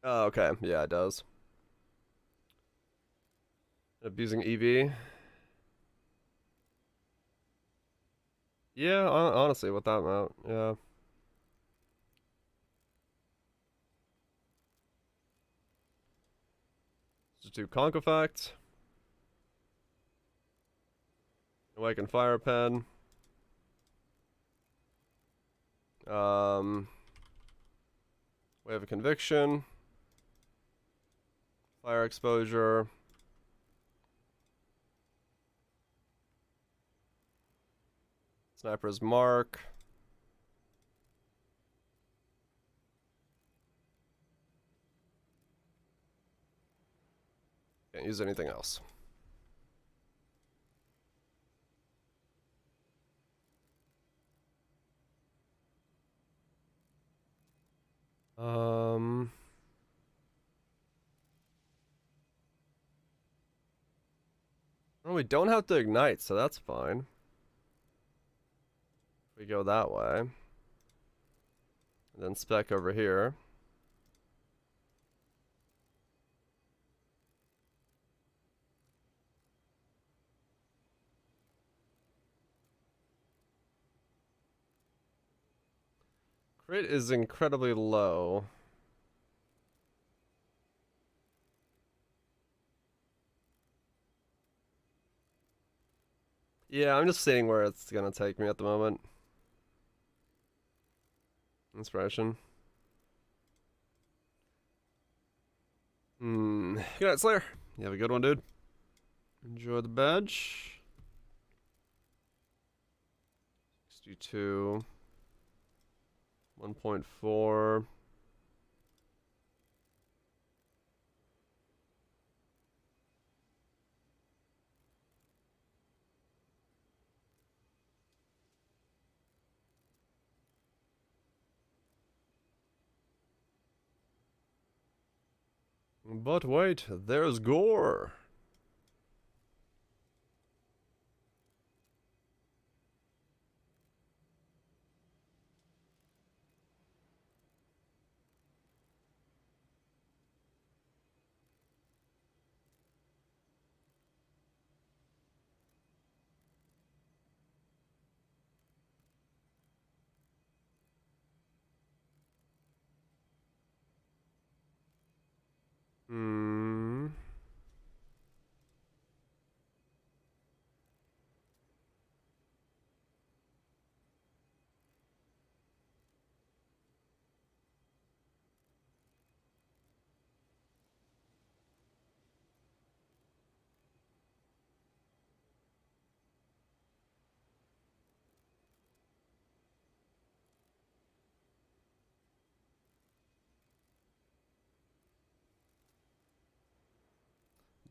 Oh, okay. Yeah, it does. Abusing EV. Yeah, honestly, with that amount, yeah. Just do Conk Effect. Awaken Fire Pen. Wave of Conviction. Fire Exposure. Sniper's Mark. Can't use anything else. Well, we don't have to ignite, so that's fine. We go that way. And then spec over here. Crit is incredibly low. Yeah, I'm just seeing where it's gonna take me at the moment. Inspiration. Good night, Slayer. You have a good one, dude. Enjoy the badge. 62. 1.4. But wait, there's gore. Hmm.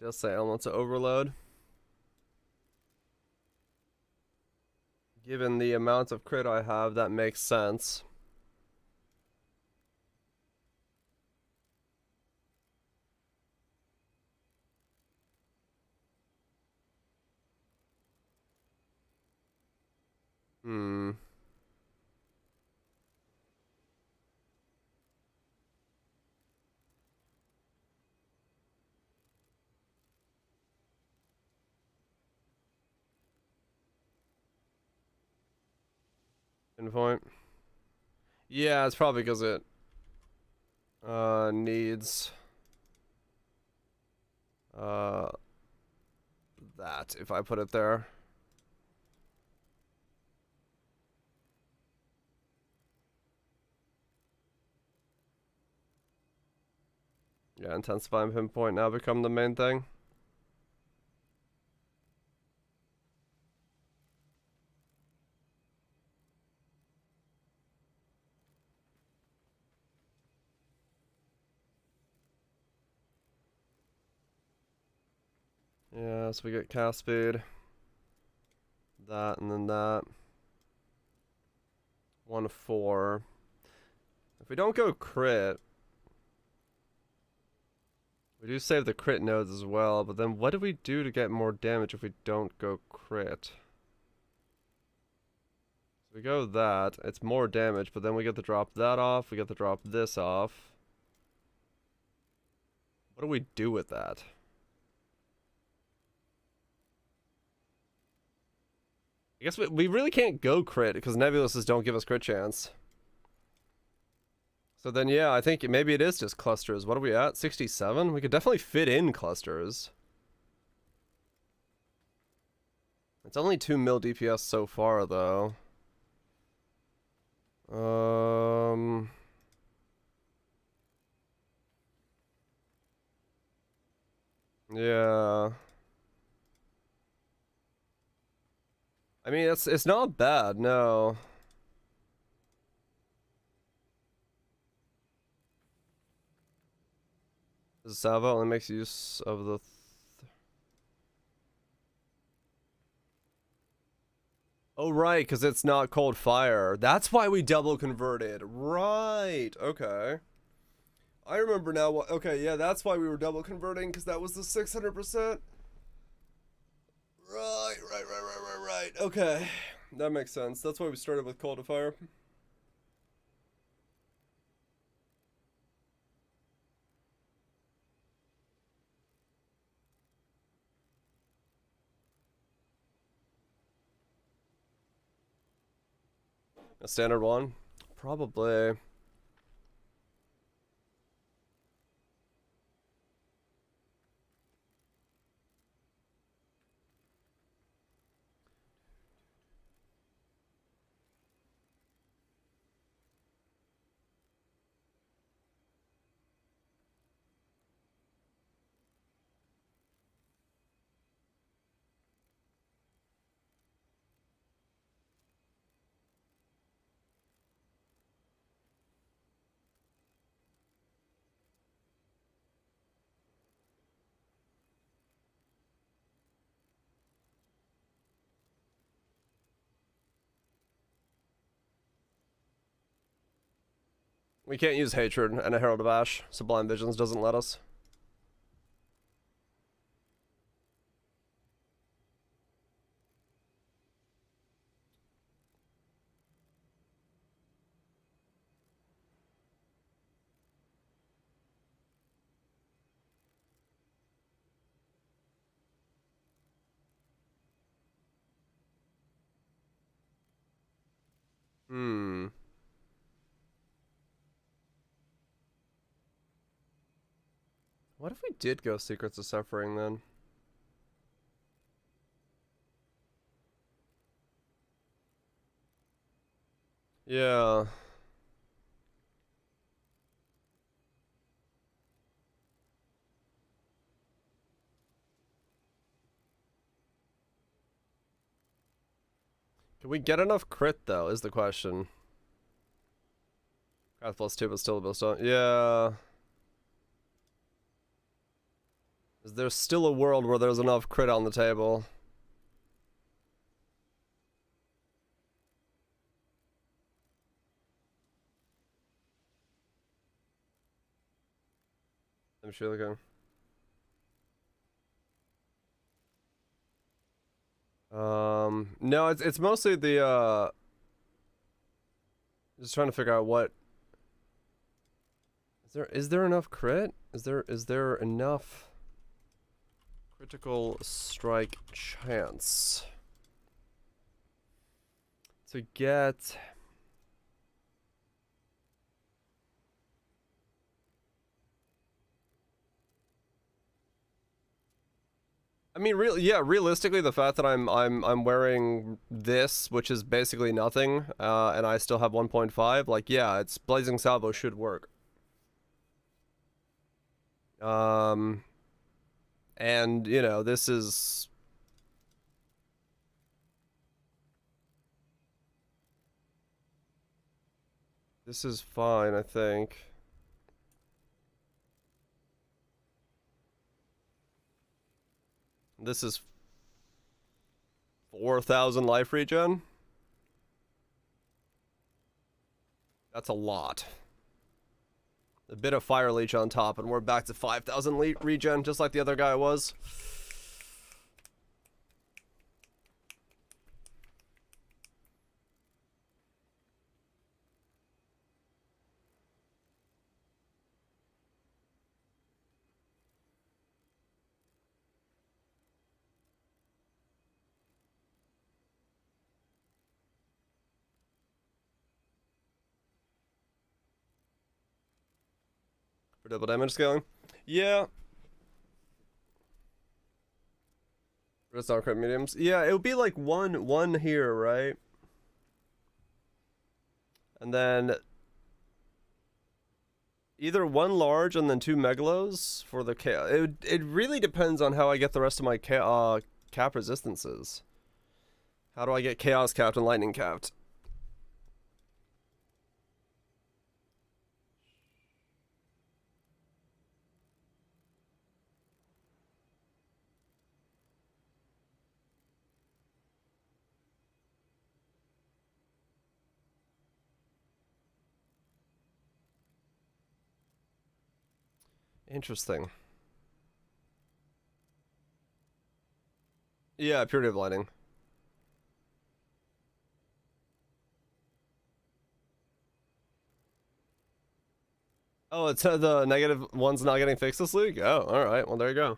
Does say elements of overload. Given the amount of crit I have, that makes sense. Hmm. Pinpoint. Yeah, it's probably because it needs that if I put it there. Yeah, intensify and pinpoint now become the main thing. Yeah, so we get cast speed. That and then that. 1-4. If we don't go crit, we do save the crit nodes as well, but then what do we do to get more damage if we don't go crit? So we go that, it's more damage, but then we get to drop that off, we get to drop this off. What do we do with that? I guess we really can't go crit because nebuluses don't give us crit chance. So then, yeah, I think maybe it is just clusters. What are we at? 67? We could definitely fit in clusters. It's only 2 mil DPS so far, though. Yeah. I mean, it's not bad, no. Salvo only makes use of the... Oh, right, because it's not cold fire. That's why we double converted. Right, okay. I remember now what... Okay, yeah, that's why we were double converting, because that was the 600%. Right. Okay, that makes sense. That's why we started with cold fire. A standard one? Probably. We can't use Hatred and a Herald of Ash. Sublime Visions doesn't let us. Hmm. What if we did go Secrets of Suffering then? Yeah. Can we get enough crit though, is the question. Path plus 2, but still a boost on. Yeah. Is there still a world where there's enough crit on the table? I'm sure looking. No, it's mostly the just trying to figure out what is there enough crit? Is there enough critical strike chance to get I mean, realistically, the fact that I'm wearing this, which is basically nothing, and I still have 1.5, like, yeah, it's Blazing Salvo should work. And you know, this is fine, I think. This is 4,000 life regen. That's a lot. A bit of fire leech on top, and we're back to 5,000 regen, just like the other guy was. For double damage scaling? Yeah. That's not crit mediums. Yeah, it would be like one here, right? And then either one large and then 2 megalos for the chaos. It really depends on how I get the rest of my cap resistances. How do I get chaos capped and lightning capped? Interesting. Yeah, purity of lightning. Oh, it's the negative one's not getting fixed this week? Oh, alright. Well, there you go.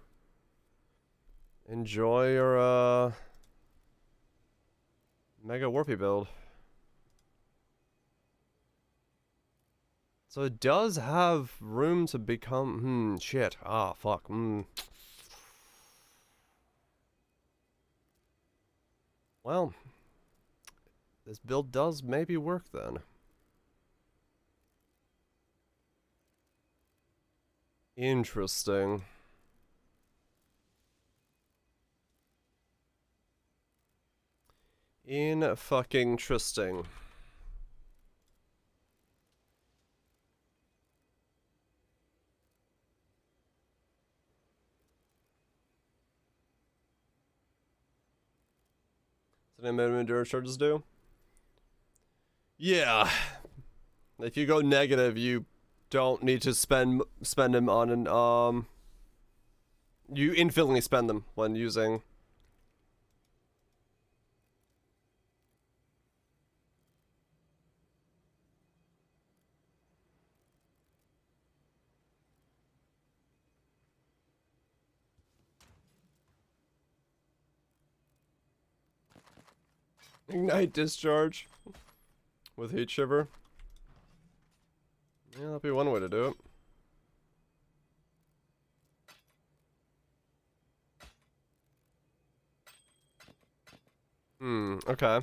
Enjoy your, Mega Warpy build. So it does have room to become... shit. Ah, fuck. Well, this build does maybe work then. Interesting. In-fucking-tristing. Did I minimum endurance charges do? Yeah. If you go negative, you don't need to spend them on an you infinitely spend them when using Ignite Discharge. with Heat Shiver. Yeah, that'd be one way to do it. Okay.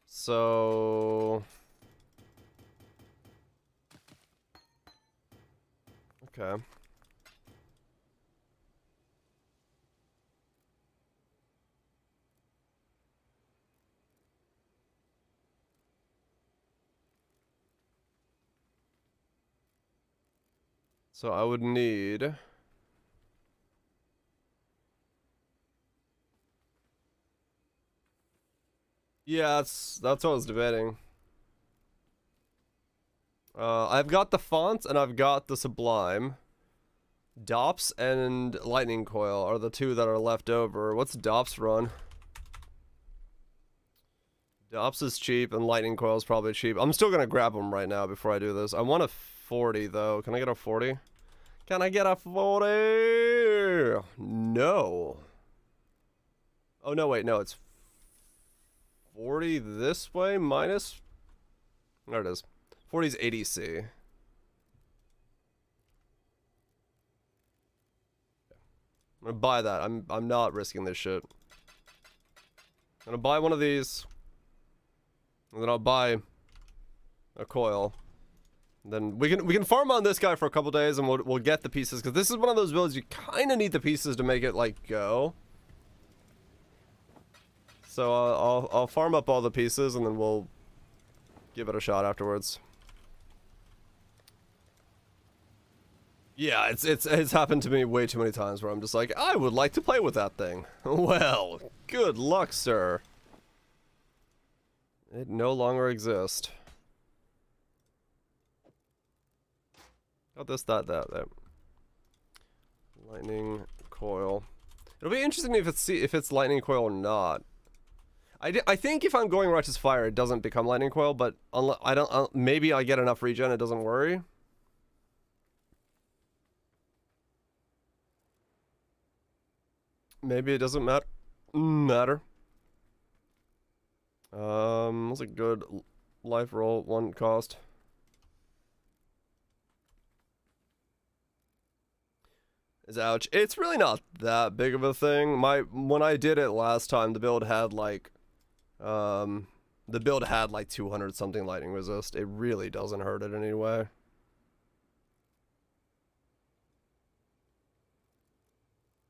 So... Okay. So I would need... Yeah, that's what I was debating. I've got the font and I've got the Sublime. Dops and Lightning Coil are the two that are left over. What's Dops run? Dops is cheap and Lightning Coil is probably cheap. I'm still gonna grab them right now before I do this. I want a 40 though. Can I get a 40? Can I get a 40? No. Oh no, wait, no, it's 40 this way minus. There it is. 40 is 80C. I'm gonna buy that. I'm not risking this shit. I'm gonna buy one of these. And then I'll buy a coil. And then we can farm on this guy for a couple days and we'll get the pieces, because this is one of those builds you kind of need the pieces to make it like go. So I'll farm up all the pieces and then we'll give it a shot afterwards. Yeah, it's happened to me way too many times where I'm just like, I would like to play with that thing. Well, good luck, sir. It no longer exists. Got this, that. Lightning coil. It'll be interesting if it's lightning coil or not. I think if I'm going Righteous Fire, it doesn't become lightning coil, but I don't. Maybe I get enough regen, it doesn't worry. Maybe it doesn't matter. What's a good life roll? 1 cost. Is ouch. It's really not that big of a thing. When I did it last time, the build had like 200 something lightning resist. It really doesn't hurt it in any way.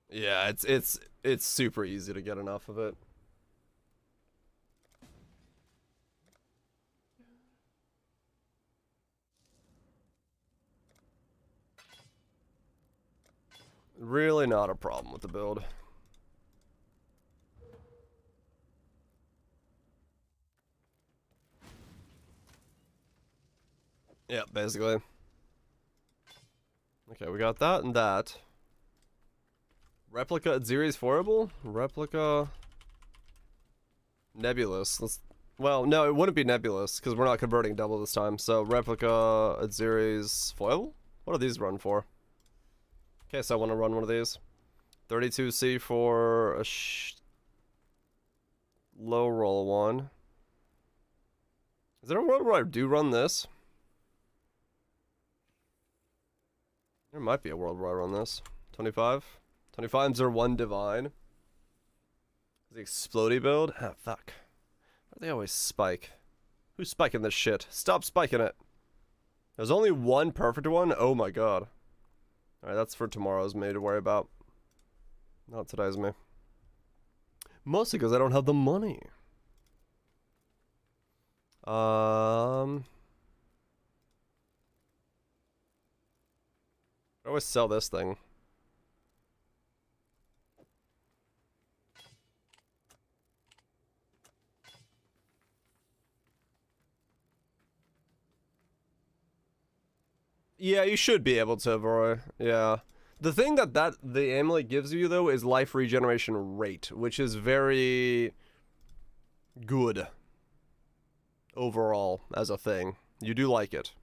Yeah, it's super easy to get enough of it. Really not a problem with the build. Yeah, basically. Okay, we got that and that. Replica Atziri's Foible? Replica... Nebulous. Well, no, it wouldn't be Nebulous, because we're not converting double this time. So, Replica Atziri's Foible? What do these run for? Okay, so I want to run one of these. 32C for a low roll one. Is there a world where I do run this? There might be a world where I run this. 25? 25s are 1 divine. The explodey build? Ah, fuck. Why do they always spike? Who's spiking this shit? Stop spiking it. There's only one perfect one? Oh my god. Alright, that's for tomorrow's me to worry about. Not today's me. Mostly because I don't have the money. I always sell this thing. Yeah, you should be able to, Roy. Yeah. The thing that the amulet gives you, though, is life regeneration rate, which is very good overall as a thing. You do like it.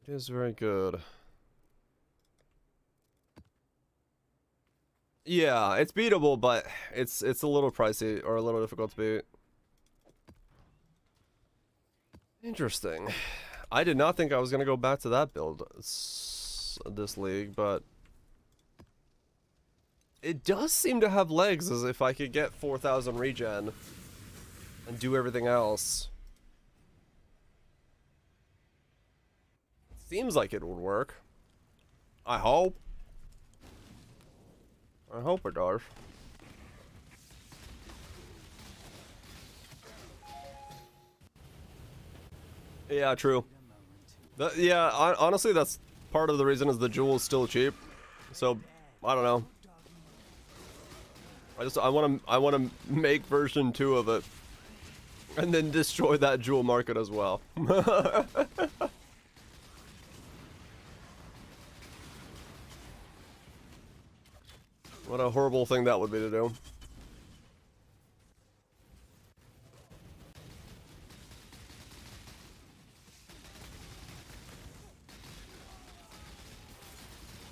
It is very good. Yeah, it's beatable, but it's a little pricey or a little difficult to beat. Interesting. I did not think I was gonna go back to that build this league, but it does seem to have legs. As if I could get 4,000 regen and do everything else. Seems like it would work. I hope. I hope it does. Yeah, true. Yeah, honestly, that's part of the reason is the jewel is still cheap. So, I don't know. I want to make version 2 of it, and then destroy that jewel market as well. What a horrible thing that would be to do.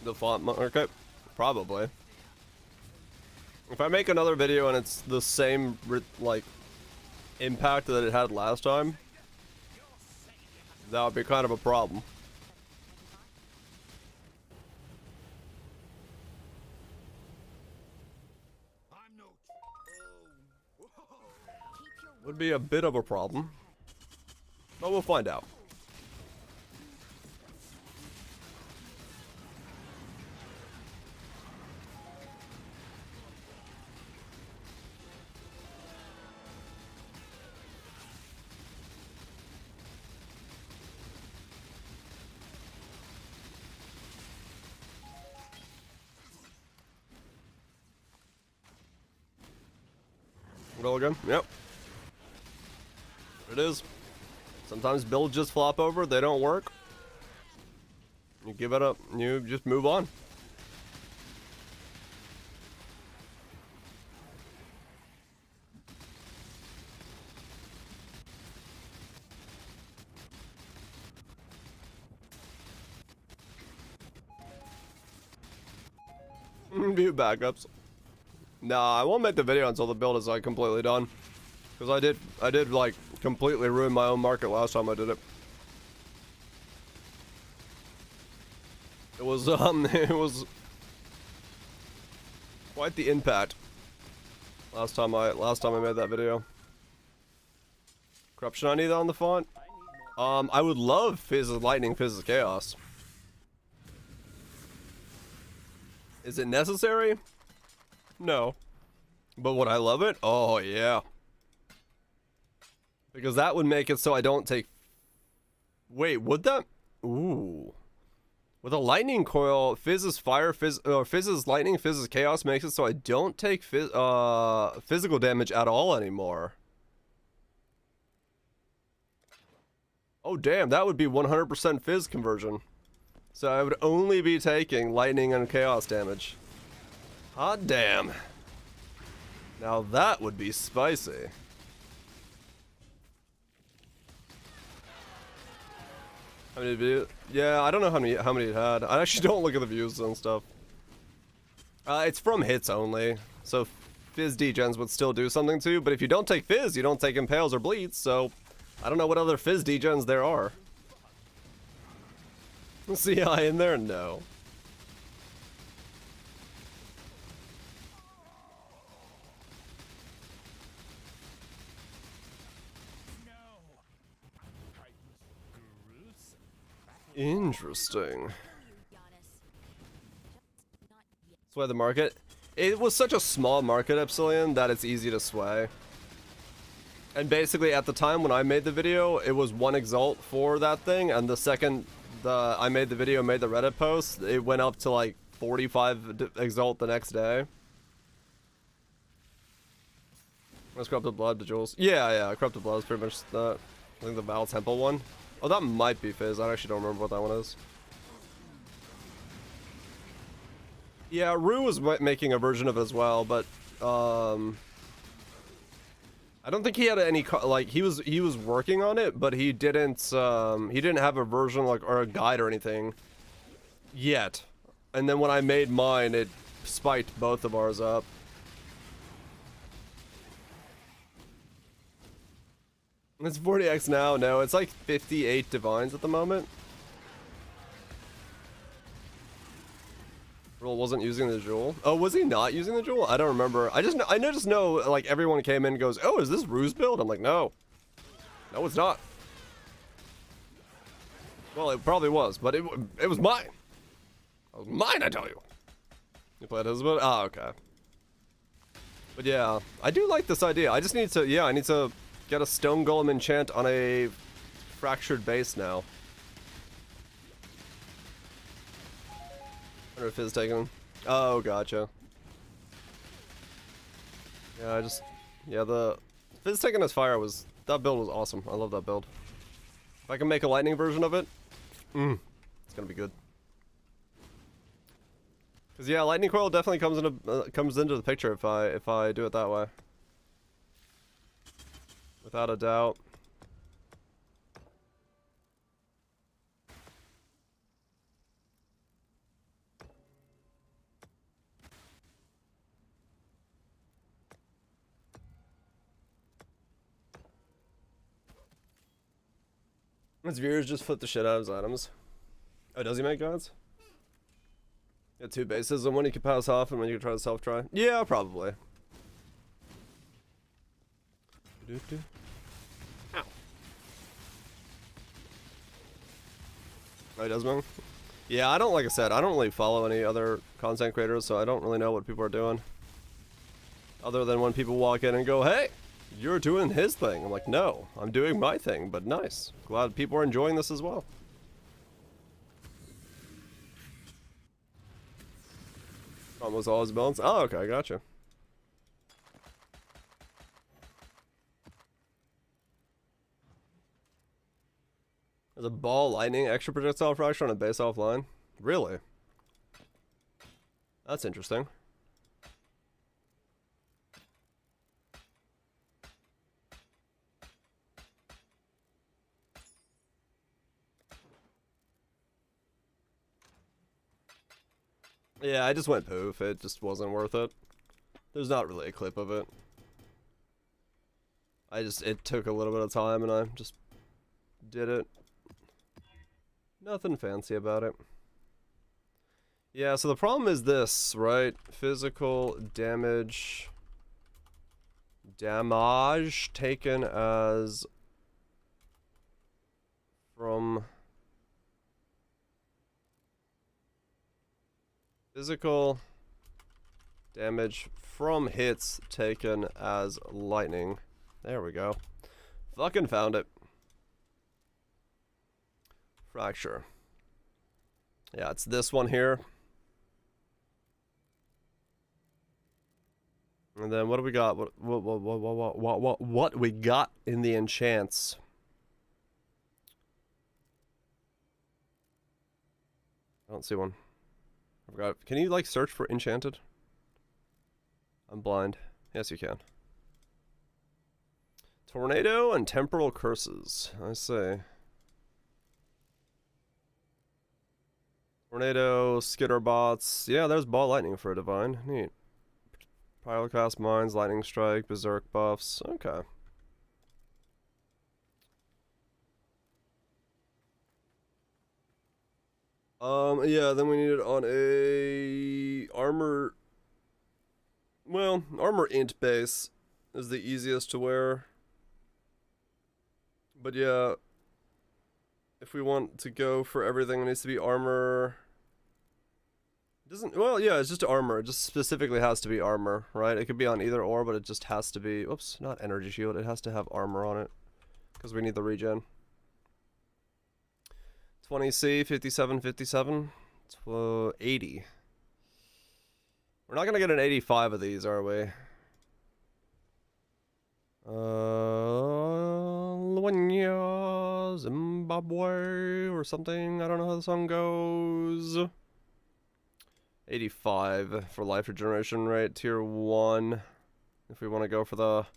The font market? Probably. If I make another video and it's the same, like, impact that it had last time, that would be kind of a problem. Would be a bit of a problem. But we'll find out. Roll again? Yep. It is. Sometimes builds just flop over, they don't work. You give it up, you just move on. View backups. Nah, I won't make the video until the build is like completely done. Because I did like completely ruin my own market last time I did it. It was it was quite the impact last time I made that video. Corruption, I need that on the font. I would love Fizz's Lightning, Fizz's Chaos. Is it necessary? No. But would I love it? Oh, yeah. Because that would make it so I don't take... Wait, would that... Ooh. With a lightning coil, Fizz's fire, Fizz's lightning, Fizz's chaos makes it so I don't take physical damage at all anymore. Oh, damn, that would be 100% Fizz conversion. So I would only be taking lightning and chaos damage. Hot damn. Now that would be spicy. How many views? Yeah, I don't know how many it had. I actually don't look at the views and stuff. It's from hits only, so Fizz degens would still do something too. But if you don't take Fizz, you don't take Impales or Bleeds. So I don't know what other Fizz degens there are. CI in there? No. Interesting. Sway the market. It was such a small market, Epsilon, that it's easy to sway. And basically, at the time when I made the video, it was 1 exalt for that thing, and the second I made the video, made the Reddit post, it went up to like 45 exalt the next day. Let's Corrupted Blood, the jewels. Yeah, Corrupted Blood is pretty much that. I think the Battle Temple one. Oh, that might be Fizz. I actually don't remember what that one is. Yeah, Rue was making a version of it as well, but I don't think he had any like he was working on it, but he didn't have a version like or a guide or anything yet. And then when I made mine, spiked both of ours up. It's 40x now. No, it's like 58 divines at the moment. Roll wasn't using the jewel. Oh, was he not using the jewel? I don't remember. I just know like everyone came in and goes, "Oh, is this Ruse build?" I'm like, "No. No, it's not." Well, it probably was, but it was mine. It was mine, I tell you. You played his build? Oh, okay. But yeah, I do like this idea. I just need to, I need to get a stone golem enchant on a fractured base now. I wonder if it's taken. Oh, gotcha. Yeah, the Fizz taking his fire was, that build was awesome. I love that build. If I can make a lightning version of it, it's gonna be good. Cause yeah, lightning coil definitely comes into the picture if I do it that way. Without a doubt. His viewers just flip the shit out of his items. Oh, does he make gods? Got 2 bases, and one you can pass off and one you can try to self-try? Yeah, probably. Ow. Oh, he does move? Yeah, I don't, like I said, I don't really follow any other content creators, so I don't really know what people are doing. Other than when people walk in and go, "Hey, you're doing his thing." I'm like, "No, I'm doing my thing," but nice. Glad people are enjoying this as well. Almost all his builds. Oh, okay, I gotcha. There's a ball lightning extra projectile fracture on a base offline. Really? That's interesting. Yeah, I just went poof. It just wasn't worth it. There's not really a clip of it. It took a little bit of time and I just did it. Nothing fancy about it. Yeah, so the problem is this, right? Physical damage. Damage taken as from physical damage from hits taken as lightning. There we go. Fucking found it. Fracture. Yeah, it's this one here. And then what do we got? What we got in the enchants? I don't see one. I forgot. Can you like search for enchanted? I'm blind. Yes, you can. Tornado and temporal curses. I see. Tornado, skitter bots. Yeah, there's ball lightning for a divine. Neat. Pyroclast mines, lightning strike, berserk buffs. Okay. Yeah, then we need it on a armor. Well, armor int base is the easiest to wear. But yeah, if we want to go for everything, it needs to be armor. It doesn't, well, yeah, it's just armor. It just specifically has to be armor, right? It could be on either or, but it just has to be, oops, not energy shield. It has to have armor on it because we need the regen. 20C, 57, 57, 80. We're not going to get an 85 of these, are we? Luanya, Zimbabwe, or something. I don't know how the song goes. 85 for life regeneration rate, tier 1. If we want to go for the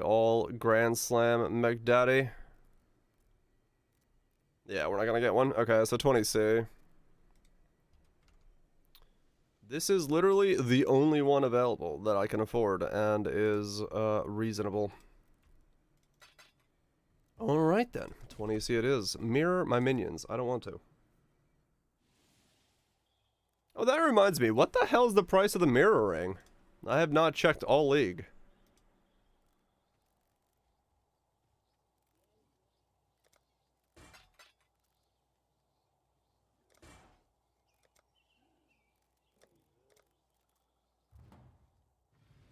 all Grand Slam McDaddy. Yeah, we're not gonna get one. Okay, so 20C. This is literally the only one available that I can afford and is reasonable. Alright then, 20C it is. Mirror my minions. I don't want to. Oh, that reminds me. What the hell is the price of the mirror ring? I have not checked all League.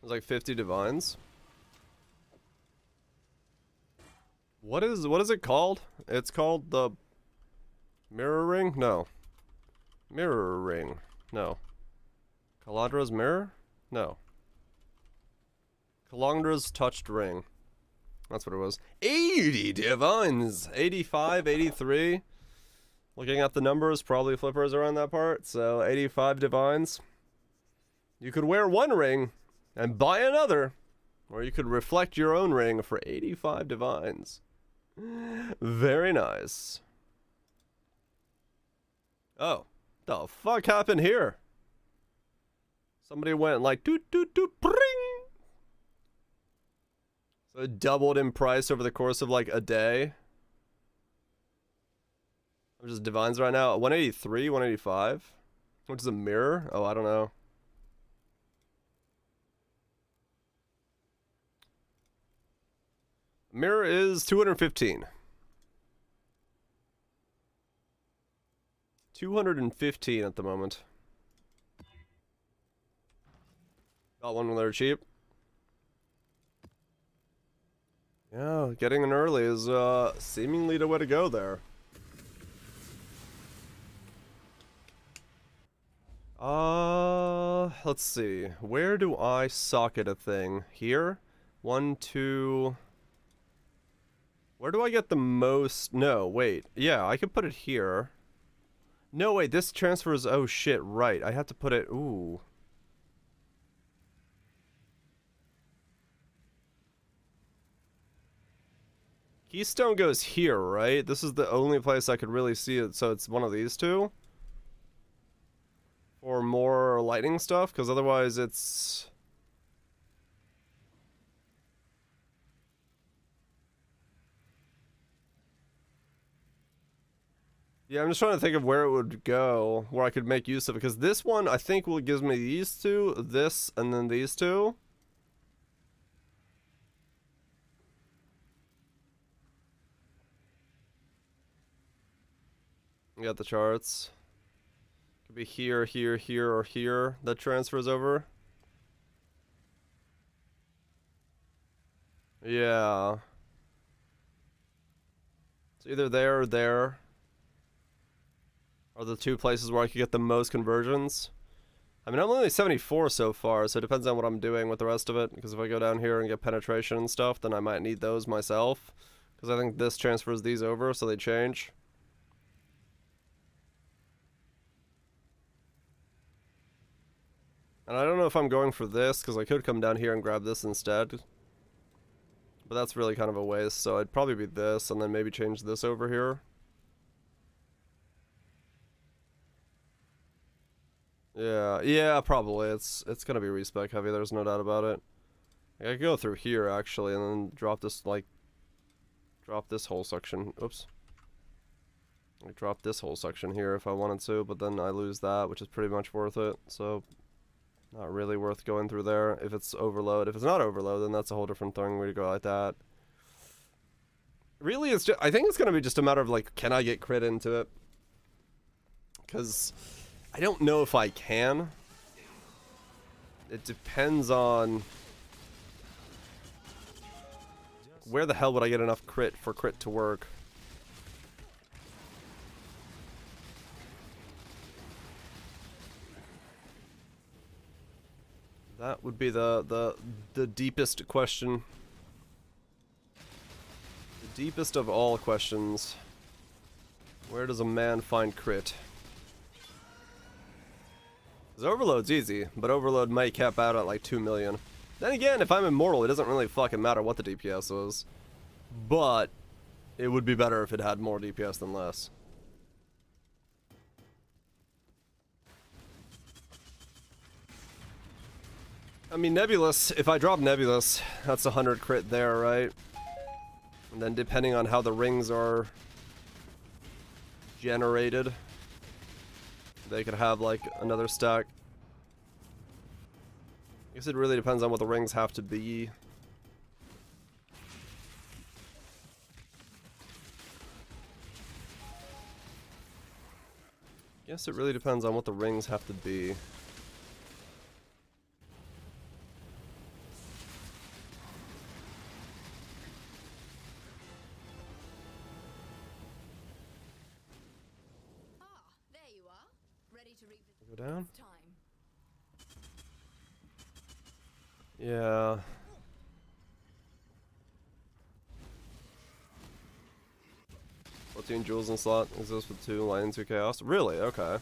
It's like 50 divines. What is it called? It's called the mirror ring? No. Mirror ring. No. Kalandra's mirror? No. Kalandra's touched ring. That's what it was. 80 divines! 85, 83. Looking at the numbers, probably flippers around that part. So 85 divines. You could wear one ring and buy another. Or you could reflect your own ring for 85 divines. Very nice. Oh. The fuck happened here? Somebody went like toot toot toot pring. So it doubled in price over the course of like a day. I'm just divines right now. 183, 185. What is a mirror? Oh, I don't know. Mirror is 215. 215 at the moment. Got one when they're cheap. Yeah, getting in early is seemingly the way to go there. Let's see. Where do I socket a thing? Here? 1, 2... Where do I get the most? No, wait. Yeah, I could put it here. No, wait, this transfers... Oh, shit, right. I have to put it... Ooh. Keystone goes here, right? This is the only place I could really see it, so it's one of these two? For more lightning stuff, because otherwise it's... Yeah, I'm just trying to think of where it would go, where I could make use of it, because this one, I think, will gives me these two, this, and then these two. You got the charts. Could be here, here, here, or here that transfers over. Yeah. It's either there or there. Are the two places where I could get the most conversions. I mean, I'm only 74 so far, so it depends on what I'm doing with the rest of it. Because if I go down here and get penetration and stuff, then I might need those myself. Because I think this transfers these over, so they change. And I don't know if I'm going for this, because I could come down here and grab this instead. But that's really kind of a waste, so I'd probably be this, and then maybe change this over here. Yeah, probably. It's gonna be respec heavy, there's no doubt about it. I could go through here, actually, and then drop this, like... Drop this whole section. Oops. I drop this whole section here if I wanted to, but then I lose that, which is pretty much worth it, so... Not really worth going through there if it's overload. If it's not overload, then that's a whole different thing. We go like that. Really, it's just, I think it's going to be just a matter of, like, can I get crit into it? Because I don't know if I can. It depends on... Where the hell would I get enough crit for crit to work? That would be the deepest question. The deepest of all questions. Where does a man find crit? Because Overload's easy, but Overload might cap out at like 2 million. Then again, if I'm immortal, it doesn't really fucking matter what the DPS is. But it would be better if it had more DPS than less. I mean, Nebulous, if I drop Nebulous, that's 100 crit there, right? And then depending on how the rings are generated, they could have like another stack. I guess it really depends on what the rings have to be. Guess it really depends on what the rings have to be.
Ah, there you are. Ready to revisit.
Go down?
It's time.
Yeah. Fourteen jewels in slot exists with 2 lions, 2 chaos. Really? Okay.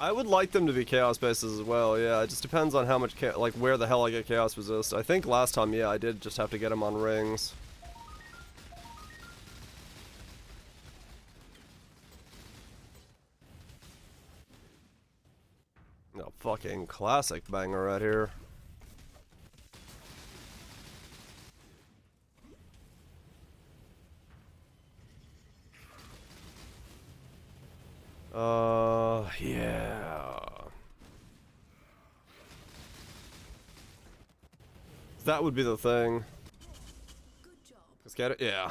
I would like them to be chaos bases as well. Yeah, it just depends on how much like where the hell I get chaos resist. I think last time, yeah, I did just have to get them on rings. No, fucking classic banger right here. Yeah. That would be the thing.
Good job.
Let's get it? Yeah.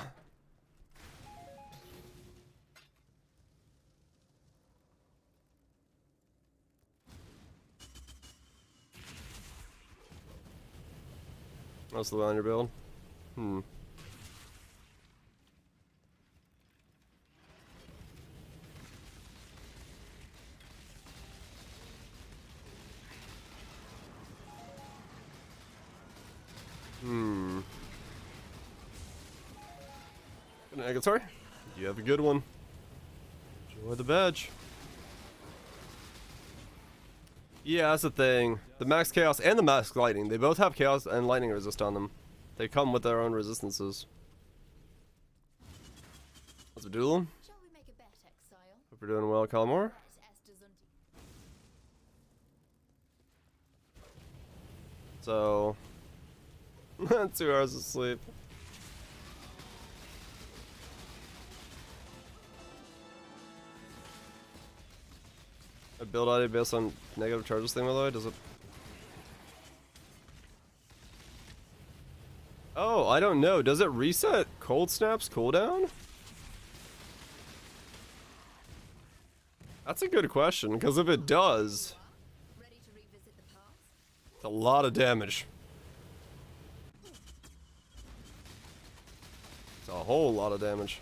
What's the one on your build? Hmm. Negatory? You have a good one. Enjoy the badge. Yeah, that's the thing. The max chaos and the max lightning, they both have chaos and lightning resist on them. They come with their own resistances. Let's do them.
Shall we make a bet, exile?
Hope you're doing well, Kalandra.
Right, Esther's on
So 2 hours of sleep. A build ID based on negative charges thing, by the way, does it? Oh, I don't know. Does it reset Cold Snap's cooldown? That's a good question, because if it does,
ready to revisit the past?
it's a lot of damage. It's a whole lot of damage.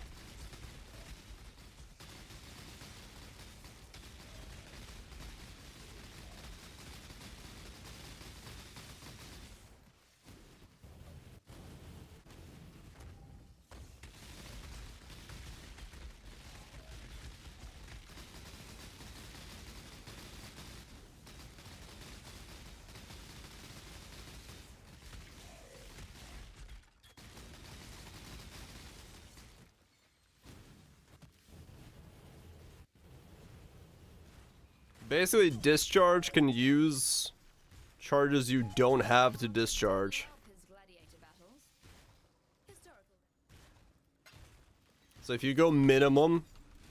Basically, discharge can use charges you don't have to discharge.
His gladiator battles. Historical.
So if you go minimum,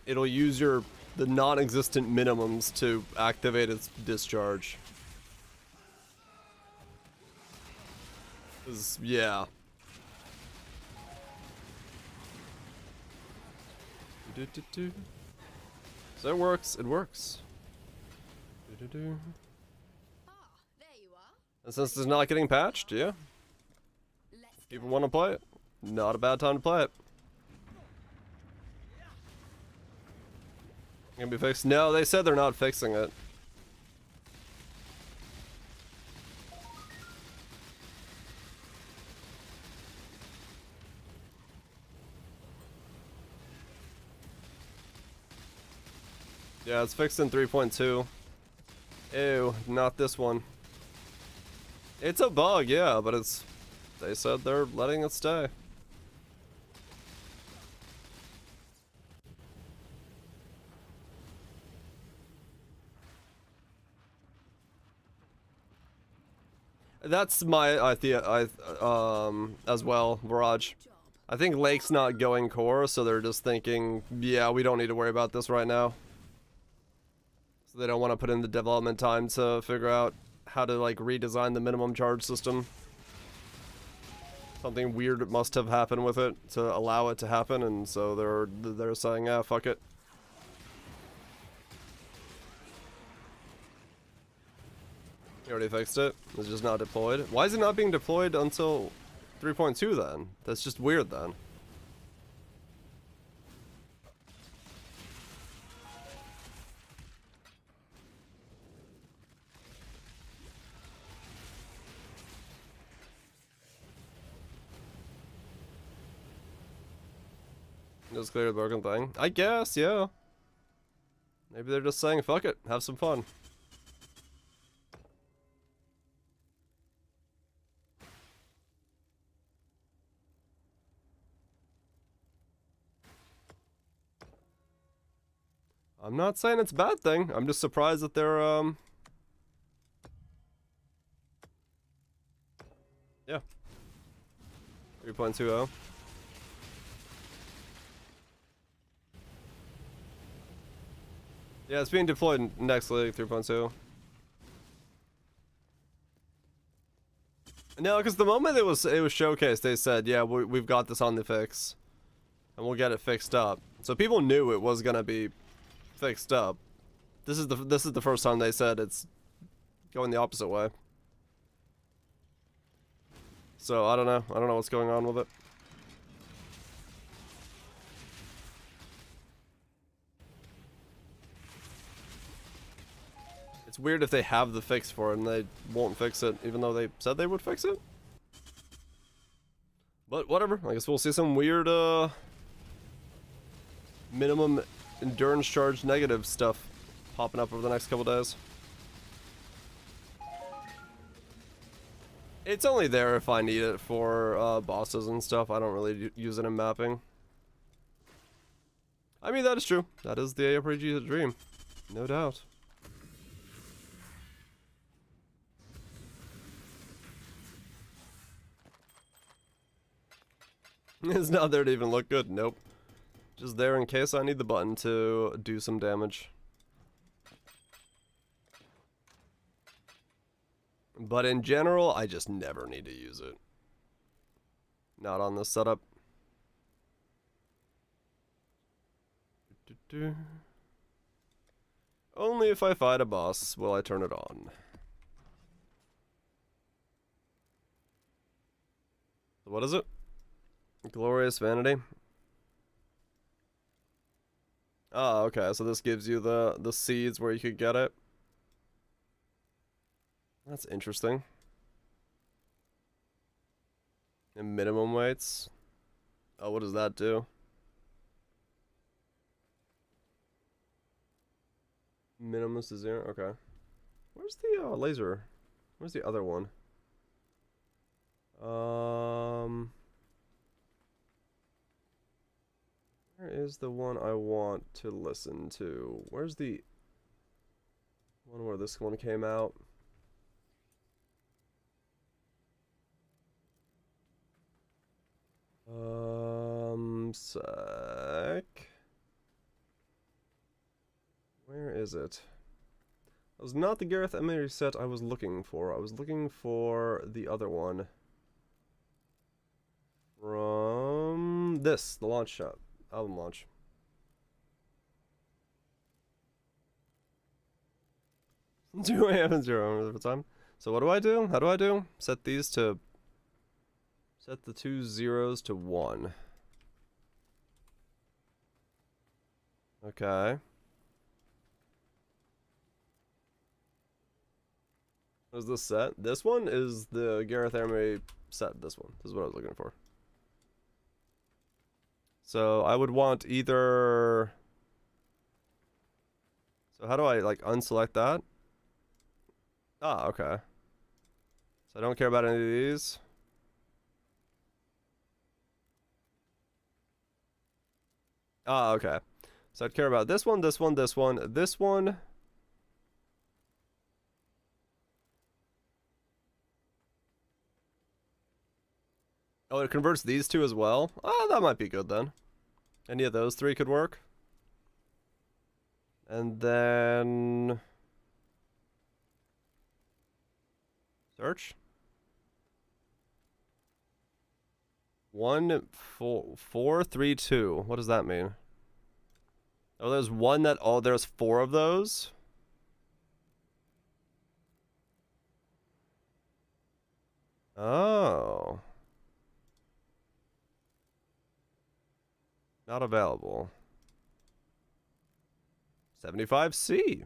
it'll use the non-existent minimums to activate its discharge. Yeah. So it works. It works.
Ah, there you are.
And since it's not getting patched, yeah.
Let's
People want to play it. Not a bad time to play it. Gonna be fixed? No, they said they're not fixing it. Yeah, it's fixed in 3.2. Ew, not this one. It's a bug, yeah, but they said they're letting it stay. That's my idea, as well, Viraj. I think Lake's not going core, so they're just thinking, yeah, we don't need to worry about this right now. So they don't want to put in the development time to figure out how to, like, redesign the minimum charge system. Something weird must have happened with it to allow it to happen, and so they're saying, yeah, fuck it. You already fixed it? It's just not deployed? Why is it not being deployed until 3.2 then? That's just weird then. Just clear the broken thing? I guess, yeah. Maybe they're just saying, fuck it, have some fun. I'm not saying it's a bad thing. I'm just surprised that they're, yeah. 3.20. Yeah, it's being deployed next league, 3.2. No, because the moment it was showcased, they said, yeah, we've got this on the fix. And we'll get it fixed up. So people knew it was gonna be fixed up. This is the first time they said it's going the opposite way. So I don't know what's going on with it. It's weird if they have the fix for it and they won't fix it, even though they said they would fix it. But whatever, I guess we'll see some weird minimum endurance charge negative stuff popping up over the next couple days. It's only there if I need it for bosses and stuff. I don't really use it in mapping. I mean, that is true. That is the ARPG's dream. No doubt. It's not there to even look good. Nope. Just there in case I need the button to do some damage. But in general, I just never need to use it. Not on this setup. Only if I fight a boss will I turn it on. What is it? Glorious Vanity. Oh, okay, so this gives you the seeds where you could get it. That's interesting. And minimum weights. Oh, what does that do? Minimum is to 0, okay. Where's the laser? Where's the other one? Where is the one I want to listen to? Where's the one where this one came out? Sec. Where is it? That was not the Gareth Emery set I was looking for. I was looking for the other one. From this, the launch shot. Album launch. Do I have 0 over time? So what do I do? How do I do? Set these to... Set the 2 zeros to 1. Okay. What is this set? This one is the Gareth Emery set. This one. This is what I was looking for. So I would want either... So how do I, like, unselect that? Ah, okay. So I don't care about any of these. Ah, okay. So I'd care about this one, this one, this one, this one. Oh, it converts these two as well? Oh, that might be good then. Any of those three could work. And then... search? 1, 4, 4, 3, 2. What does that mean? Oh, there's one that... oh, there's 4 of those? Oh. Not available. 75C.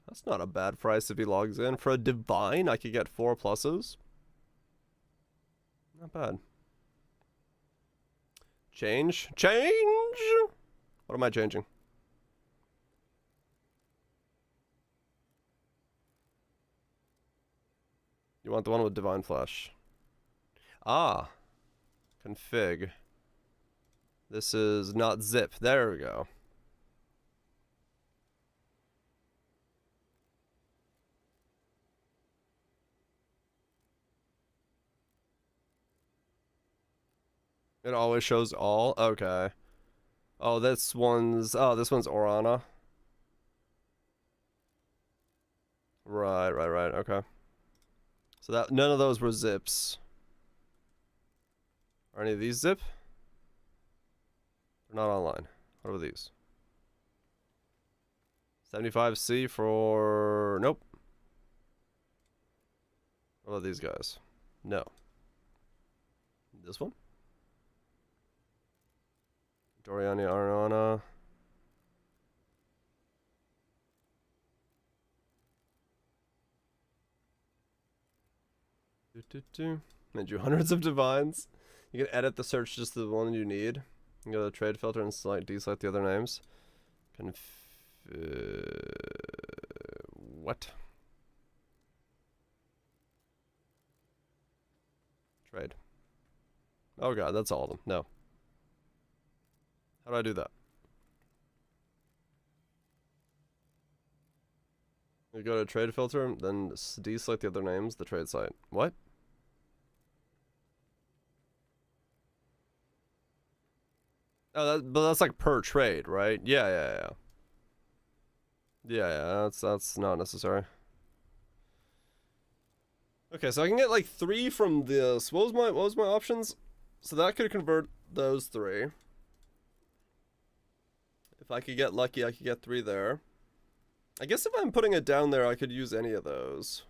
That's not a bad price if he logs in. For a divine, I could get 4 pluses. Not bad. Change? Change! What am I changing? You want the one with divine flesh. Ah. Config. This is not zip. There we go. It always shows all? Okay. Oh, this one's Orana. Right, okay. So that none of those were zips. Are any of these zip? They're not online. What are these? 75C for... nope. What about these guys? No. This one? Doriani Arana. Made you hundreds of divines. You can edit the search just to the one you need. You go to the trade filter and deselect the other names. What? Trade. Oh god, that's all of them. No. How do I do that? You go to trade filter, then deselect the other names, the trade site. What? Oh, but that's like per trade, right? Yeah. Yeah, that's not necessary. Okay, so I can get like 3 from this. What was my options? So that could convert those 3. If I could get lucky, I could get 3 there. I guess if I'm putting it down there, I could use any of those.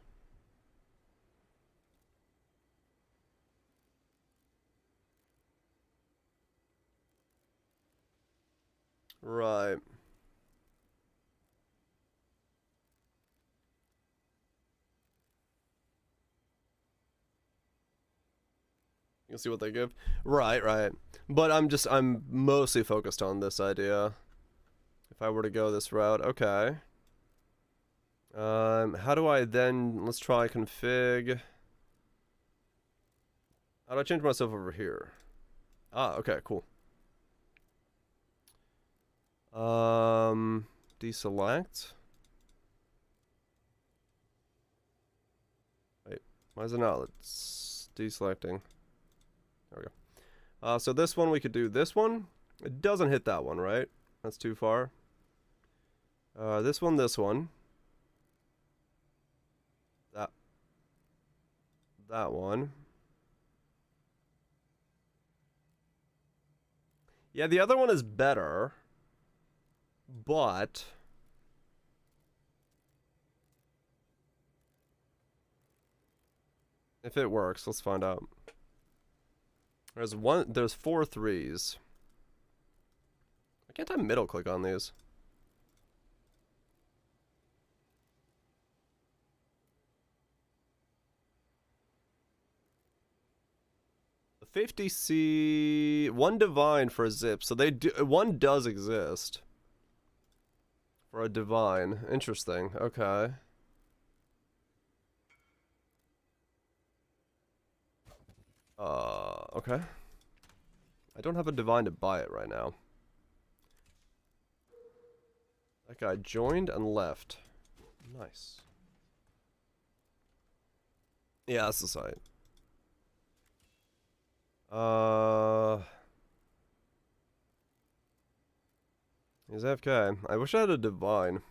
Right. You can see what they give. Right. But I'm mostly focused on this idea. If I were to go this route, okay. How do I then, let's try config. How do I change myself over here? Ah, okay, cool. Deselect. Wait, why is it not? It's deselecting. There we go. So this one, we could do this one. It doesn't hit that one, right? That's too far. This one. That one. Yeah, the other one is better. But... if it works, let's find out. There's 4 3s. Why can't I middle click on these? The 50C, 1 divine for a zip. So one does exist. For a divine. Interesting. Okay. Okay. I don't have a divine to buy it right now. That guy joined and left. Nice. Yeah, that's the site. He's AFK. I wish I had a divine.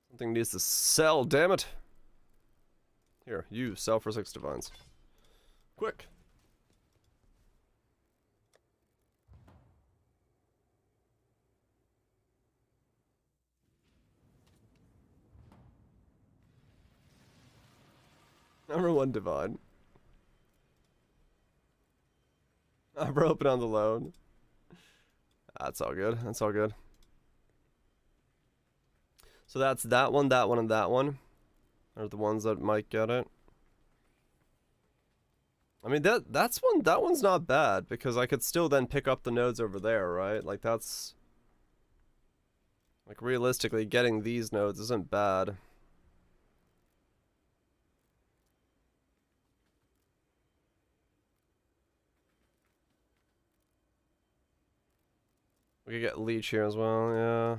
Something needs to sell, damn it. Here, you sell for 6 divines. Quick. Number 1 divine. I'm open on the loan. That's all good. That's all good. So that's that one, and that one are the ones that might get it. I mean that one's not bad because I could still then pick up the nodes over there, right? Like that's like realistically getting these nodes isn't bad. We could get Leech here as well, yeah.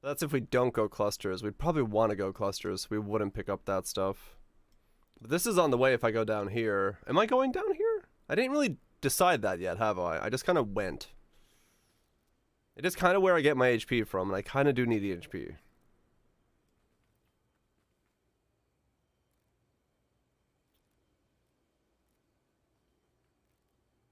That's if we don't go clusters. We'd probably want to go clusters. We wouldn't pick up that stuff. But this is on the way if I go down here. Am I going down here? I didn't really decide that yet, have I? I just kind of went. It is kind of where I get my HP from, and I kind of do need the HP.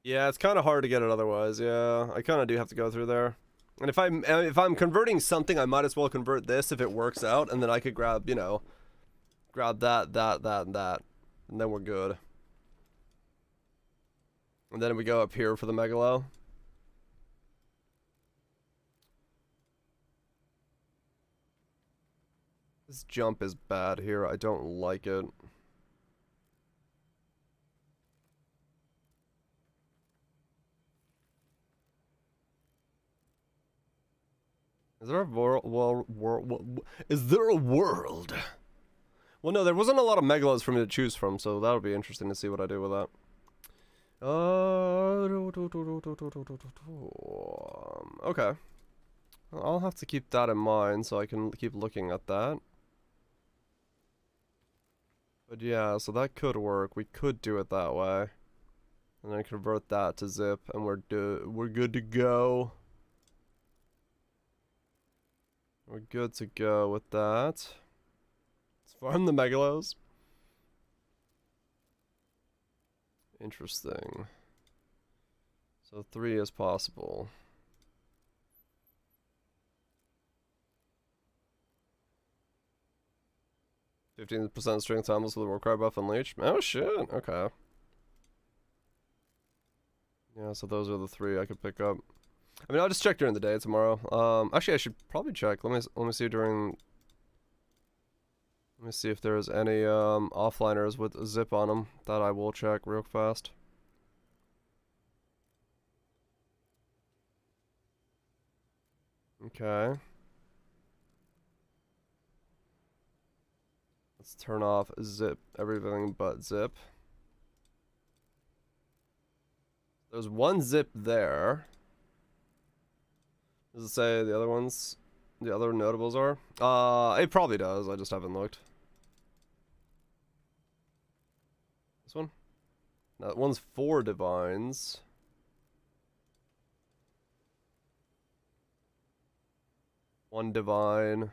Yeah, it's kind of hard to get it otherwise. Yeah, I kind of do have to go through there. And if I'm converting something, I might as well convert this if it works out, and then I could grab, you know, grab that, and that, and then we're good. And then we go up here for the Megalo. This jump is bad here. I don't like it. Is there a is there a world? Well, no, there wasn't a lot of Megalos for me to choose from, so that'll be interesting to see what I do with that. Okay. I'll have to keep that in mind so I can keep looking at that. But yeah, so that could work. We could do it that way. And then convert that to zip, and we're good to go. We're good to go with that. Let's farm the Megalos. Interesting. So 3 is possible. %, strength tumbles with a Warcry buff and Leech. Oh shit, okay. Yeah, so those are the 3 I could pick up. I mean, I'll just check during the day tomorrow. Actually, I should probably check. Let me see during. Let me see if there's any offliners with a zip on them that I will check real fast. Okay. Let's turn off zip, everything but zip. There's 1 zip there. Does it say the other ones, the other notables are? It probably does, I just haven't looked. This one? No, that one's 4 divines. One divine.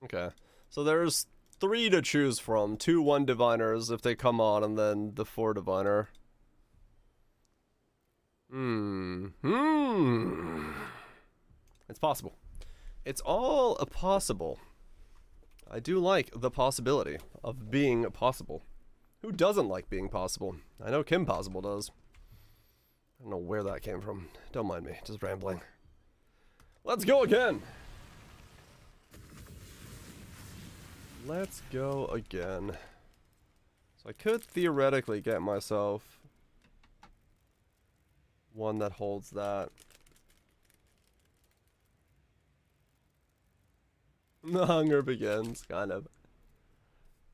Okay, so there's 3 to choose from. 2 1 diviners if they come on, and then the 4 diviner. It's possible. It's all a possible. I do like the possibility of being possible. Who doesn't like being possible? I know Kim Possible does. I don't know where that came from. Don't mind me, just rambling. Let's go again! Let's go again. So I could theoretically get myself one that holds that. The hunger begins, kind of.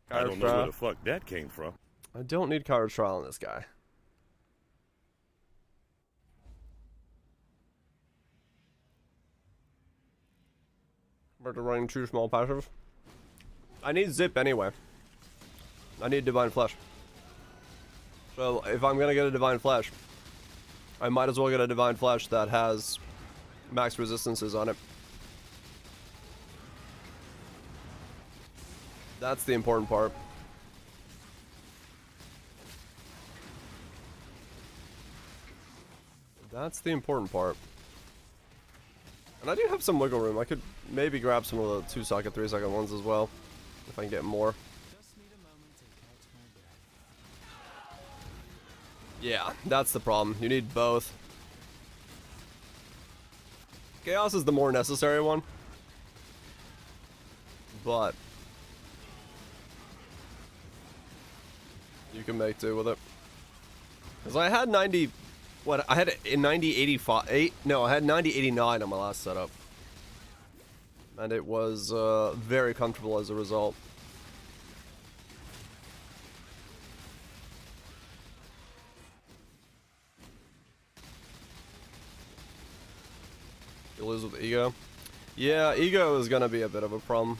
I don't know where the fuck that came from.
I don't need Card Trial on this guy. Compared to running 2 small passive. I need zip anyway. I need divine flesh. So if I'm gonna get a divine flesh, I might as well get a divine flesh that has max resistances on it. That's the important part. That's the important part. And I do have some wiggle room. I could maybe grab some of the 2-second, 3-second ones as well, if I can get more.
Just need a moment to catch my breath.
Yeah, that's the problem. You need both. Chaos is the more necessary one. But you can make do with it. Because I had 90... What? I had a 9085... No, I had 9089 on my last setup. And it was very comfortable as a result. You lose with ego? Yeah, ego is gonna be a bit of a problem.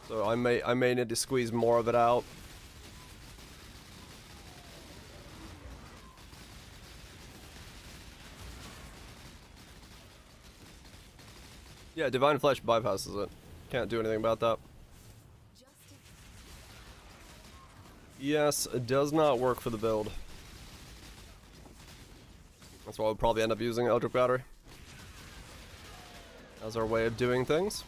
So I may need to squeeze more of it out. Yeah, divine flesh bypasses it. Can't do anything about that. Yes, it does not work for the build. That's why we'll probably end up using Eldritch Battery as our way of doing things.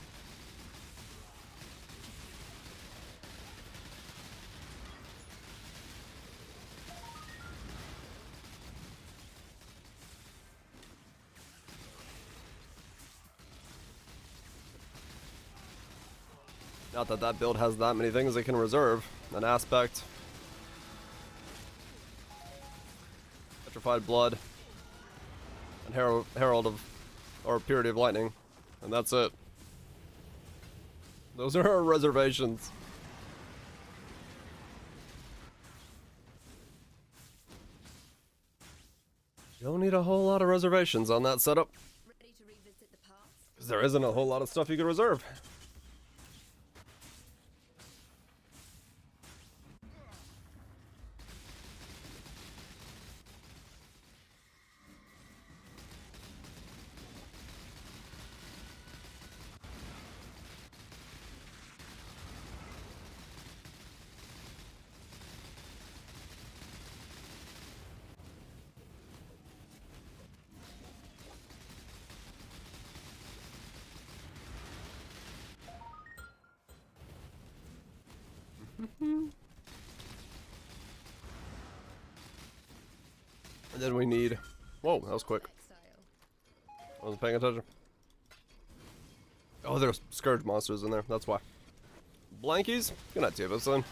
Not that that build has that many things it can reserve. An aspect. Petrified Blood. And Herald of... or Purity of Lightning. And that's it. Those are our reservations. You don't need a whole lot of reservations on that setup. Because there isn't a whole lot of stuff you can reserve. And then we need... Whoa, that was quick. I wasn't paying attention. Oh, there's Scourge monsters in there, that's why. Blankies? Good night to you, this then.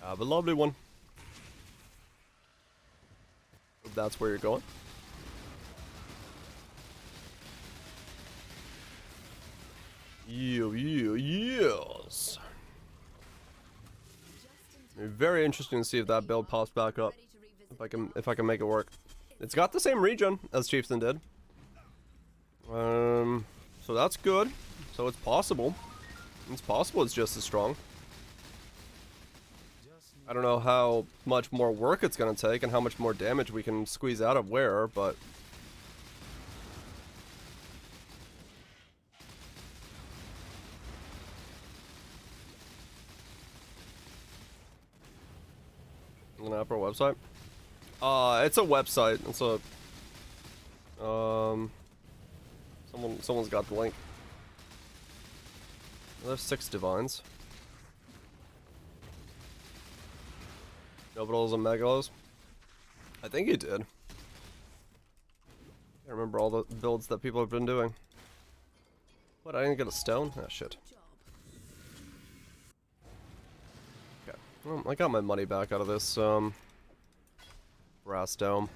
Have a lovely one. If that's where you're going. Yes. It'll be very interesting to see if that build pops back up. If I can make it work. It's got the same regen as Chieftain did. So that's good. So it's possible. It's possible it's just as strong. I don't know how much more work it's gonna take and how much more damage we can squeeze out of where, but an app or website? It's a website. It's a someone's got the link. There's 6 divines. Novitals and Megalos. I think he did. I remember all the builds that people have been doing. What, I didn't get a stone? Ah, shit. Okay. Well, I got my money back out of this, brass dome.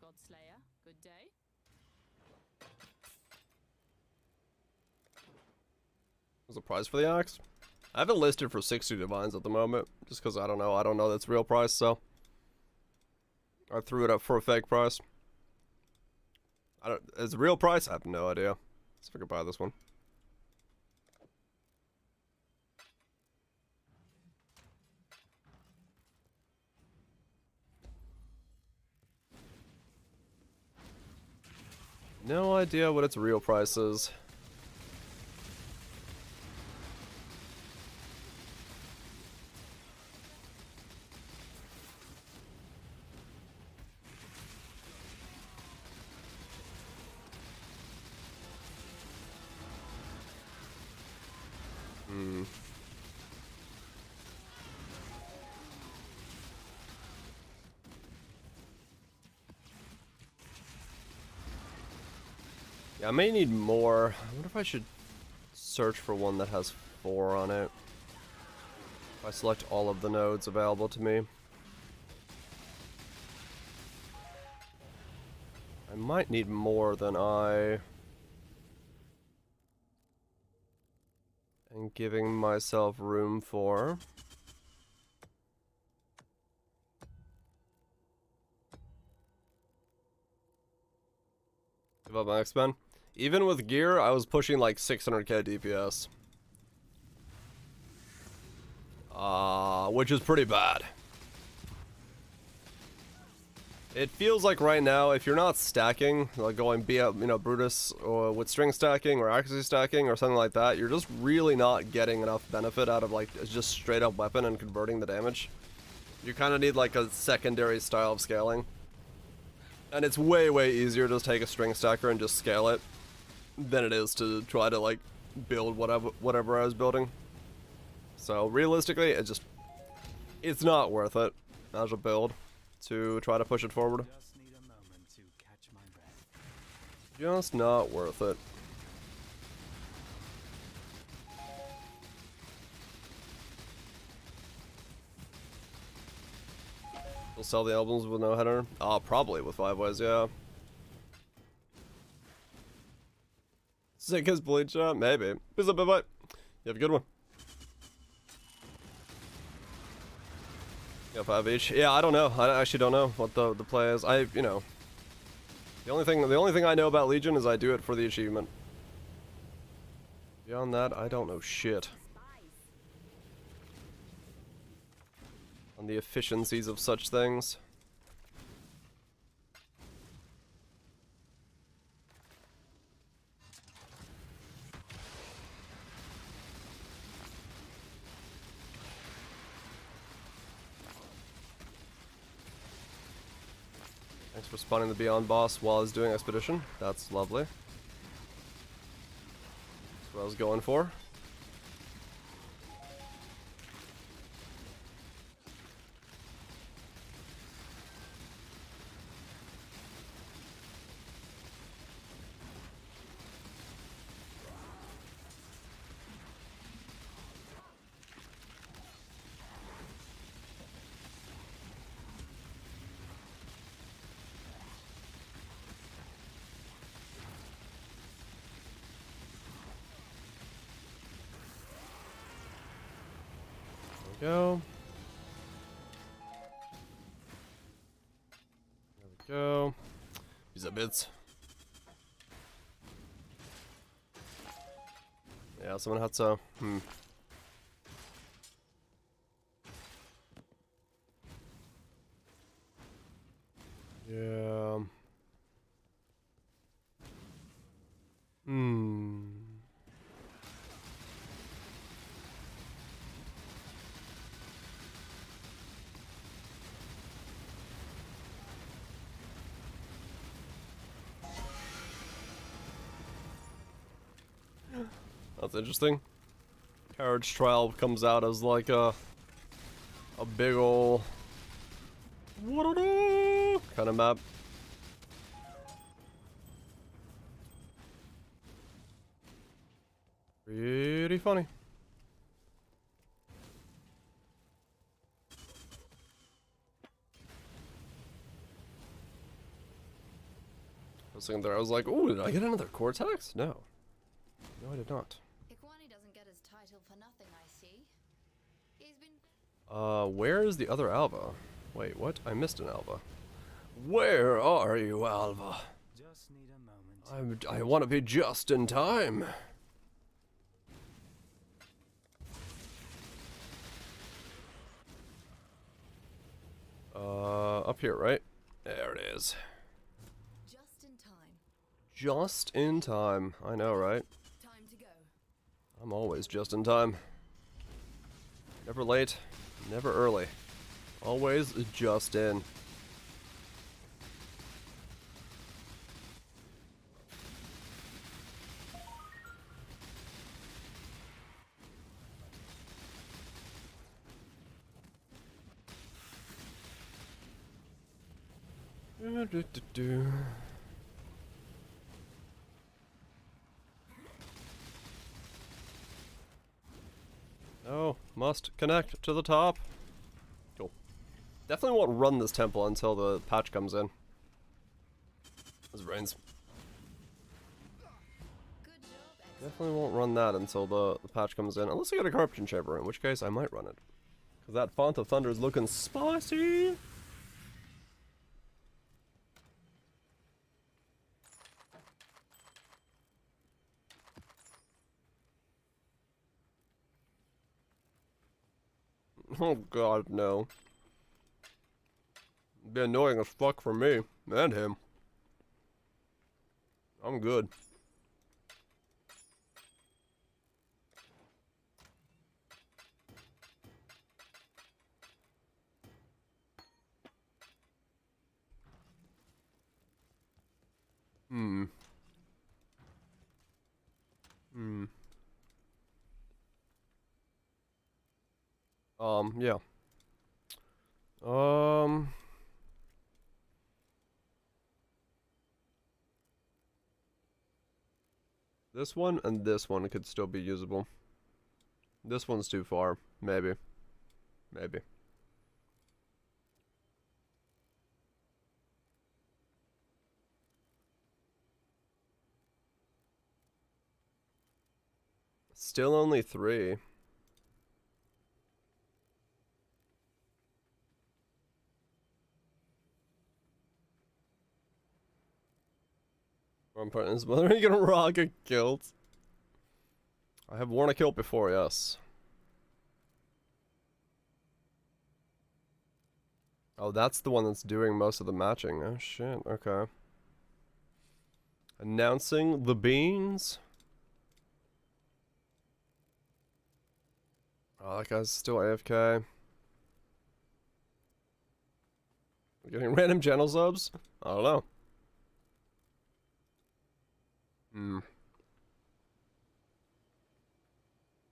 Godslayer, good day.
What's the price for the axe? I have it listed for 60 divines at the moment, just because I don't know that's real price, so I threw it up for a fake price. Is it real price? I have no idea. Let's see if I can buy this one. No idea what its real price is. Yeah, I may need more. I wonder if I should search for one that has 4 on it. If I select all of the nodes available to me. I might need more than I am giving myself room for. Give up my X-Men. Even with gear, I was pushing like 600k DPS. Which is pretty bad. It feels like right now, if you're not stacking, like going Brutus or with string stacking or accuracy stacking or something like that, you're just really not getting enough benefit out of like just straight up weapon and converting the damage. You kind of need like a secondary style of scaling. And it's way, way easier to just take a string stacker and just scale it than it is to try to like build whatever I was building. So realistically, it's not worth it as a build to try to push it forward.
Just need a moment to catch my breath.
Just not worth it. We'll sell the albums with no header? Probably with 5 ways, yeah. Sick as bleach, maybe. Peace up, bye-bye. You have a good one. Yeah, 5 each. Yeah, I don't know. I actually don't know what the play is. The only thing I know about Legion is I do it for the achievement. Beyond that, I don't know shit. On the efficiencies of such things. Thanks for spawning the Beyond boss while I was doing Expedition. That's lovely. That's what I was going for. Go. There we go. Use that bits. Yeah, someone had to. Yeah. That's interesting. Carriage Trial comes out as like a big ol' kind of map. Pretty funny. I was sitting there, I was like, ooh, did I get another Cortex? No. No, I did not.
Ikwani doesn't get his
Where is the other Alva? Wait, what? I missed an Alva. Where are you, Alva?
Just need a moment.
I want to be just in time. Up here, right? There it is.
Just in time.
Just in time. I know, right?
Time to go.
I'm always just in time. Never late, never early. Always just in. Oh, must connect to the top. Cool. Definitely won't run this temple until the patch comes in. This brains.
Good job, X.
Definitely won't run that until the patch comes in. Unless I get a corruption chamber, in which case I might run it. Because that font of thunder is looking spicy. Oh god, no. It'd be annoying as fuck for me. And him. I'm good. Hmm. Hmm. Yeah. This one and this one could still be usable. This one's too far. Maybe. Maybe. Still only 3. One part is whether you gonna rock a kilt. I have worn a kilt before, yes. Oh, that's the one that's doing most of the matching. Oh shit, okay. Announcing the beans. Oh, that guy's still AFK. We're getting random channel subs? I don't know. Hmm.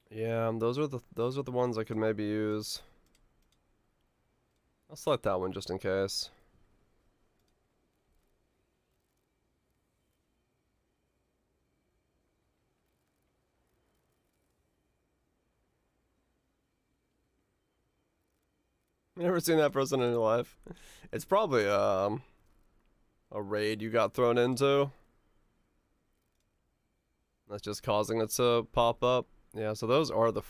Yeah, those are the ones I could maybe use. I'll select that one just in case. Never seen that person in your life. It's probably a raid you got thrown into. That's just causing it to pop up. Yeah, so those are the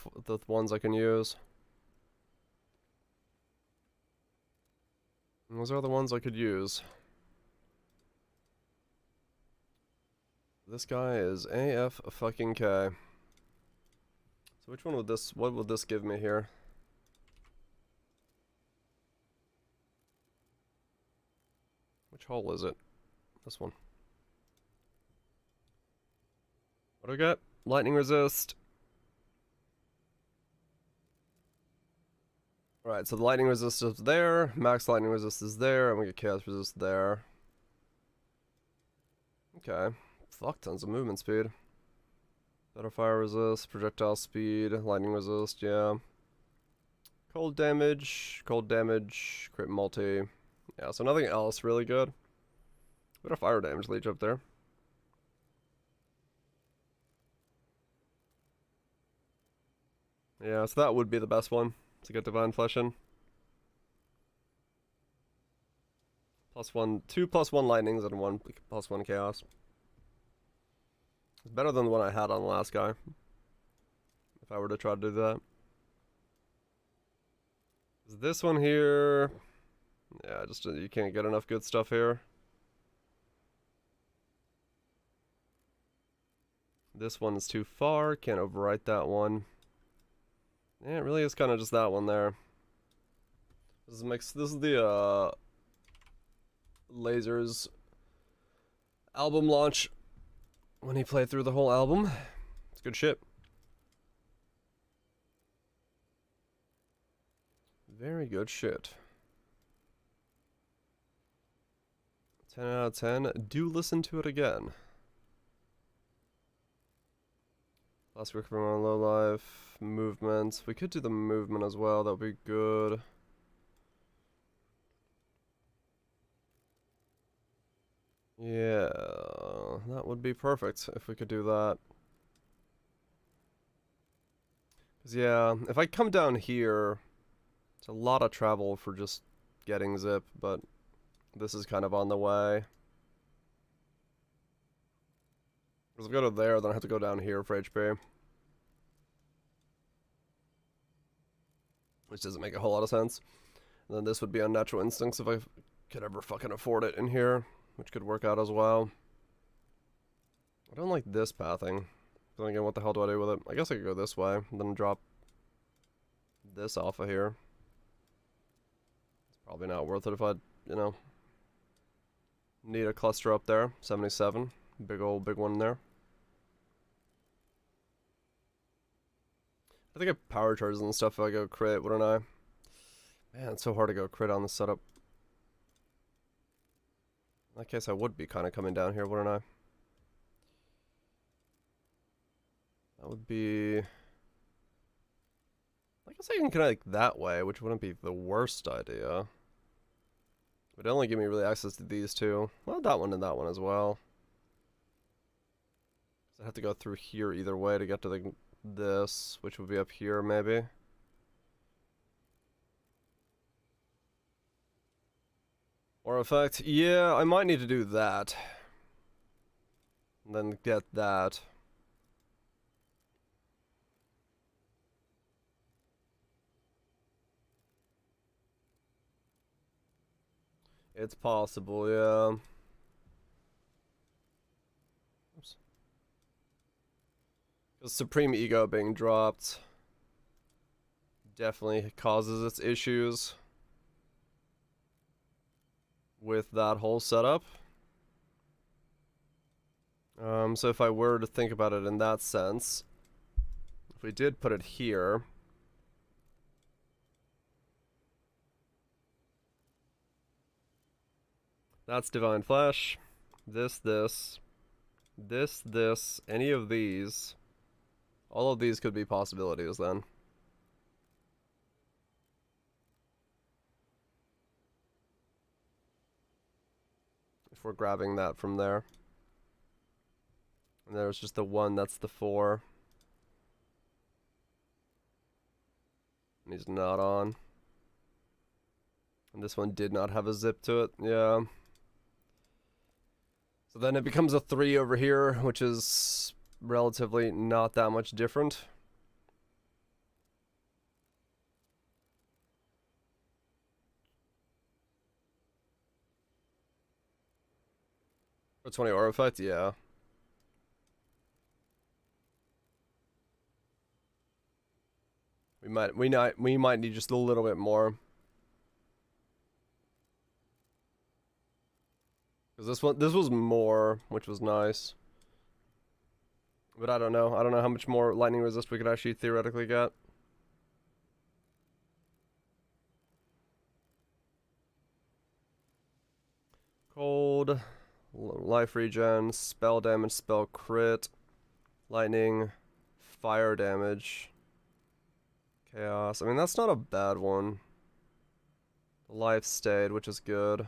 ones I can use. Those are the ones I could use. This guy is AF fucking K. So which one would this, what would this give me here? Which hole is it? This one. What do we got? Lightning resist. Alright, so the lightning resist is there, max lightning resist is there, and we get chaos resist there. Okay. Fuck tons of movement speed. Better fire resist, projectile speed, lightning resist, yeah. Cold damage, crit multi. Yeah, so nothing else really good. Better fire damage leech up there. Yeah, so that would be the best one to get Divine Flesh in. +1, 2 +1 lightnings and 1 +1 chaos. It's better than the one I had on the last guy. If I were to try to do that. Is this one here? Yeah, just you can't get enough good stuff here. This one is too far. Can't overwrite that one. Yeah, it really is kind of just that one there. This is the Lasers album launch when he played through the whole album. It's good shit. Very good shit. 10 out of 10. Do listen to it again. Last week from our low life movement. We could do the movement as well. That would be good. Yeah, that would be perfect if we could do that. Cause yeah, if I come down here, it's a lot of travel for just getting zip, but this is kind of on the way. Because if I go to there, then I have to go down here for HP. Which doesn't make a whole lot of sense. And then this would be on Natural Instincts if I could ever fucking afford it in here. Which could work out as well. I don't like this pathing. Then again, what the hell do I do with it? I guess I could go this way, and then drop this off of here. It's probably not worth it if I, you know, need a cluster up there. 77. Big one there. I think I power charges and stuff if I go crit, wouldn't I? Man, it's so hard to go crit on the setup. In that case, I would be kind of coming down here, wouldn't I? That would be... I guess I can connect that way, which wouldn't be the worst idea. It would only give me really access to these two. Well, that one and that one as well. I have to go through here either way to get to this, which would be up here, maybe. Or effect, yeah, I might need to do that. And then get that. It's possible, yeah. Oops. Because Supreme Ego being dropped definitely causes its issues with that whole setup. So if I were to think about it in that sense, if we did put it here, that's Divine Flash, this, any of these, all of these could be possibilities then. If we're grabbing that from there. And there's just the one, that's the 4. And he's not on. And this one did not have a zip to it, yeah. So then it becomes a 3 over here, which is relatively not that much different. For 20 aura effect, yeah. We might need just a little bit more. Because this was more, which was nice. But I don't know. I don't know how much more lightning resist we could actually theoretically get. Cold, life regen, spell damage, spell crit, lightning, fire damage, chaos. I mean, that's not a bad one. Life stayed, which is good.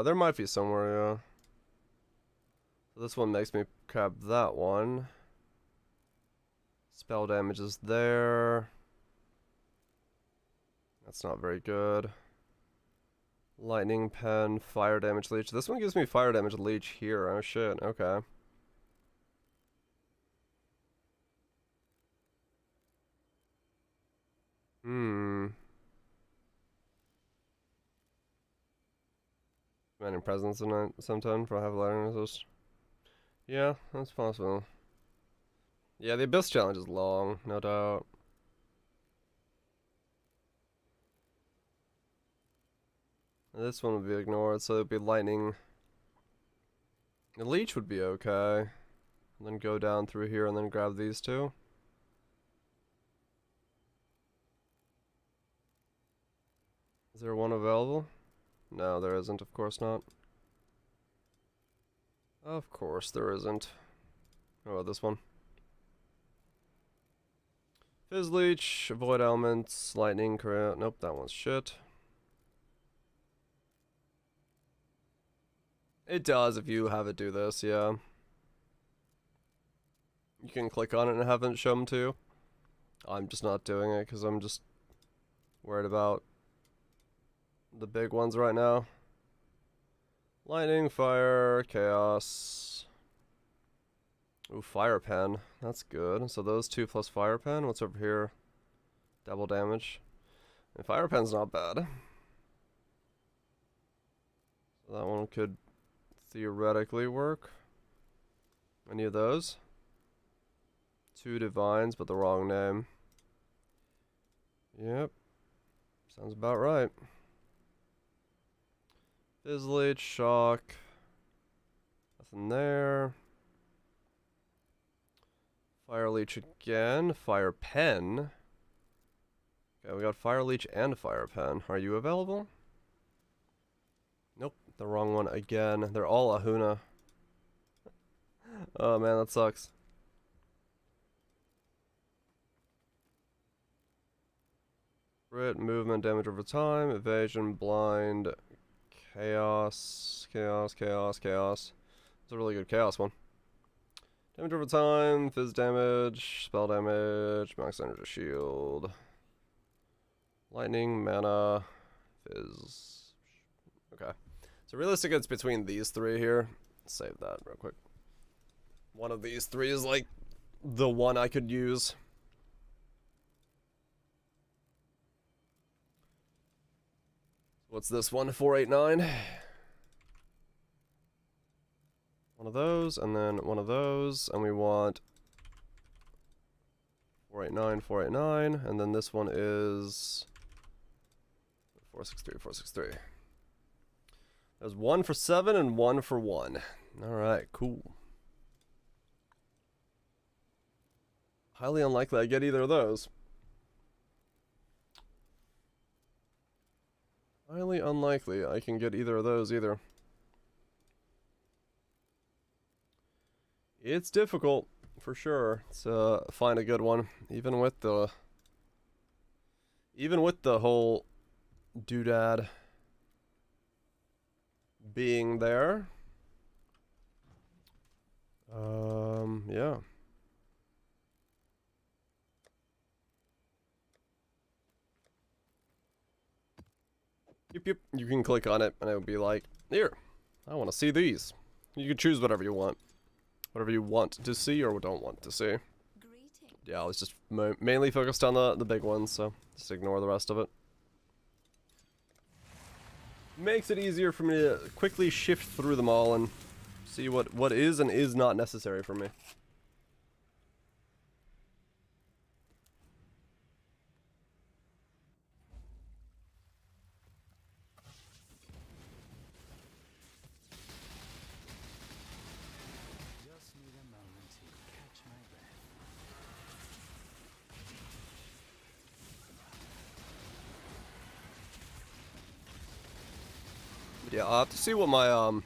There might be somewhere, yeah. So this one makes me grab that one. Spell damage is there. That's not very good. Lightning pen, fire damage leech. This one gives me fire damage leech here. Oh shit, okay. Commanding presence tonight sometime for have lightning resist. Yeah, that's possible. Yeah, the Abyss challenge is long, no doubt. This one would be ignored, so it'd be lightning. The leech would be okay. And then go down through here and then grab these two. Is there one available? No, there isn't, of course not. Of course there isn't. Oh, this one. Fizz Leech, Avoid Elements, Lightning, nope, that one's shit. It does if you have it do this, yeah. You can click on it and have it show them to you. I'm just not doing it because I'm just worried about the big ones right now. Lightning, fire, chaos. Ooh, fire pen. That's good. So those two plus fire pen. What's over here? Double damage. And fire pen's not bad. So that one could theoretically work. Any of those? Two divines, but the wrong name. Yep. Sounds about right. Fizz Leech, shock. Nothing there. Fire Leech again. Fire Pen. Okay, we got Fire Leech and Fire Pen. Are you available? Nope, the wrong one again. They're all Ahuna. Oh man, that sucks. Crit, movement, damage over time, evasion, blind, chaos, chaos, chaos, chaos. It's a really good chaos one. Damage over time, fizz damage, spell damage, max energy shield. Lightning, mana, fizz. Okay. So realistically it's between these three here. Save that real quick. One of these three is like the one I could use. What's this one? 489. One of those, and then one of those, and we want 489, 489, and then this one is 463, 463. There's one for 7 and one for 1. Alright, cool. Highly unlikely I get either of those. Highly unlikely I can get either of those either. It's difficult, for sure, to find a good one, even with the whole doodad being there. Yeah. Yep, you can click on it and it would be like, here, I want to see these. You can choose whatever you want. Whatever you want to see or don't want to see. Yeah, I was just mainly focused on the big ones, so just ignore the rest of it. Makes it easier for me to quickly shift through them all and see what is and is not necessary for me.
Just need a moment to catch my breath.
Yeah, I'll have to see what my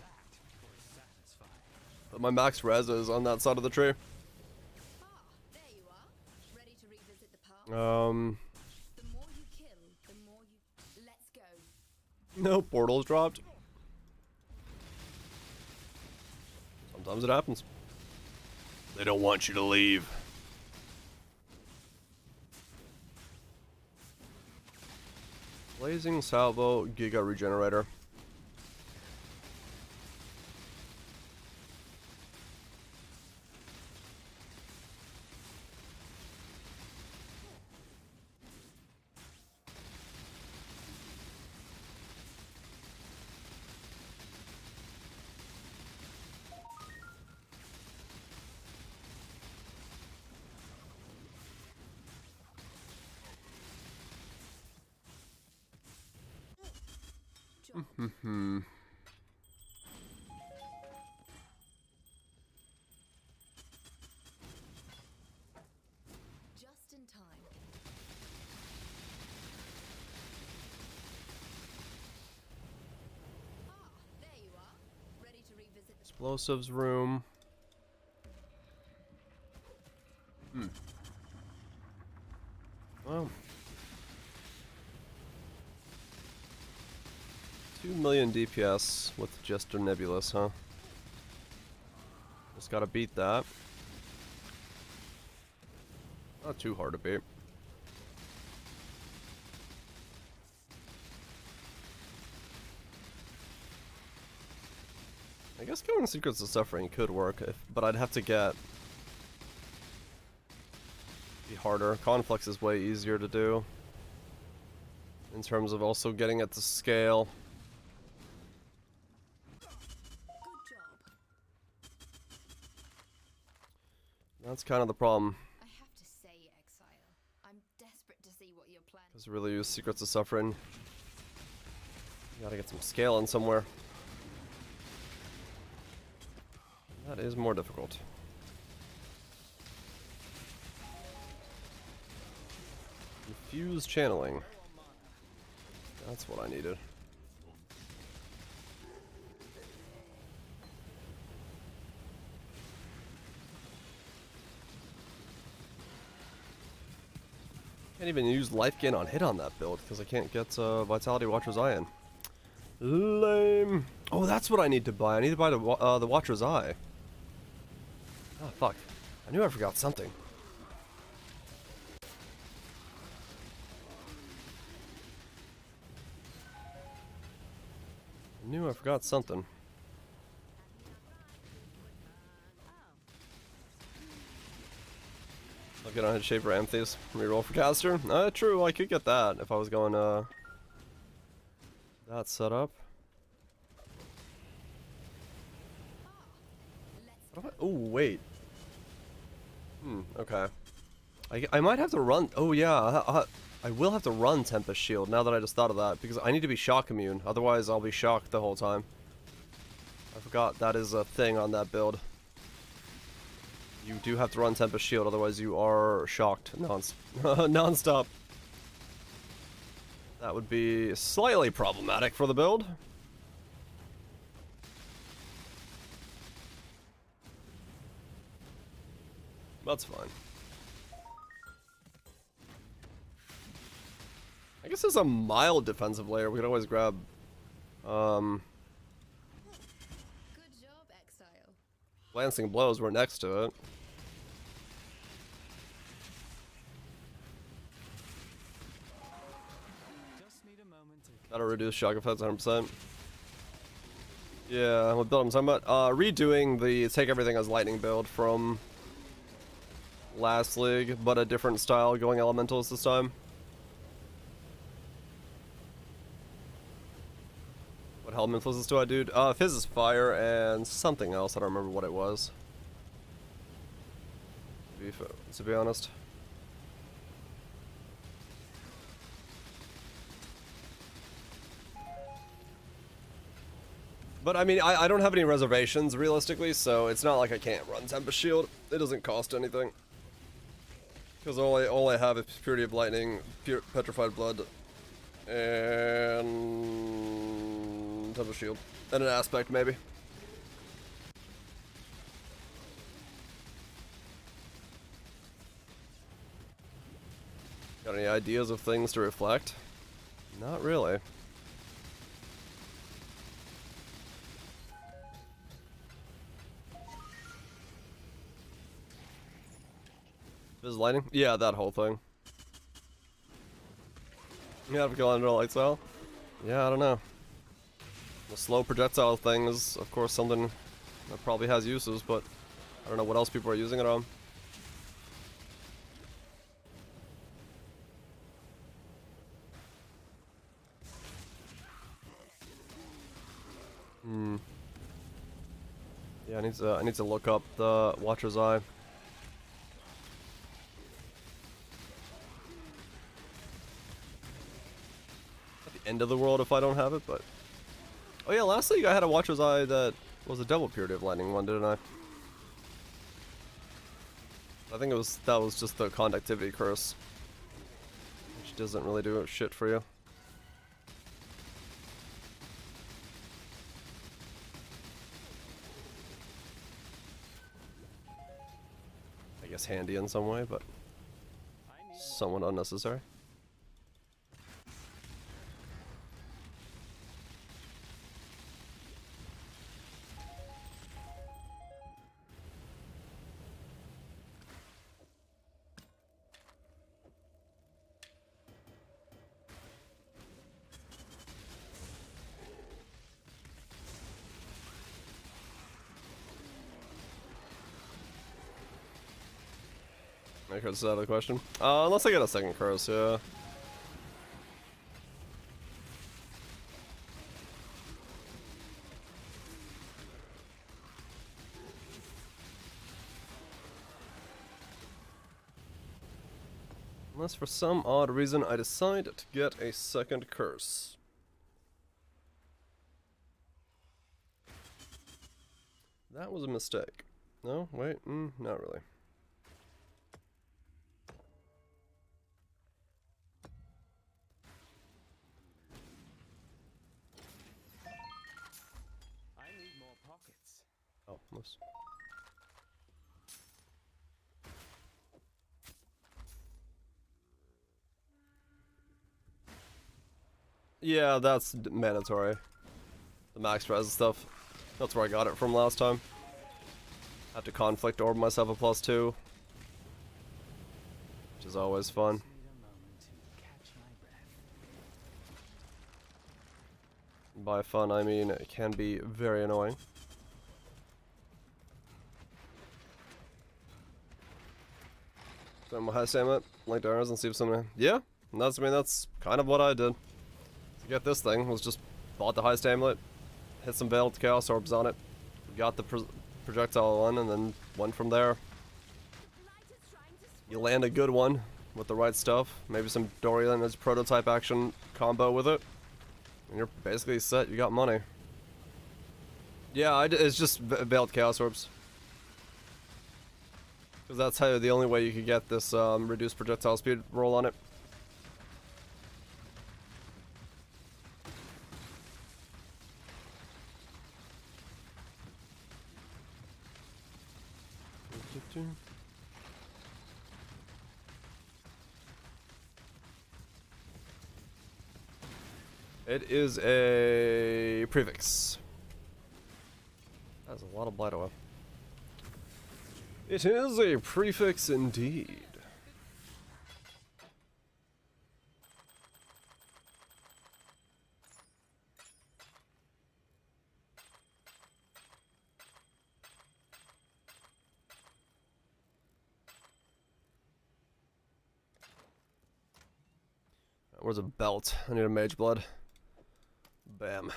max res is on that side of the tree.
Ah, there you are. Ready to revisit the past? The more you kill, the more you... Let's go.
No, portals dropped. Sometimes it happens. They don't want you to leave. Blazing Salvo Giga Regenerator.
Just in time. Ah, there you are. Ready to revisit the
Explosives room. Well. 2 million DPS with just a Nebulous, huh? Just gotta beat that. Not too hard to beat. I guess going Secrets of Suffering could work, but I'd have to get... be harder. Conflicts is way easier to do. In terms of also getting it to scale.
good job.
That's kind of the problem.
I have to say, Exile, I'm desperate to see what you're planning.
Because really use Secrets of Suffering. You gotta get some scale in somewhere. That is more difficult. Infused channeling. That's what I needed. Can't even use life gain on hit on that build because I can't get Vitality Watcher's Eye in. Lame. Oh, that's what I need to buy. I need to buy the Watcher's Eye. Oh, fuck. I knew I forgot something. I knew I forgot something. I'll get on Head Shaper Amethyst. Reroll for caster. True, I could get that if I was going that setup. Oh, wait. Okay. I might have to run. Oh, yeah. I will have to run Tempest Shield now that I just thought of that, because I need to be shock immune. Otherwise, I'll be shocked the whole time. I forgot that is a thing on that build. You do have to run Tempest Shield, otherwise you are shocked non-stop. That would be slightly problematic for the build. That's fine. I guess as a mild defensive layer, we could always grab,
Good job, Exile.
Lancing Blows. We're next to it.
Just need a moment to
That'll reduce shock effects 100%. Yeah, what build I'm talking about? Redoing the Take Everything as Lightning build from last league, but a different style, going elementals this time. What elementals do I do? Fizz is fire and something else. I don't remember what it was. To be honest. But I mean, I don't have any reservations realistically, so it's not like I can't run Tempest Shield. It doesn't cost anything. Because all I have is Purity of Lightning, Petrified Blood, and Tempest Shield. And an Aspect, maybe. Got any ideas of things to reflect? Not really. Fizz Lightning? Yeah, that whole thing. Yeah, if Kalandra lights out. Yeah, I don't know. The slow projectile thing is, of course, something that probably has uses, but I don't know what else people are using it on. Yeah, I need to look up the Watcher's Eye. At the end of the world if I don't have it, but oh yeah, last league I had a Watcher's Eye that was a double Purity of Lightning one, didn't I? I think that was just the conductivity curse, which doesn't really do shit for you. I guess handy in some way, but somewhat unnecessary. I could set the question. Unless I get a second curse, yeah. Unless for some odd reason I decide to get a second curse. That was a mistake. No? Wait, not really.
I need more pockets.
Oh, whoops. Yeah, that's mandatory. The max res stuff. That's where I got it from last time. Have to conflict orb myself a +2. Which is always fun.
Need a moment to catch my breath.
By fun, I mean it can be very annoying. So my high stamina, link to ours and see if someone. Yeah, and that's that's kind of what I did. To get this thing was just bought the high stamina, hit some veiled chaos orbs on it, got the projectile one, and then went from there. You land a good one with the right stuff, maybe some Dorian as prototype action combo with it, and you're basically set. You got money. Yeah, it's just veiled chaos orbs. Because that's how the only way you could get this reduced projectile speed roll on it. It is a prefix. That's a lot of blight oil. It is a prefix indeed. Where's a belt? I need a mage blood. Bam.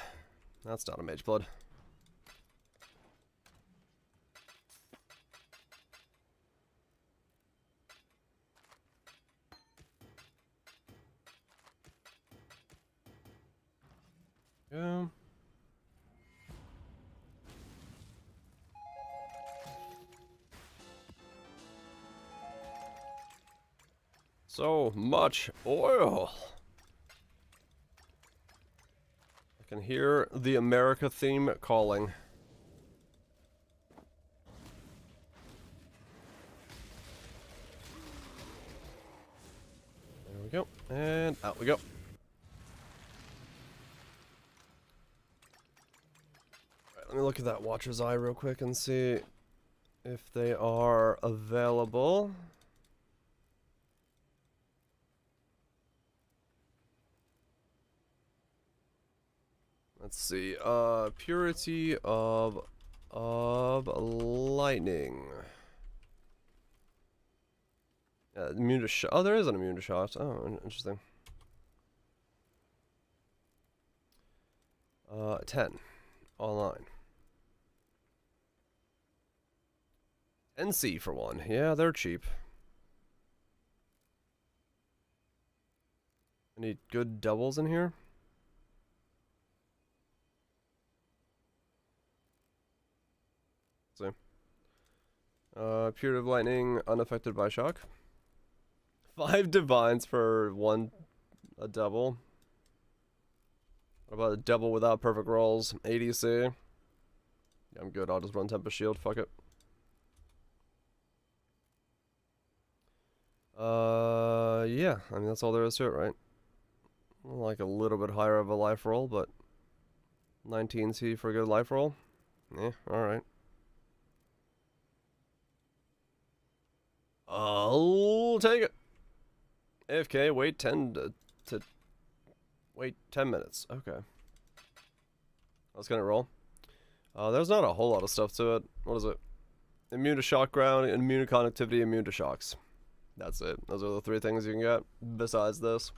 That's not a mage blood. Yeah. So much oil. I can hear the America theme calling. There we go. And out we go. Right, let me look at that Watcher's Eye real quick and see if they are available. Let's see. Purity of lightning. Immune to shock. Oh, there is an immune to shock. Oh, interesting. 10 online. NC for one. Yeah, they're cheap. Any good doubles in here? Let's see. Purity of lightning, unaffected by shock. 5 divines for a double. What about a double without perfect rolls? ADC. Yeah, I'm good. I'll just run Tempest Shield. Fuck it. Yeah. I mean, that's all there is to it, right? Like a little bit higher of a life roll, but 19C for a good life roll. Yeah, alright. I'll take it. AFK, wait 10 wait 10 minutes. Okay. Let's get it roll. There's not a whole lot of stuff to it. What is it? Immune to shock ground, immune to conductivity, immune to shocks. That's it. Those are the 3 things you can get besides this.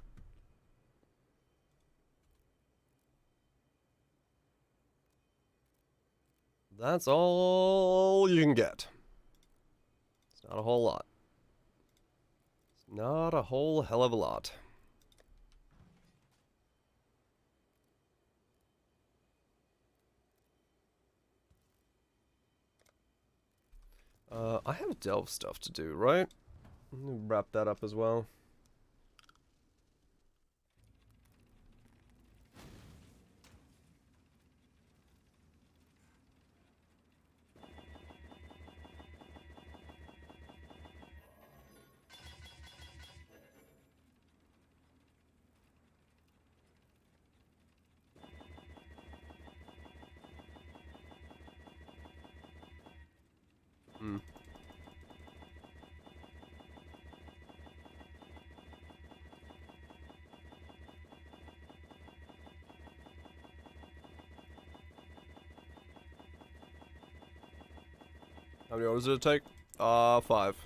That's all you can get. It's not a whole lot. It's not a whole hell of a lot. I have delve stuff to do, right? Let me wrap that up as well. How many orders did it take? 5.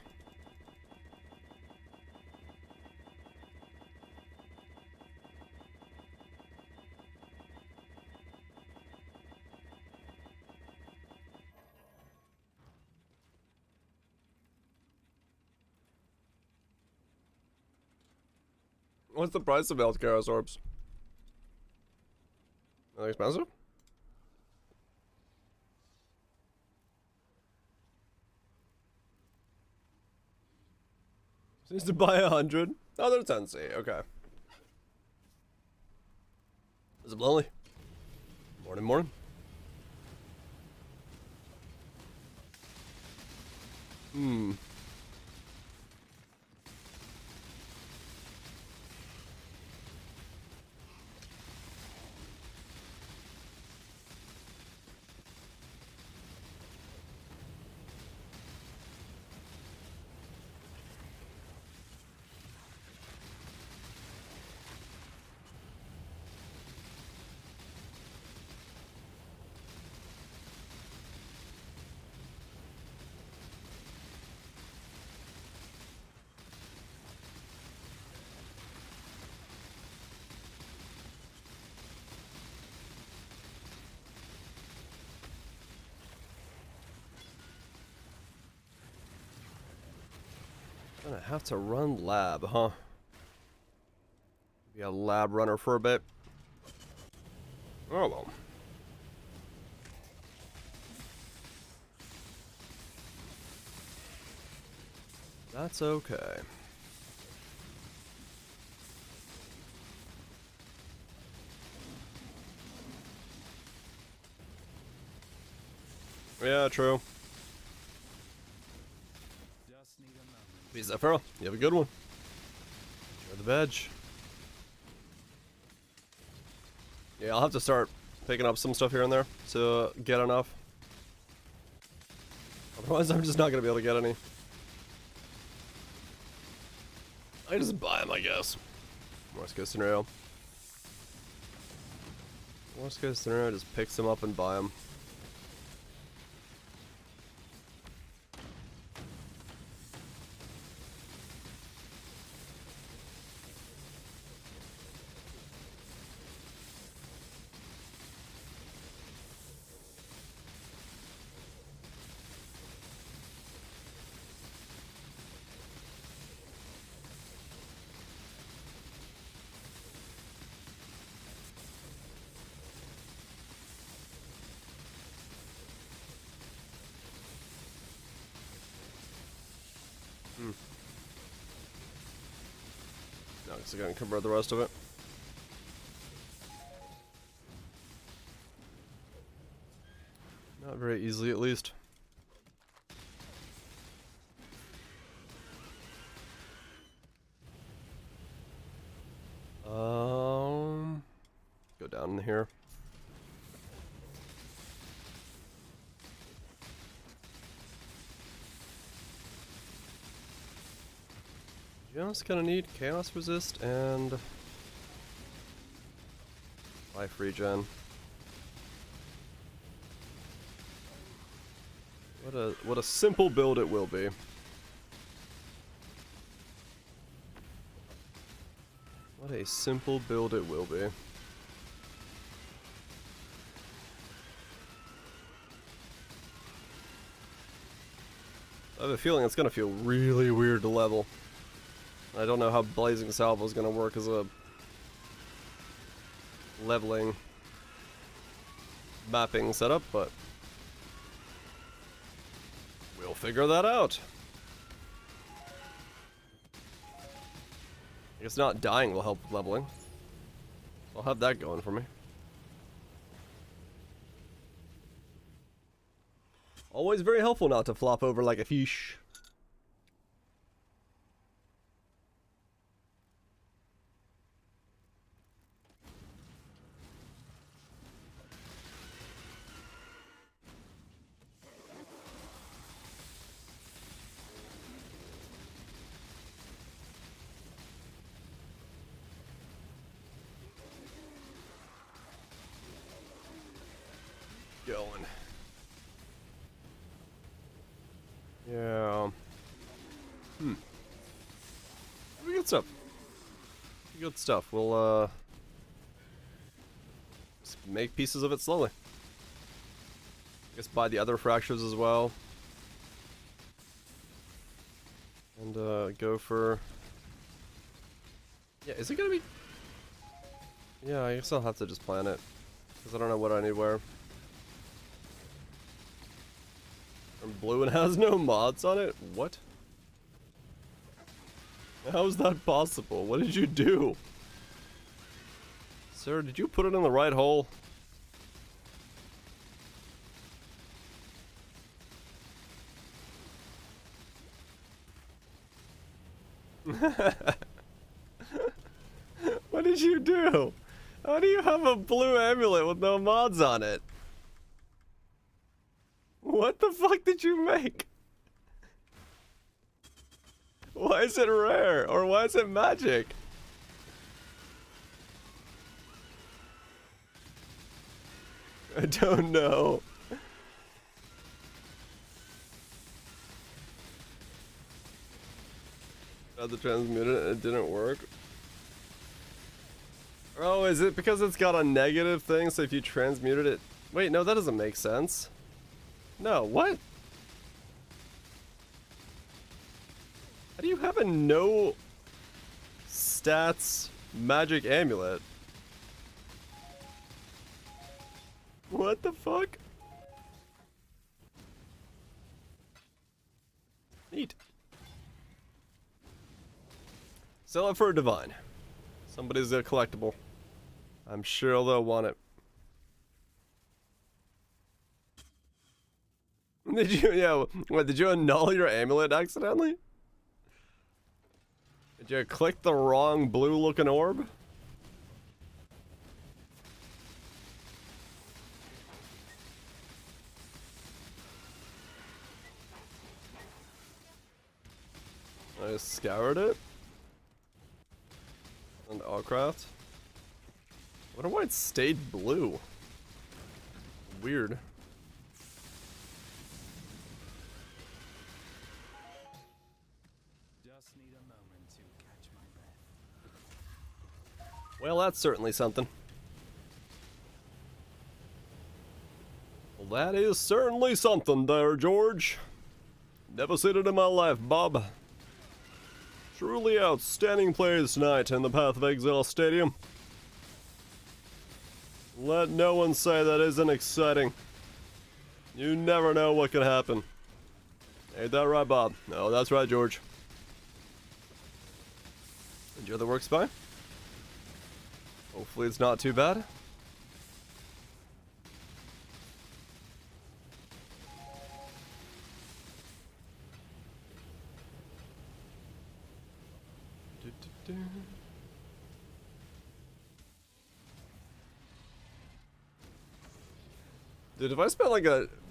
What's the price of Elkaros orbs? Are they expensive? Seems to buy 100. Oh, they're 10C. Okay. Is it lonely? Morning, morning. Gonna have to run lab, huh? Be a lab runner for a bit. Oh well. That's okay. Yeah, true. Peace out, Pharaoh. You have a good one. Enjoy the veg. Yeah, I'll have to start picking up some stuff here and there to get enough. Otherwise, I'm just not going to be able to get any. I just buy them, I guess. Worst case scenario. Worst case scenario, just picks him up and buy him. No, because I gotta cover the rest of it. Not very easily, at least. Go down in here. Just gonna need chaos resist and life regen. What a simple build it will be. What a simple build it will be. I have a feeling it's gonna feel really weird to level. I don't know how Blazing Salvo is going to work as a leveling mapping setup, but we'll figure that out. I guess not dying will help with leveling. I'll have that going for me. Always very helpful not to flop over like a fish. Going. Yeah. Good stuff. Good stuff. We'll just make pieces of it slowly. I guess buy the other fractures as well. And go for... Yeah, is it gonna be... Yeah, I guess I'll have to just plan it. Because I don't know what I need where. Blue and has no mods on it? What? How is that possible? What did you do? Sir, did you put it in the right hole? What did you do? How do you have a blue amulet with no mods on it? What the fuck did you make? Why is it rare? Or why is it magic? I don't know. Tried to transmute it and it didn't work. Oh, is it because it's got a negative thing, so if you transmuted it... Wait, no, that doesn't make sense. No, what? How do you have a no stats magic amulet? What the fuck? Neat. Sell it for a divine. Somebody's a collectible. I'm sure they'll want it. Did you, yeah, what, did you annul your amulet accidentally? Did you click the wrong blue looking orb? I just scoured it. And Allcraft. wonder why it stayed blue. Weird.
Just need a moment to catch my breath.
Well, that's certainly something. Well, that is certainly something there, George. Never seen it in my life, Bob. Truly outstanding plays tonight in the Path of Exile Stadium. Let no one say that isn't exciting. You never know what can happen. Ain't that right, Bob? No, that's right, George. Enjoy the work, Spy. Hopefully it's not too bad. Dude, if I spent like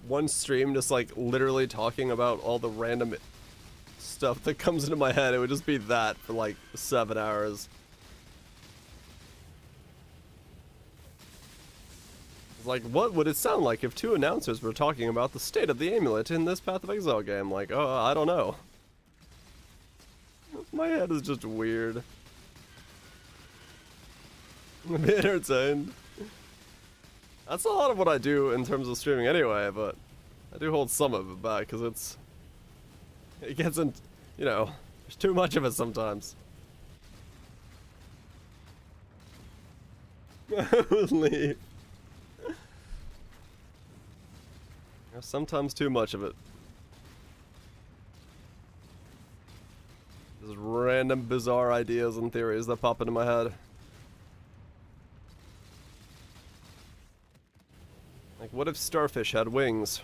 one stream just like literally talking about all the random stuff that comes into my head, it would just be that for like 7 hours. Like, what would it sound like if two announcers were talking about the state of the amulet in this Path of Exile game? Like, oh, I don't know. My head is just weird. I'm entertained. That's a lot of what I do in terms of streaming anyway, but I do hold some of it back because it gets in, you know, there's too much of it sometimes. Leave. There's sometimes too much of it. Just random bizarre ideas and theories that pop into my head. Like, what if starfish had wings?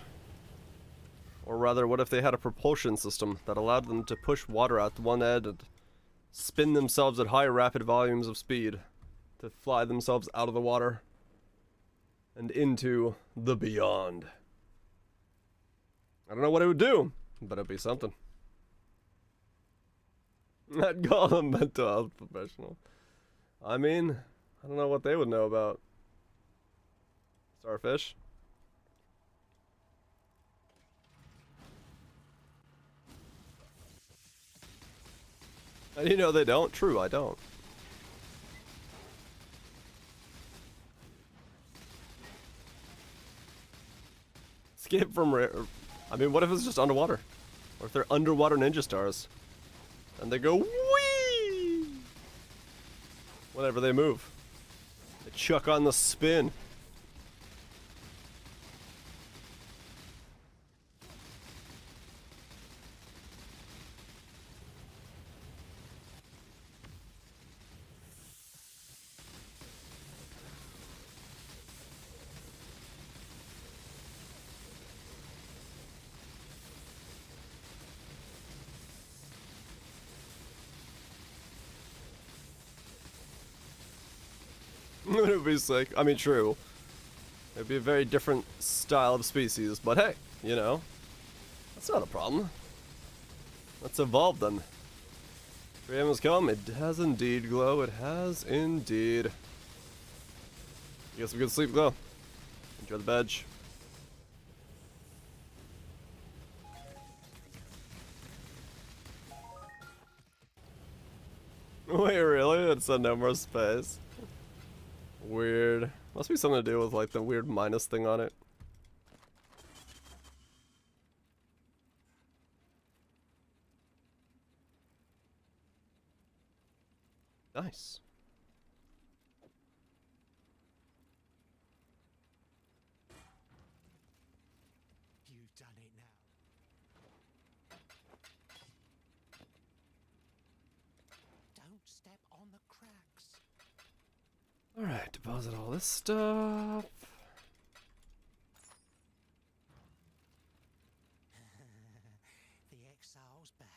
Or rather, what if they had a propulsion system that allowed them to push water out the one end and spin themselves at high rapid volumes of speed to fly themselves out of the water and into the beyond? I don't know what it would do, but it'd be something. I'd call them mental health professional. I mean, I don't know what they would know about starfish. And you know they don't? True, I don't. Escape from rare. I mean, what if it's just underwater? Or if they're underwater ninja stars? And they go whee! Whenever they move. They chuck on the spin. It would be sick. I mean, true. It'd be a very different style of species, but hey, you know, that's not a problem. Let's evolve them. 3 AM has come. It has indeed, Glow. It has indeed. You get some good sleep, Glow. Enjoy the veg. Wait, really? It said no more space. Weird. Must be something to do with like the weird minus thing on it. Nice.
You've done it now. Don't step on the cracks.
Alright, deposit all this stuff.
The exile's back.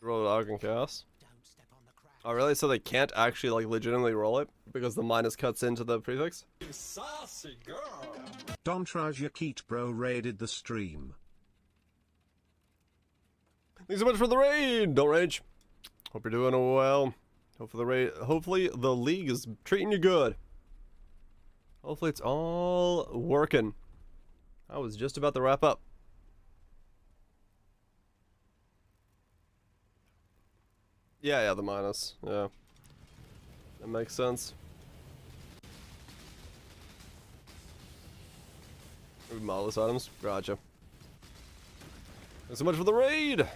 Roll it out and chaos.
Don't step on the cracks.
Oh, really? So they can't actually like legitimately roll it because the minus cuts into the prefix?
You saucy girl.
Dontraj Yakit Bro raided the stream.
Thanks so much for the raid! Don't rage. Hope you're doing well. Hopefully the league is treating you good. Hopefully it's all working. I was just about to wrap up. Yeah, the minus. Yeah. That makes sense. Modelless items. Gotcha. Thanks so much for the raid!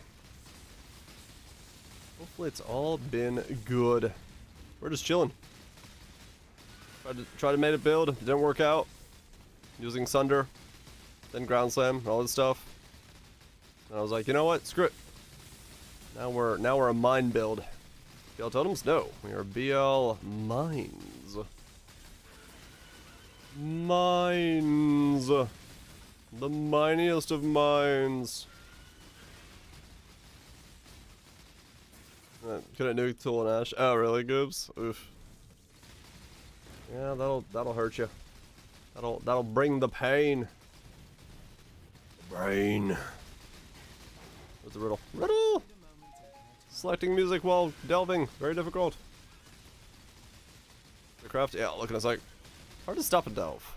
Hopefully it's all been good. We're just chilling. Tried to make a build, didn't work out. Using Sunder, then Ground Slam, and all this stuff. And I was like, you know what? Screw it. Now we're a mine build. BL totems? No. We are BL mines. Mines. The miniest of mines. Couldn't nuke Tool and Ash. Oh really, Goobs? Oof. Yeah, that'll hurt you. That'll bring the pain. Brain. What's the riddle? Riddle! Selecting music while delving. Very difficult. The craft? Yeah, look at us like. Hard to stop and delve.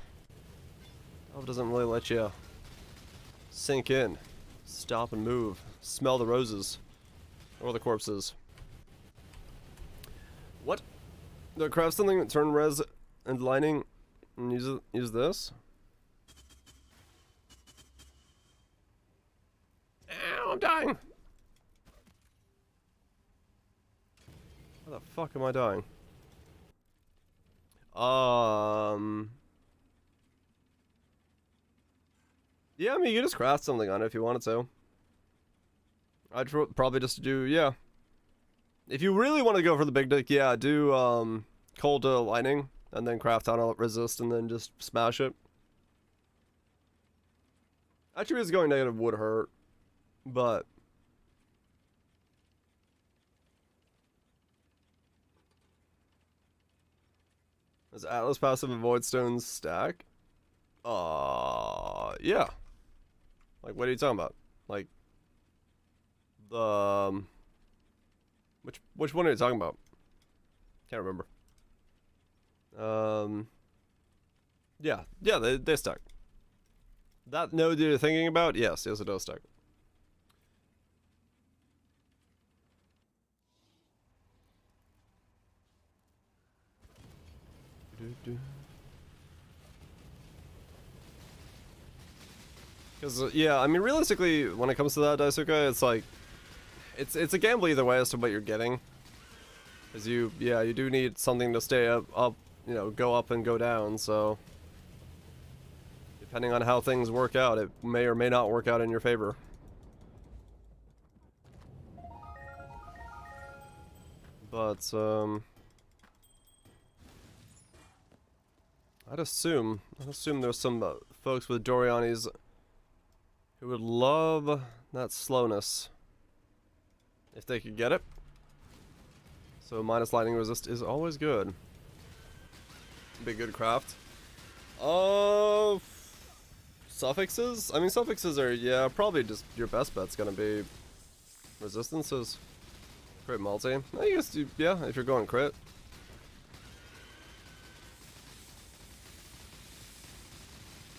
Delve doesn't really let you sink in. Stop and move. Smell the roses. Or the corpses. What? Do I craft something that turn res and lining and use this? Ow, I'm dying! How the fuck am I dying? Yeah, I mean, you can just craft something on it if you wanted to. I'd probably just do, yeah. If you really want to go for the big dick, yeah, do, cold lightning, and then craft on a resist, and then just smash it. Actually, it's going negative would hurt, but... Does Atlas passive and Void Stones stack? Yeah. Like, what are you talking about? Like, the, which one are you talking about? Can't remember. Yeah, they stack. That node you're thinking about? Yes, it does stack. Because, yeah, I mean, realistically, when it comes to that, Daisuke, it's like, it's a gamble either way as to what you're getting. Because you do need something to stay up, you know, go up and go down, so... Depending on how things work out, it may or may not work out in your favor. But, I'd assume there's some folks with Dorianis who would love that slowness if they could get it. So minus lightning resist is always good. Be good craft. Suffixes? I mean, suffixes are, yeah, probably just your best bet's gonna be resistances. Crit multi. I guess, yeah, if you're going crit.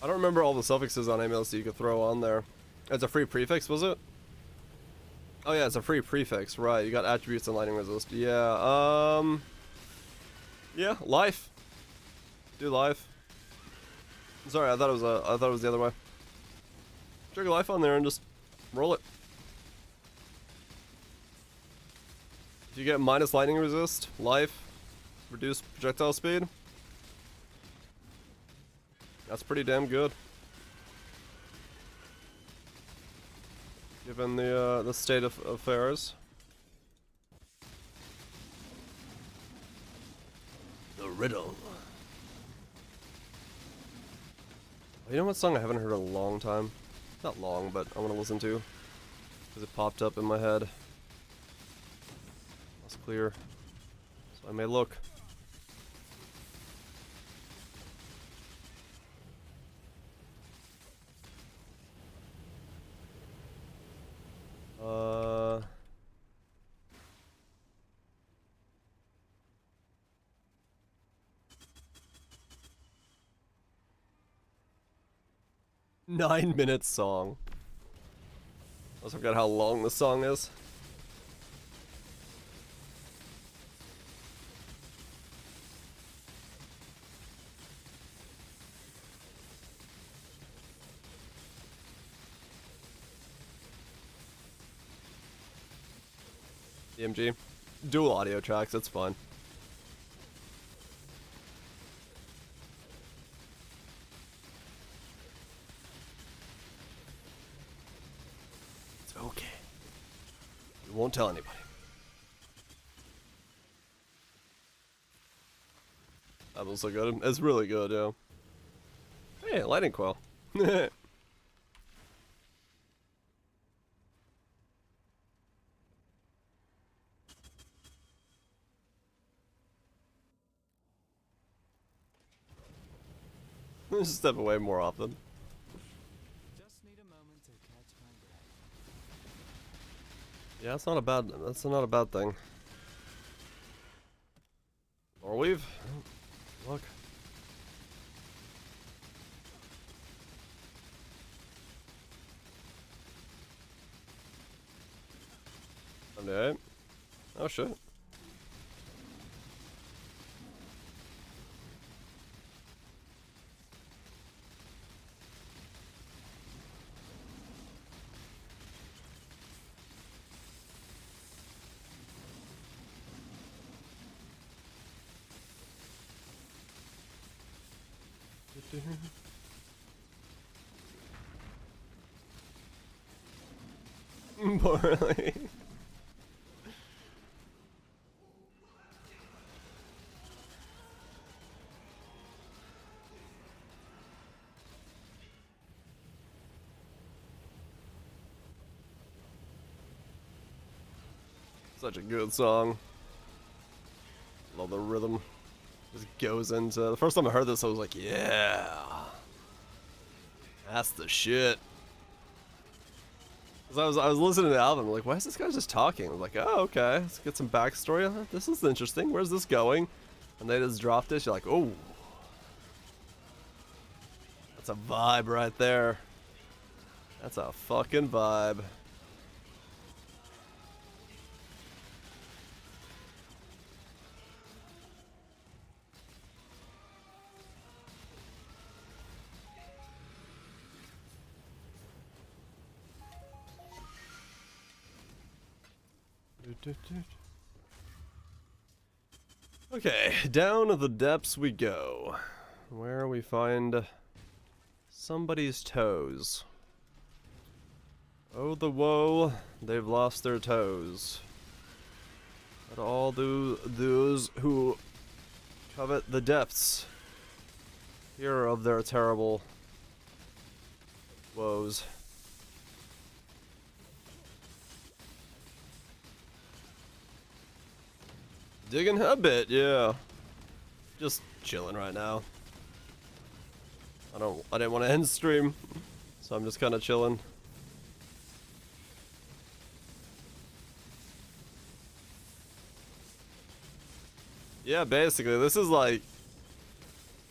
I don't remember all the suffixes on Amulet that you could throw on there. It's a free prefix, was it? Oh yeah, it's a free prefix, right. You got attributes and lightning resist. Yeah, yeah, life. Do life. Sorry, I thought it was the other way. Trigger life on there and just roll it. If you get minus lightning resist, life, reduce projectile speed. That's pretty damn good. Given the state of affairs. The riddle. You know what song I haven't heard in a long time? Not long, but I want to listen to. Because it popped up in my head. That's clear. So I may look. 9-minute song. I forgot how long the song is. DMG. Dual audio tracks, that's fine. It's okay. We won't tell anybody. That was so good. It's really good, yeah. Hey, lightning coil. Just step away more often.
Just need a moment to catch my breath.
Yeah, that's not a bad thing. Or we've look. Okay. Oh shit. Poorly. Such a good song. Love the rhythm. Just goes into the first time I heard this, I was like, yeah, that's the shit. 'Cause I was listening to the album, like, why is this guy just talking? I was like, oh, okay, let's get some backstory. This is interesting. Where's this going? And they just dropped it. You're like, oh, that's a vibe right there. That's a fucking vibe. Okay, down the depths we go, where we find somebody's toes. Oh, the woe, they've lost their toes. But all those who covet the depths hear of their terrible woes. Digging a bit, yeah. Just chilling right now. I didn't want to end stream, so I'm just kind of chilling. Yeah, basically, this is like,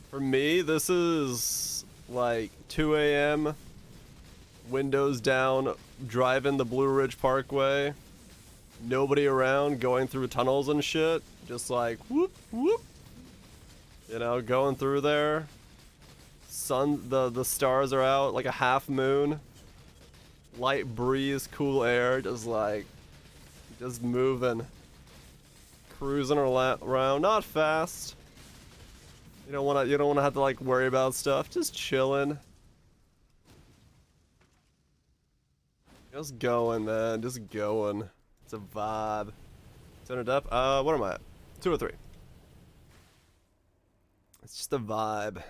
for me, this is like 2 a.m. windows down, driving the Blue Ridge Parkway. Nobody around, going through tunnels and shit. Just like, whoop, whoop. You know, going through there. The stars are out, like a half moon. Light breeze, cool air, just like, just moving. Cruising around, not fast. You don't wanna have to like worry about stuff, just chilling. Just going, man, just going. It's a vibe. Center depth. What am I at? 2 or 3. It's just a vibe.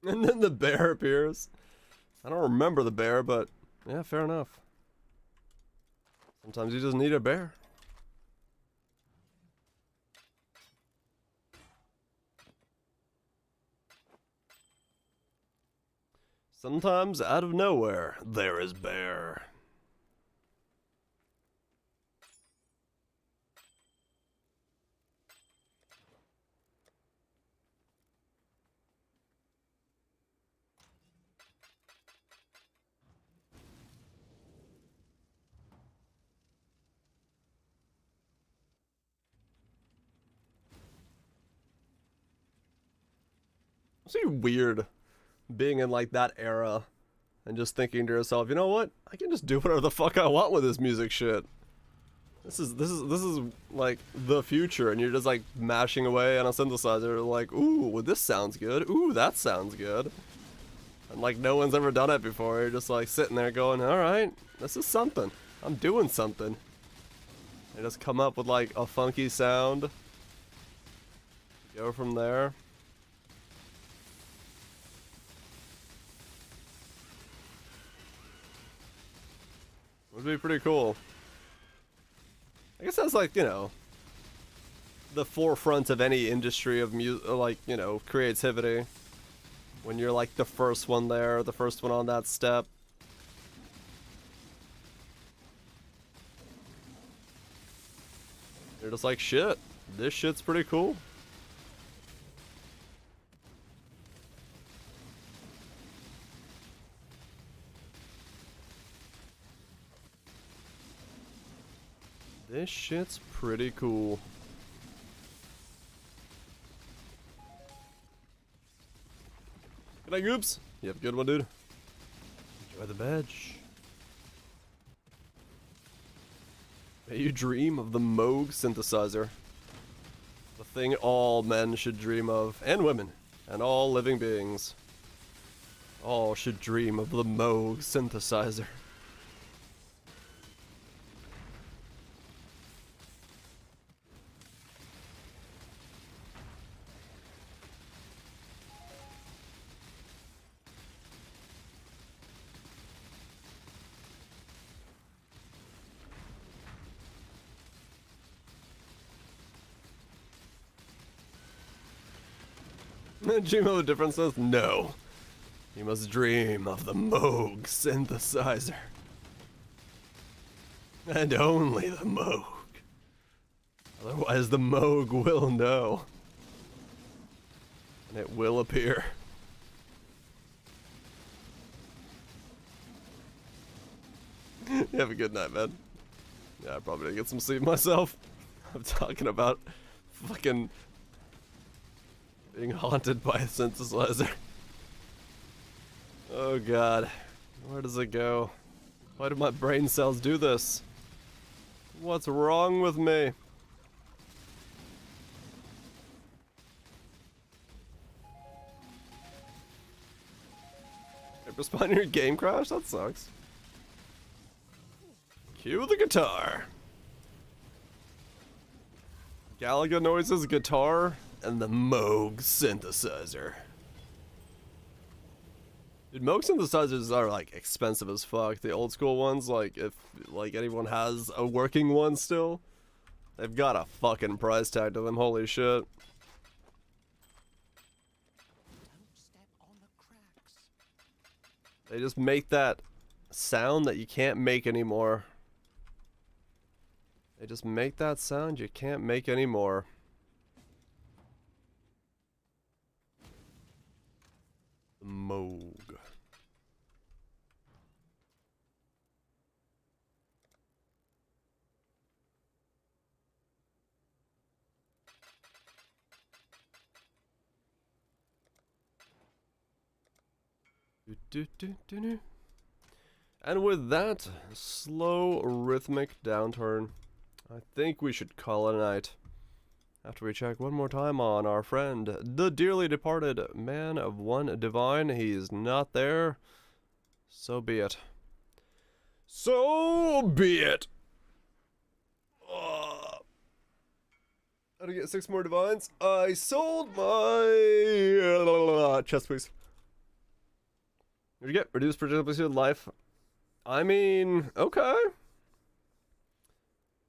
And then the bear appears. I don't remember the bear, but yeah, fair enough. Sometimes you just need a bear. Sometimes, out of nowhere, there is bear. It's really weird being in like that era and just thinking to yourself, you know what? I can just do whatever the fuck I want with this music shit. This is like the future, and you're just like mashing away on a synthesizer like, ooh, well, this sounds good. Ooh, that sounds good. And like no one's ever done it before. You're just like sitting there going, all right, this is something. I'm doing something. They just come up with like a funky sound. Go from there. Would be pretty cool. I guess that's like, you know, the forefront of any industry of music, like, you know, creativity. When you're like the first one there, the first one on that step. You're just like, shit, this shit's pretty cool. This shit's pretty cool. Good night, Goops. You have a good one, dude. Enjoy the badge. May you dream of the Moog synthesizer. The thing all men should dream of, and women, and all living beings. All should dream of the Moog synthesizer. Dream of the differences? No. You must dream of the Moog synthesizer. And only the Moog. Otherwise the Moog will know. And it will appear. You have a good night, man. Yeah, I probably didn't get some sleep myself. I'm talking about fucking being haunted by a synthesizer. Oh god. Where does it go? Why do my brain cells do this? What's wrong with me? Respond to your game crash? That sucks. Cue the guitar. Galaga noises, guitar, and the Moog synthesizer. Dude, Moog synthesizers are like expensive as fuck. The old school ones, like if like anyone has a working one still, they've got a fucking price tag to them. Holy shit. They just make that sound that you can't make anymore. They just make that sound you can't make anymore. The Moog. And with that slow rhythmic downturn, I think we should call it a night. After we check one more time on our friend, the dearly departed man of one divine, he's not there. So be it. So be it! How to get 6 more divines? I sold my chest, please. What did you get? Reduced projectile life. I mean, okay.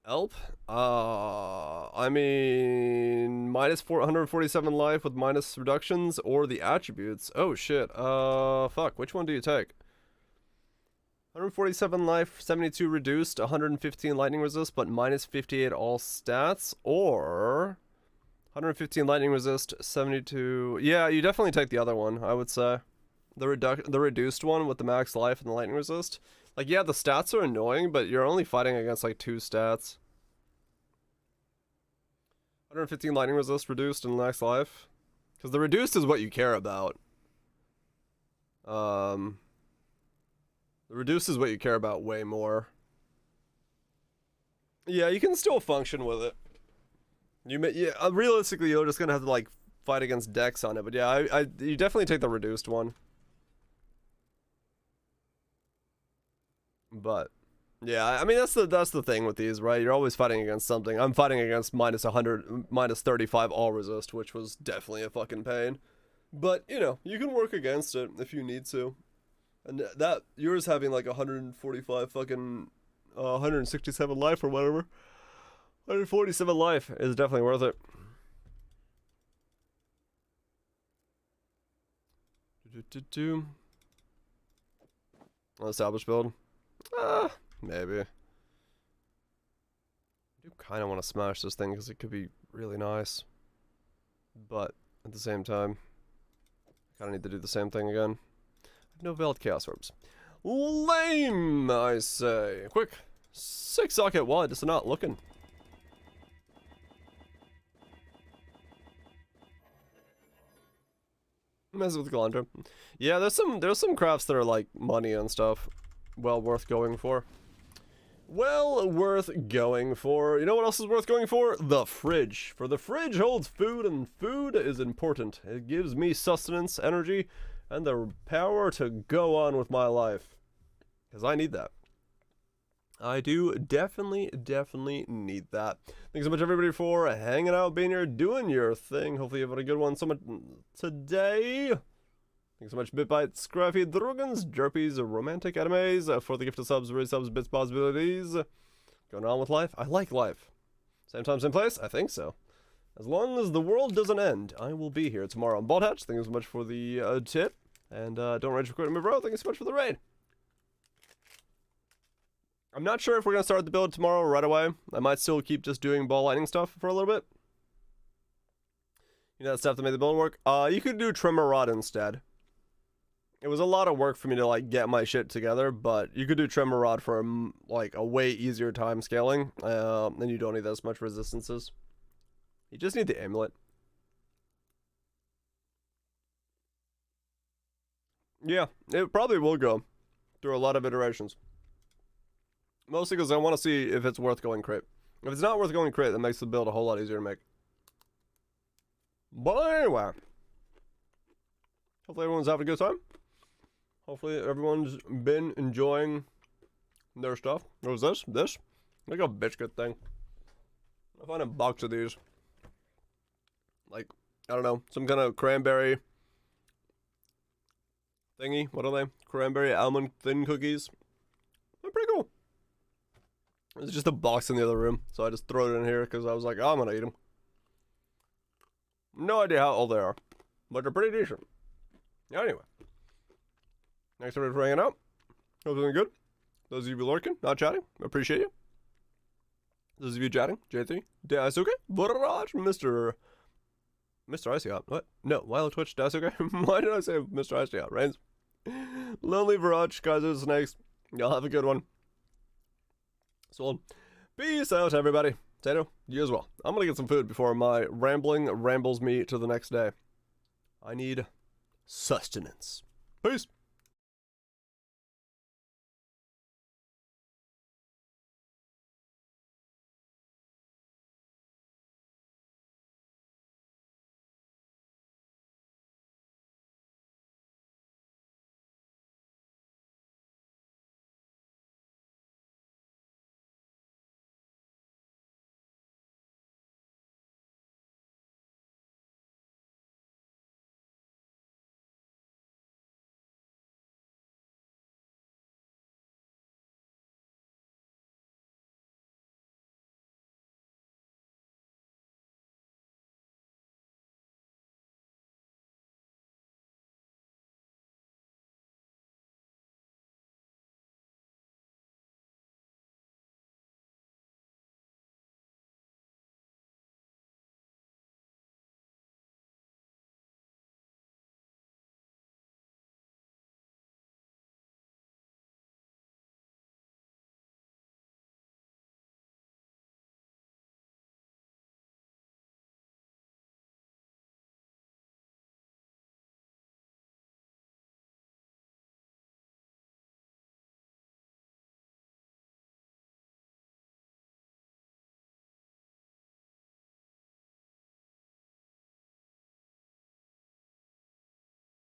Elp. I mean, minus 447 life with minus reductions or the attributes. Oh shit. Fuck. Which one do you take? 147 life, 72 reduced, 115 lightning resist, but minus 58 all stats, or 115 lightning resist, 72. Yeah, you definitely take the other one, I would say. The reduced one with the max life and the lightning resist. Like, yeah, the stats are annoying, but you're only fighting against, like, 2 stats. 115 lightning resist reduced and max life. Because the reduced is what you care about. The reduced is what you care about way more. Yeah, you can still function with it. Realistically, you're just gonna have to like fight against decks on it. But yeah, you definitely take the reduced one. But yeah, I mean that's the thing with these, right? You're always fighting against something. I'm fighting against minus 100, minus 35 all resist, which was definitely a fucking pain. But you know, you can work against it if you need to. And that yours having like 145 fucking 167 life or whatever, 147 life is definitely worth it. Established build. Maybe. I do kind of want to smash this thing because it could be really nice. But at the same time, I kind of need to do the same thing again. I have no Veiled Chaos Orbs. Lame, I say. Quick. 6 socket wide, just not looking. Mess with Kalandra. Yeah, there's some crafts that are like money and stuff. Well worth going for. Well worth going for. You know what else is worth going for? The fridge. For the fridge holds food, and food is important. It gives me sustenance, energy, and the power to go on with my life. Because I need that. I do definitely need that. Thanks so much, everybody, for hanging out, being here, doing your thing. Hopefully you've had a good one so much today. Thanks so much, Bitbytes, Scruffy, Drugans, Jerpies, Romantic Animes, for the gift of subs, resubs, bits, possibilities. Going on with life? I like life. Same time, same place? I think so. As long as the world doesn't end, I will be here tomorrow on Bald Hatch. Thank you so much for the tip. And don't rage for quitting me, bro. Thank you so much for the raid. I'm not sure if we're going to start the build tomorrow right away. I might still keep just doing ball lightning stuff for a little bit. You know that stuff that made the build work? You could do Tremor Rod instead. It was a lot of work for me to like get my shit together, but you could do Tremor Rod for like a way easier time scaling, and you don't need as much resistances. You just need the amulet. Yeah, it probably will go through a lot of iterations. Mostly because I want to see if it's worth going crit. If it's not worth going crit, that makes the build a whole lot easier to make. But anyway. Hopefully everyone's having a good time. Hopefully everyone's been enjoying their stuff. What was this? This? Like a biscuit thing. I find a box of these. Like, I don't know. Some kind of cranberry thingy. What are they? Cranberry almond thin cookies. They're pretty cool. There's just a box in the other room, so I just throw it in here because I was like, oh, I'm gonna eat them. No idea how old they are, but they're pretty decent. Anyway, thanks everybody for hanging out. Hope you're doing good. Those of you lurking, not chatting, I appreciate you. Those of you chatting, J3, Daisuke, Barrage, Mr. Icy Hot. What? No, Wild Twitch, Daisuke. Why did I say Mr. Icy Hot? Reigns. Lonely Barrage, Kaiser Snakes. Y'all have a good one. So, peace out, everybody. Tato, you as well. I'm gonna get some food before my rambling rambles me to the next day. I need sustenance. Peace.